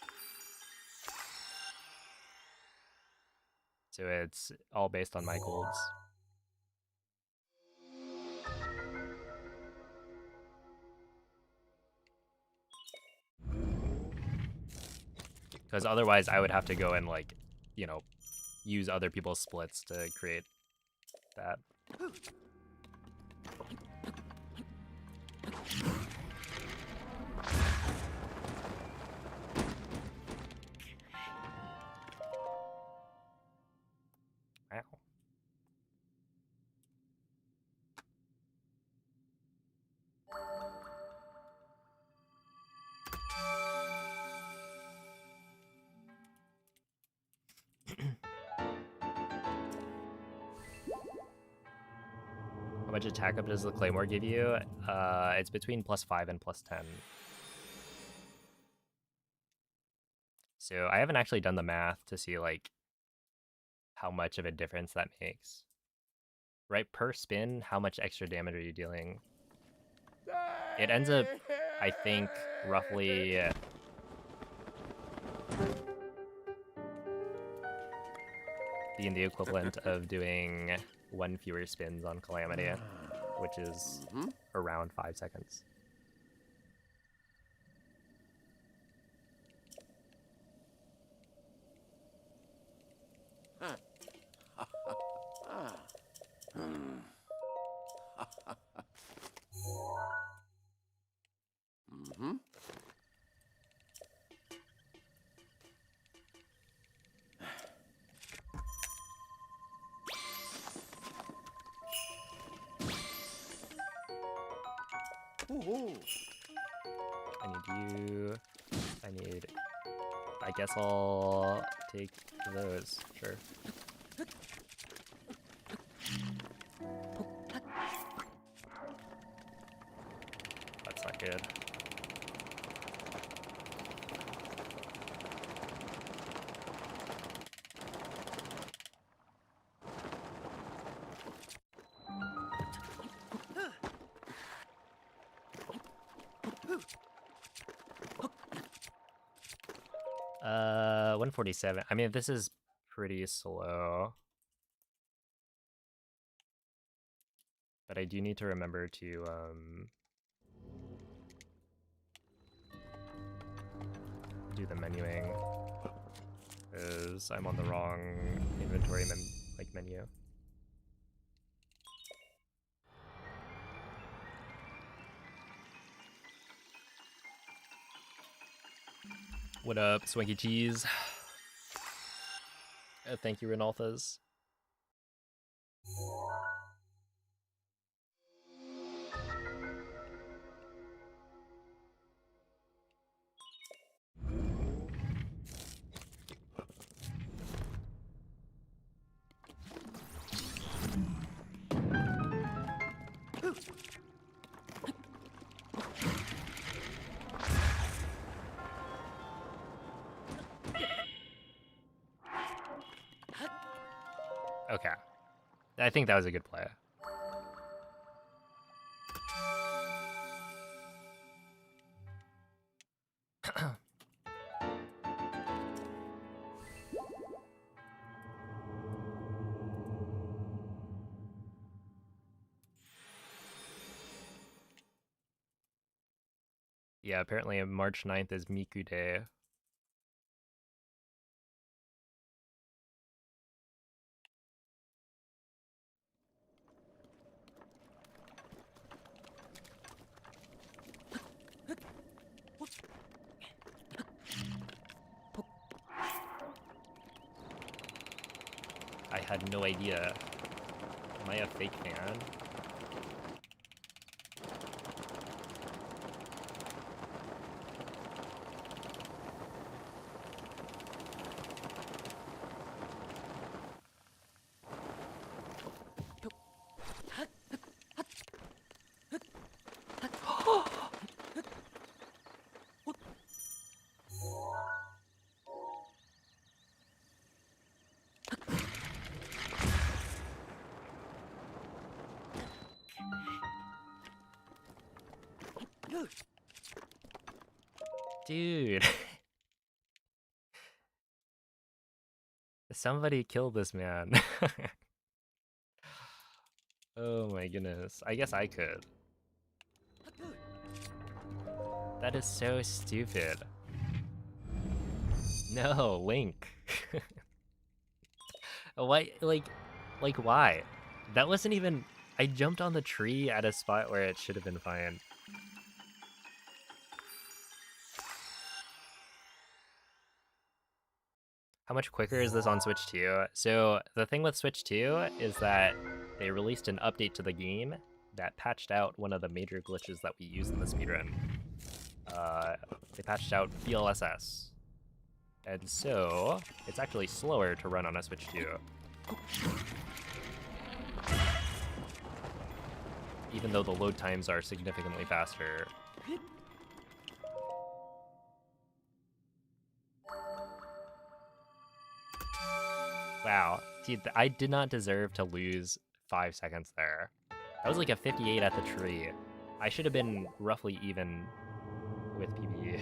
So it's all based on my golds. Because otherwise I would have to go and use other people's splits to create that. Wow. How much attack up does the Claymore give you? It's between +5 and +10. So I haven't actually done the math to see how much of a difference that makes. Right, per spin, how much extra damage are you dealing? It ends up, I think, roughly being the equivalent of doing 1 fewer spins on Calamity, which is around 5 seconds. I need you. I need... I guess I'll take those. Sure. That's not good. Uh, 147. I mean, this is pretty slow. But I do need to remember to, do the menuing. Because I'm on the wrong inventory menu. What up, Swanky Cheese? Thank you, Renalthas. Okay. I think that was a good play. Yeah, apparently March 9th is Miku Day. I had no idea. Am I a fake fan? Dude. Somebody kill this man. Oh my goodness. I guess I could. That is so stupid. No, Link. Why, like why? That wasn't even... I jumped on the tree at a spot where it should have been fine. How much quicker is this on Switch 2? So the thing with Switch 2 is that they released an update to the game that patched out one of the major glitches that we use in the speedrun. They patched out VLSS. And so it's actually slower to run on a Switch 2. Even though the load times are significantly faster. Wow, dude, I did not deserve to lose 5 seconds there. That was like a 58 at the tree. I should have been roughly even with PB.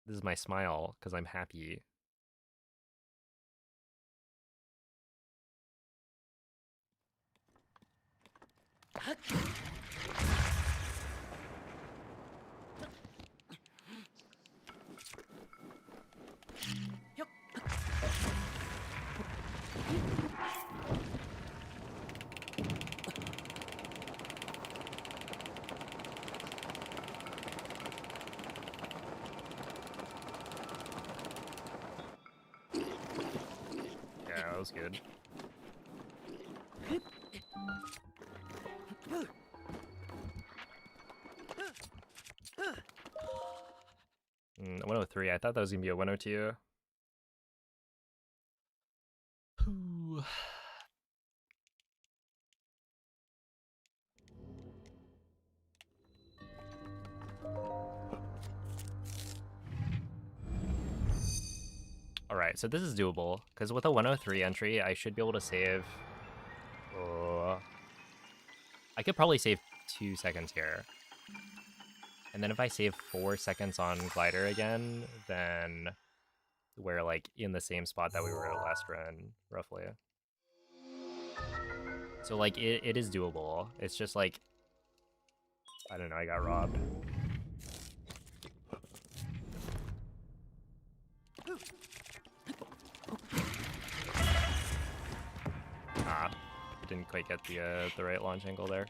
This is my smile, because I'm happy. that was good. 103. I thought that was gonna be a 102. Alright, so this is doable, because with a 103 entry, I should be able to save... I could probably save 2 seconds here. And then if I save 4 seconds on Glider again, then we're like in the same spot that we were at last run, roughly. So like it is doable. It's just like, I don't know, I got robbed. Ah, didn't quite get the right launch angle there.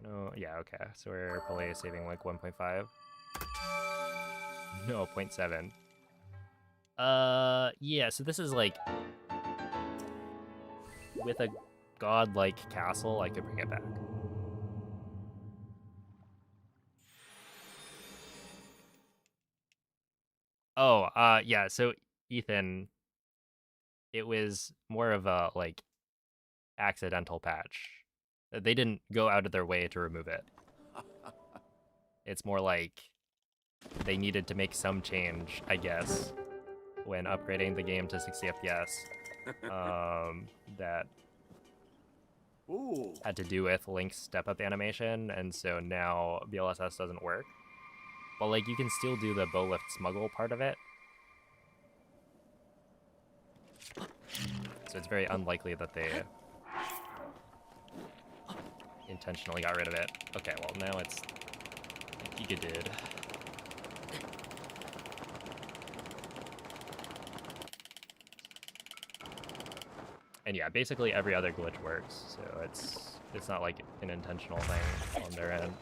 No, yeah, okay. So we're probably saving like 1.5. No, 0.7. Yeah, so this is like with a godlike castle, I could bring it back. Oh, yeah, so Ethan, it was more of a like accidental patch. They didn't go out of their way to remove it. It's more like they needed to make some change, I guess, when upgrading the game to 60 FPS. That had to do with Link's step-up animation, and so now BLSS doesn't work. But like, you can still do the bow lift smuggle part of it. So it's very unlikely that they intentionally got rid of it. Okay, well now it's Giga did. And yeah, basically every other glitch works, so it's not like an intentional thing on their end.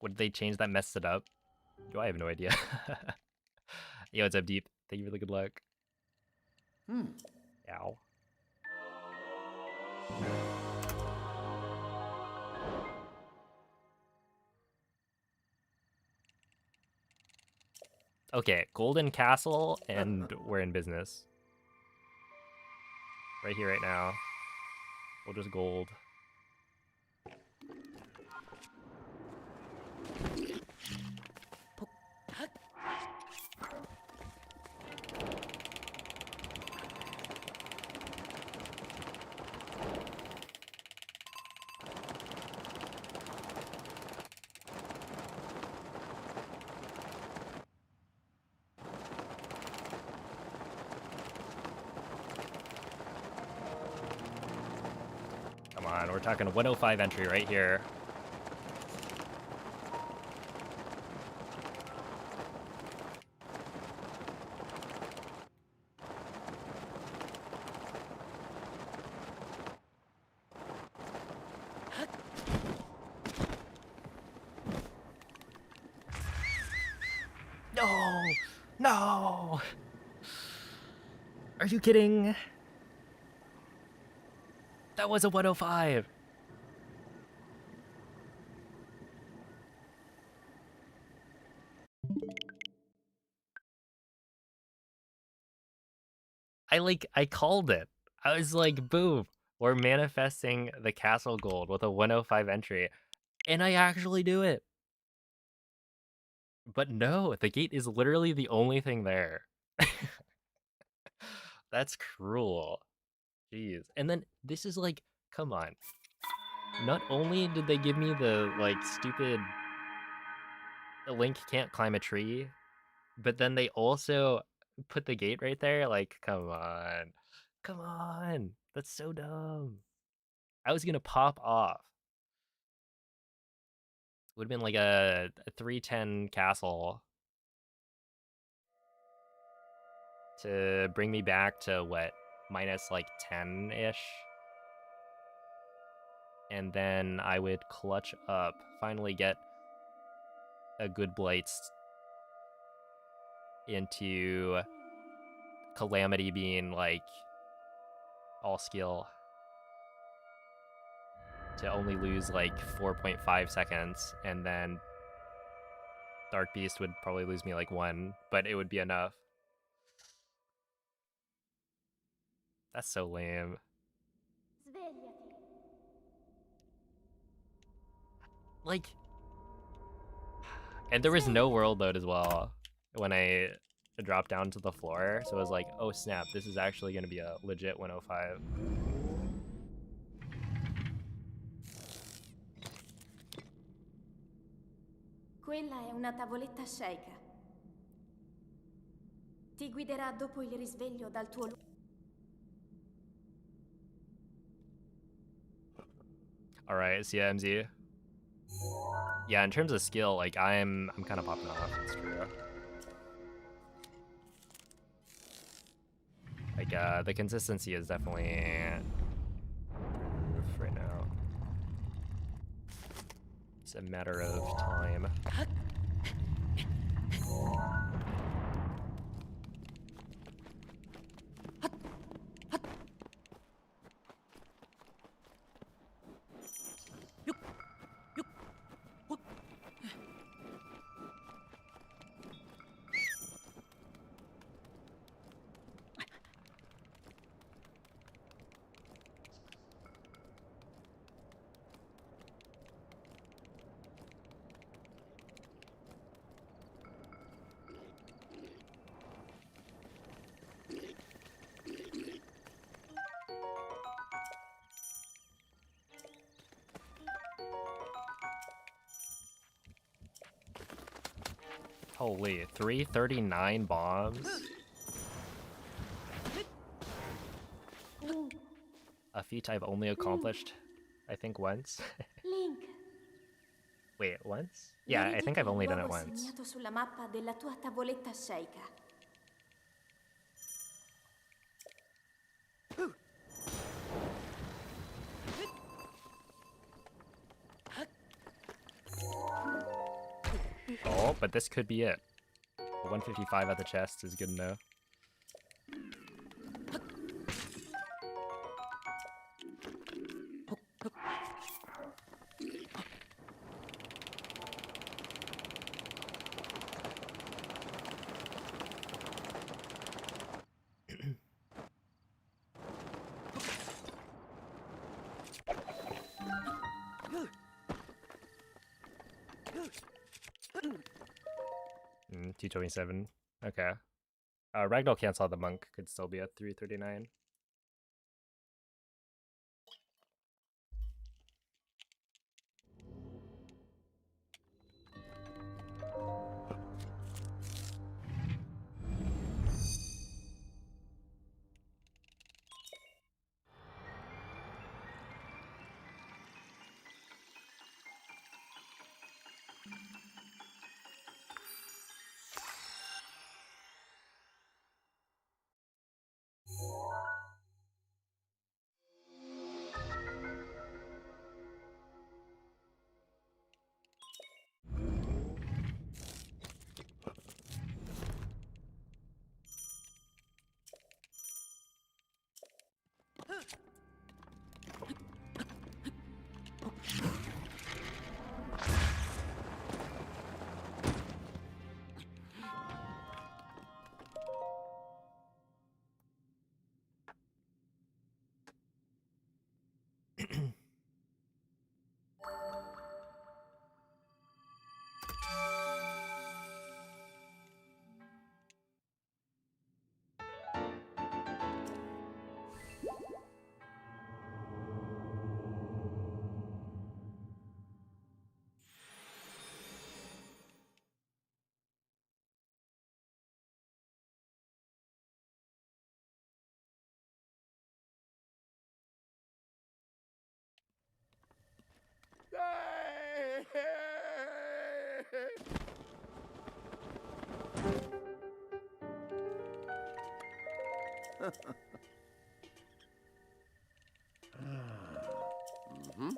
What did they change that messed it up? Do I have no idea. Yo, what's up, Deep? Thank you for the good luck. Ow. Okay, Golden Castle, and we're in business. Right here, right now. We'll just gold. Come on, we're talking 105 entry right here. No! No! Are you kidding? That was a 105! I called it. I was like, boom, we're manifesting the castle gold with a 105 entry. And I actually do it. But no, the gate is literally the only thing there. That's cruel. Jeez. And then this is like, come on. Not only did they give me the like stupid Link can't climb a tree, but then they also put the gate right there. Like, come on. Come on. That's so dumb. I was gonna pop off. Would have been like a 310 castle to bring me back to what, minus like 10-ish? and then I would clutch up, finally get a good blight into Calamity being like all skill to only lose like 4.5 seconds, and then Dark Beast would probably lose me like 1, but it would be enough. That's so lame. Svegliati. Like, and there was no world mode as well when I dropped down to the floor, so I was like, oh snap, this is actually going to be a legit 105. Quella è una tavoletta Sheikah. Ti guiderà dopo il risveglio dal tuo luogo. All right, see ya, MZ. Yeah, in terms of skill, like I'm kind of popping off. It's true. Like the consistency is definitely right now. It's a matter of time. Holy, 339 bombs? Link. A feat I've only accomplished, I think, once. Link. Wait, once? Yeah, I think I've only done it once. Segnato sulla mappa della tua tavoletta Sheikah. Oh, but this could be it. The 155 at the chest is good enough. Mm, 227. Okay. Ragdoll cancel the monk could still be at 339. Mm-hmm.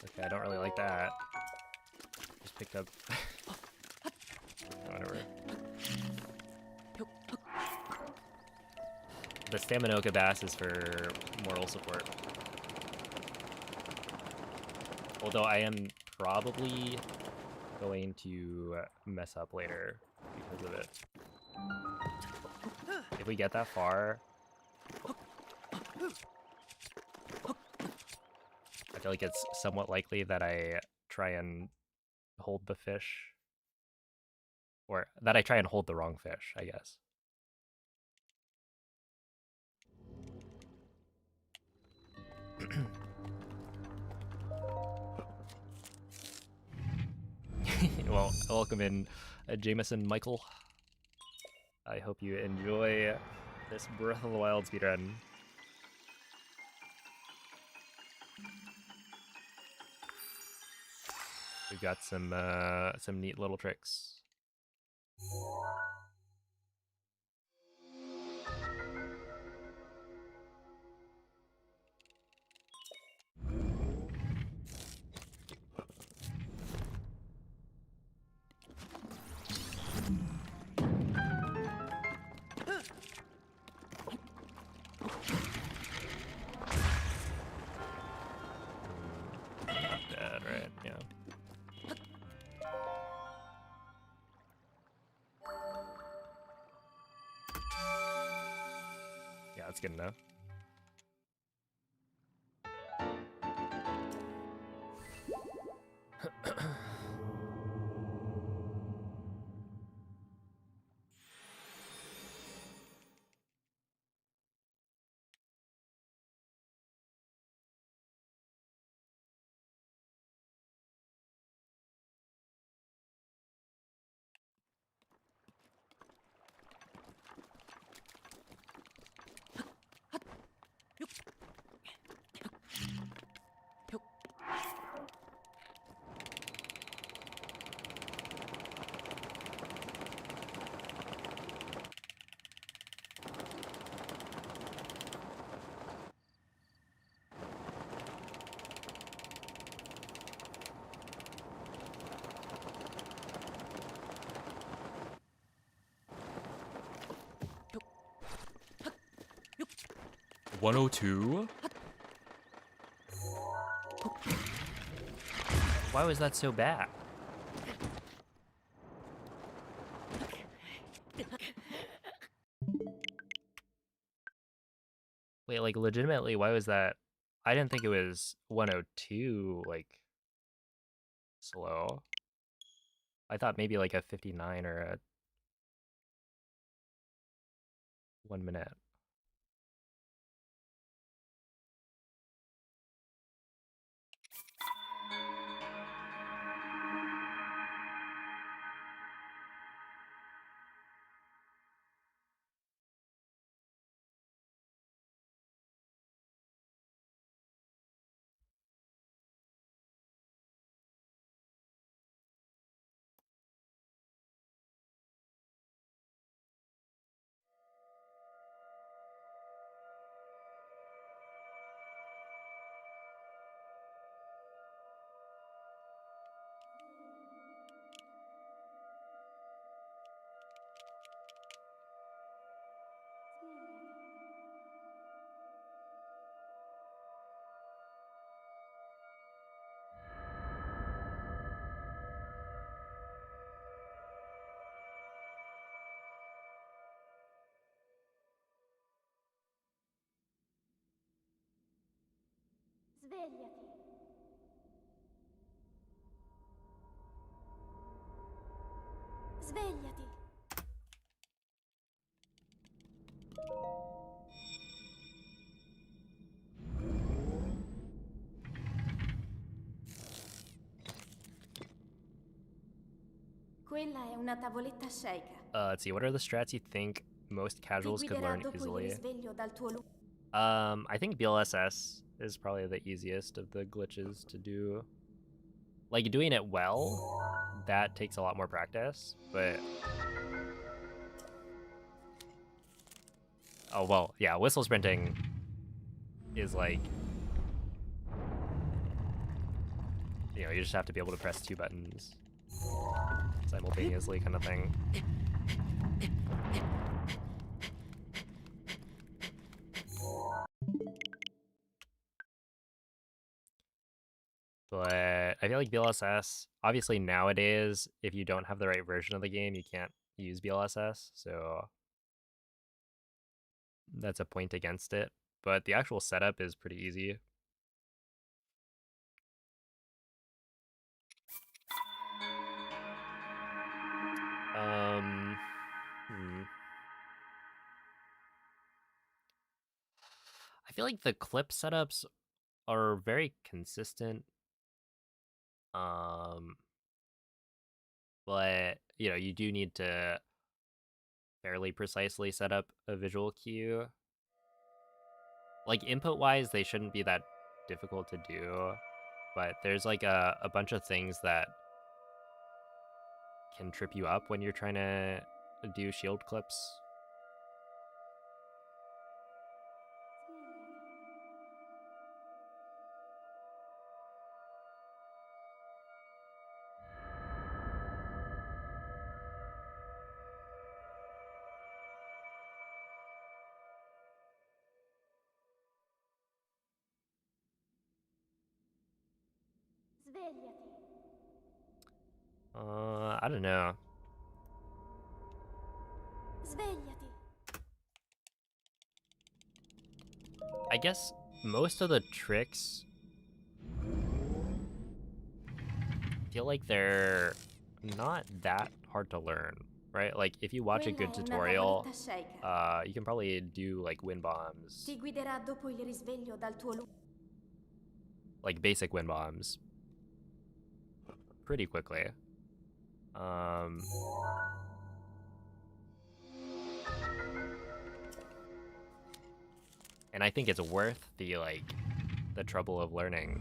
Okay, I don't really like that. Just picked up... Whatever. The Staminoka Bass is for moral support. Although I am probably going to mess up later because of it. If we get that far... I feel like it's somewhat likely that I try and hold the fish. Or that I try and hold the wrong fish, I guess. Well, welcome in, Jameson Michael. I hope you enjoy this Breath of the Wild speedrun. We've got some neat little tricks. Dead, right? Yeah. Yeah, that's good enough. $102? Why was that so bad? Wait, like legitimately, why was that? I didn't think it was 102, like, slow. I thought maybe like a 59 or a 1 minute. Svegliati. Svegliati. Quella è una tavoletta Sheikah. Let's see, what are the strats you think most casuals could learn easily? I think BLSS is probably the easiest of the glitches to do. Like, doing it well, that takes a lot more practice, but Oh, well, yeah, whistle sprinting is like, you know, you just have to be able to press 2 buttons simultaneously kind of thing. But I feel like BLSS, obviously nowadays, if you don't have the right version of the game, you can't use BLSS, so that's a point against it. But the actual setup is pretty easy. I feel like the clip setups are very consistent. But you know, you do need to fairly precisely set up a visual cue. Like input wise, they shouldn't be that difficult to do, but there's like a bunch of things that can trip you up when you're trying to do shield clips. Svegliati. I don't know. Svegliati. I guess most of the tricks feel like they're not that hard to learn, right? Like if you watch a good tutorial, you can probably do like wind bombs, Ti guiderà dopo il risveglio dal tuo like basic wind bombs, pretty quickly. And I think it's worth the the trouble of learning.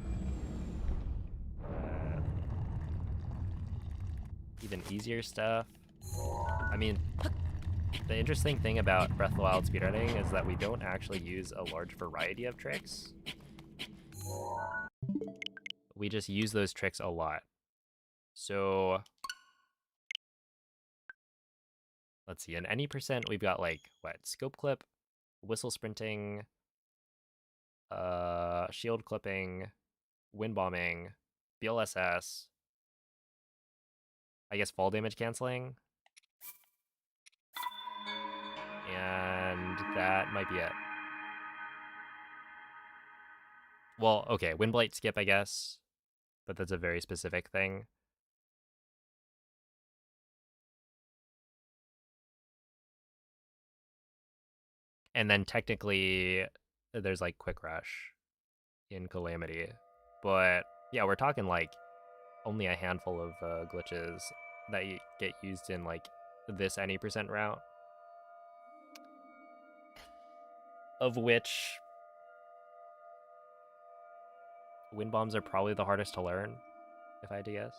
Even easier stuff. I mean, the interesting thing about Breath of the Wild speedrunning is that we don't actually use a large variety of tricks. We just use those tricks a lot. So let's see, in any percent, we've got like what? Scope clip, whistle sprinting, shield clipping, wind bombing, BLSS, I guess fall damage canceling, and that might be it. Well, okay, wind blight skip, I guess, but that's a very specific thing. And then technically, there's like quick rush in Calamity, but yeah, we're talking like only a handful of glitches that get used in like this any percent route, of which wind bombs are probably the hardest to learn, if I had to guess.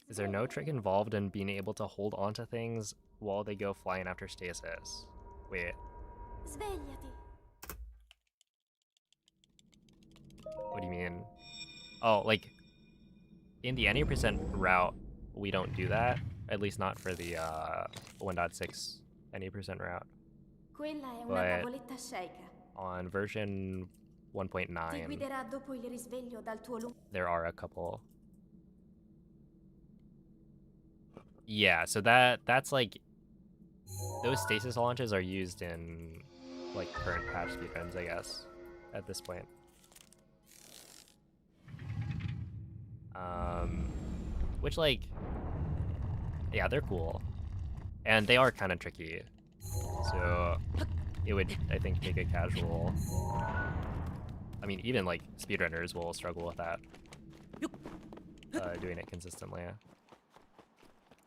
Is there no trick involved in being able to hold onto things while they go flying after stasis? Wait. Svegliati. What do you mean? Oh, like in the any percent route, we don't do that. At least not for the 1.6 any percent route. Quella è una But tavoletta shake. on version Ti 1.9, guiderà dopo il risveglio dal tuo there are a couple. Yeah, so that's like those stasis launches are used in like current patch speedruns, I guess, at this point. Which like, yeah, they're cool, and they are kind of tricky. So it would, I think, make a casual. I mean, even like speedrunners will struggle with that, doing it consistently.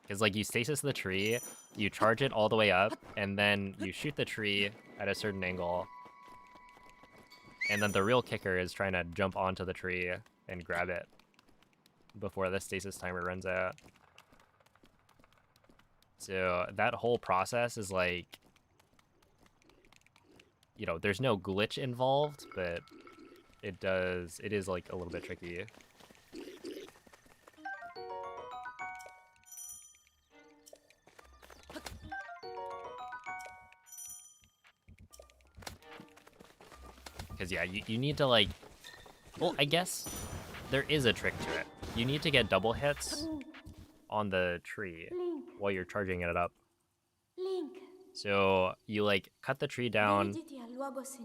Because, like, you stasis the tree, you charge it all the way up, and then you shoot the tree at a certain angle. And then the real kicker is trying to jump onto the tree and grab it before the stasis timer runs out. So that whole process is like, you know, there's no glitch involved, but it is like a little bit tricky. Because, yeah, you need to, like, well, I guess there is a trick to it. You need to get double hits on the tree while you're charging it up. So you, like, cut the tree down,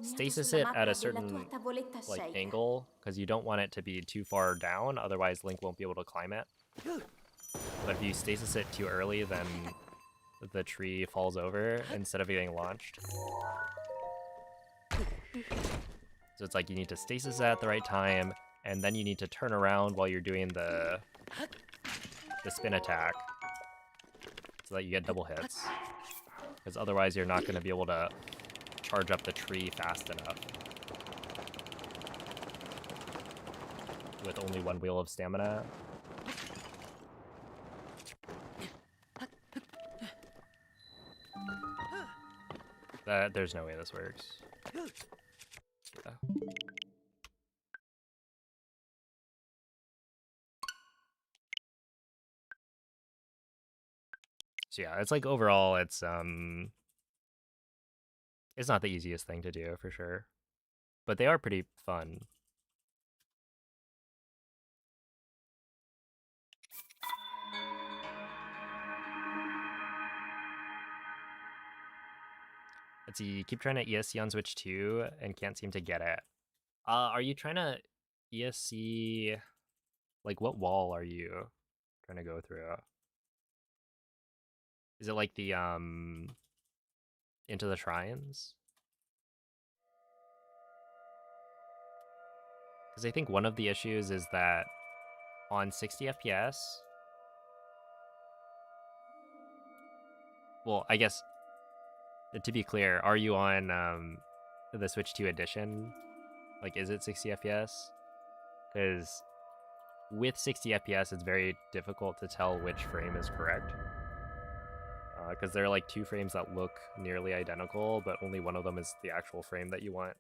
stasis it at a certain, like, angle, because you don't want it to be too far down, otherwise Link won't be able to climb it. But if you stasis it too early, then the tree falls over instead of getting launched. So it's like you need to stasis it at the right time, and then you need to turn around while you're doing the spin attack so that you get double hits. Because otherwise you're not going to be able to charge up the tree fast enough with only one wheel of stamina. There's no way this works. Yeah. So yeah, it's like overall it's not the easiest thing to do for sure, but they are pretty fun. Let's see, you keep trying to ESC on Switch 2 and can't seem to get it. Are you trying to ESC, like, what wall are you trying to go through? Is it like the into the shrines? Because I think one of the issues is that on 60 FPS, well, I guess, to be clear, are you on the Switch 2 edition? Like, is it 60 FPS? Because with 60 FPS, it's very difficult to tell which frame is correct. Because there are like 2 frames that look nearly identical, but only one of them is the actual frame that you want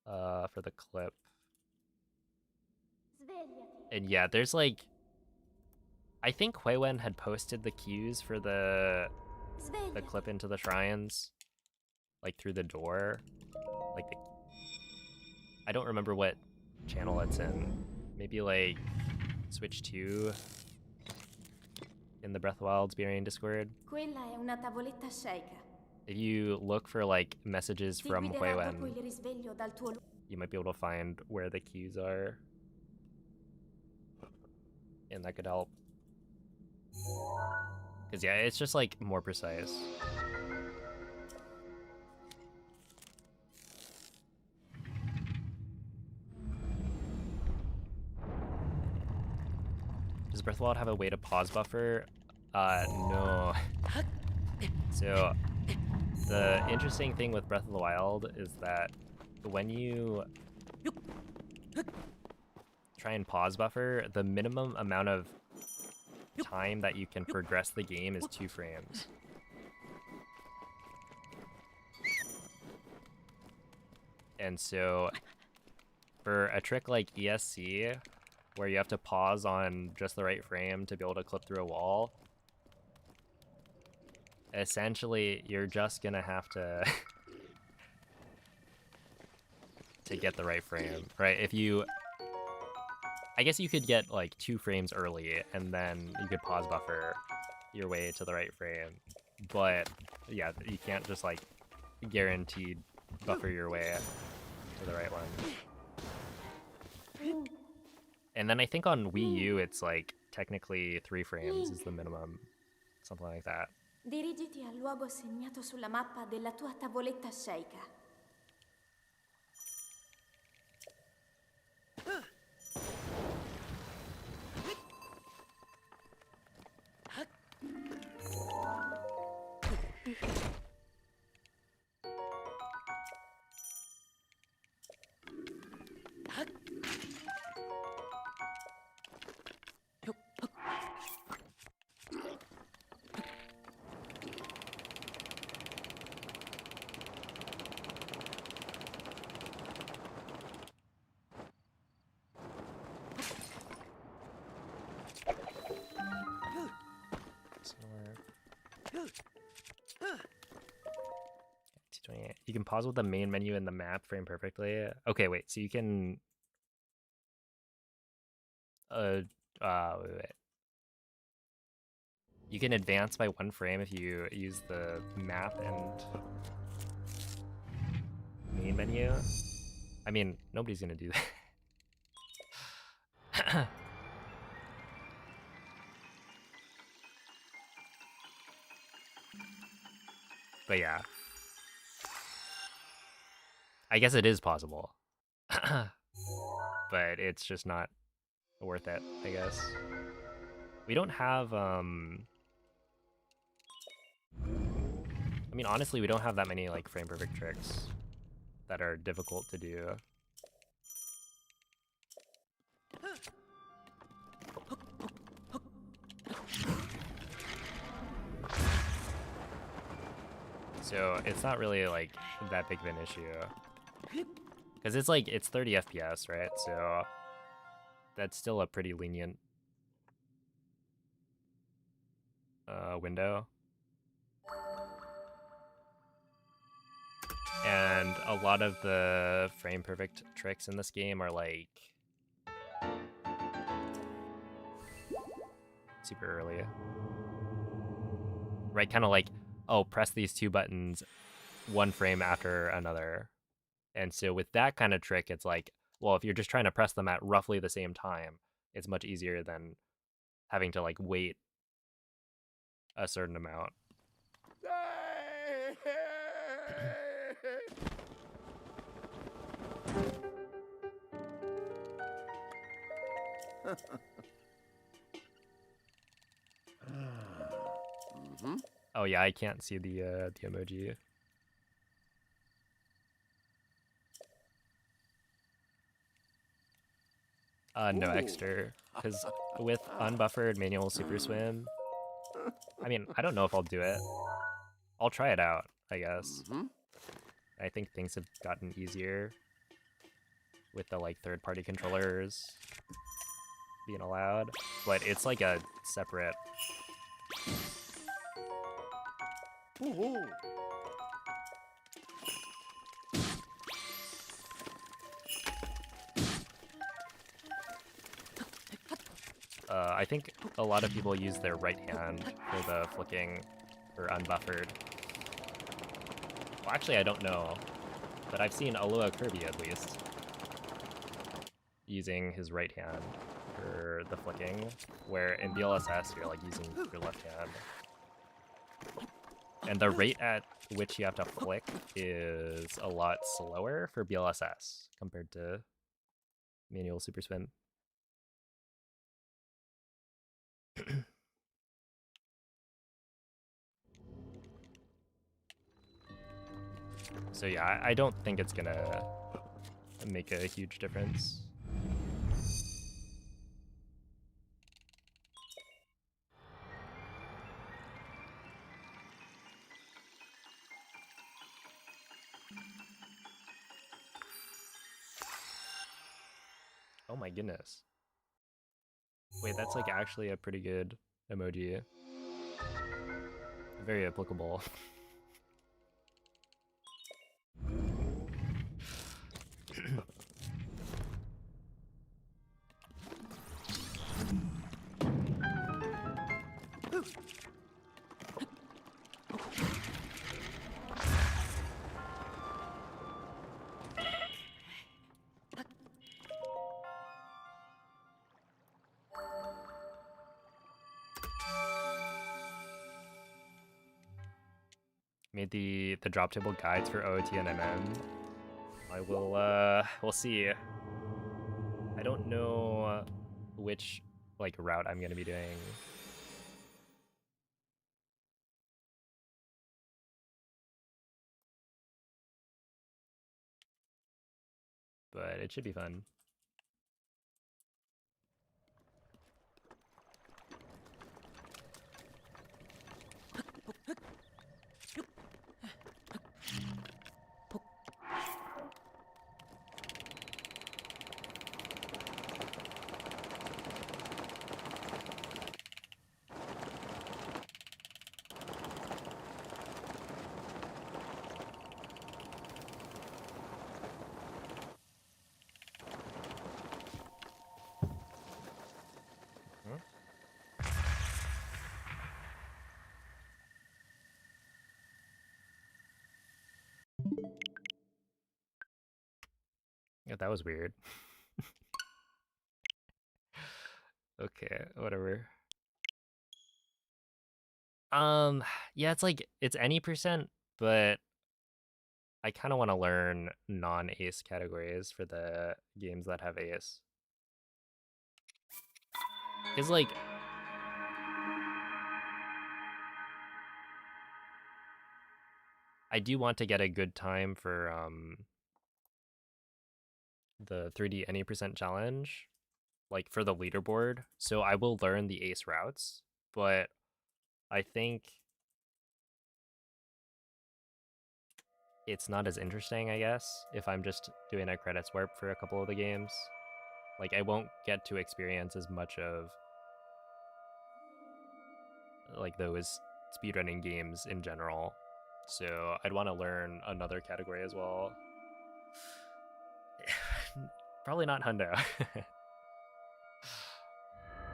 for the clip. And yeah, there's like, I think Huiwen had posted the cues for the clip into the shrines, like through the door. Like, I don't remember what channel it's in. Maybe like Switch 2 in the Breath of the Wild Speedrun Discord. If you look for like messages from Huiwen, you might be able to find where the cues are, and that could help. Because yeah, it's just like more precise. Does Breath of the Wild have a way to pause buffer? No. So the interesting thing with Breath of the Wild is that when you try and pause buffer, the minimum amount of time that you can progress the game is 2 frames. And so for a trick like ESC, where you have to pause on just the right frame to be able to clip through a wall, essentially you're just gonna have to to get the right frame, right? If you, I guess you could get like 2 frames early and then you could pause buffer your way to the right frame, but yeah, you can't just like guaranteed buffer your way to the right one. And then I think on Wii U it's like technically 3 frames is the minimum, something like that. Dirigiti al luogo segnato sulla mappa della tua tavoletta sceicca. Similar. 228. You can pause with the main menu in the map frame perfectly. Okay, wait. So you can. Wait. You can advance by 1 frame if you use the map and main menu. I mean, nobody's gonna do that. But yeah. I guess it is possible. But it's just not worth it, I guess. We don't have, I mean, honestly, we don't have that many, like, frame perfect tricks that are difficult to do. So it's not really, like, that big of an issue. Because it's, like, it's 30 FPS, right? So that's still a pretty lenient window. And a lot of the frame perfect tricks in this game are like super early. Right, kind of like, oh, press these 2 buttons 1 frame after another. And so with that kind of trick, it's like, well, if you're just trying to press them at roughly the same time, it's much easier than having to like wait a certain amount. Oh yeah, I can't see the emoji. No extra, because with unbuffered manual super swim, I mean, I don't know if I'll do it. I'll try it out, I guess. I think things have gotten easier with the like third-party controllers being allowed, but it's like a separate. I think a lot of people use their right hand for the flicking for unbuffered. Well, actually, I don't know, but I've seen Aloha Kirby at least using his right hand for the flicking, where in BLSS you're like using your left hand. And the rate at which you have to flick is a lot slower for BLSS compared to manual super spin. So yeah, I don't think it's gonna make a huge difference. Oh my goodness. Wait, that's like actually a pretty good emoji. Very applicable. Made the drop table guides for OOT and MM. I will we'll see. I don't know which like route I'm gonna be doing. But it should be fun. That was weird. Okay, whatever. Yeah, it's like it's any percent, but I kind of want to learn non-ace categories for the games that have ace. Cause like I do want to get a good time for the 3D any percent challenge, like for the leaderboard. So I will learn the ace routes, but I think it's not as interesting, I guess, if I'm just doing a credits warp for a couple of the games. Like I won't get to experience as much of like those speedrunning games in general. So I'd want to learn another category as well. Probably not hundo.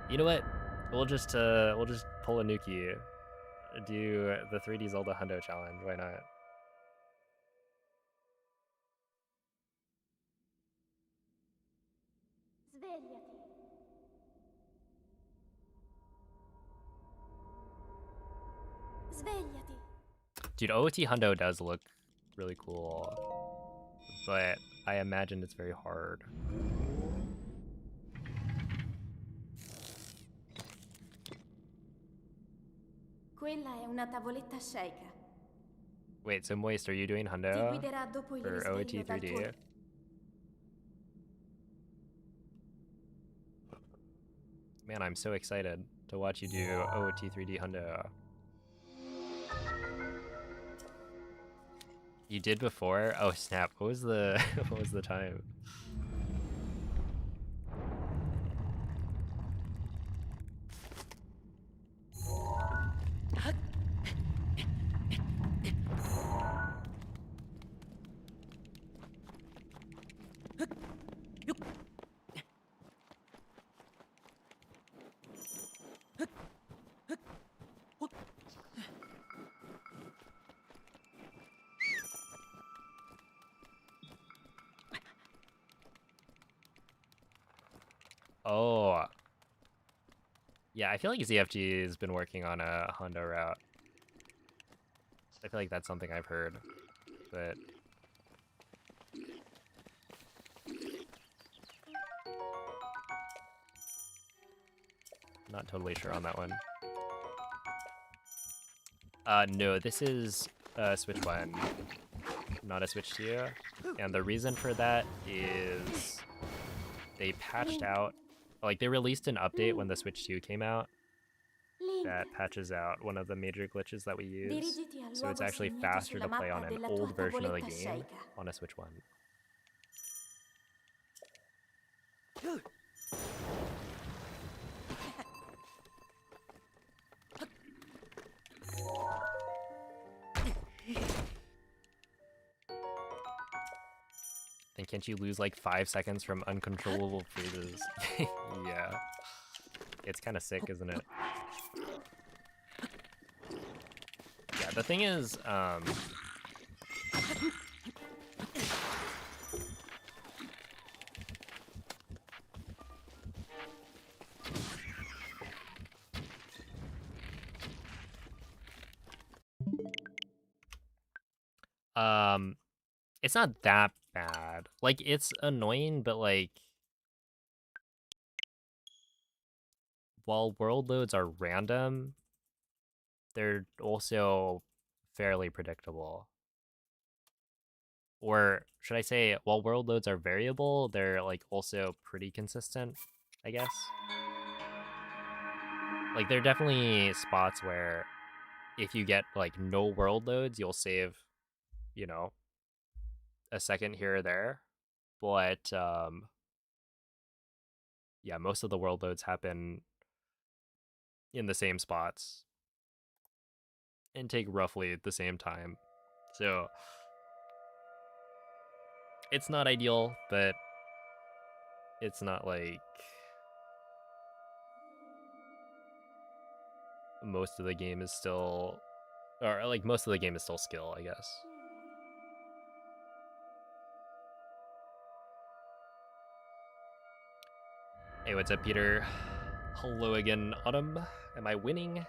You know what? We'll just pull a Nuki, do the 3D Zelda hundo challenge. Why not? Svegliati. Svegliati. Dude, OOT hundo does look really cool, but I imagine it's very hard. Quella è una tavoletta Sheikah. Wait, so Moist, are you doing Ti hundo guiderà dopo il for OOT risveglio dal tuo... 3D? Man, I'm so excited to watch you do OOT 3D hundo. You did before? Oh snap! What was the what was the time? Oh, yeah. I feel like ZFG has been working on a Honda route. I feel like that's something I've heard, but not totally sure on that one. No, this is Switch 1, not a Switch 2. And the reason for that is they patched out, like they released an update when the Switch 2 came out Link, that patches out one of the major glitches that we use. dirigiti al So it's luogo actually segnato faster sulla to play mappa on an della tua old version of the tavoletta game Sheikah. on a Switch 1. Then can't you lose like 5 seconds from uncontrollable freezes? Yeah. It's kind of sick, isn't it? Yeah, the thing is, it's not that bad. Like, it's annoying, but like, while world loads are random, they're also fairly predictable. Or should I say, while world loads are variable, they're like also pretty consistent, I guess. Like, there are definitely spots where if you get like no world loads, you'll save, you know, a second here or there. But yeah, most of the world loads happen in the same spots and take roughly the same time. So it's not ideal, but it's not like most of the game is still, or like most of the game is still skill, I guess. Hey, what's up, Peter? Hello again, Autumn. Am I winning?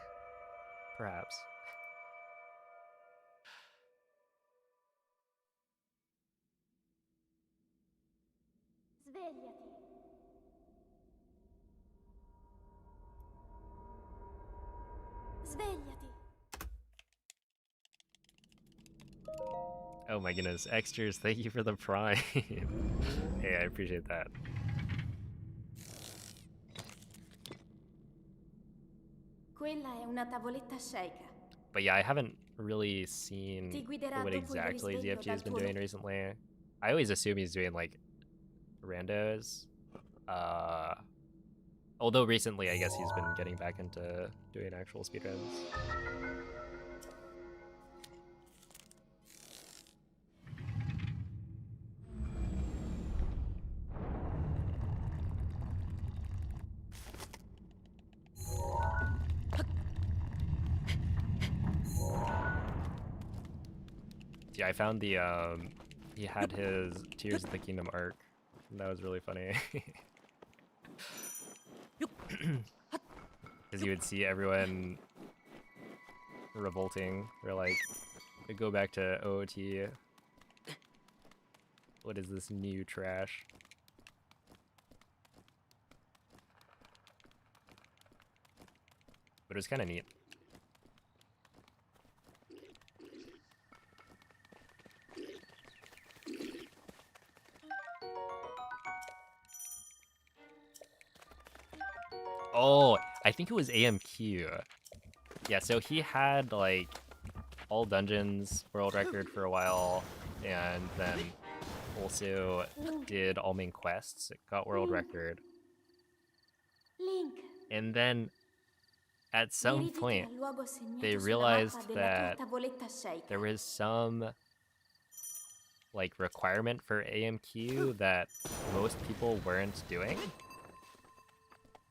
Perhaps. Svegliati. Svegliati. Oh my goodness, Extras, thank you for the prime. Hey, I appreciate that. Quella è una tavoletta shake. But yeah, I haven't really seen Ti guiderà what dopo il exactly risveglio ZFG has dal been tuo doing recently. I always assume he's doing like randos. Although recently I guess he's been getting back into doing actual speedruns. Yeah, I found the he had his Tears of the Kingdom arc. And that was really funny. Because you would see everyone revolting, or like, go back to OOT. What is this new trash? But it was kind of neat. Oh, I think it was AMQ. Yeah, so he had like all dungeons world record for a while, and then also did all main quests. It got world record. Link. And then at some Dirigiti point, al luogo they segnato sulla realized mappa della tua that tavoletta shake. there was some like requirement for AMQ that most people weren't doing.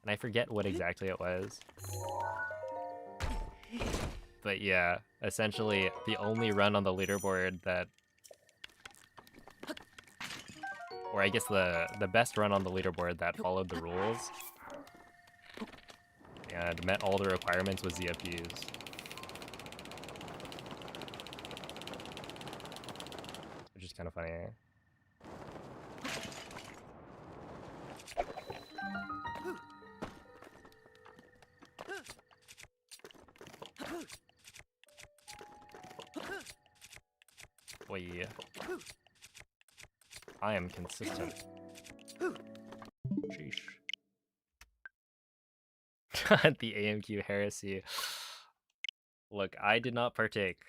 And I forget what exactly it was. But yeah, essentially the only run on the leaderboard that, or I guess the best run on the leaderboard that followed the rules and met all the requirements was ZFU's. Which is kind of funny. Boy, I am consistent. Sheesh. The AMQ heresy. Look, I did not partake.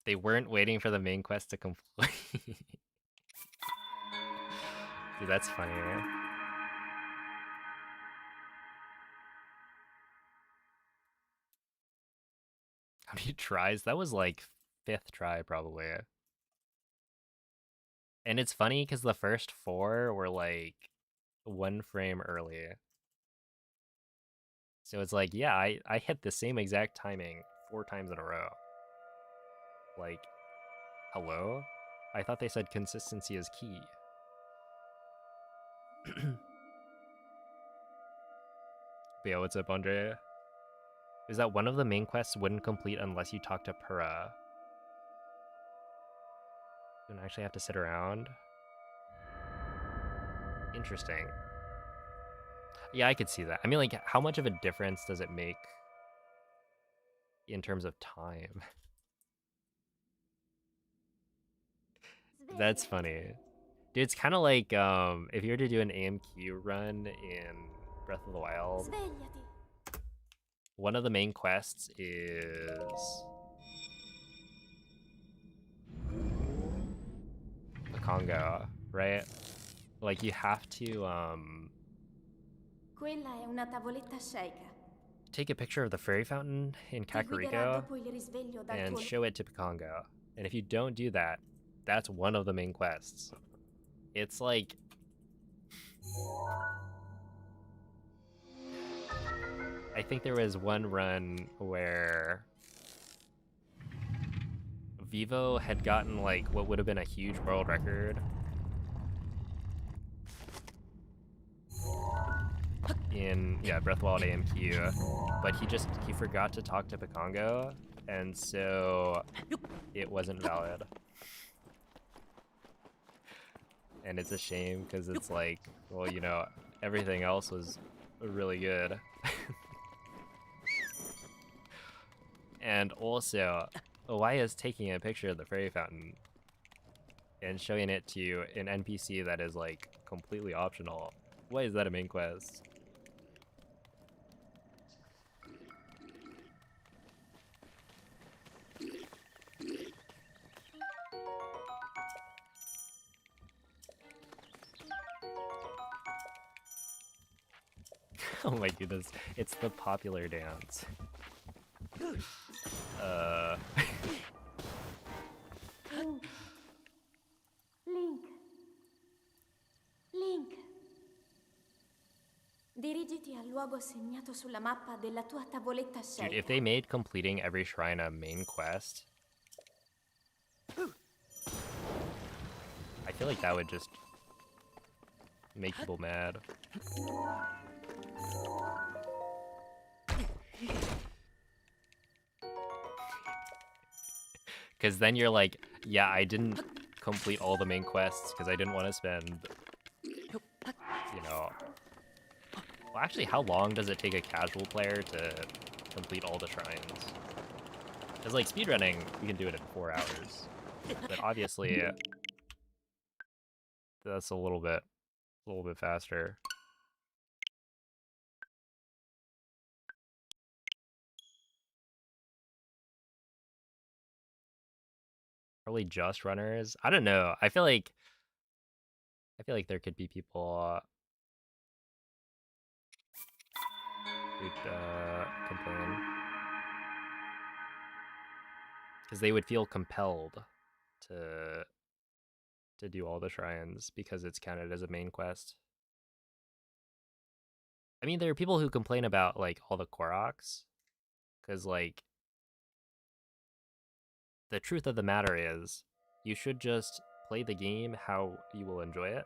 They weren't waiting for the main quest to complete. Dude, that's funny. How many tries? That was like 5th try, probably. And it's funny because the first 4 were like 1 frame early. So it's like, yeah, I hit the same exact timing 4 times in a row. Like, hello? I thought they said consistency is key. But yeah, what's up, Andre? Is that one of the main quests wouldn't complete unless you talk to Pura? You don't actually have to sit around? Interesting. Yeah, I could see that. I mean, like, how much of a difference does it make in terms of time? That's funny. Dude, it's kind of like if you were to do an AMQ run in Breath of the Wild, Svegliati. one of the main quests is the Congo, right? Like you have to Quella è una tavoletta shake. take a picture of the fairy fountain in Ti guiderà Kakariko dopo il risveglio dal and tuo show it to Pikongo. And if you don't do that, that's one of the main quests. It's like I think there was one run where Vivo had gotten like what would have been a huge world record in Breath of the Wild AMQ, but he forgot to talk to Picongo, and so it wasn't valid. And it's a shame because it's like, well, you know, everything else was really good. And also, why is taking a picture of the fairy fountain and showing it to an NPC that is like completely optional? Why is that a main quest? Oh my goodness, it's the popular dance. Link. Link. Dirigiti al luogo segnato sulla mappa della tua tavoletta scelta. Dude, if they made completing every shrine a main quest, I feel like that would just make people mad. Because then you're like, yeah, I didn't complete all the main quests because I didn't want to spend, you know... Well, actually, how long does it take a casual player to complete all the shrines? Because, like, speedrunning, you can do it in 4 hours. But obviously, that's a little bit faster. Probably just runners. I don't know. I feel like there could be people who'd complain because they would feel compelled to do all the shrines because it's counted as a main quest. I mean, there are people who complain about like all the Koroks because like the truth of the matter is you should just play the game how you will enjoy it.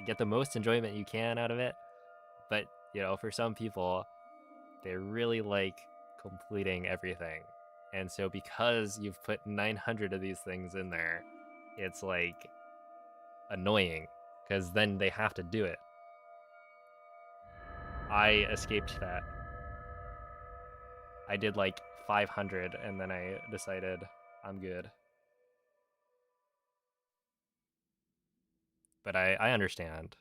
Get the most enjoyment you can out of it. But, you know, for some people, they really like completing everything. And so because you've put 900 of these things in there, it's like annoying because then they have to do it. I escaped that. I did like 500 and then I decided I'm good. But I understand.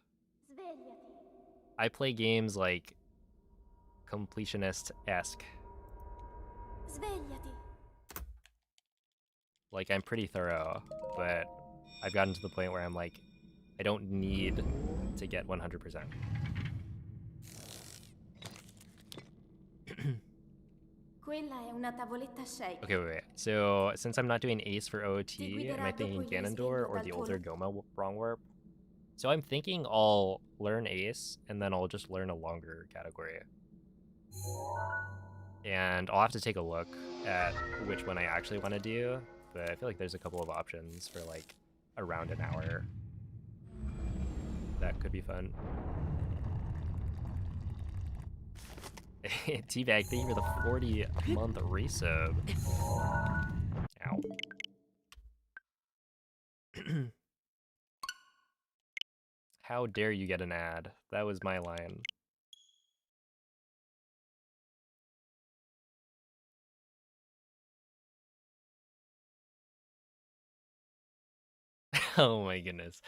I play games like completionist-esque. Svegliati. Like, I'm pretty thorough, but I've gotten to the point where I'm like, I don't need to get 100%. Okay, wait. So, since I'm not doing Ace for OOT, am I thinking Ganondorf or the older Goma wrong warp? So I'm thinking I'll learn Ace, and then I'll just learn a longer category. And I'll have to take a look at which one I actually want to do, but I feel like there's a couple of options for like around an hour. That could be fun. Teabag, thank you for the 40-month resub. Ow. How dare you get an ad? That was my line. Oh my goodness.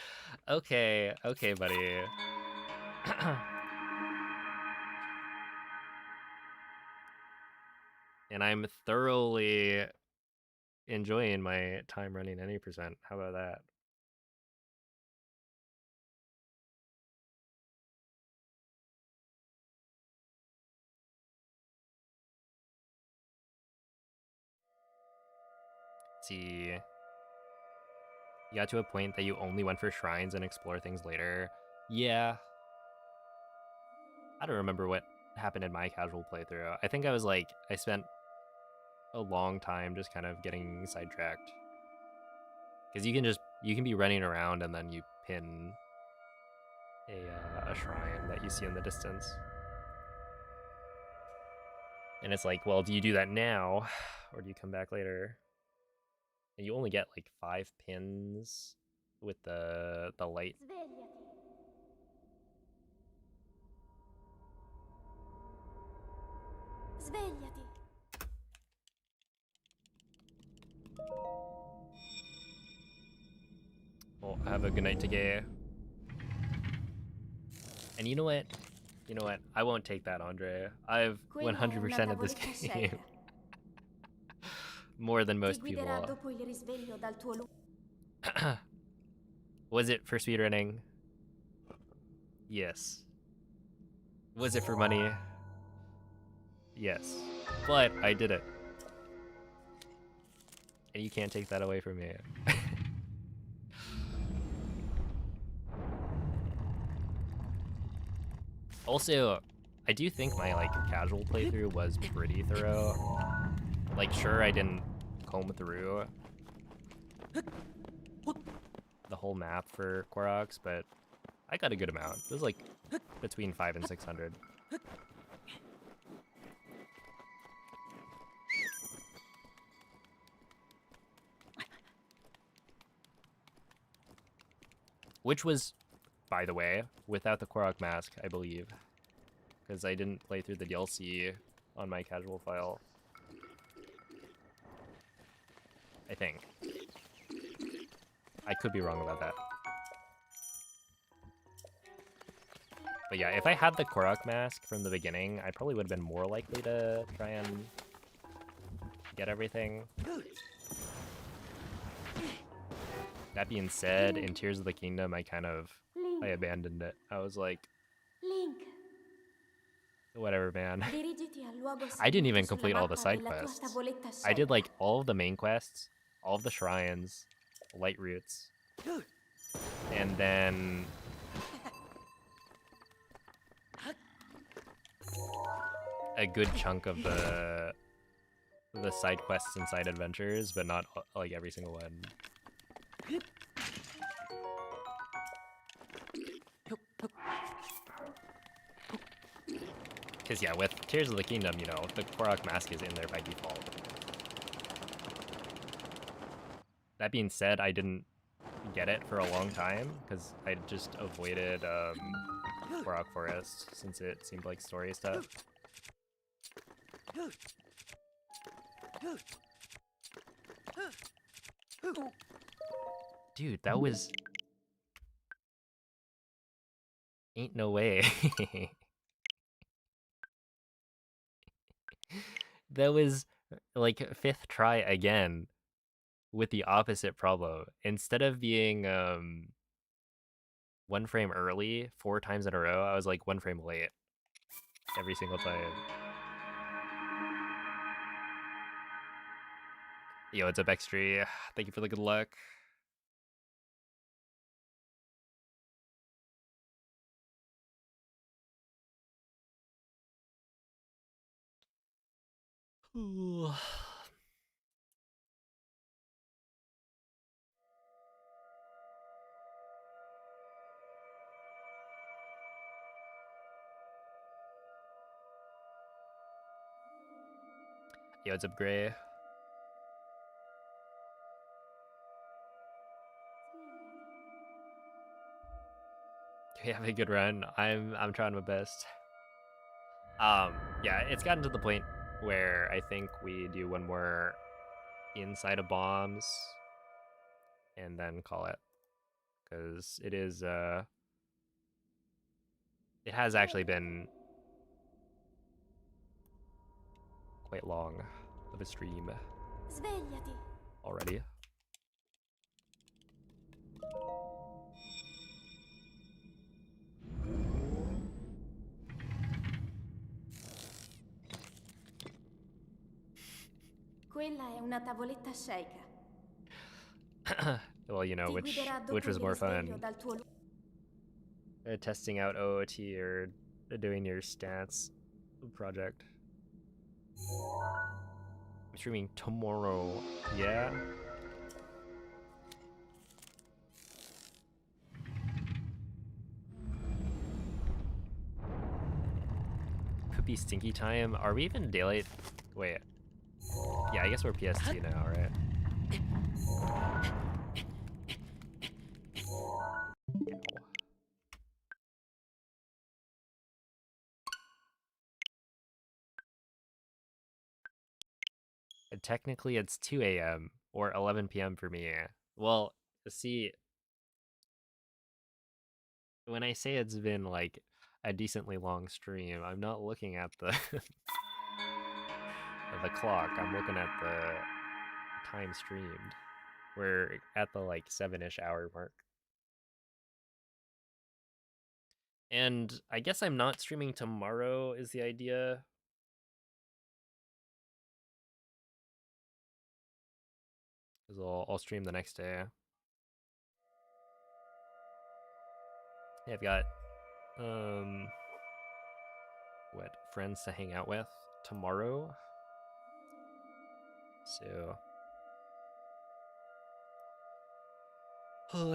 Okay, okay, buddy. And I'm thoroughly enjoying my time running any percent. How about that? Let's see. You got to a point that you only went for shrines and explore things later. Yeah. I don't remember what happened in my casual playthrough. I think I was like, I spent a long time just kind of getting sidetracked. Because you can be running around and then you pin a shrine that you see in the distance. And it's like, well, do you do that now or do you come back later? And you only get like 5 pins with the light. Svegliati. Svegliati. Well, have a good night, Tage. And you know what? You know what? I won't take that, Andre. I've 100% of this game. More than most people. Was it for speedrunning? Yes. Was it for money? Yes. But I did it. And you can't take that away from me. Also, I do think my like casual playthrough was pretty thorough. Like, sure, I didn't comb through the whole map for Koroks, but I got a good amount. It was like between 500 and 600. Which was, by the way, without the Korok mask, I believe. Because I didn't play through the DLC on my casual file. I think. I could be wrong about that. But yeah, if I had the Korok mask from the beginning, I probably would have been more likely to try and get everything. That being said, in Tears of the Kingdom, I abandoned it. I was like, Link. Whatever, man. I didn't even complete all the side quests. I did like all of the main quests, all of the shrines, light routes, and then a good chunk of the side quests and side adventures, but not like every single one. Because yeah, with Tears of the Kingdom, you know, the Korok mask is in there by default. That being said, I didn't get it for a long time, because I just avoided Korok Forest, since it seemed like story stuff. Dude, that was... Ain't no way. That was like 5th try again with the opposite problem. Instead of being 1 frame early 4 times in a row, I was like 1 frame late every single time. Yo, what's up, X3? Thank you for the good luck. Ooh. Yo, what's up, Gray? You have a good run. I'm trying my best. Yeah, it's gotten to the point where I think we do one more inside of bombs and then call it, because it is it has actually been quite long of a stream Svegliati. already. Quella è una tavoletta shake. Well, you know, which was more fun, testing out OOT or doing your stance project. I'm streaming tomorrow. Yeah. Could be stinky time. Are we even daylight? Wait. Yeah, I guess we're PST now, right? And technically, it's 2 a.m. or 11 p.m. for me. Well, see, when I say it's been like a decently long stream, I'm not looking at the the clock. I'm looking at the time streamed. We're at the like 7-ish hour mark. And I guess I'm not streaming tomorrow is the idea. Because I'll stream the next day. Yeah, I've got what friends to hang out with tomorrow. So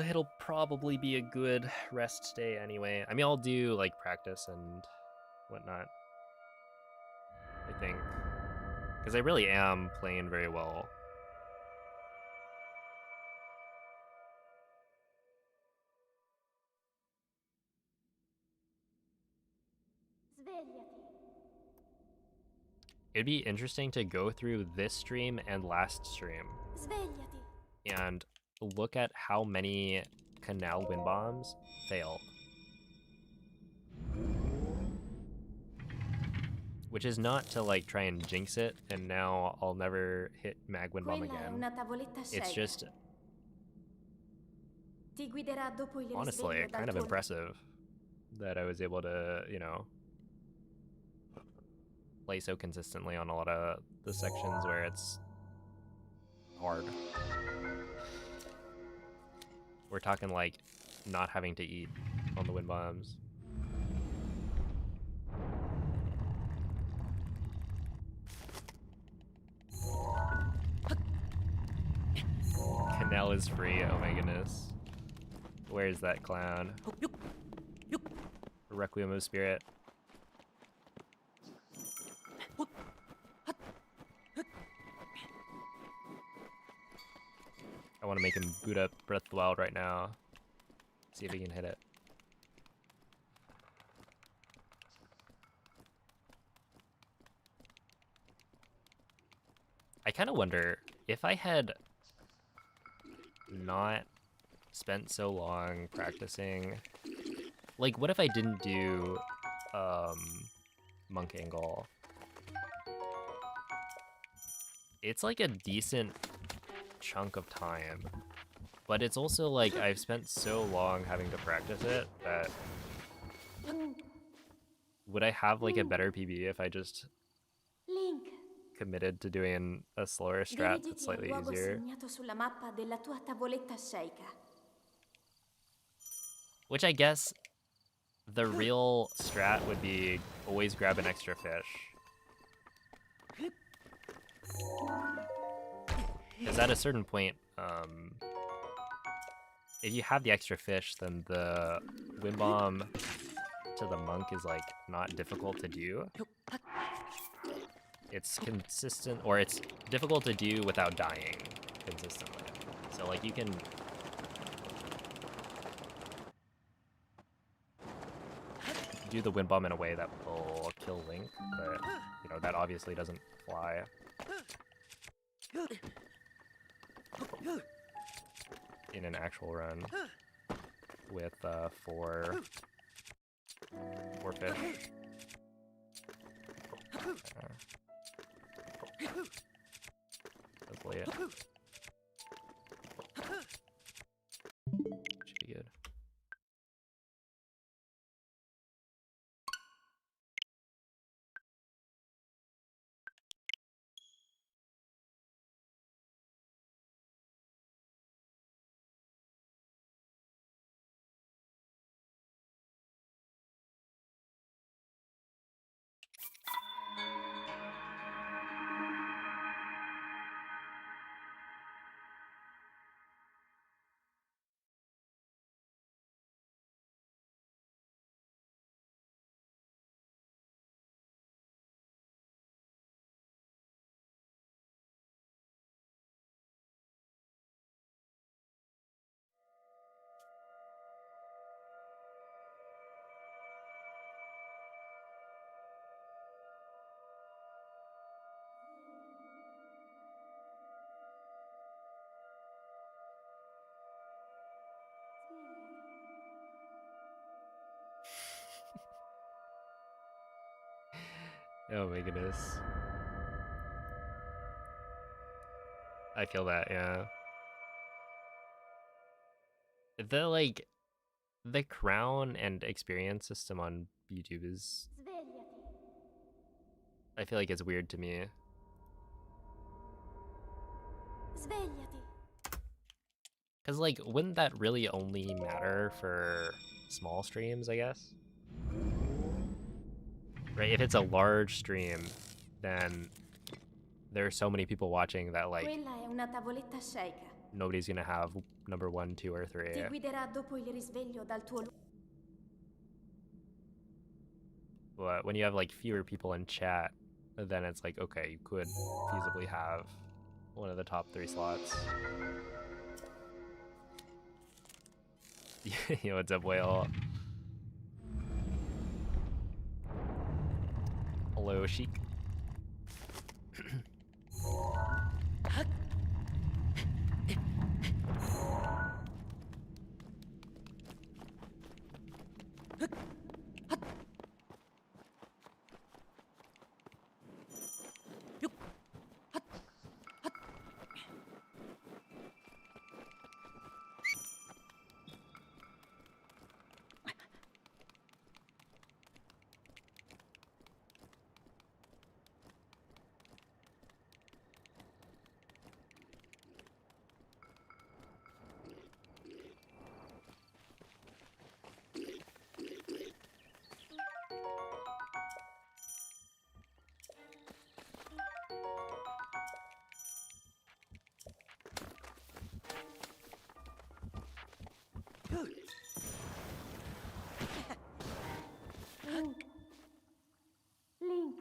it'll probably be a good rest day anyway. I mean, I'll do like practice and whatnot, I think. Because I really am playing very well. Svegliati. It'd be interesting to go through this stream and last stream Svegliati. and look at how many canal wind bombs failed. Which is not to like try and jinx it, and now I'll never hit mag wind bomb Quella è again. una tavoletta It's scega. just Ti guiderà dopo il honestly risveglio dal kind of tuo impressive that I was able to, you know, play so consistently on a lot of the sections where it's hard. We're talking like not having to eat on the wind bombs. Canal is free, oh my goodness. Where's that clown? Requiem of Spirit. I want to make him boot up Breath of the Wild right now. See if he can hit it. I kind of wonder if I had not spent so long practicing. Like, what if I didn't do monk angle? It's like a decent chunk of time, but it's also like I've spent so long having to practice it that would I have like a better PB if I just Link. committed to doing a slower strat that's Dirigiti al slightly luogo easier? segnato sulla mappa della tua tavoletta sceika. Which I guess the real strat would be always grab an extra fish. Because at a certain point, if you have the extra fish, then the wind bomb to the monk is like not difficult to do. It's consistent, or it's difficult to do without dying consistently. So like you can do the wind bomb in a way that will kill Link, but you know that obviously doesn't fly. In an actual run with four fish. Hopefully it should be good. Oh my goodness. I feel that, yeah. The crown and experience system on YouTube is, Svegliati. I feel like it's weird to me. Svegliati. Cause like, wouldn't that really only matter for small streams, I guess? Right, if it's a large stream, then there are so many people watching that like, Quella è una tavoletta sceicca. nobody's gonna have number 1, 2, or 3. Ti guiderà dopo il risveglio dal tuo But when you have like fewer people in chat, then it's like, okay, you could feasibly have one of the top 3 slots. Yo, what's up, whale? Hello, Sheik. Link. Link.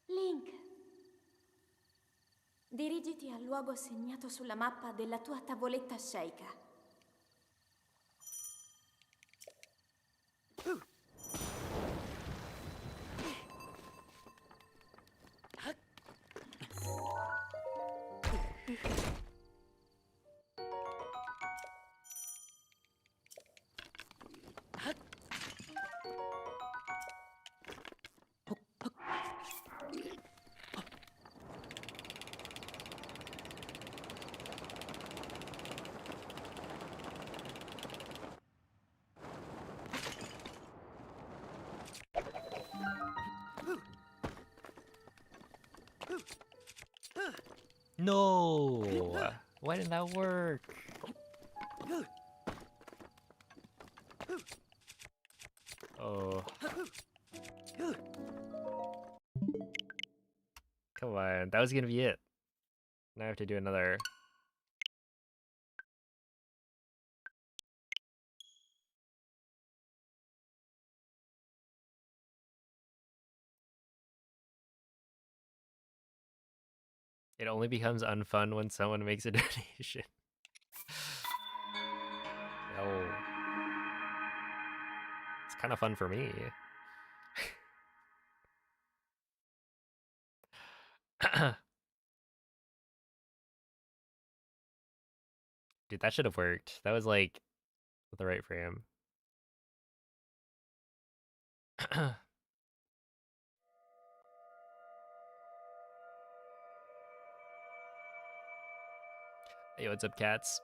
Link. Dirigiti al luogo segnato sulla mappa della tua tavoletta sceicca. No! Why didn't that work? Oh. Come on, that was gonna be it. Now I have to do another. It only becomes unfun when someone makes a donation. No. It's kind of fun for me. Dude, that should have worked. That was like the right frame. Hey, what's up, cats?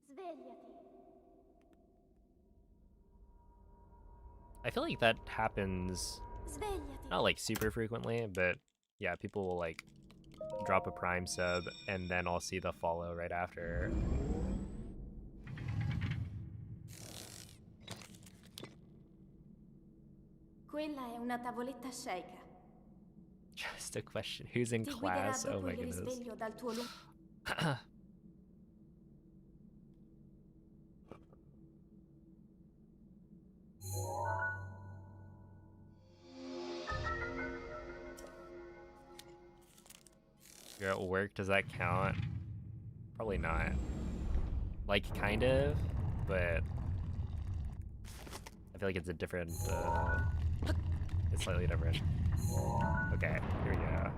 Svegliati. I feel like that happens Svegliati. not like super frequently, but yeah, people will like drop a Prime sub and then I'll see the follow right after. Quella è una tavoletta sceicca. Just a question. Who's in Ti guiderà class? Oh dopo my il goodness. risveglio dal tuo You're at work, does that count? Probably not. Like, kind of, but I feel like it's a different, it's slightly different. Okay, here we go.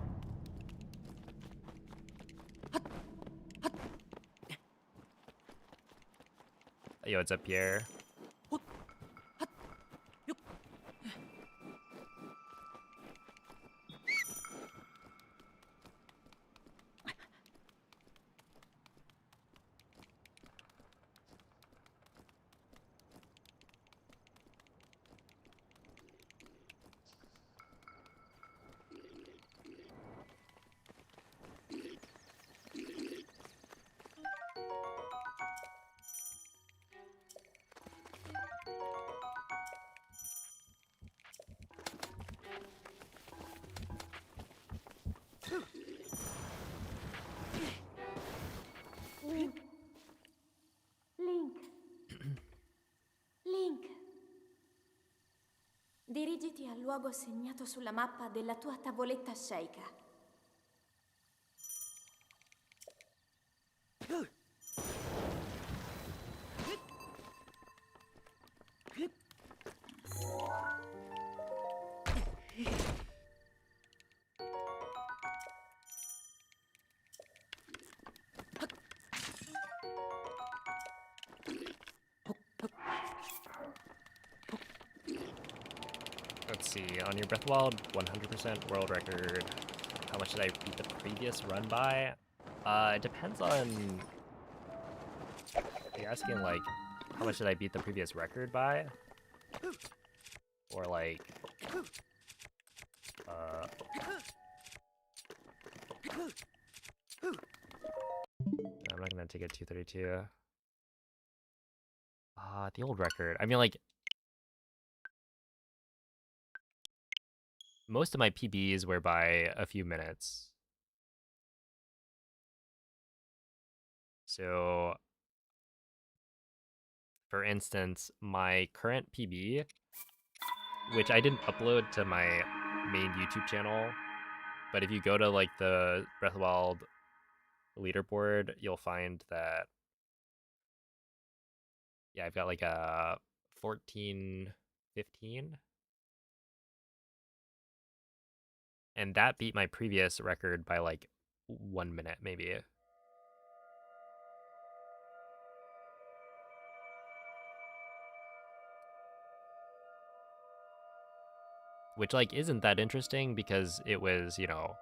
Yo, what's up, Pierre? Link. Link. Link. Dirigiti al luogo segnato sulla mappa della tua tavoletta sceicca. Let's see, on your Breath of the Wild 100% world record, how much did I beat the previous run by? It depends on... Are you asking, like, how much did I beat the previous record by? Or, like... I'm not gonna take it 232. The old record. I mean, like... Most of my PBs were by a few minutes. So... For instance, my current PB, which I didn't upload to my main YouTube channel, but if you go to like the Breath of the Wild leaderboard, you'll find that, yeah, I've got like a 14:15, and that beat my previous record by like 1 minute maybe. Which like isn't that interesting because it was, you know,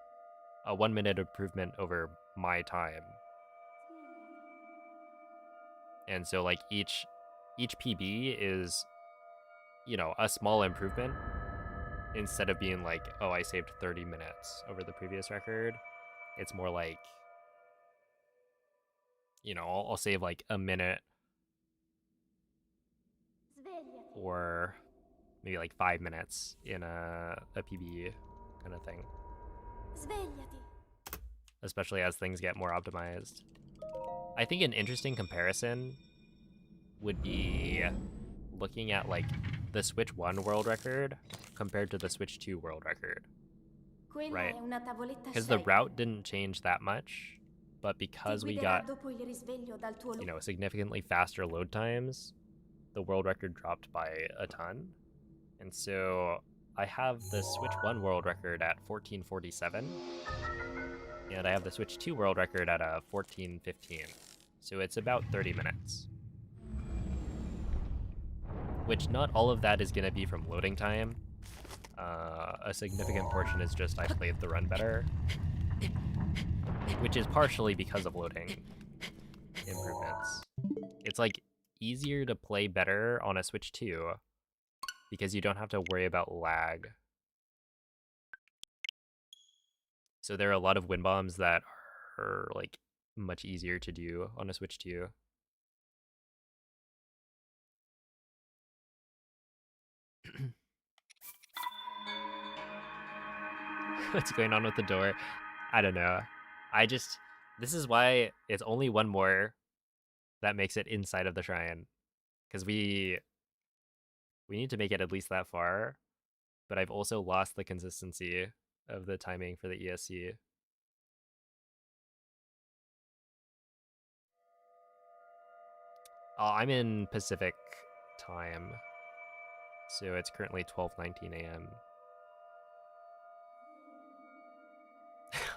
a 1 minute improvement over my time. And so like each PB is, you know, a small improvement instead of being like, oh, I saved 30 minutes over the previous record. It's more like, you know, I'll save like a minute or maybe like 5 minutes in a PB kind of thing. Svegliati. Especially as things get more optimized. I think an interesting comparison would be looking at like the Switch 1 world record compared to the Switch 2 world record. Quella Right? è una tavoletta Because the sceicca. route didn't change that much, but because we got, dopo il risveglio dal tuo you know, significantly faster load times, the world record dropped by a ton. And so I have the Switch 1 world record at 14:47, and I have the Switch 2 world record at 14:15. So it's about 30 minutes. Which not all of that is going to be from loading time. A significant portion is just I played the run better, which is partially because of loading improvements. It's like easier to play better on a Switch 2 because you don't have to worry about lag. So there are a lot of wind bombs that are like much easier to do on a Switch 2. What's going on with the door? I don't know. This is why it's only one more that makes it inside of the shrine. Because we need to make it at least that far. But I've also lost the consistency of the timing for the ESC. I'm in Pacific time, so it's currently 12:19 a.m.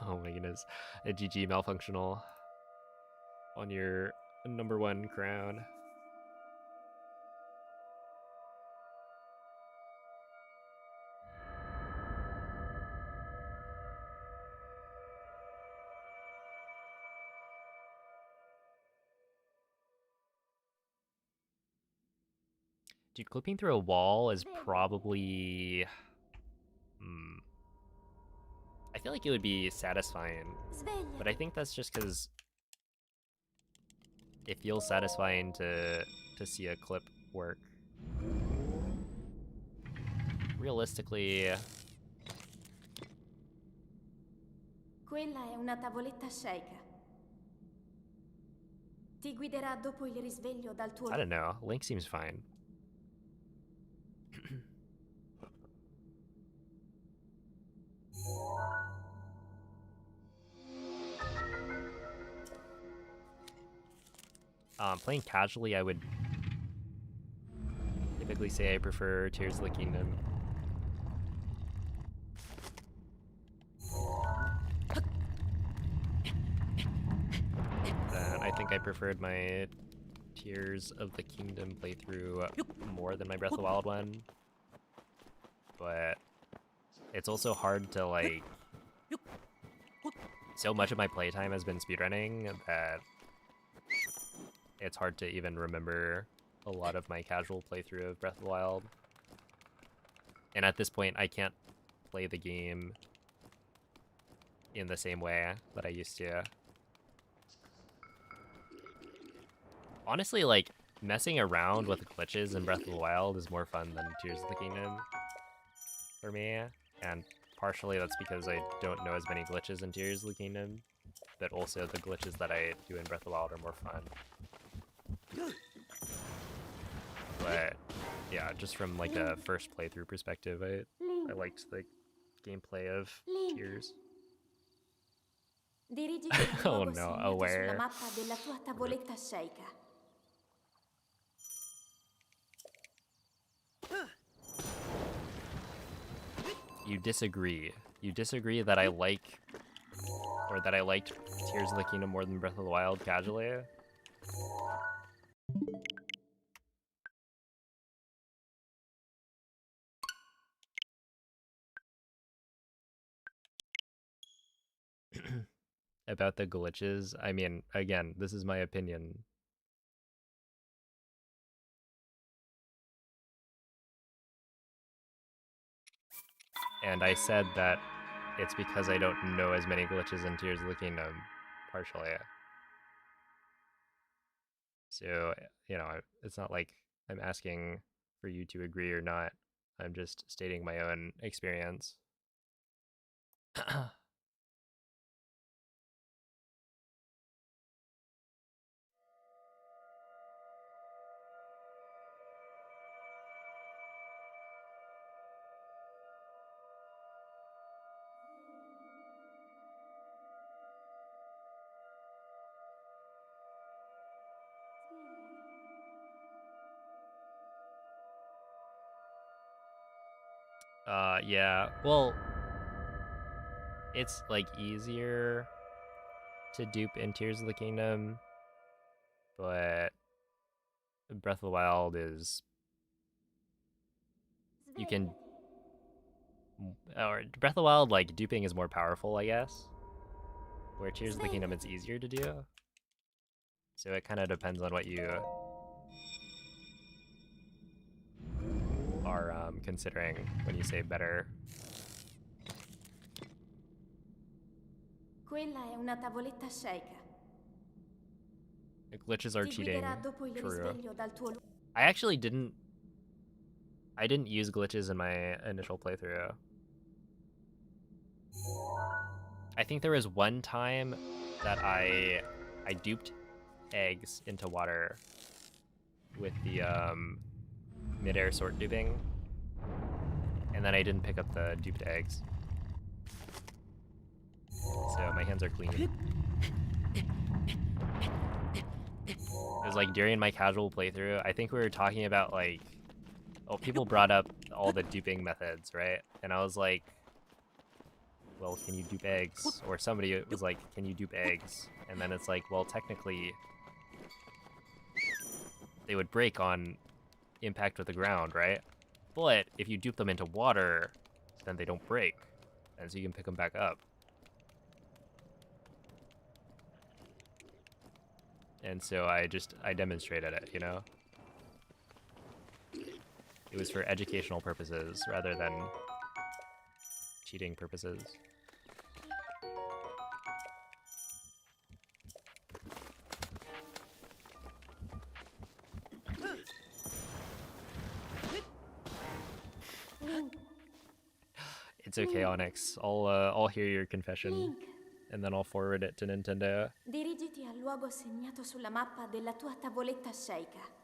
Oh my goodness, a GG malfunctional on your #1 crown. Dude, clipping through a wall is probably... I feel like it would be satisfying, but I think that's just because it feels satisfying to see a clip work. Realistically... Quella è una tavoletta shake. Ti guiderà dopo il risveglio dal tuo... I don't know, Link seems fine. Playing casually, I would typically say I prefer Tears of the Kingdom. I think I preferred my Tears of the Kingdom playthrough more than my Breath of the Wild one. But it's also hard to, like... So much of my playtime has been speedrunning that it's hard to even remember a lot of my casual playthrough of Breath of the Wild. And at this point, I can't play the game in the same way that I used to. Honestly, like, messing around with glitches in Breath of the Wild is more fun than Tears of the Kingdom for me. And partially that's because I don't know as many glitches in Tears of the Kingdom, but also the glitches that I do in Breath of the Wild are more fun. But yeah, just from like a first playthrough perspective, I liked the gameplay of Tears. Oh no, aware. Mappa della tua tavoletta shake. You disagree. You disagree that I like, or that I liked Tears of the Kingdom more than Breath of the Wild casually? About the glitches, I mean, again, this is my opinion. And I said that it's because I don't know as many glitches in Tears of the Kingdom, partially. So, you know, it's not like I'm asking for you to agree or not. I'm just stating my own experience. Yeah, well, it's like easier to dupe in Tears of the Kingdom, but Breath of the Wild is, you can, or Breath of the Wild, like, duping is more powerful, I guess, where Tears of the Kingdom it's easier to do. So it kind of depends on what you are considering when you say better. Quella è una tavoletta shake. The glitches are cheating. True. I actually didn't use glitches in my initial playthrough. I think there was one time that I duped eggs into water with the mid-air sort duping, and then I didn't pick up the duped eggs. So my hands are clean. It was like during my casual playthrough, I think we were talking about like, oh, people brought up all the duping methods, right? And I was like, well, can you dupe eggs? Or somebody was like, can you dupe eggs? And then it's like, well, technically, they would break on impact with the ground, right? But if you dupe them into water, then they don't break, and so you can pick them back up. And so I demonstrated it, you know? It was for educational purposes rather than cheating purposes. It's okay, Onyx. I'll hear your confession, Link, and then I'll forward it to Nintendo. dirigiti al luogo segnato sulla mappa della tua tavoletta sceicca.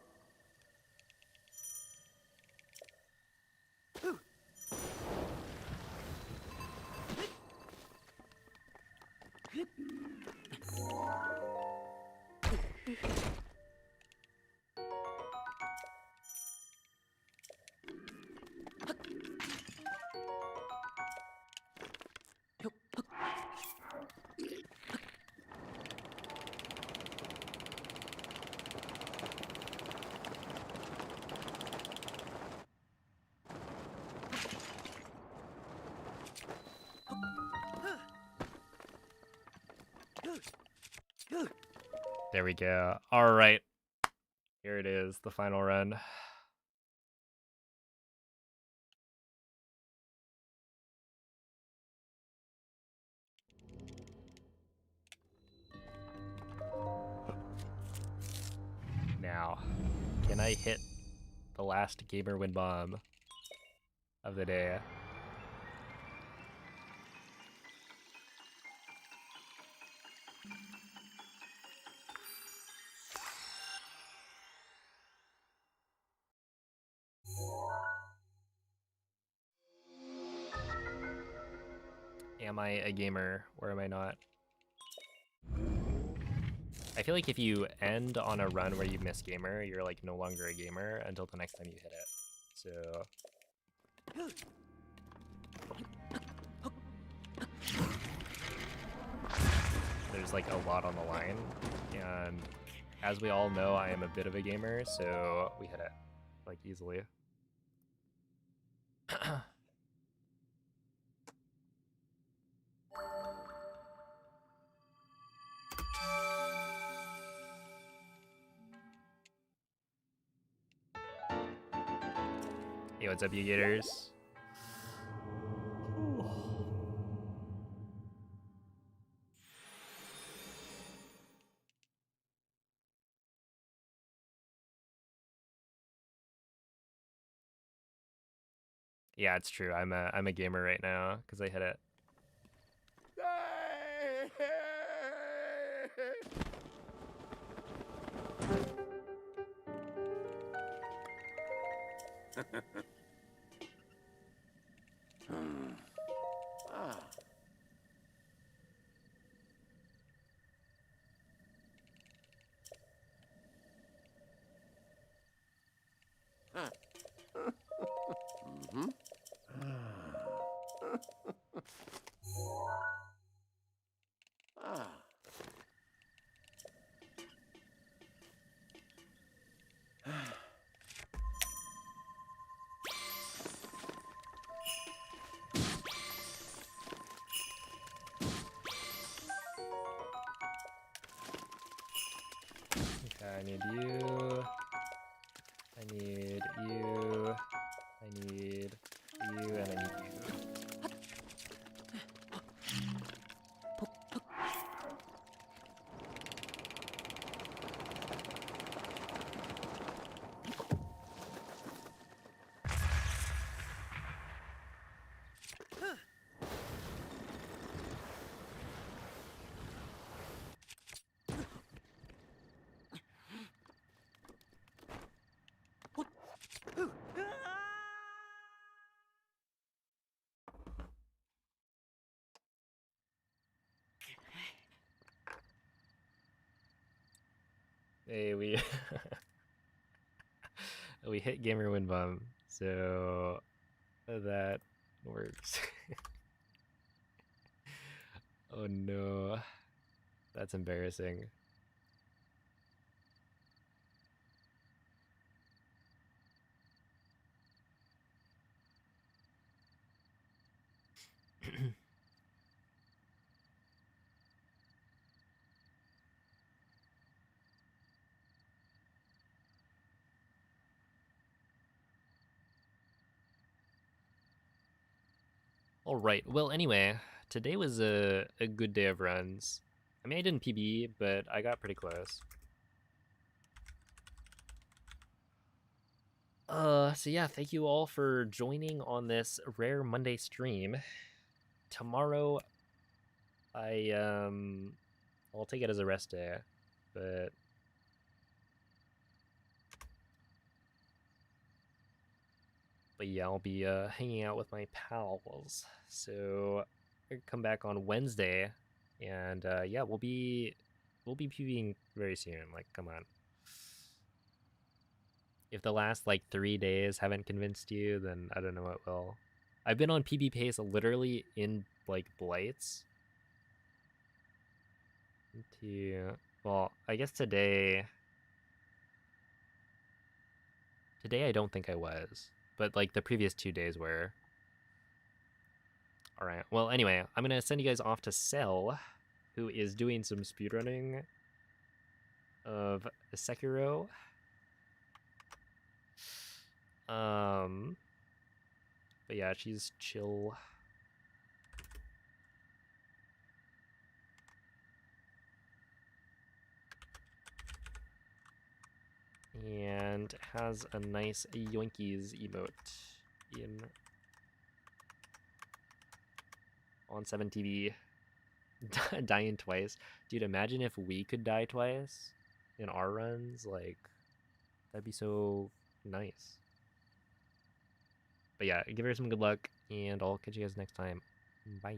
There we go. All right. Here it is, the final run. Now, can I hit the last gamer win bomb of the day? Am I a gamer or am I not? I feel like if you end on a run where you miss gamer, you're like no longer a gamer until the next time you hit it. So there's like a lot on the line, and as we all know, I am a bit of a gamer, so we hit it like easily. Yo, what's up, you gators? Yeah, it's true. I'm a gamer right now because I hit it. Okay, I need you. I need you. I need you, and I need you. Hey, we we hit gamer win bum, so that works. Oh no, that's embarrassing. All right. Well, anyway, today was a good day of runs. I mean, I didn't PB, but I got pretty close. So yeah, thank you all for joining on this rare Monday stream. Tomorrow, I'll take it as a rest day, but yeah, I'll be hanging out with my pals. So I come back on Wednesday, and yeah, we'll be PBing very soon. Like, come on. If the last like 3 days haven't convinced you, then I don't know what will. I've been on PB pace literally in like blights. Well, I guess today I don't think I was, but like the previous 2 days were. All right. Well, anyway, I'm gonna send you guys off to Cell, who is doing some speedrunning of Sekiro. But yeah, she's chill. And has a nice Yoinkies emote in on 7TV. Dying twice. Dude, imagine if we could die twice in our runs. Like, that'd be so nice. But yeah, give her some good luck, and I'll catch you guys next time. Bye.